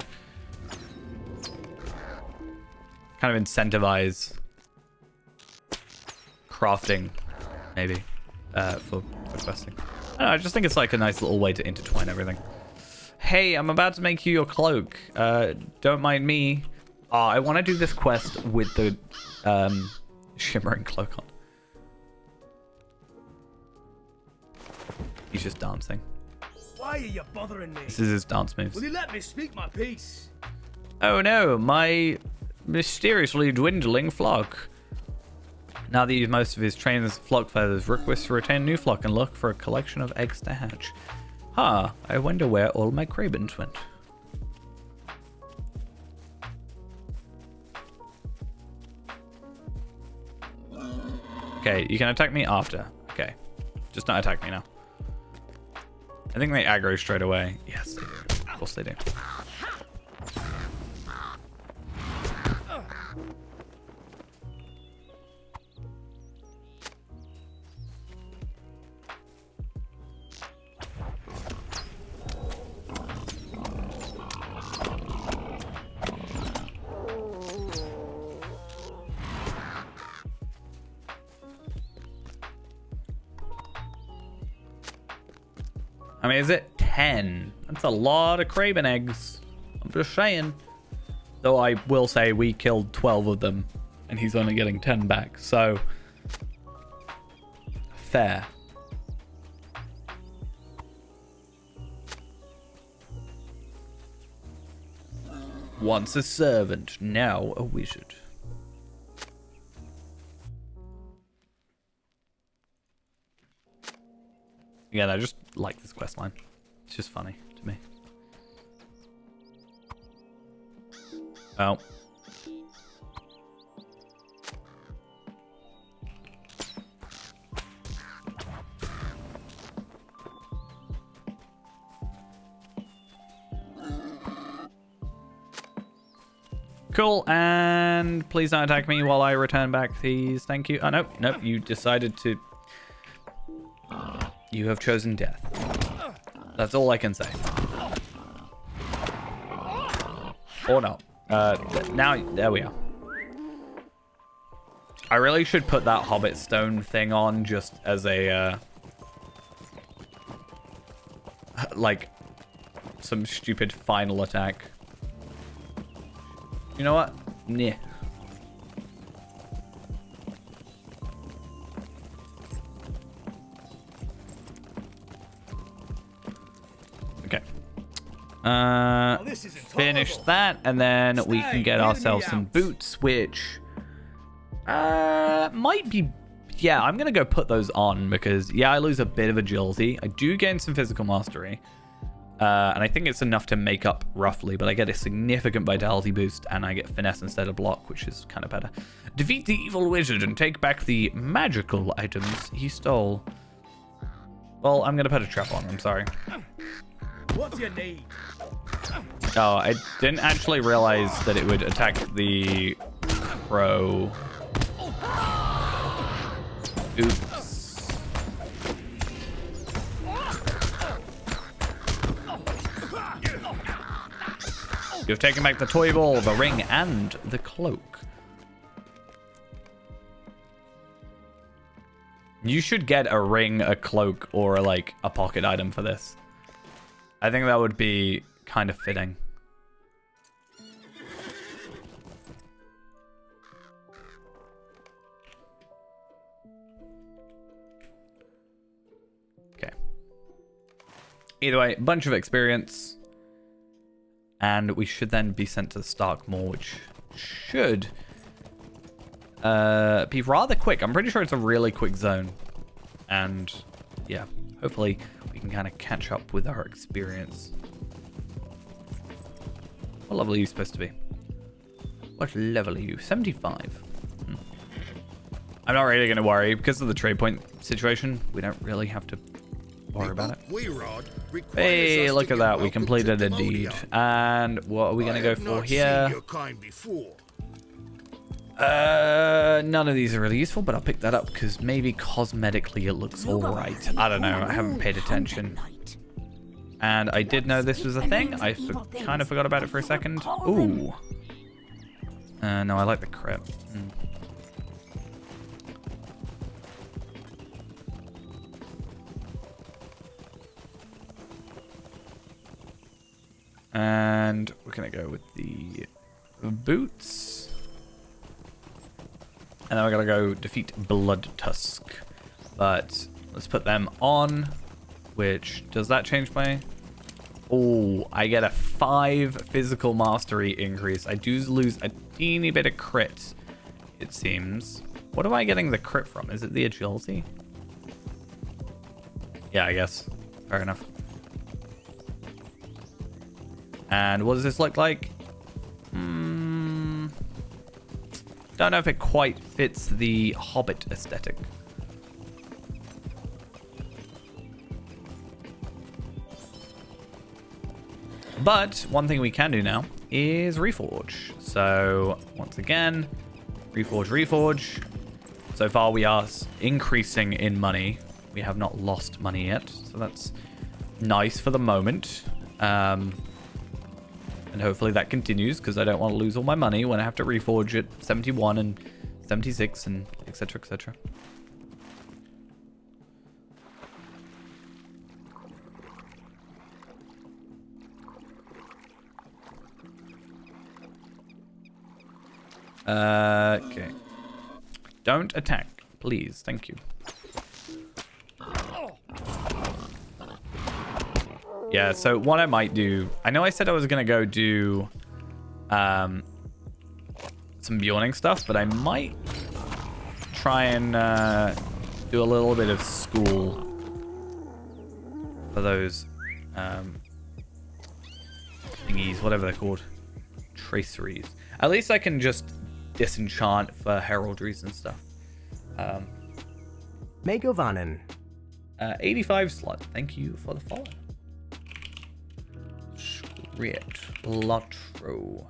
A: Kind of incentivize crafting, maybe, for questing. I don't know, I just think it's like a nice little way to intertwine everything. Hey, I'm about to make you your cloak. Don't mind me. I want to do this quest with the shimmering cloak on. He's just dancing.
E: Why are you bothering me?
A: This is his dance moves.
E: Will you let me speak my piece?
A: Oh no, my mysteriously dwindling flock. Now that he used most of his trainers' flock feathers, Rook wishes to retain a new flock and look for a collection of eggs to hatch. Huh, I wonder where all my crabens went. Okay, you can attack me after. Okay, just not attack me now. I think they aggro straight away. Yes, they do. Of course they do. I mean, is it 10? That's a lot of craven eggs. I'm just saying. Though I will say we killed 12 of them and he's only getting 10 back. So, fair. Once a servant, now a wizard. Again, I just like this quest line. It's just funny to me. Oh. Cool, and please don't attack me while I return back these. Thank you. Oh, no, nope, you decided to... You have chosen death. That's all I can say. Or not. Now, there we are. I really should put that Hobbit Stone thing on just as a, like, some stupid final attack. You know what? Nah. Finish that, and then we can get ourselves some boots, which might be... Yeah, I'm going to go put those on because, yeah, I lose a bit of agility. I do gain some physical mastery, and I think it's enough to make up roughly, but I get a significant vitality boost, and I get finesse instead of block, which is kind of better. Defeat the evil wizard and take back the magical items he stole. Well, I'm going to put a trap on, I'm sorry.
E: What do you need?
A: Oh, I didn't actually realize that it would attack the crow. Oops. You've taken back the toy ball, the ring, and the cloak. You should get a ring, a cloak, or like a pocket item for this. I think that would be kind of fitting. Okay. Either way, bunch of experience. And we should then be sent to the Starkmore, which should be rather quick. I'm pretty sure it's a really quick zone. And yeah, hopefully we can kind of catch up with our experience. What level are you supposed to be? What level are you? 75. I'm not really going to worry. Because of the trade point situation, we don't really have to worry about it. Hey, look at that. We completed a deed. And what are we going to go for here? None of these are really useful, but I'll pick that up because maybe cosmetically it looks alright. I don't know. I haven't paid attention. And I did know this was a thing. I kind of forgot about it for a second. Ooh. No, I like the crit. And we're going to go with the boots. And then we're going to go defeat Blood Tusk. But let's put them on. Which, does that change my... Oh, I get a 5 physical mastery increase. I do lose a teeny bit of crit, it seems. What am I getting the crit from? Is it the agility? Yeah, I guess. Fair enough. And what does this look like? Don't know if it quite fits the Hobbit aesthetic. But one thing we can do now is reforge. So once again, reforge. So far we are increasing in money. We have not lost money yet. So that's nice for the moment. And hopefully that continues because I don't want to lose all my money when I have to reforge at 71 and 76 and etc. etc. Okay. Don't attack, please. Thank you. Yeah, so what I might do... I know I said I was going to go do some Bjorning stuff, but I might try and do a little bit of school for those thingies, whatever they're called. Traceries. At least I can just disenchant for heraldries and stuff.
F: Megovanen.
A: 85 slot. Thank you for the follow. Script. Lotro.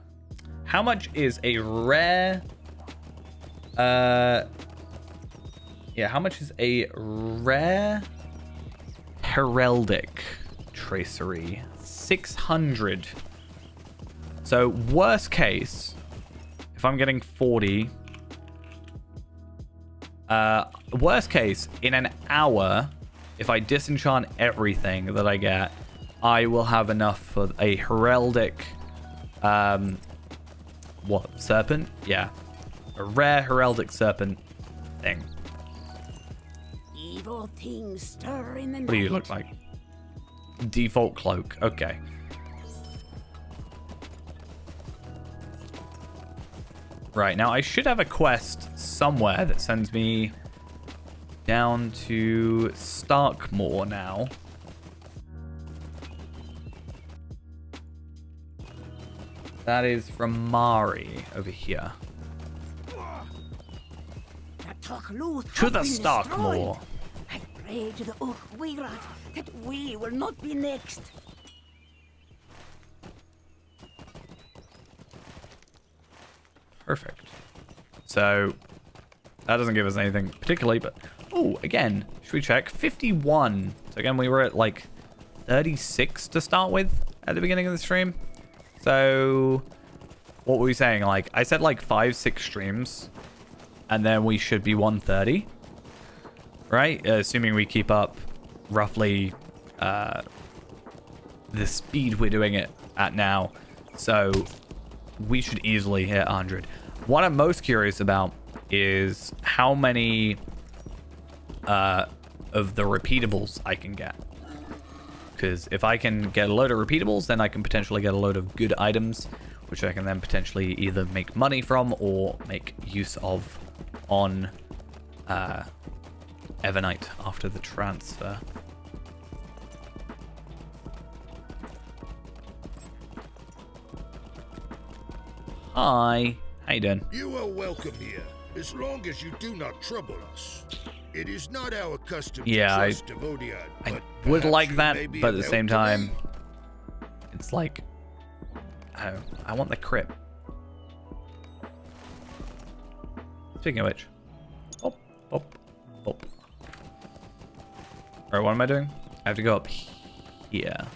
A: How much is a rare... yeah, how much is a rare heraldic tracery? 600. So, worst case, if I'm getting 40... worst case, in an hour, if I disenchant everything that I get, I will have enough for a heraldic... what? Serpent? Yeah. A rare heraldic serpent thing.
D: Evil things stir in the night.
A: What do you look like? Default cloak. Okay. Right, now I should have a quest somewhere that sends me down to Starkmore now. That is from Mari over here. To the Starkmore.
D: I pray to the Uchtwirat that we will not be next.
A: Perfect. So, that doesn't give us anything particularly, but... Oh, again, should we check? 51. So again, we were at like 36 to start with at the beginning of the stream. So, what were we saying? Like, I said like 5-6 streams, and then we should be 130, right? Assuming we keep up roughly the speed we're doing it at now. So, we should easily hit 100. What I'm most curious about is how many of the repeatables I can get. Because if I can get a load of repeatables, then I can potentially get a load of good items, which I can then potentially either make money from or make use of on Evernight after the transfer. Hi. How you doing?
C: You are welcome here, as long as you do not trouble us. It is not our custom to trust Devodiad,
A: I
C: but
A: would like
C: you
A: that,
C: may be
A: but at
C: of
A: the same
C: help to
A: time,
C: me.
A: it's like, I want the crypt. Speaking of which, oh. Alright, what am I doing? I have to go up here.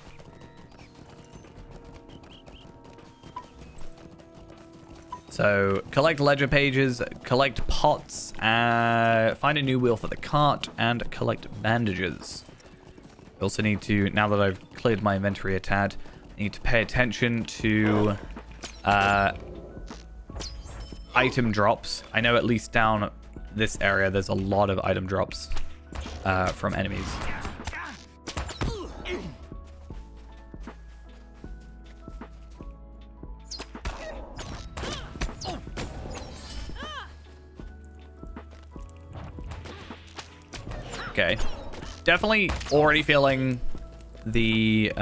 A: So, collect ledger pages, collect pots, find a new wheel for the cart, and collect bandages. I also need to, now that I've cleared my inventory a tad, I need to pay attention to item drops. I know at least down this area there's a lot of item drops from enemies. Okay. Definitely already feeling the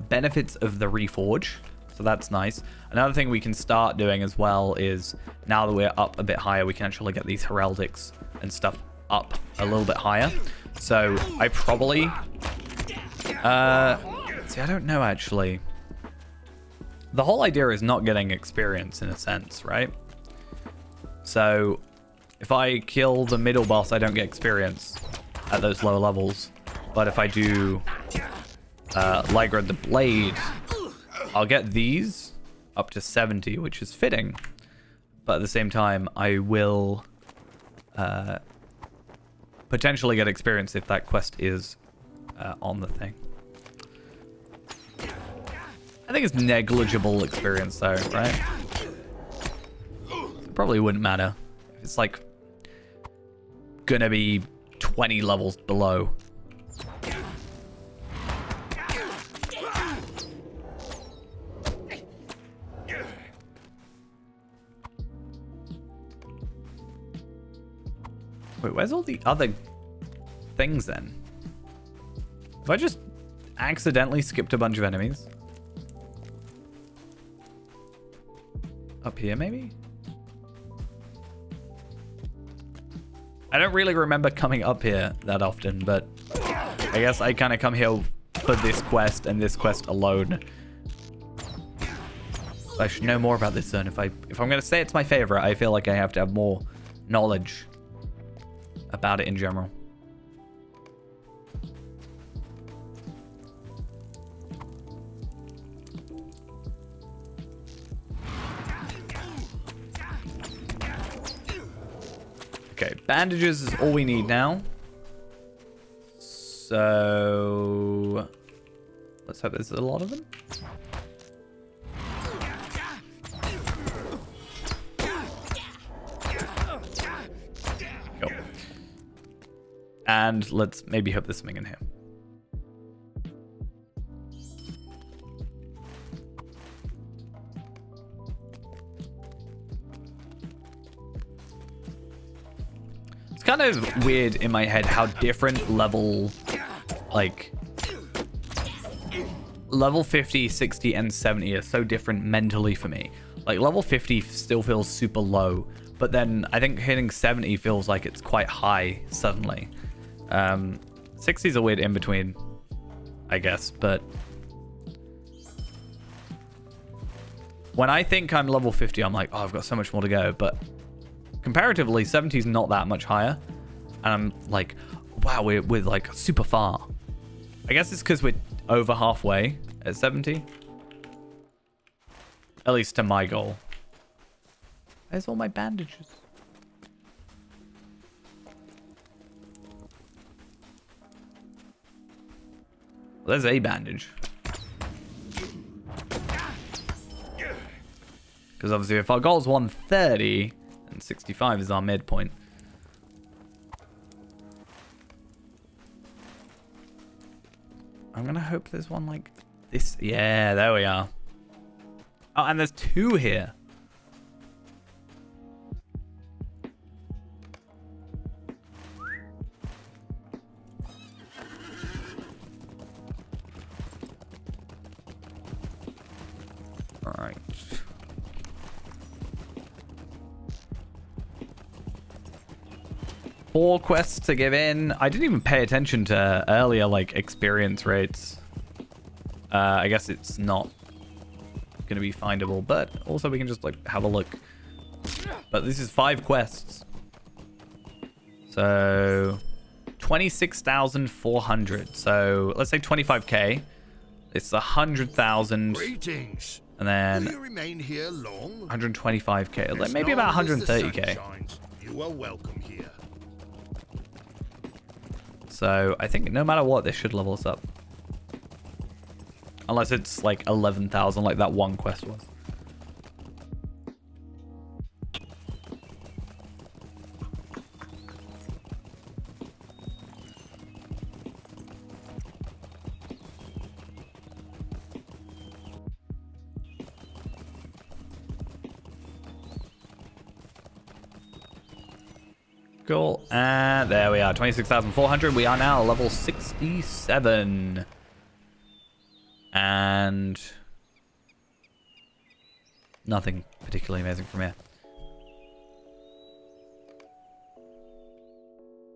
A: benefits of the reforge. So that's nice. Another thing we can start doing as well is now that we're up a bit higher, we can actually get these heraldics and stuff up a little bit higher. So I probably... see, I don't know actually. The whole idea is not getting experience in a sense, right? So if I kill the middle boss, I don't get experience at those lower levels. But if I do Ligra the Blade, I'll get these up to 70, which is fitting. But at the same time, I will potentially get experience if that quest is on the thing. I think it's negligible experience though, right? It probably wouldn't matter. It's like gonna be 20 levels below. Wait, where's all the other things then? Have I just accidentally skipped a bunch of enemies? Up here, maybe? I don't really remember coming up here that often, but I guess I kind of come here for this quest and this quest alone. I should know more about this zone. If I'm going to say it's my favorite, I feel like I have to have more knowledge about it in general. Okay, bandages is all we need now. So let's hope there's a lot of them. Cool. And let's maybe hope there's something in here. Kind of weird in my head how different level 50, 60, and 70 are so different mentally for me. Like level 50 still feels super low, but then I think hitting 70 feels like it's quite high suddenly. 60 is a weird in between, I guess, but when I think I'm level 50, I'm like, oh, I've got so much more to go, but comparatively, 70 is not that much higher. And I'm like, wow, we're like super far. I guess it's because we're over halfway at 70. At least to my goal. Where's all my bandages? Well, there's a bandage. Because obviously if our goal is 130, and 65 is our midpoint. I'm going to hope there's one like this. Yeah, there we are. Oh, and there's 2 here. All right. Four quests to give in. I didn't even pay attention to earlier like experience rates. I guess it's not gonna be findable, but also we can just like have a look. But this is 5 quests, so 26,400. So let's say 25k. It's 100,000.
C: Greetings.
A: And then
C: Will you remain here long?
A: 125k, like
C: As
A: maybe about
C: long as the sun
A: 130k.
C: shines, you are welcome here.
A: So I think no matter what, this should level us up. Unless it's like 11,000 like that one quest was. Cool. And there we are, 26,400. We are now level 67. And nothing particularly amazing from here.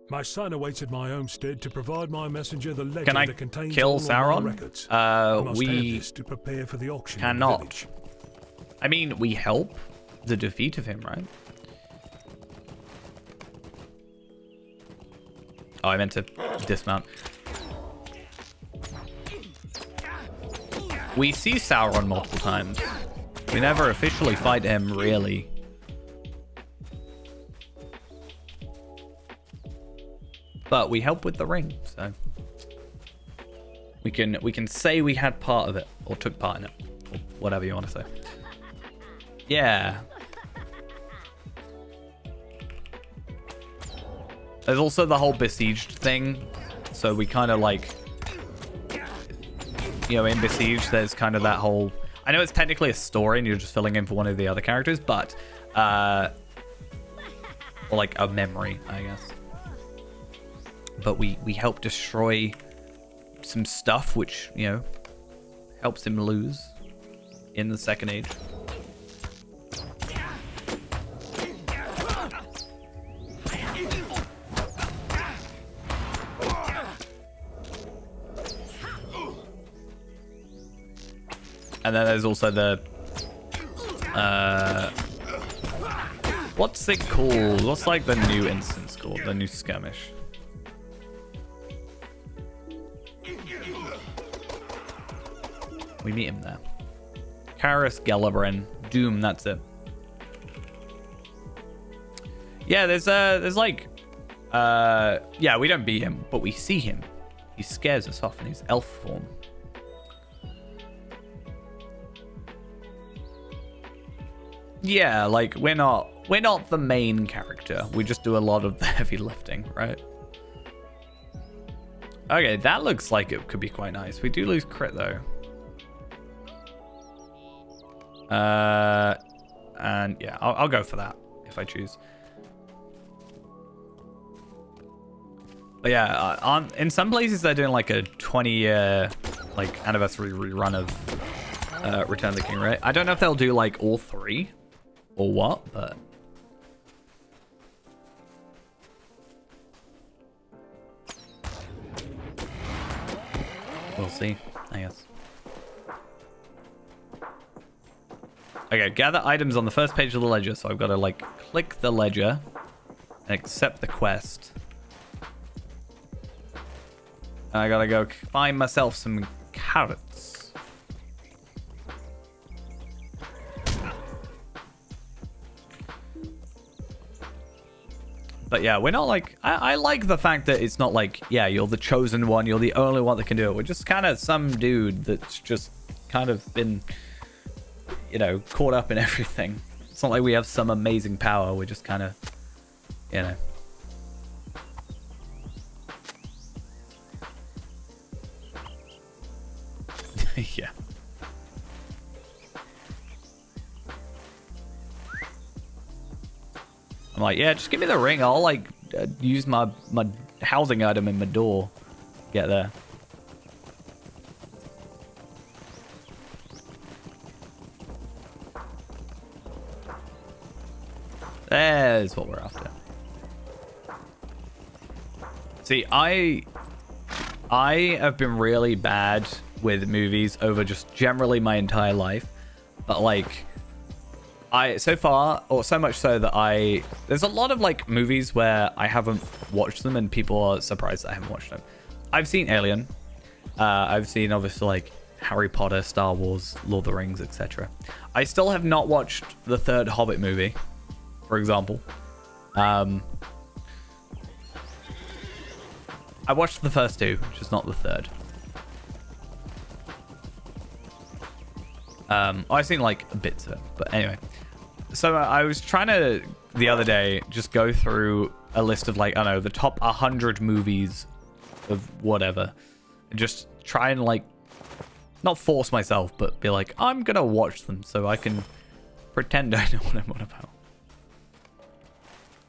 F: My son awaits at my homestead to provide my messenger the ledger
A: Can I
F: that contains
A: kill
F: all of my
A: Sauron?
F: records. I must have
A: We
F: this to prepare for the auction in the
A: cannot.
F: village.
A: I mean, we help the defeat of him, right? Oh, I meant to dismount. We see Sauron multiple times. We never officially fight him, really. But we help with the ring, so we can say we had part of it or took part in it, or whatever you want to say. Yeah. There's also the whole besieged thing, so we kind of like, you know, in Besieged, there's kind of that whole... I know it's technically a story and you're just filling in for one of the other characters, but... or like a memory, I guess. But we help destroy some stuff, which, you know, helps him lose in the Second Age. And then there's also the what's it called? What's like the new instance called? The new skirmish. We meet him there. Karis Gelabrin. Doom, that's it. Yeah, there's like yeah, we don't beat him, but we see him. He scares us off in his elf form. Yeah, like we're not the main character. We just do a lot of the heavy lifting, right? Okay, that looks like it could be quite nice. We do lose crit though. And yeah, I'll go for that if I choose. But yeah, in some places they're doing like a 20-year like anniversary rerun of Return of the King, right? I don't know if they'll do like all 3 or what, but we'll see, I guess. Okay, gather items on the first page of the ledger. So I've got to like click the ledger and accept the quest. And I gotta go find myself some carrots. But yeah, we're not like... I like the fact that it's not like, yeah, you're the chosen one, you're the only one that can do it. We're just kind of some dude that's just kind of been, you know, caught up in everything. It's not like we have some amazing power. We're just kind of, you know... yeah. I'm like, yeah, just give me the ring. I'll like use my housing item in my door. Get there. There's what we're after. See, I have been really bad with movies over just generally my entire life, but like so far, or so much so that there's a lot of like movies where I haven't watched them and people are surprised that I haven't watched them. I've seen Alien, I've seen obviously like Harry Potter, Star Wars, Lord of the Rings, etc. I still have not watched the third Hobbit movie, for example. I watched the first two, just not the third. I've seen like bits of it, but anyway. So I was trying to, the other day, just go through a list of like, I don't know, the top 100 movies of whatever. And just try and like, not force myself, but be like, I'm gonna watch them so I can pretend I know what I'm on about.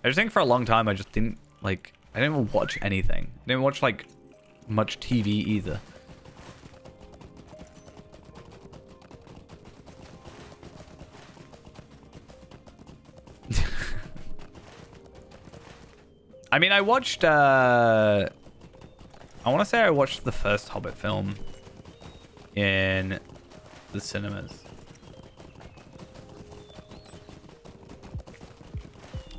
A: I just think for a long time I just didn't, like, I didn't watch anything. I didn't watch like much TV either. I mean, I watched, I want to say I watched the first Hobbit film in the cinemas.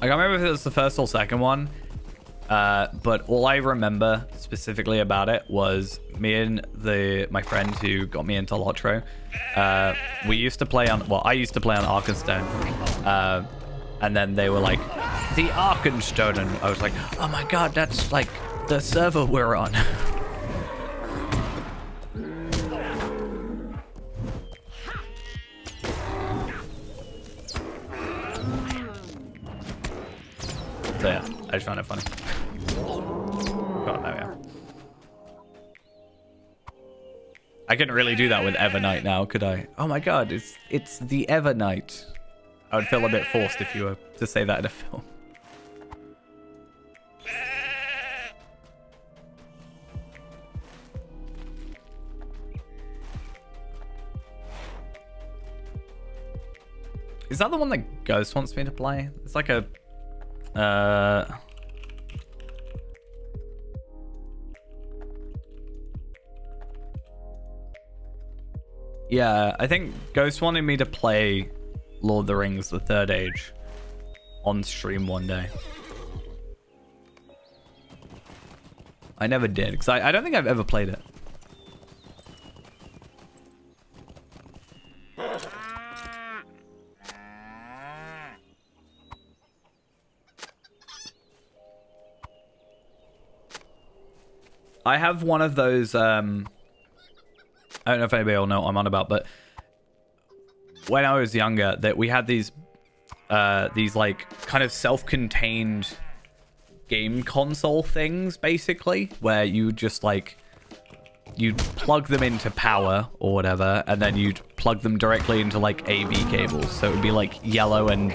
A: I can't remember if it was the first or second one, but all I remember specifically about it was me and my friend who got me into Lotro. We used to play on, well, I used to play on Arkenstone, and then they were like, the Arkenstone, and I was like, oh my god, that's like the server we're on. So yeah, I just found it funny. God, there we are. I couldn't really do that with Evernight now, could I? Oh my god, it's the Evernight. I would feel a bit forced if you were to say that in a film. Is that the one that Ghost wants me to play? It's like a... Yeah, I think Ghost wanted me to play Lord of the Rings, The Third Age on stream one day. I never did, because I don't think I've ever played it. I have one of those, I don't know if anybody will know what I'm on about, but when I was younger, that we had these like kind of self-contained game console things, basically, where you just like, you'd plug them into power or whatever, and then you'd plug them directly into like AV cables. So it would be like yellow and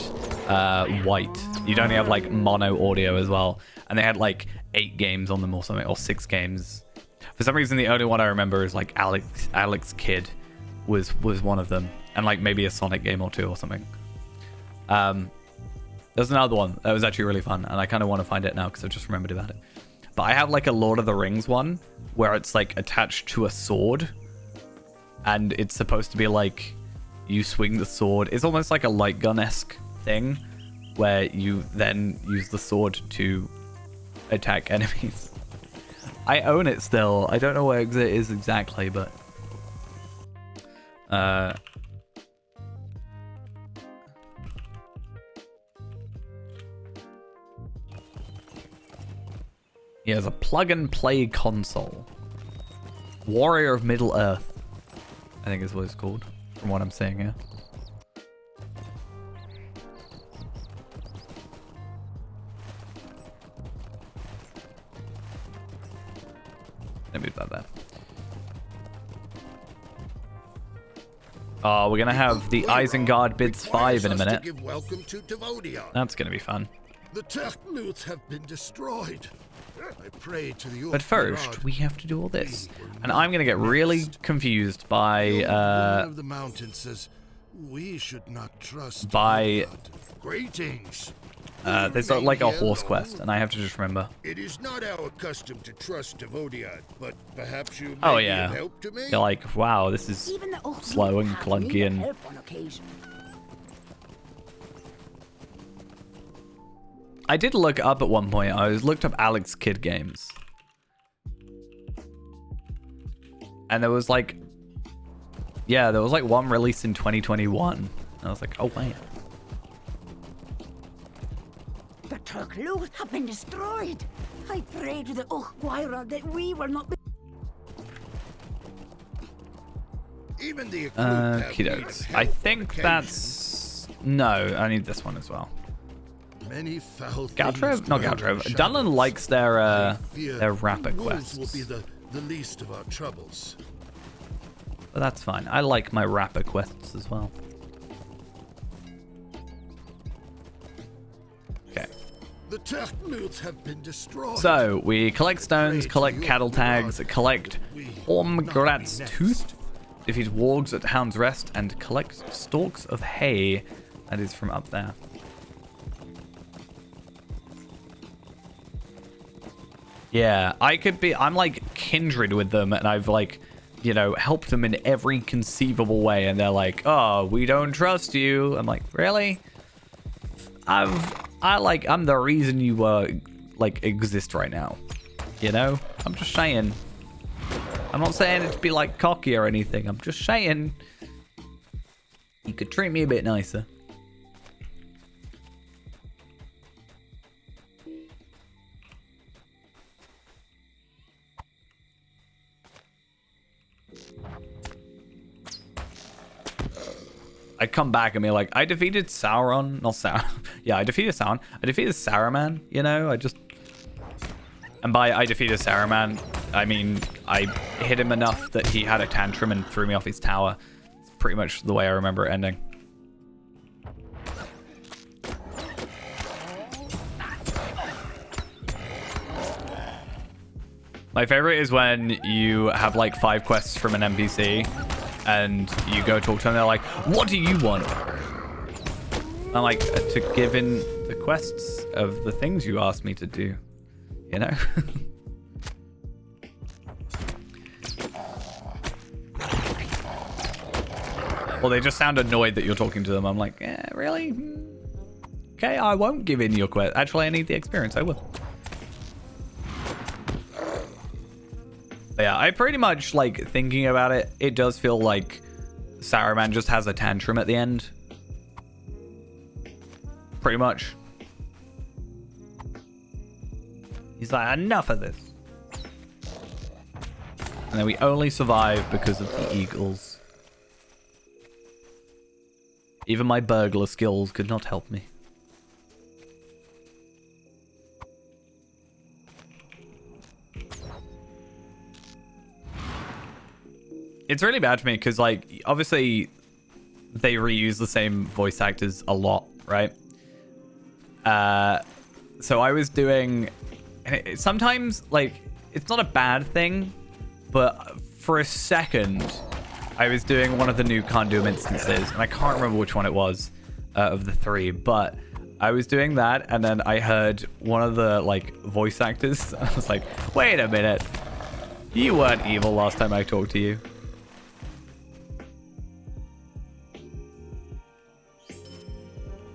A: white. You'd only have like mono audio as well. And they had like 8 games on them or something, or 6 games. For some reason, the only one I remember is like Alex Kidd was one of them, and like maybe a Sonic game or 2 or something. There's another one that was actually really fun, and I kind of want to find it now because I just remembered about it. But I have like a Lord of the Rings one where it's like attached to a sword, and it's supposed to be like you swing the sword. It's almost like a light gun-esque thing where you then use the sword to attack enemies. I own it still. I don't know where it is exactly, but He has a plug-and-play console. Warrior of Middle-earth, I think is what it's called, from what I'm seeing here. Let me move that there. Oh, we're going to have the Isengard Bids 5 in a minute.
C: Give welcome to Devodia.
A: That's going to be fun.
C: The Techluths have been destroyed. I pray to the
A: But first, we have to do all this. And I'm going to get really confused by...
C: One of the mountains says we should not trust
A: by...
C: Greetings.
A: There's like a horse quest, and I have to just remember.
C: It is not our custom to trust Devodia, but perhaps you may
A: Oh,
C: be
A: yeah.
C: of help to me?
A: You're like, wow, this is
D: Even the
A: slow and
D: have
A: clunky
D: needed
A: and...
D: help on occasion.
A: I did look up at one point. I looked up Alex Kidd games. And there was like... Yeah, there was like one released in 2021. And I was like, oh, wait.
D: The Techluths have been destroyed. I pray to the Ochguaira that we will not be...
C: Even the Eklund have need of
A: Okey-dokes.
C: help
A: I
C: on
A: think
C: occasion.
A: that's... No, I need this one as well.
C: Many foul
A: Galtrove?
C: things
A: Not
C: dwell in
A: Galtrove.
C: the
A: Dunlan
C: shadows.
A: likes
C: I fear
A: their rapper
C: wolves
A: quests.
C: will be the least of our troubles.
A: But that's fine. I like my rapper quests as well. Okay.
C: The Techluths have been destroyed.
A: So, we collect stones, collect cattle tags, collect Ormgrat's tooth, defeat wargs at Hound's Rest, and collect stalks of hay. That is from up there. Yeah, I'm like kindred with them, and I've like, you know, helped them in every conceivable way, and they're like, oh, we don't trust you. I'm like, really? I'm the reason you like exist right now. You know? I'm just saying. I'm not saying it to be like cocky or anything. I'm just saying you could treat me a bit nicer. I'd come back and be like, I defeated Sauron. Not Sauron. Yeah, I defeated Sauron. I defeated Saruman, you know? And by I defeated Saruman, I mean I hit him enough that he had a tantrum and threw me off his tower. It's pretty much the way I remember it ending. My favorite is when you have like 5 quests from an NPC and you go talk to them, they're like, what do you want? I'm like, to give in the quests of the things you asked me to do, you know? Well, they just sound annoyed that you're talking to them. I'm like, really? Okay, I won't give in your quest. Actually, I need the experience. I will. But yeah, I pretty much, like, thinking about it, it does feel like Saruman just has a tantrum at the end. Pretty much. He's like, enough of this. And then we only survive because of the eagles. Even my burglar skills could not help me. It's really bad for me because, like, obviously they reuse the same voice actors a lot, right? So I was doing... And sometimes, like, it's not a bad thing, but for a second, I was doing one of the new Can't Do 'Em instances, and I can't remember which one it was of the 3, but I was doing that, and then I heard one of the, like, voice actors. I was like, wait a minute. You weren't evil last time I talked to you.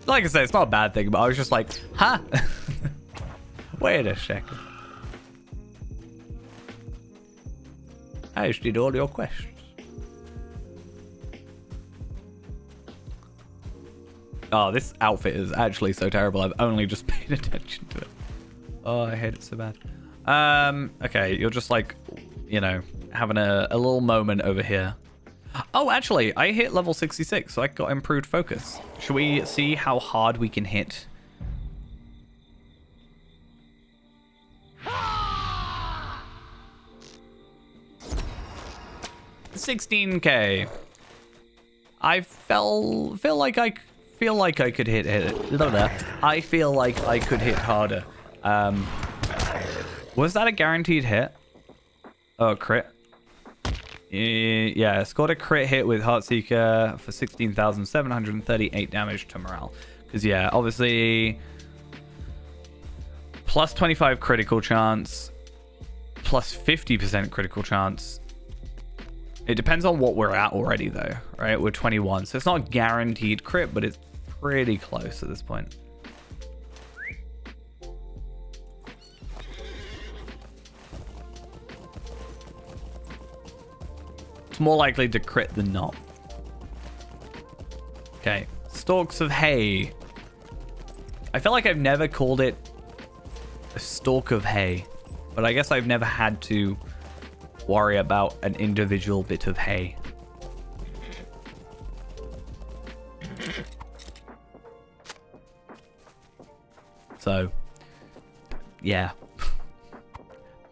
A: Like I said, it's not a bad thing, but I was just like, huh? Wait a second. I just did all your questions. Oh, this outfit is actually so terrible. I've only just paid attention to it. Oh, I hate it so bad. Okay, you're just like, you know, having a little moment over here. Oh, actually, I hit level 66, so I got improved focus. Should we see how hard we can hit? 16k. I feel like I could hit it. I feel like I could hit harder. Was that a guaranteed hit? Oh, crit. Yeah, scored a crit hit with Heartseeker for 16,738 damage to morale. Because, yeah, obviously, plus 25 critical chance, plus 50% critical chance. It depends on what we're at already, though, right? We're 21, so it's not guaranteed crit, but it's pretty close at this point. It's more likely to crit than not. Okay. Stalks of hay. I feel like I've never called it a stalk of hay, but I guess I've never had to worry about an individual bit of hay. So, yeah.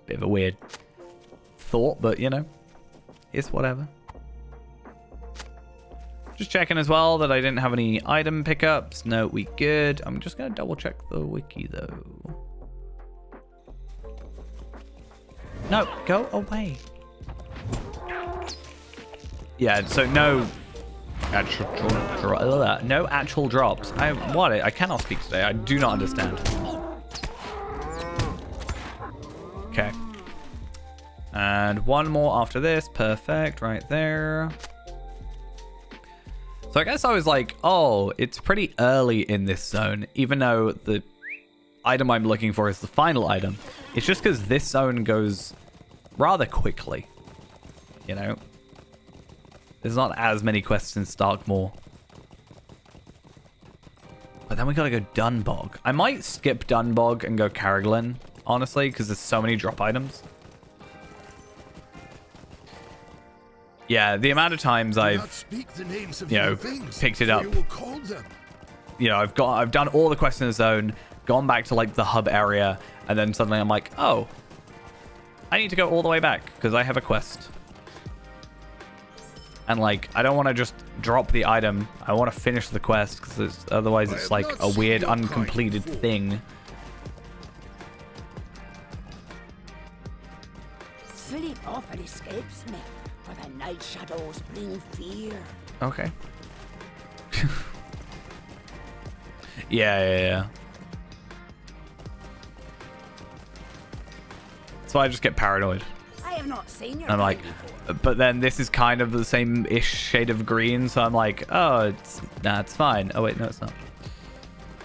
A: Bit of a weird thought, but you know. It's whatever. Just checking as well that I didn't have any item pickups. No, we good. I'm just going to double check the wiki though. No, go away. Yeah, so no actual drops. I cannot speak today. I do not understand. Okay. And one more after this. Perfect. Right there. So I guess I was like, oh, it's pretty early in this zone, even though the item I'm looking for is the final item. It's just because this zone goes rather quickly. You know? There's not as many quests in Starkmoor. But then we gotta go Dunbog. I might skip Dunbog and go Carriglin, honestly, because there's so many drop items. Yeah, the amount of times I've, you know, picked it up. You know, I've done all the quests in the zone, gone back to like the hub area, and then suddenly I'm like, oh, I need to go all the way back because I have a quest. And like, I don't want to just drop the item. I want to finish the quest because otherwise it's like a weird uncompleted thing.
D: Sleep often escapes me, for the night shadows bring fear.
A: Okay. Yeah. So I just get paranoid.
D: I have not seen your
A: I'm like, but then this is kind of the same-ish shade of green, so I'm like, oh, it's fine. Oh wait, no, it's not.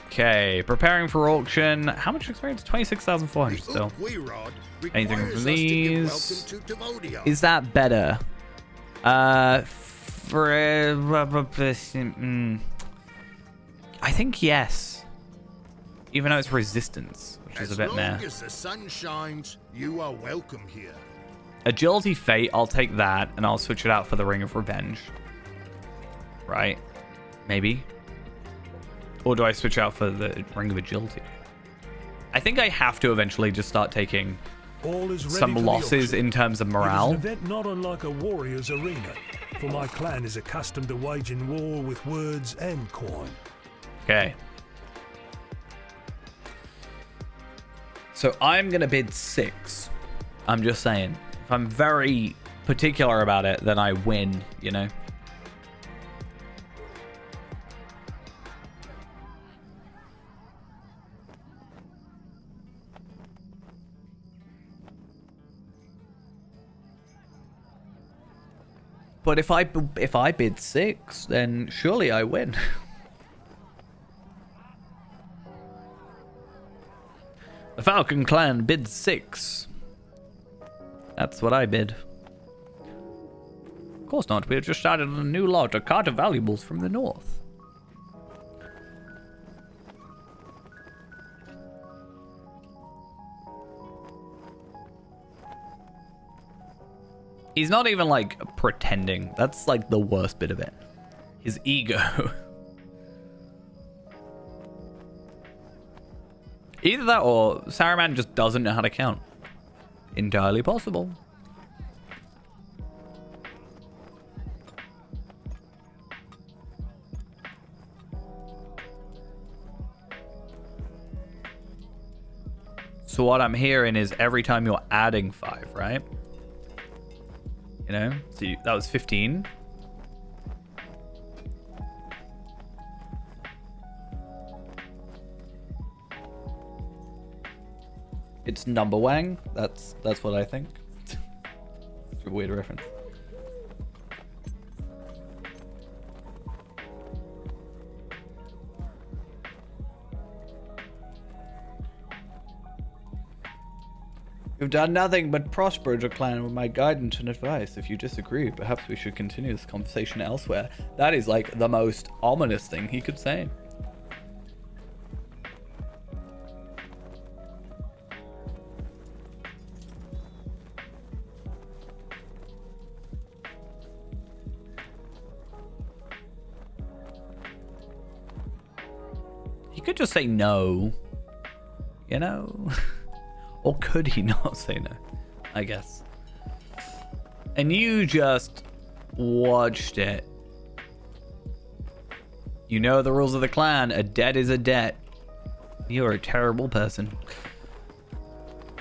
A: Okay, preparing for auction. How much experience? 26,400 still. Anything from these? Is that better? I think yes. Even though it's resistance, which is a bit meh.
C: As long as the sun shines, you are welcome here.
A: Agility Fate, I'll take that, and I'll switch it out for the Ring of Revenge. Right? Maybe? Or do I switch out for the Ring of Agility? I think I have to eventually just start taking some losses in terms of morale.
F: It is an event not unlike a warrior's arena, for my clan is accustomed to waging war with words and coin.
A: Okay. So I'm going to bid 6. I'm just saying. If I'm very particular about it, then I win, you know? But if I bid 6, then surely I win. The Falcon Clan bids 6. That's what I bid. Of course not. We have just started a new lot, a cart of valuables from the north. He's not even like pretending. That's like the worst bit of it. His ego. Either that or Saruman just doesn't know how to count. Entirely possible. So what I'm hearing is every time you're adding 5, right? You know? So that was 15. It's number wang. That's what I think. It's a weird reference. You've done nothing but prosper as a clan with my guidance and advice. If you disagree, perhaps we should continue this conversation elsewhere. That is like the most ominous thing he could say. He could just say no, you know? Or could he not say no? I guess. And you just watched it. You know the rules of the clan. A debt is a debt. You're a terrible person.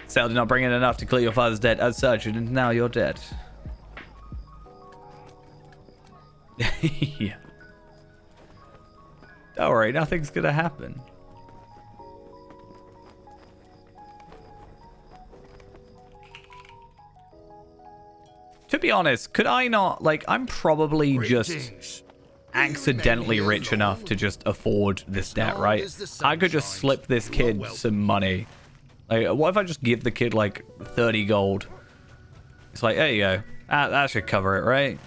A: Sal did not bring in enough to clear your father's debt as such, and now you're dead. Yeah. Don't worry, nothing's gonna happen. To be honest, could I not, like, I'm probably just accidentally rich enough to just afford this debt, right? I could just slip this kid some money. Like, what if I just give the kid, like, 30 gold? It's like, there you go. That should cover it, right?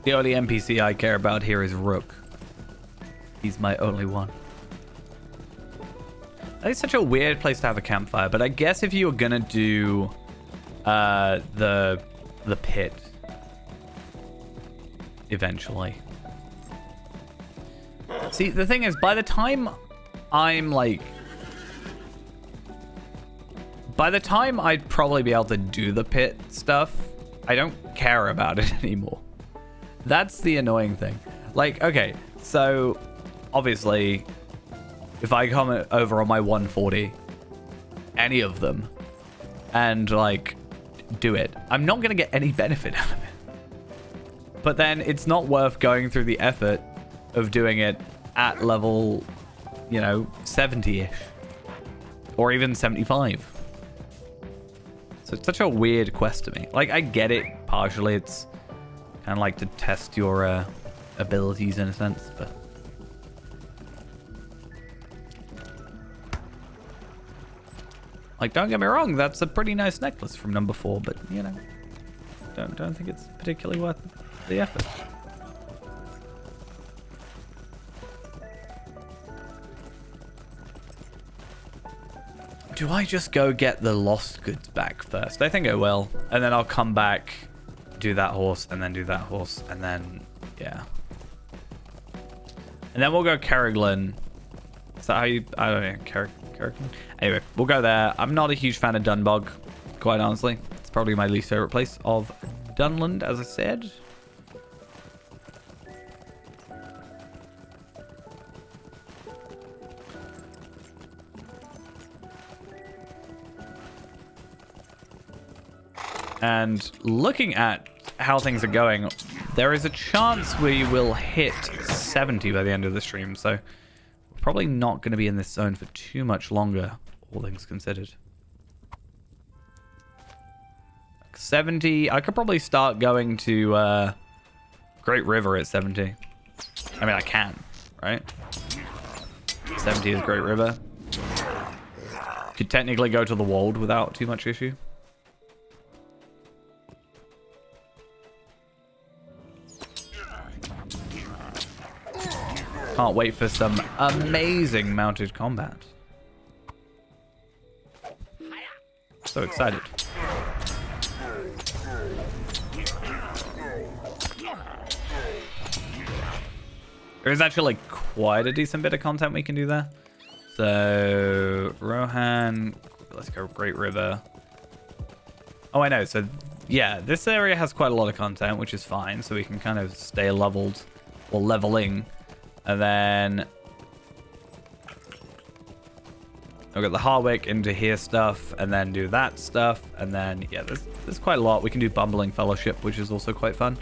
A: The only NPC I care about here is Rook. He's my only one. That is such a weird place to have a campfire, but I guess if you were gonna do the pit eventually. See, the thing is, by the time I'd probably be able to do the pit stuff, I don't care about it anymore. That's the annoying thing. Like, okay, so obviously, if I come over on my 140, any of them, and like do it, I'm not gonna get any benefit out of it. But then it's not worth going through the effort of doing it at level, you know, 70-ish, or even 75. So it's such a weird quest to me. Like, I get it partially. It's kind of like to test your abilities in a sense, but like, don't get me wrong, that's a pretty nice necklace from number 4, but you know, don't think it's particularly worth the effort. Do I just go get the lost goods back first? I think I will, and then I'll come back, do that horse, and then do that horse, and then yeah, and then we'll go Kerriglin. Is that how you? I don't know. Kerriglin. Anyway, we'll go there. I'm not a huge fan of Dunbog, quite honestly. It's probably my least favorite place of Dunland, as I said. And looking at how things are going, there is a chance we will hit 70 by the end of the stream, so we're probably not going to be in this zone for too much longer, all things considered. 70, I could probably start going to Great River at 70. I mean, I can, right? 70 is Great River. Could technically go to the Wold without too much issue. can't wait for some amazing mounted combat. So excited. There is actually like quite a decent bit of content we can do there. So Rohan, let's go Great River. Oh, I know. So yeah, this area has quite a lot of content, which is fine. So we can kind of stay leveled or leveling. And then I've got the Harwick into here stuff, and then do that stuff. And then, yeah, there's quite a lot. We can do Bumbling Fellowship, which is also quite fun.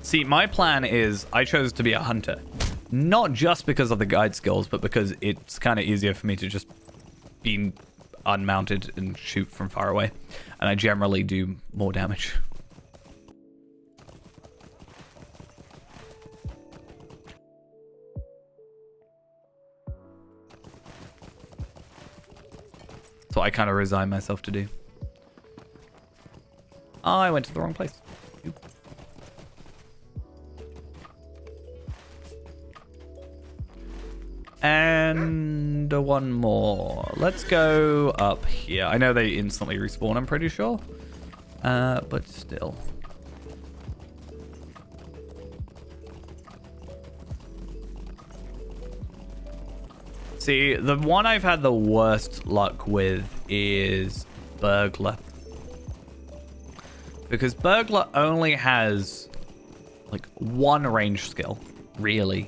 A: See, my plan is I chose to be a hunter. Not just because of the guide skills, but because it's kind of easier for me to just be unmounted and shoot from far away. And I generally do more damage. So I kind of resign myself to do. Oh, I went to the wrong place. Oop. And one more. Let's go up here. I know they instantly respawn, I'm pretty sure. But still. See, the one I've had the worst luck with is Burglar. Because Burglar only has like one range skill, really,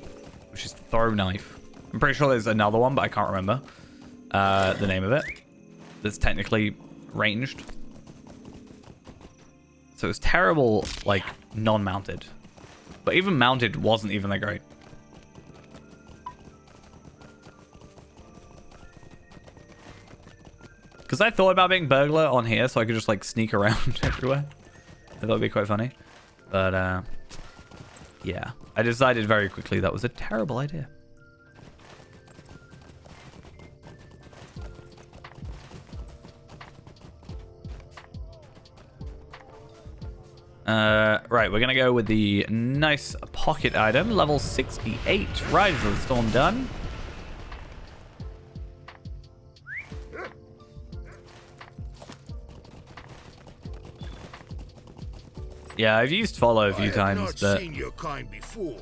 A: which is Throw Knife. I'm pretty sure there's another one, but I can't remember the name of it. That's technically ranged. So it's terrible, like, non-mounted. But even mounted wasn't even that great. Because I thought about being Burglar on here so I could just, like, sneak around everywhere. I thought it'd be quite funny. But, yeah. I decided very quickly that was a terrible idea. Right, we're gonna go with the nice pocket item, level 68. Rise of the Storm done. Yeah, I've used follow a few times, but
C: seen your kind before.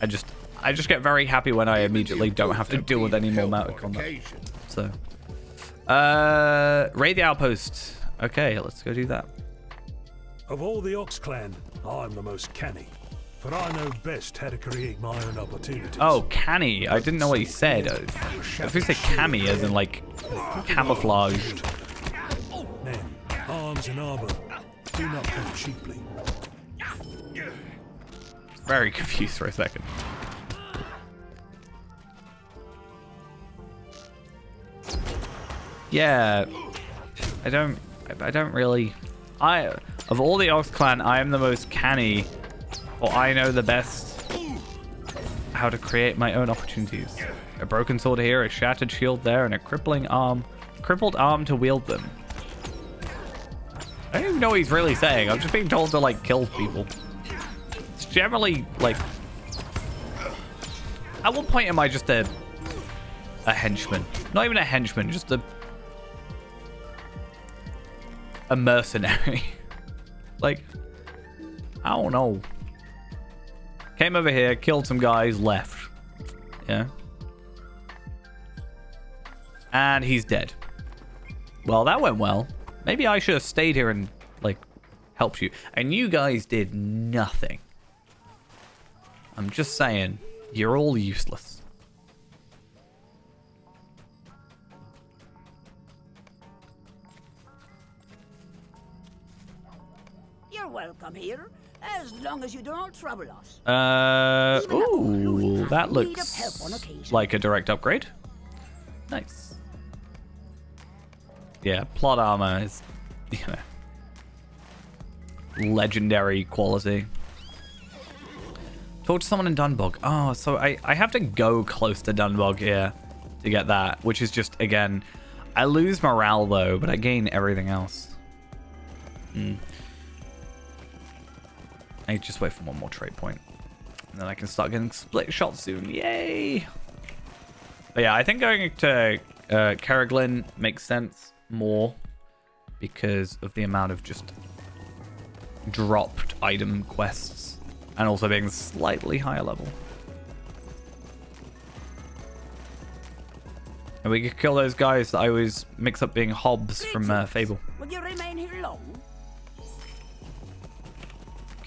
A: I just get very happy when I immediately don't have to deal with any more mounted combat. So, raid the outpost. Okay, let's go do that.
F: Of all the Ox clan, I'm the most canny, for I know best how to create my own opportunities.
A: Oh, canny. I didn't know what he said. I think he said cami, as in like camouflaged.
F: Men, arms and armor do not come cheaply.
A: Very confused for a second. Yeah, I don't really. Of all the Ox clan, I am the most canny, or I know the best how to create my own opportunities. A broken sword here, a shattered shield there, and a crippled arm to wield them. I don't even know what he's really saying. I'm just being told to like kill people. It's generally like, at what point am I just a henchman? Not even a henchman, just a mercenary. Like, I don't know. Came over here, killed some guys, left. Yeah. And he's dead. Well, that went well. Maybe I should have stayed here and, like, helped you. And you guys did nothing. I'm just saying, you're all useless.
D: You're welcome here, as long as you don't trouble us.
A: Ooh, that looks like a direct upgrade. Nice. Yeah, plot armor is, you know, legendary quality. Talk to someone in Dunbog. Oh, so I have to go close to Dunbog here to get that, which is just, again, I lose morale though, but I gain everything else. I just wait for one more trade point. And then I can start getting split shots soon. Yay! But yeah, I think going to Kerriglin makes sense more because of the amount of just dropped item quests and also being slightly higher level. And we could kill those guys that I always mix up being Hobbs from Fable.
D: Will you remain here long?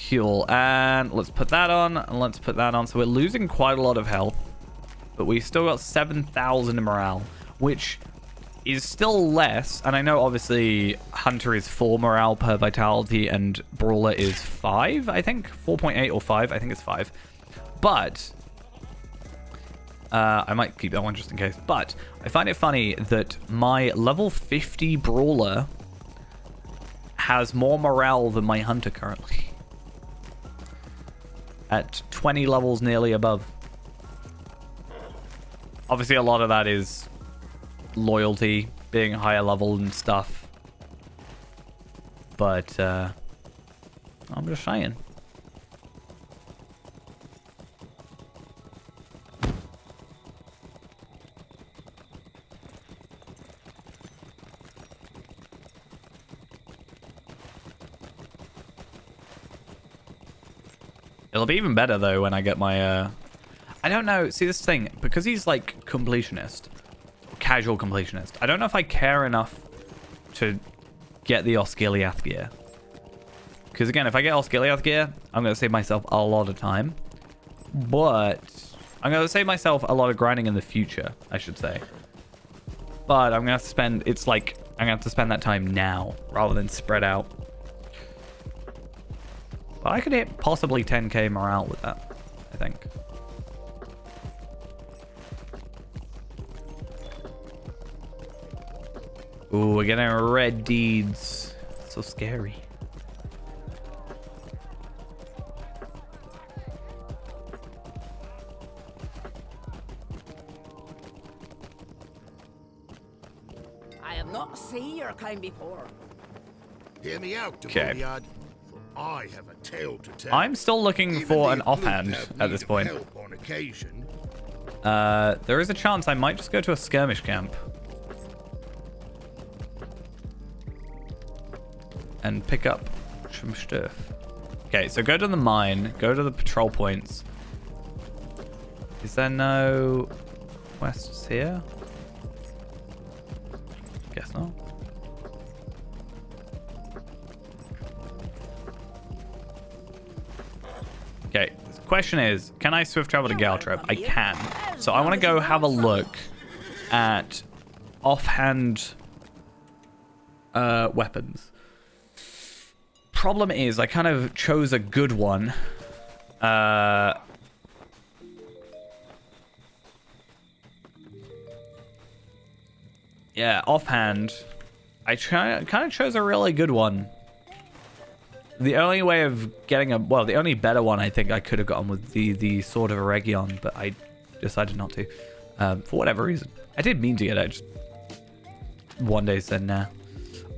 A: Cool. And let's put that on, and let's put that on. So we're losing quite a lot of health, but we still got 7,000 in morale, which is still less. And I know obviously Hunter is 4 morale per vitality and Brawler is 5, I think. 4.8 or 5, I think it's 5. But I might keep that one just in case. But I find it funny that my level 50 Brawler has more morale than my Hunter currently. At 20 levels nearly above. Obviously a lot of that is loyalty, being higher level and stuff. But I'm just saying. It'll be even better though when I get my I don't know, see this thing, because he's like completionist, casual completionist, I don't know if I care enough to get the Osgiliath gear. Because again, if I get Osgiliath gear, I'm going to save myself a lot of time. But I'm going to save myself a lot of grinding in the future, I should say. But I'm going to have to spend, it's like, I'm going to have to spend that time now rather than spread out. But I could hit possibly 10k morale with that, I think. Ooh, we're getting red deeds. So scary.
D: I have not seen your kind before.
C: Hear me out,
A: Okay.
C: Demoniad, for I have a tale to tell.
A: I'm still looking
C: Even
A: for
C: the
A: an offhand
C: Eklund have
A: at
C: need
A: this
C: of
A: point.
C: help on occasion.
A: There is a chance I might just go to a skirmish camp. And pick up some stuff. Okay, so go to the mine. Go to the patrol points. Is there no quests here? Guess not. Okay, the question is, can I swift travel to Galtrep? I can. So I want to go have a look at offhand weapons. Problem is, I kind of chose a good one. Yeah, offhand, I kind of chose a really good one. The only way of getting well, the only better one I think I could have gotten was the Sword of Eregion, but I decided not to, for whatever reason. I did mean to get it, just one day said nah.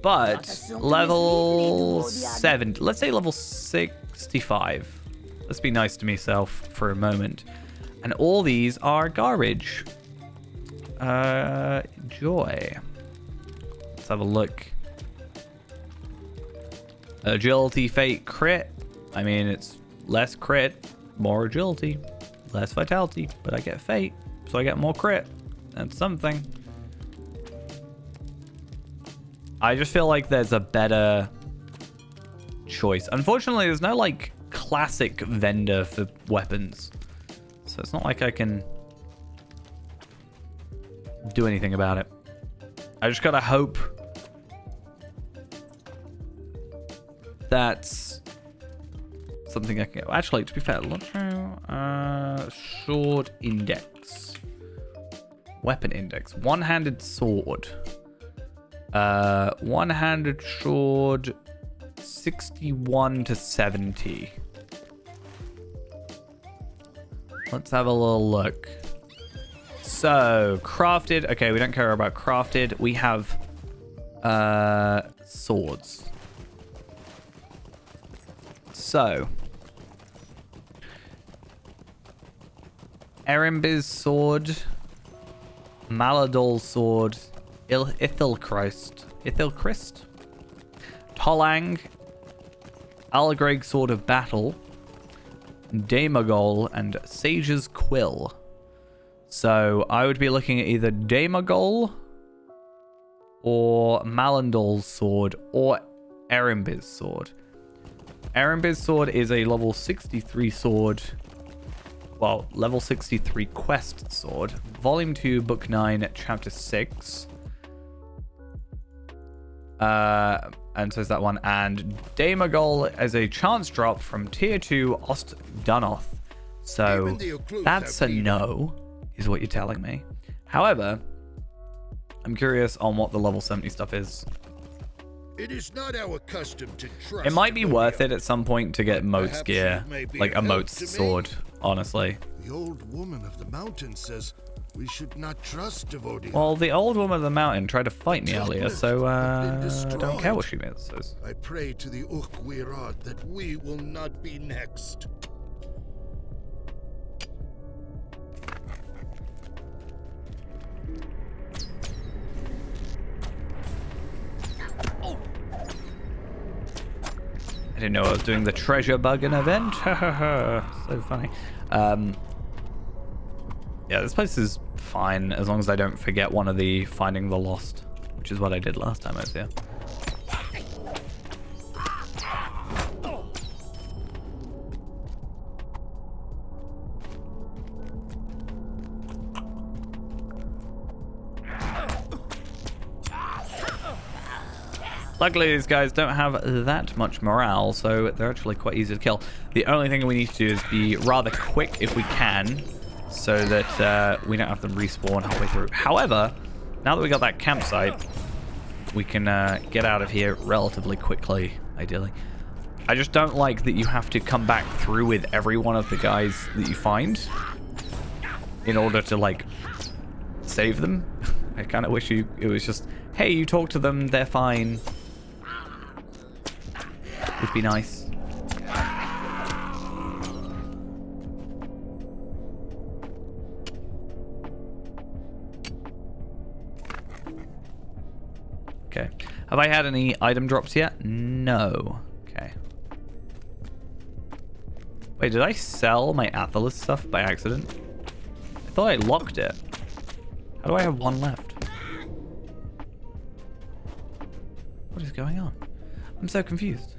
A: But level 7, let's say level 65. Let's be nice to myself for a moment. And all these are garbage. Joy. Let's have a look. Agility, fate, crit. I mean, it's less crit, more agility, less vitality, but I get fate, so I get more crit. That's something. I just feel like there's a better choice. Unfortunately, there's no like classic vendor for weapons, so it's not like I can do anything about it. I just gotta hope that's something I can get. Actually, to be fair, sword index, weapon index, one-handed sword. One-handed sword, 61 to 70. Let's have a little look. So, crafted. Okay, we don't care about crafted. We have swords. So, Erimbi's sword, Maladol's sword, Ithilchrist, Tolang, Algreg Sword of Battle, Damagol, and Sage's Quill. So I would be looking at either Damagol or Malandol's sword or Erimbi's sword. Erimbi's sword is a level 63 sword. Well, level 63 quest sword. Volume 2, Book 9, Chapter 6. And says that one. And Damagol as a chance drop from Tier 2 Ost Dunoth. So that's a no, is what you're telling me. However, I'm curious on what the level 70 stuff is.
C: It is not our custom to trust.
A: It might be worth it at some point to get Moat's
C: Perhaps
A: gear.
C: you may be
A: Like a
C: of help
A: Moat's
C: to me.
A: sword, honestly.
C: The old woman of the mountain says we should not trust Devotia.
A: Well, the old woman of the mountain tried to fight me earlier, so I don't
C: destroyed.
A: care what she says.
C: I pray to the Ukhwirad that we will not be next.
A: I didn't know I was doing the treasure bugging event. So funny. Yeah, this place is fine as long as I don't forget one of the finding the lost, which is what I did last time I was here. Luckily, these guys don't have that much morale, so they're actually quite easy to kill. The only thing we need to do is be rather quick if we can, so that we don't have them respawn halfway through. However, now that we got that campsite, we can get out of here relatively quickly, ideally. I just don't like that you have to come back through with every one of the guys that you find in order to, like, save them. I kind of wish it was just, hey, you talk to them, they're fine. Would be nice. Okay. Have I had any item drops yet? No. Okay. Wait, did I sell my Athelas stuff by accident? I thought I locked it. How do I have one left? What is going on? I'm so confused.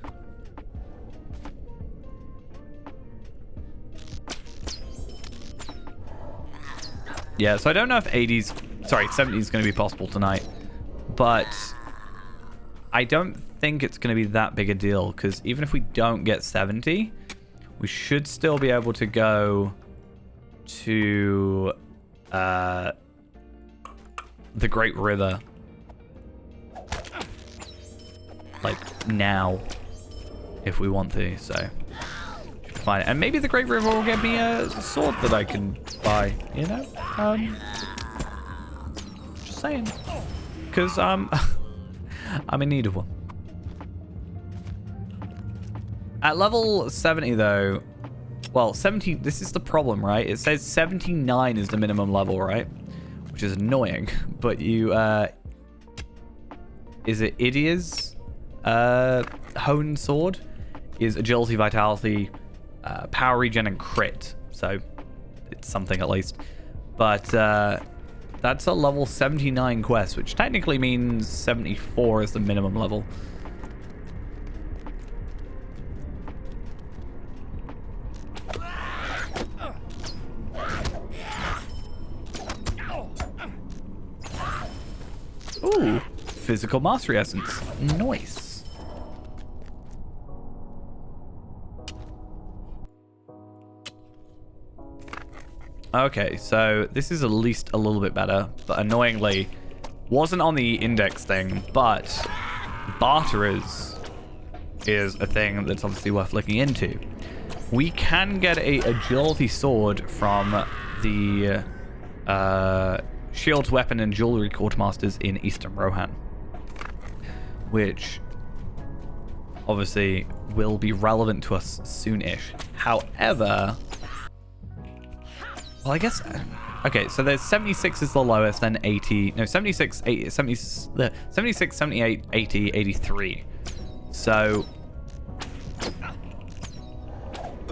A: Yeah, so I don't know if 70 is going to be possible tonight, but I don't think it's going to be that big a deal, because even if we don't get 70, we should still be able to go to the Great River, like, now, if we want to, so should be fine. And maybe the Great River will get me a sword that I can buy, you know? Just saying. Because I'm in need of one. At level 70, though, well, 70, this is the problem, right? It says 79 is the minimum level, right? Which is annoying, but you, is it Idia's honed sword? Is agility, vitality, power regen, and crit. So, it's something at least. But, that's a level 79 quest, which technically means 74 is the minimum level. Ooh, physical mastery essence. Nice. Okay, so this is at least a little bit better, but annoyingly wasn't on the index thing, but barterers is a thing that's obviously worth looking into. we can get a agility sword from the shield, weapon, and jewelry quartermasters in Eastern Rohan, which obviously will be relevant to us soon-ish. However, well, I guess, okay, so there's 76 is the lowest, then 80, no, 76, 80, 70, 76, 78, 80, 83. So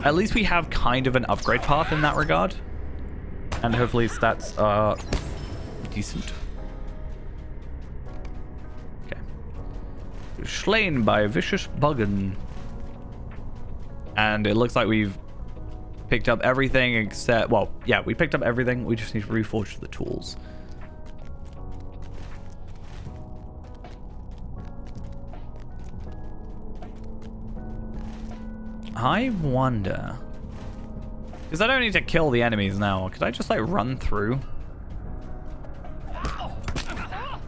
A: at least we have kind of an upgrade path in that regard. And hopefully stats are decent. Okay. Slain by a vicious buggen. And it looks like we've picked up everything except... Well, yeah, we picked up everything. We just need to reforge the tools. I wonder... Because I don't need to kill the enemies now. Could I just, like, run through?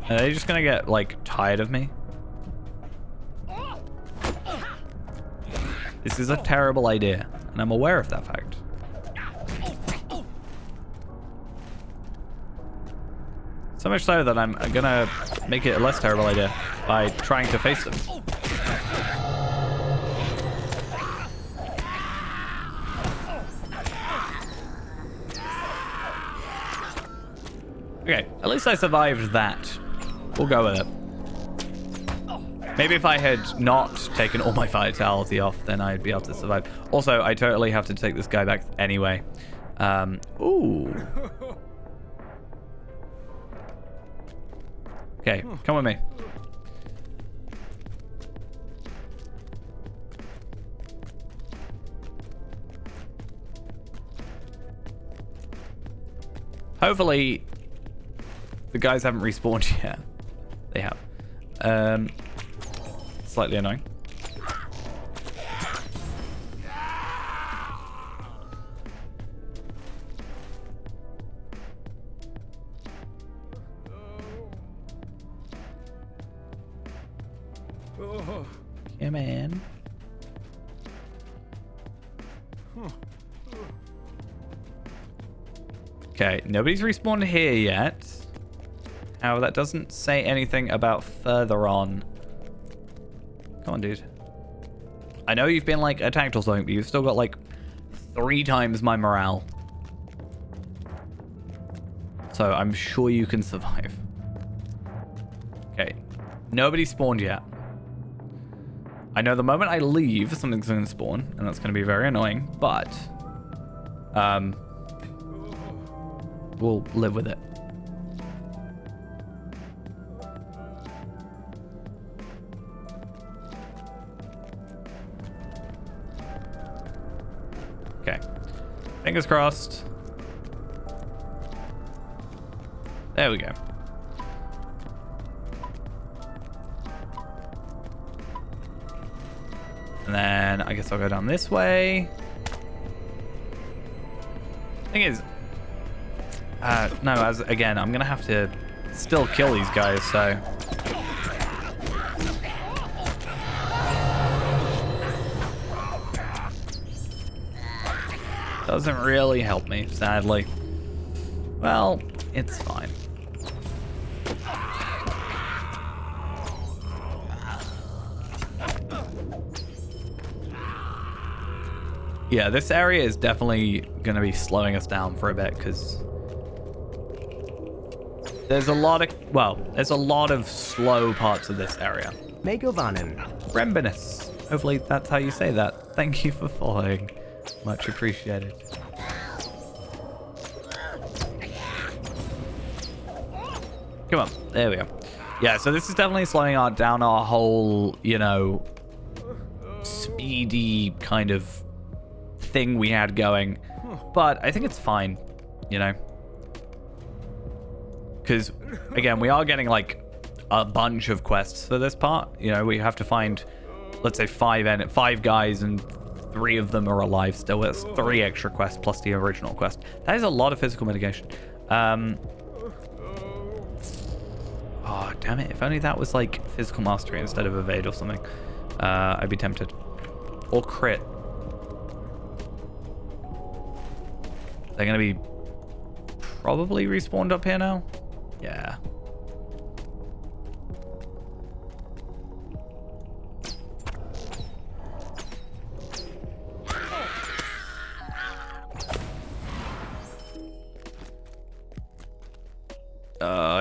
A: Are they just gonna get, like, tired of me? This is a terrible idea, and I'm aware of that fact. So much so that I'm gonna make it a less terrible idea by trying to face them. Okay, at least I survived that. We'll go with it. Maybe if I had not taken all my vitality off, then I'd be able to survive. Also, I totally have to take this guy back anyway. Ooh. Okay, come with me. Hopefully... the guys haven't respawned yet. They have. Slightly annoying. Come in. Okay, nobody's respawned here yet. However, that doesn't say anything about further on. Come on, dude. I know you've been, like, attacked or something, but you've still got, like, 3 times my morale. So I'm sure you can survive. Okay. Nobody spawned yet. I know the moment I leave, something's going to spawn, and that's going to be very annoying, but... we'll live with it. Okay. Fingers crossed. There we go. And then I guess I'll go down this way. Thing is, no, again, I'm gonna have to still kill these guys, so. Doesn't really help me, sadly. Well, it's fine. Yeah, this area is definitely going to be slowing us down for a bit because there's a lot of slow parts of this area.
G: Megovanen.
A: Rembinus. Hopefully that's how you say that. Thank you for following. Much appreciated. Come on, there we go. Yeah, so this is definitely slowing down our whole, you know, speedy kind of thing we had going. But I think it's fine, you know. Because, again, we are getting, like, a bunch of quests for this part. You know, we have to find, let's say, 5 guys, and 3 of them are alive still. That's 3 extra quests plus the original quest. That is a lot of physical mitigation. Oh, damn it. If only that was, like, physical mastery instead of evade or something. I'd be tempted. Or crit. They're going to be probably respawned up here now. Yeah.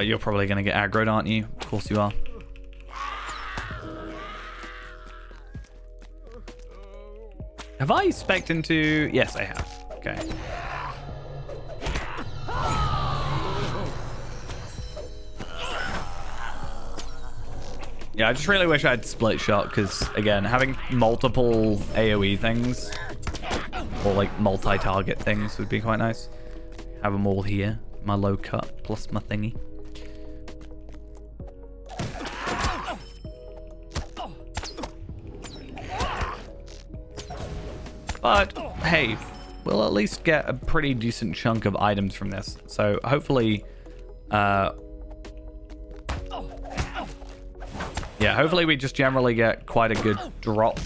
A: You're probably going to get aggroed, aren't you? Of course you are. Have I spec'd into... Yes, I have. Okay. Yeah, I just really wish I had split shot, because, again, having multiple AoE things, or, like, multi-target things would be quite nice. Have them all here. My low cut, plus my thingy. But, hey, we'll at least get a pretty decent chunk of items from this. So, hopefully... yeah, hopefully we just generally get quite a good drop...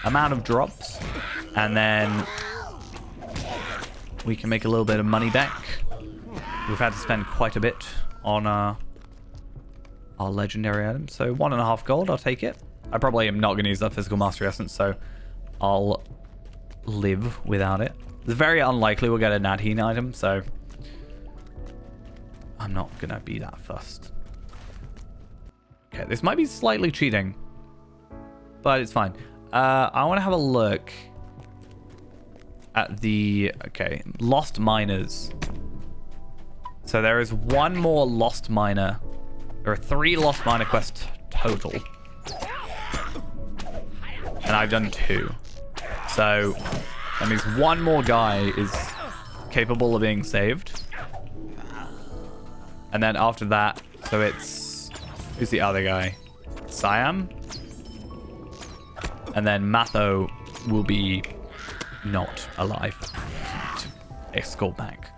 A: amount of drops. And then... we can make a little bit of money back. We've had to spend quite a bit on our legendary items. So, 1.5 gold, I'll take it. I probably am not going to use that physical mastery essence, so... I'll live without it. It's very unlikely we'll get a Nadheen item, so I'm not gonna be that fussed. Okay, this might be slightly cheating, but it's fine. I want to have a look at the lost miners. So there is one more lost miner. There are 3 lost miner quests total, and I've done 2. So that means one more guy is capable of being saved. And then after that, so it's... who's the other guy? Siam. And then Matho will be not alive to escort back.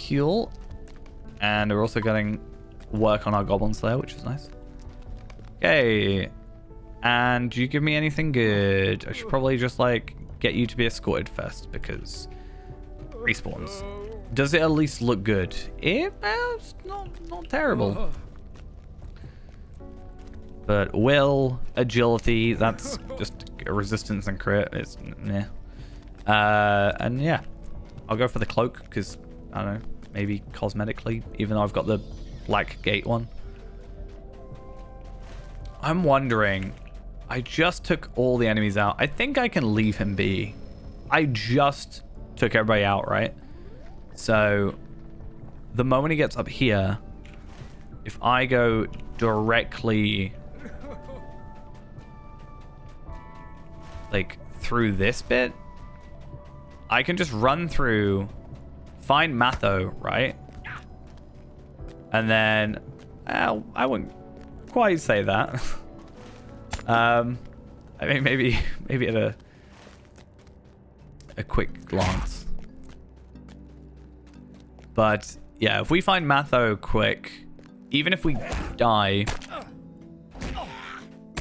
A: Cool. And we're also getting work on our Goblin Slayer, which is nice. Okay. And do you give me anything good? I should probably just, like, get you to be escorted first, because respawns. Does it at least look good? It's not terrible. But will, agility, that's just resistance and crit. It's meh. And yeah, I'll go for the cloak, because, I don't know, maybe cosmetically, even though I've got the black gate one. I'm wondering, I just took all the enemies out. I think I can leave him be. I just took everybody out, right? So the moment he gets up here, if I go directly like through this bit, I can just run through, find Matho, right? And then I wouldn't quite say that. I mean, maybe at a quick glance. But yeah, if we find Matho quick, even if we die,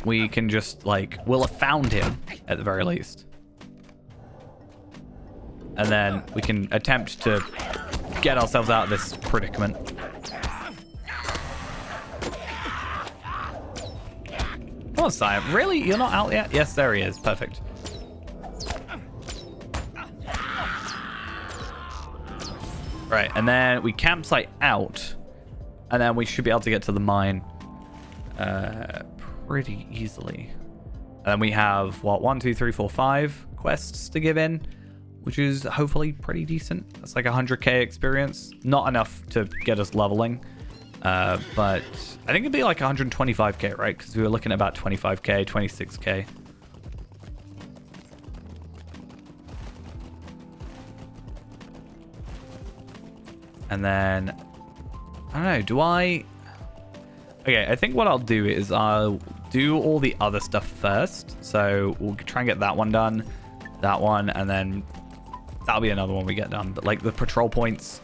A: we can just, like, we'll have found him at the very least. And then we can attempt to get ourselves out of this predicament. Come on, Siam. Really? You're not out yet? Yes, there he is. Perfect. Right, and then we campsite out, and then we should be able to get to the mine pretty easily. And then we have, what, 1, 2, 3, 4, 5 quests to give in, which is hopefully pretty decent. That's like 100k experience. Not enough to get us leveling, but I think it'd be like 125k, right? Because we were looking at about 25k, 26k. And then, I don't know, do I... Okay, I think what I'll do is I'll do all the other stuff first. So we'll try and get that one done, that one, and then that'll be another one we get done. But like the patrol points,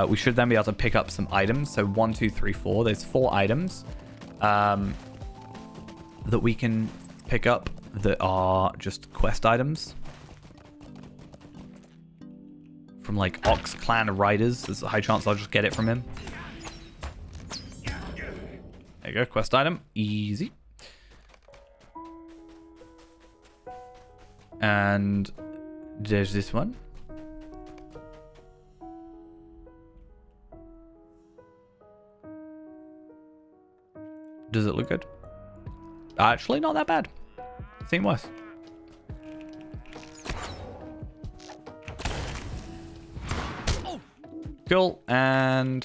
A: We should then be able to pick up some items. So 1, 2, 3, 4. There's 4 items that we can pick up that are just quest items. From like Ox Clan Riders. There's a high chance I'll just get it from him. There you go, quest item. Easy. And there's this one. Does it look good? Actually, not that bad. Seen worse. Cool. And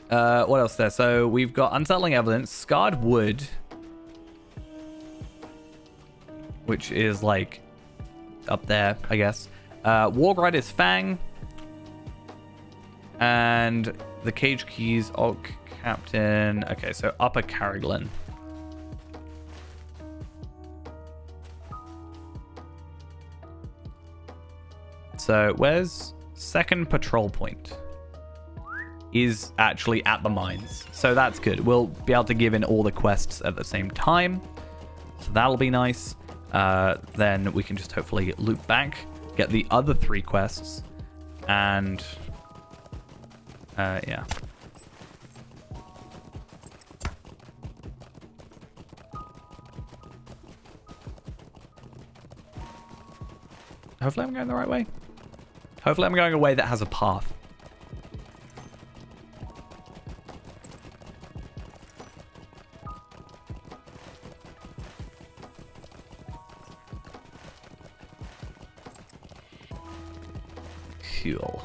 A: what else there? So we've got unsettling evidence, scarred wood, which is like up there, I guess. War Rider's Fang, and the Cage Keys, Orc Captain. Okay, so Upper Carriglin. So where's second patrol point? Is actually at the mines. So that's good. We'll be able to give in all the quests at the same time. So that'll be nice. Then we can just hopefully loop back, get the other 3 quests, and yeah. Hopefully I'm going the right way. Hopefully I'm going a way that has a path. Cool.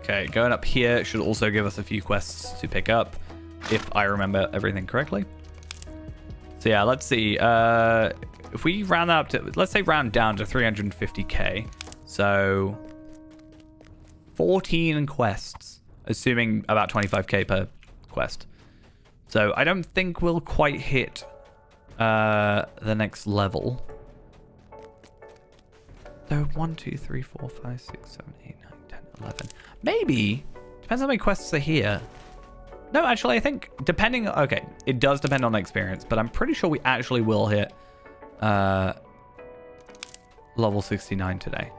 A: Okay, going up here should also give us a few quests to pick up, if I remember everything correctly. So yeah, let's see. If we round that up to, let's say round down to 350k. So 14 quests, assuming about 25k per quest. So I don't think we'll quite hit the next level. So 1, 2, 3, 4, 5, 6, 7, 8, 9, 10, 11. Maybe. Depends how many quests are here. No, actually, I think depending... Okay, it does depend on experience, but I'm pretty sure we actually will hit level 69 today.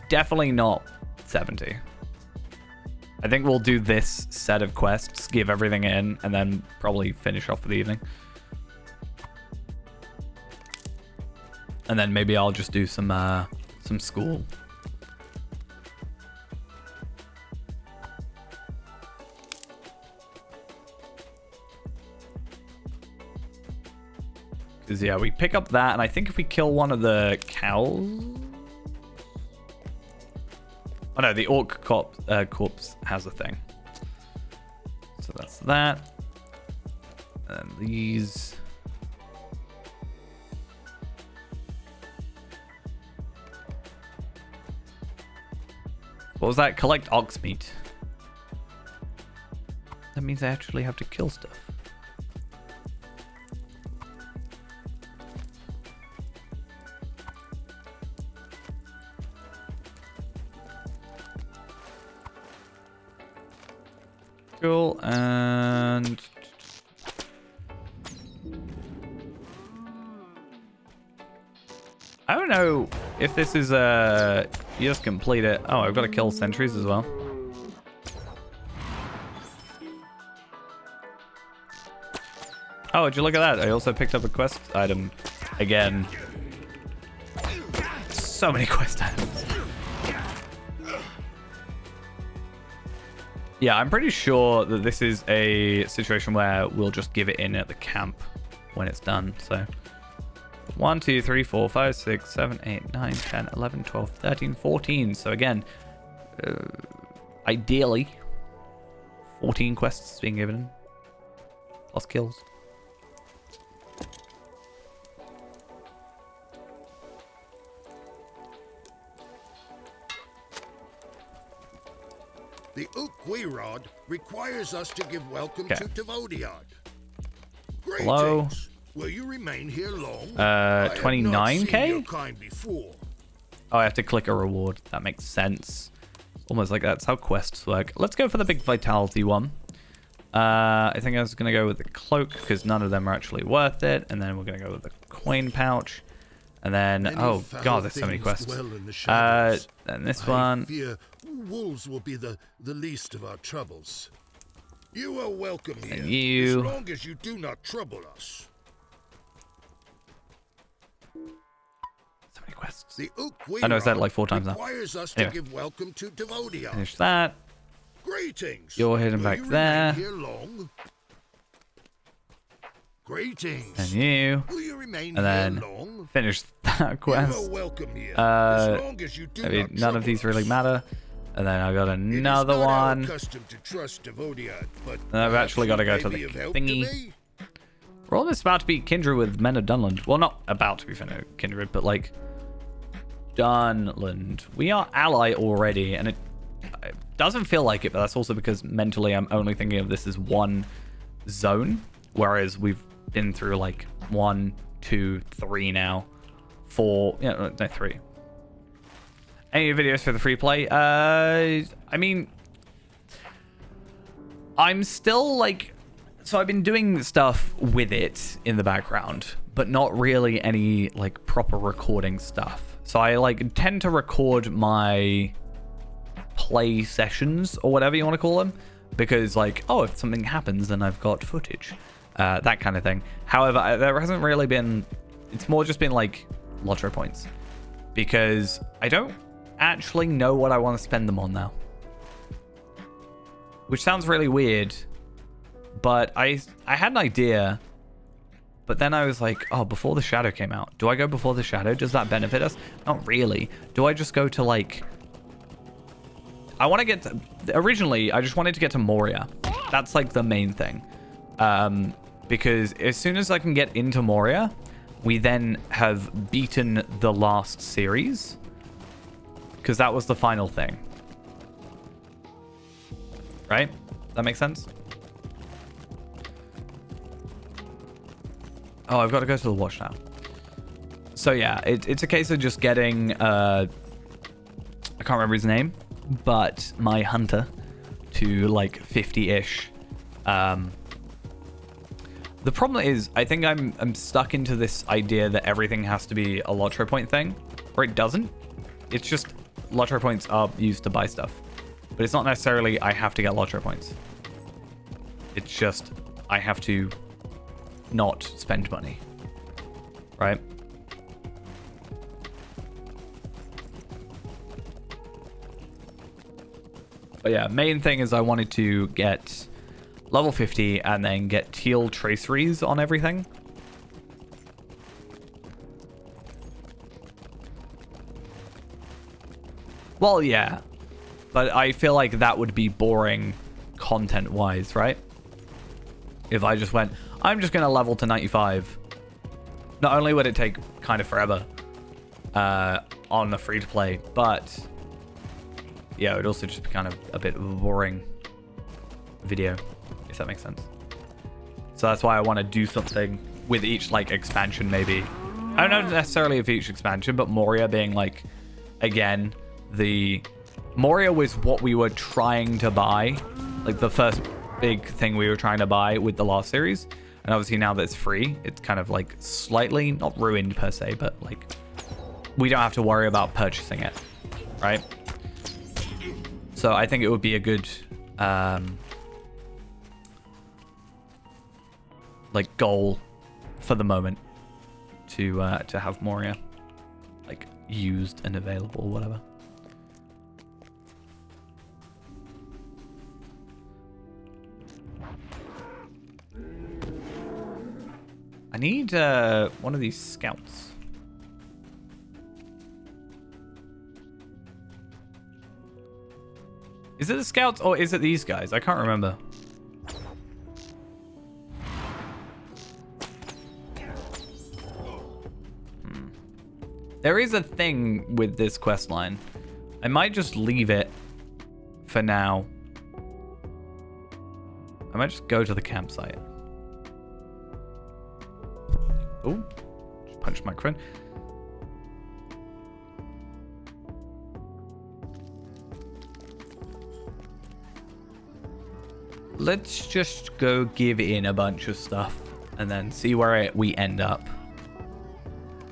A: Definitely not 70. I think we'll do this set of quests, give everything in, and then probably finish off for the evening. And then maybe I'll just do some school. Because, yeah, we pick up that, and I think if we kill one of the cows... Oh, no, the orc corpse has a thing. So that's that. And these... What was that? Collect ox meat. That means I actually have to kill stuff. Cool, and... I don't know if this is a... You just complete it. Oh, I've got to kill sentries as well. Oh, would you look at that? I also picked up a quest item again. So many quest items. Yeah, I'm pretty sure that this is a situation where we'll just give it in at the camp when it's done. So 1, 2, 3, 4, 5, 6, 7, 8, 9, 10, 11, 12, 13, 14. So again, ideally, 14 quests being given, plus kills.
C: The Ukwirod requires us to give welcome to Tavodiad.
A: Hello?
C: Greetings. Will you remain here long? I have not seen
A: 29k?
C: your kind before.
A: Oh, I have to click a reward. That makes sense. Almost like that's how quests work. Let's go for the big vitality one. I think I was going to go with the cloak because none of them are actually worth it. And then we're going to go with the coin pouch. And then, oh god, there's so many quests. And this one.
C: I fear wolves will be the least of our troubles. You are welcome here,
A: and you.
C: as long as you do not trouble us.
A: So many quests.
C: The
A: I know I said it like 4 times now.
C: Requires us
A: Anyway.
C: to give welcome to Devodia.
A: Finish that.
C: Greetings.
A: You're hidden back there.
C: Here long? Greetings.
A: And you.
C: Will you remain
A: And then
C: here long?
A: finish that quest.
C: You are welcome here, as long as you do
A: I mean,
C: not
A: none of these really matter. And then I got
C: It is
A: another
C: not our
A: one.
C: custom to trust Devodia, but
A: And I've actually got to go
C: perhaps
A: to
C: you
A: the
C: may be of help to
A: thingy.
C: me?
A: We're almost about to be kindred with Men of Dunland. Well, not about to be kindred, but like Dunland. We are ally already, and it doesn't feel like it, but that's also because mentally I'm only thinking of this as one zone, whereas we've been through like 1, 2, 3 now. 4, no, 3. Any videos for the free play? I mean, I'm still like, so I've been doing stuff with it in the background, but not really any like proper recording stuff. So I like tend to record my play sessions or whatever you want to call them, because like, oh, if something happens, then I've got footage, that kind of thing. However, there hasn't really been, it's more just been like lottery points, because I don't actually know what I want to spend them on now, which sounds really weird, but I had an idea, but then I was like, oh, before the Shadow came out, do I go before the Shadow? Does that benefit us? Not really. Do I just go to like, I want to get to, originally I just wanted to get to Moria. That's like the main thing, because as soon as I can get into Moria, we then have beaten the last series, because that was the final thing, right? That makes sense? Oh, I've got to go to the watch now. So yeah, it's a case of just getting, I can't remember his name, but my hunter to like 50-ish. The problem is, I think I'm stuck into this idea that everything has to be a lottery point thing, or it doesn't. It's just lottery points are used to buy stuff, but it's not necessarily I have to get lottery points. It's just I have to not spend money, right? But yeah, main thing is I wanted to get level 50 and then get teal traceries on everything. Well, yeah, but I feel like that would be boring content-wise, right? If I just went, I'm just going to level to 95. Not only would it take kind of forever on the free-to-play, but yeah, it would also just be kind of a bit of a boring video, if that makes sense. So that's why I want to do something with each like expansion, maybe. I don't know necessarily if each expansion, but Moria being like, again, the Moria was what we were trying to buy, like the first big thing we were trying to buy with the last series, and obviously now that it's free, it's kind of like slightly not ruined per se, but like we don't have to worry about purchasing it, right? So I think it would be a good like goal for the moment to have Moria like used and available or whatever. I need one of these scouts. Is it the scouts or is it these guys? I can't remember. There is a thing with this quest line. I might just leave it for now I might just go to the campsite. Oh, just punched my microphone. Let's just go give in a bunch of stuff and then see where we end up.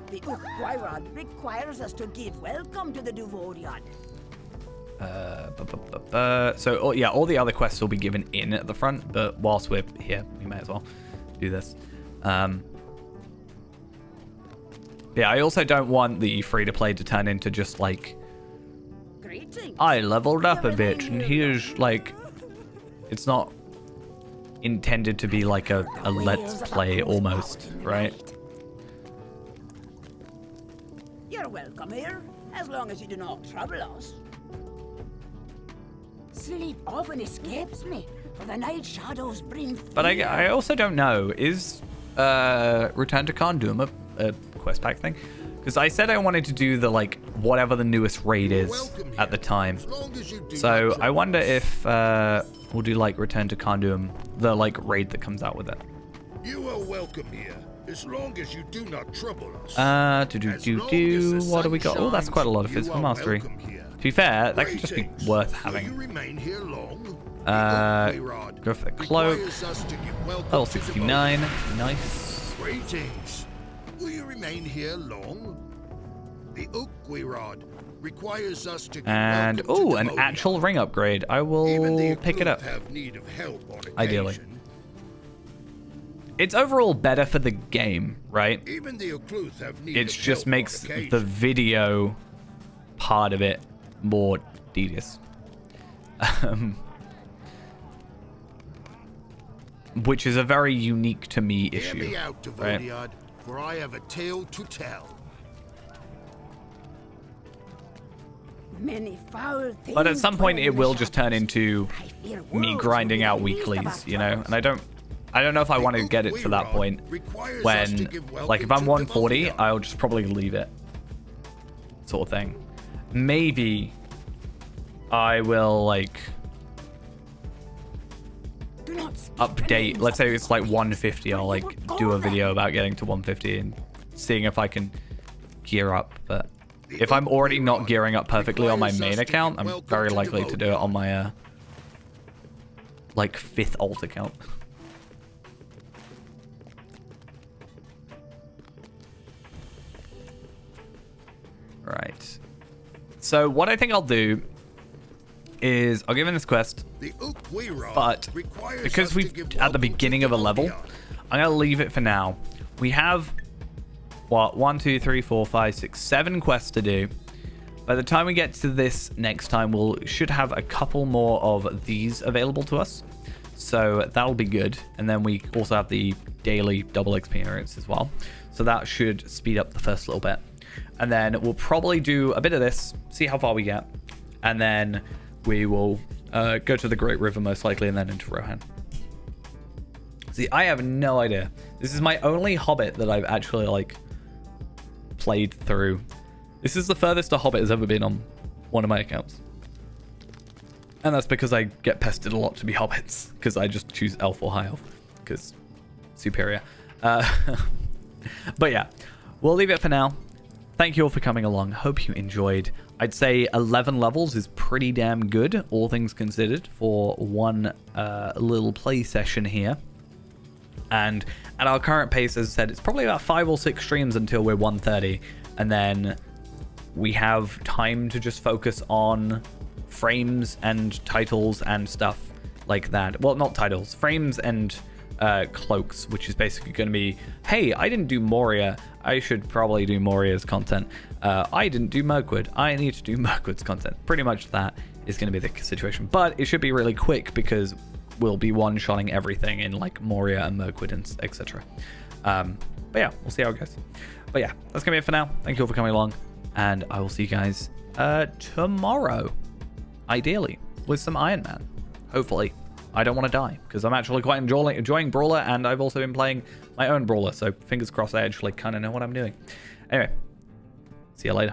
D: The Ukwyrod requires us to give welcome to the Duvorian.
A: So, oh, yeah, all the other quests will be given in at the front, but whilst we're here, we may as well do this. Yeah, I also don't want the free-to-play to turn into just, like,
D: Greetings.
A: I leveled up a bit, and here's, like, it's not intended to be like a let's play almost, right?
D: You're welcome here, as long as you do not trouble us. Sleep often escapes me, for the night shadows bring fear.
A: But I also don't know, is Return to Cardoom a quest pack thing? Because I said I wanted to do the, like, whatever the newest raid is at the time. So I wonder if we'll do, like, Return to Cardoom, the, like, raid that comes out with it.
C: You are welcome here, as long as you do not trouble us.
A: What do we got? Oh, that's quite a lot of physical mastery. To be fair, that could just be worth having. Go for the cloak. Level 69. Nice.
C: Greetings. Will you remain here long? The Ukwyrod requires us to give
A: and
C: welcome to
A: an
C: Demodia.
A: actual ring upgrade. I
C: Even
A: will
C: the
A: pick it up.
C: have need of help on
A: Ideally.
C: occasion.
A: It's overall better for the game, right?
C: Even the Occluth have need
A: It
C: of
A: just
C: help
A: makes
C: on occasion.
A: the video part of it more tedious. Which is a very unique to me
C: Hear
A: issue.
C: me out,
A: right?
C: Devodiad, for I have a tale to tell.
D: Many foul things.
A: But at some point
D: dwell
A: it
D: in the
A: will just turn
D: shadows.
A: into
D: I fear
A: me
D: worlds
A: grinding
D: will be
A: out
D: the least of
A: weeklies,
D: our
A: you know?
D: troubles.
A: And I don't know if I want to get it to that point when, like, if I'm 140, I'll just probably leave it, sort of thing. Maybe I will, like,
D: Do not speak
A: update.
D: names
A: Let's
D: of
A: say it's like
D: the
A: 150. I'll, like, do a video about getting to 150 and seeing if I can gear up. But if I'm already not gearing up perfectly on my main account, I'm very likely to do it on my, like, 5th alt account. Right. So what I think I'll do is I'll give him this quest, but because we've at the beginning of a level, I'm gonna leave it for now. We have what 1, 2, 3, 4, 5, 6, 7 quests to do. By the time we get to this next time, should have a couple more of these available to us, so that'll be good. And then we also have the daily double experience as well, so that should speed up the first little bit. And then we'll probably do a bit of this, see how far we get, and then we will go to the Great River most likely, and then into Rohan. See, I have no idea. This is my only Hobbit that I've actually, like, played through. This is the furthest a Hobbit has ever been on one of my accounts. And that's because I get pestered a lot to be Hobbits, because I just choose Elf or High Elf, because superior. But yeah, we'll leave it for now. Thank you all for coming along. Hope you enjoyed. I'd say 11 levels is pretty damn good, all things considered, for one little play session here. And at our current pace, as I said, it's probably about 5 or 6 streams until we're 130. And then we have time to just focus on frames and titles and stuff like that. Well, not titles, frames and cloaks, which is basically going to be, hey, I didn't do Moria, I should probably do Moria's content. I didn't do Mirkwood, I need to do Mirkwood's content. Pretty much that is going to be the situation, but it should be really quick because we'll be one-shotting everything in, like, Moria and Mirkwood and etc. But yeah, we'll see how it goes. But yeah, that's gonna be it for now. Thank you all for coming along, and I will see you guys tomorrow, ideally with some Iron Man, hopefully. I don't want to die, because I'm actually quite enjoying Brawler, and I've also been playing my own Brawler, so fingers crossed I actually kind of know what I'm doing. Anyway, see you later.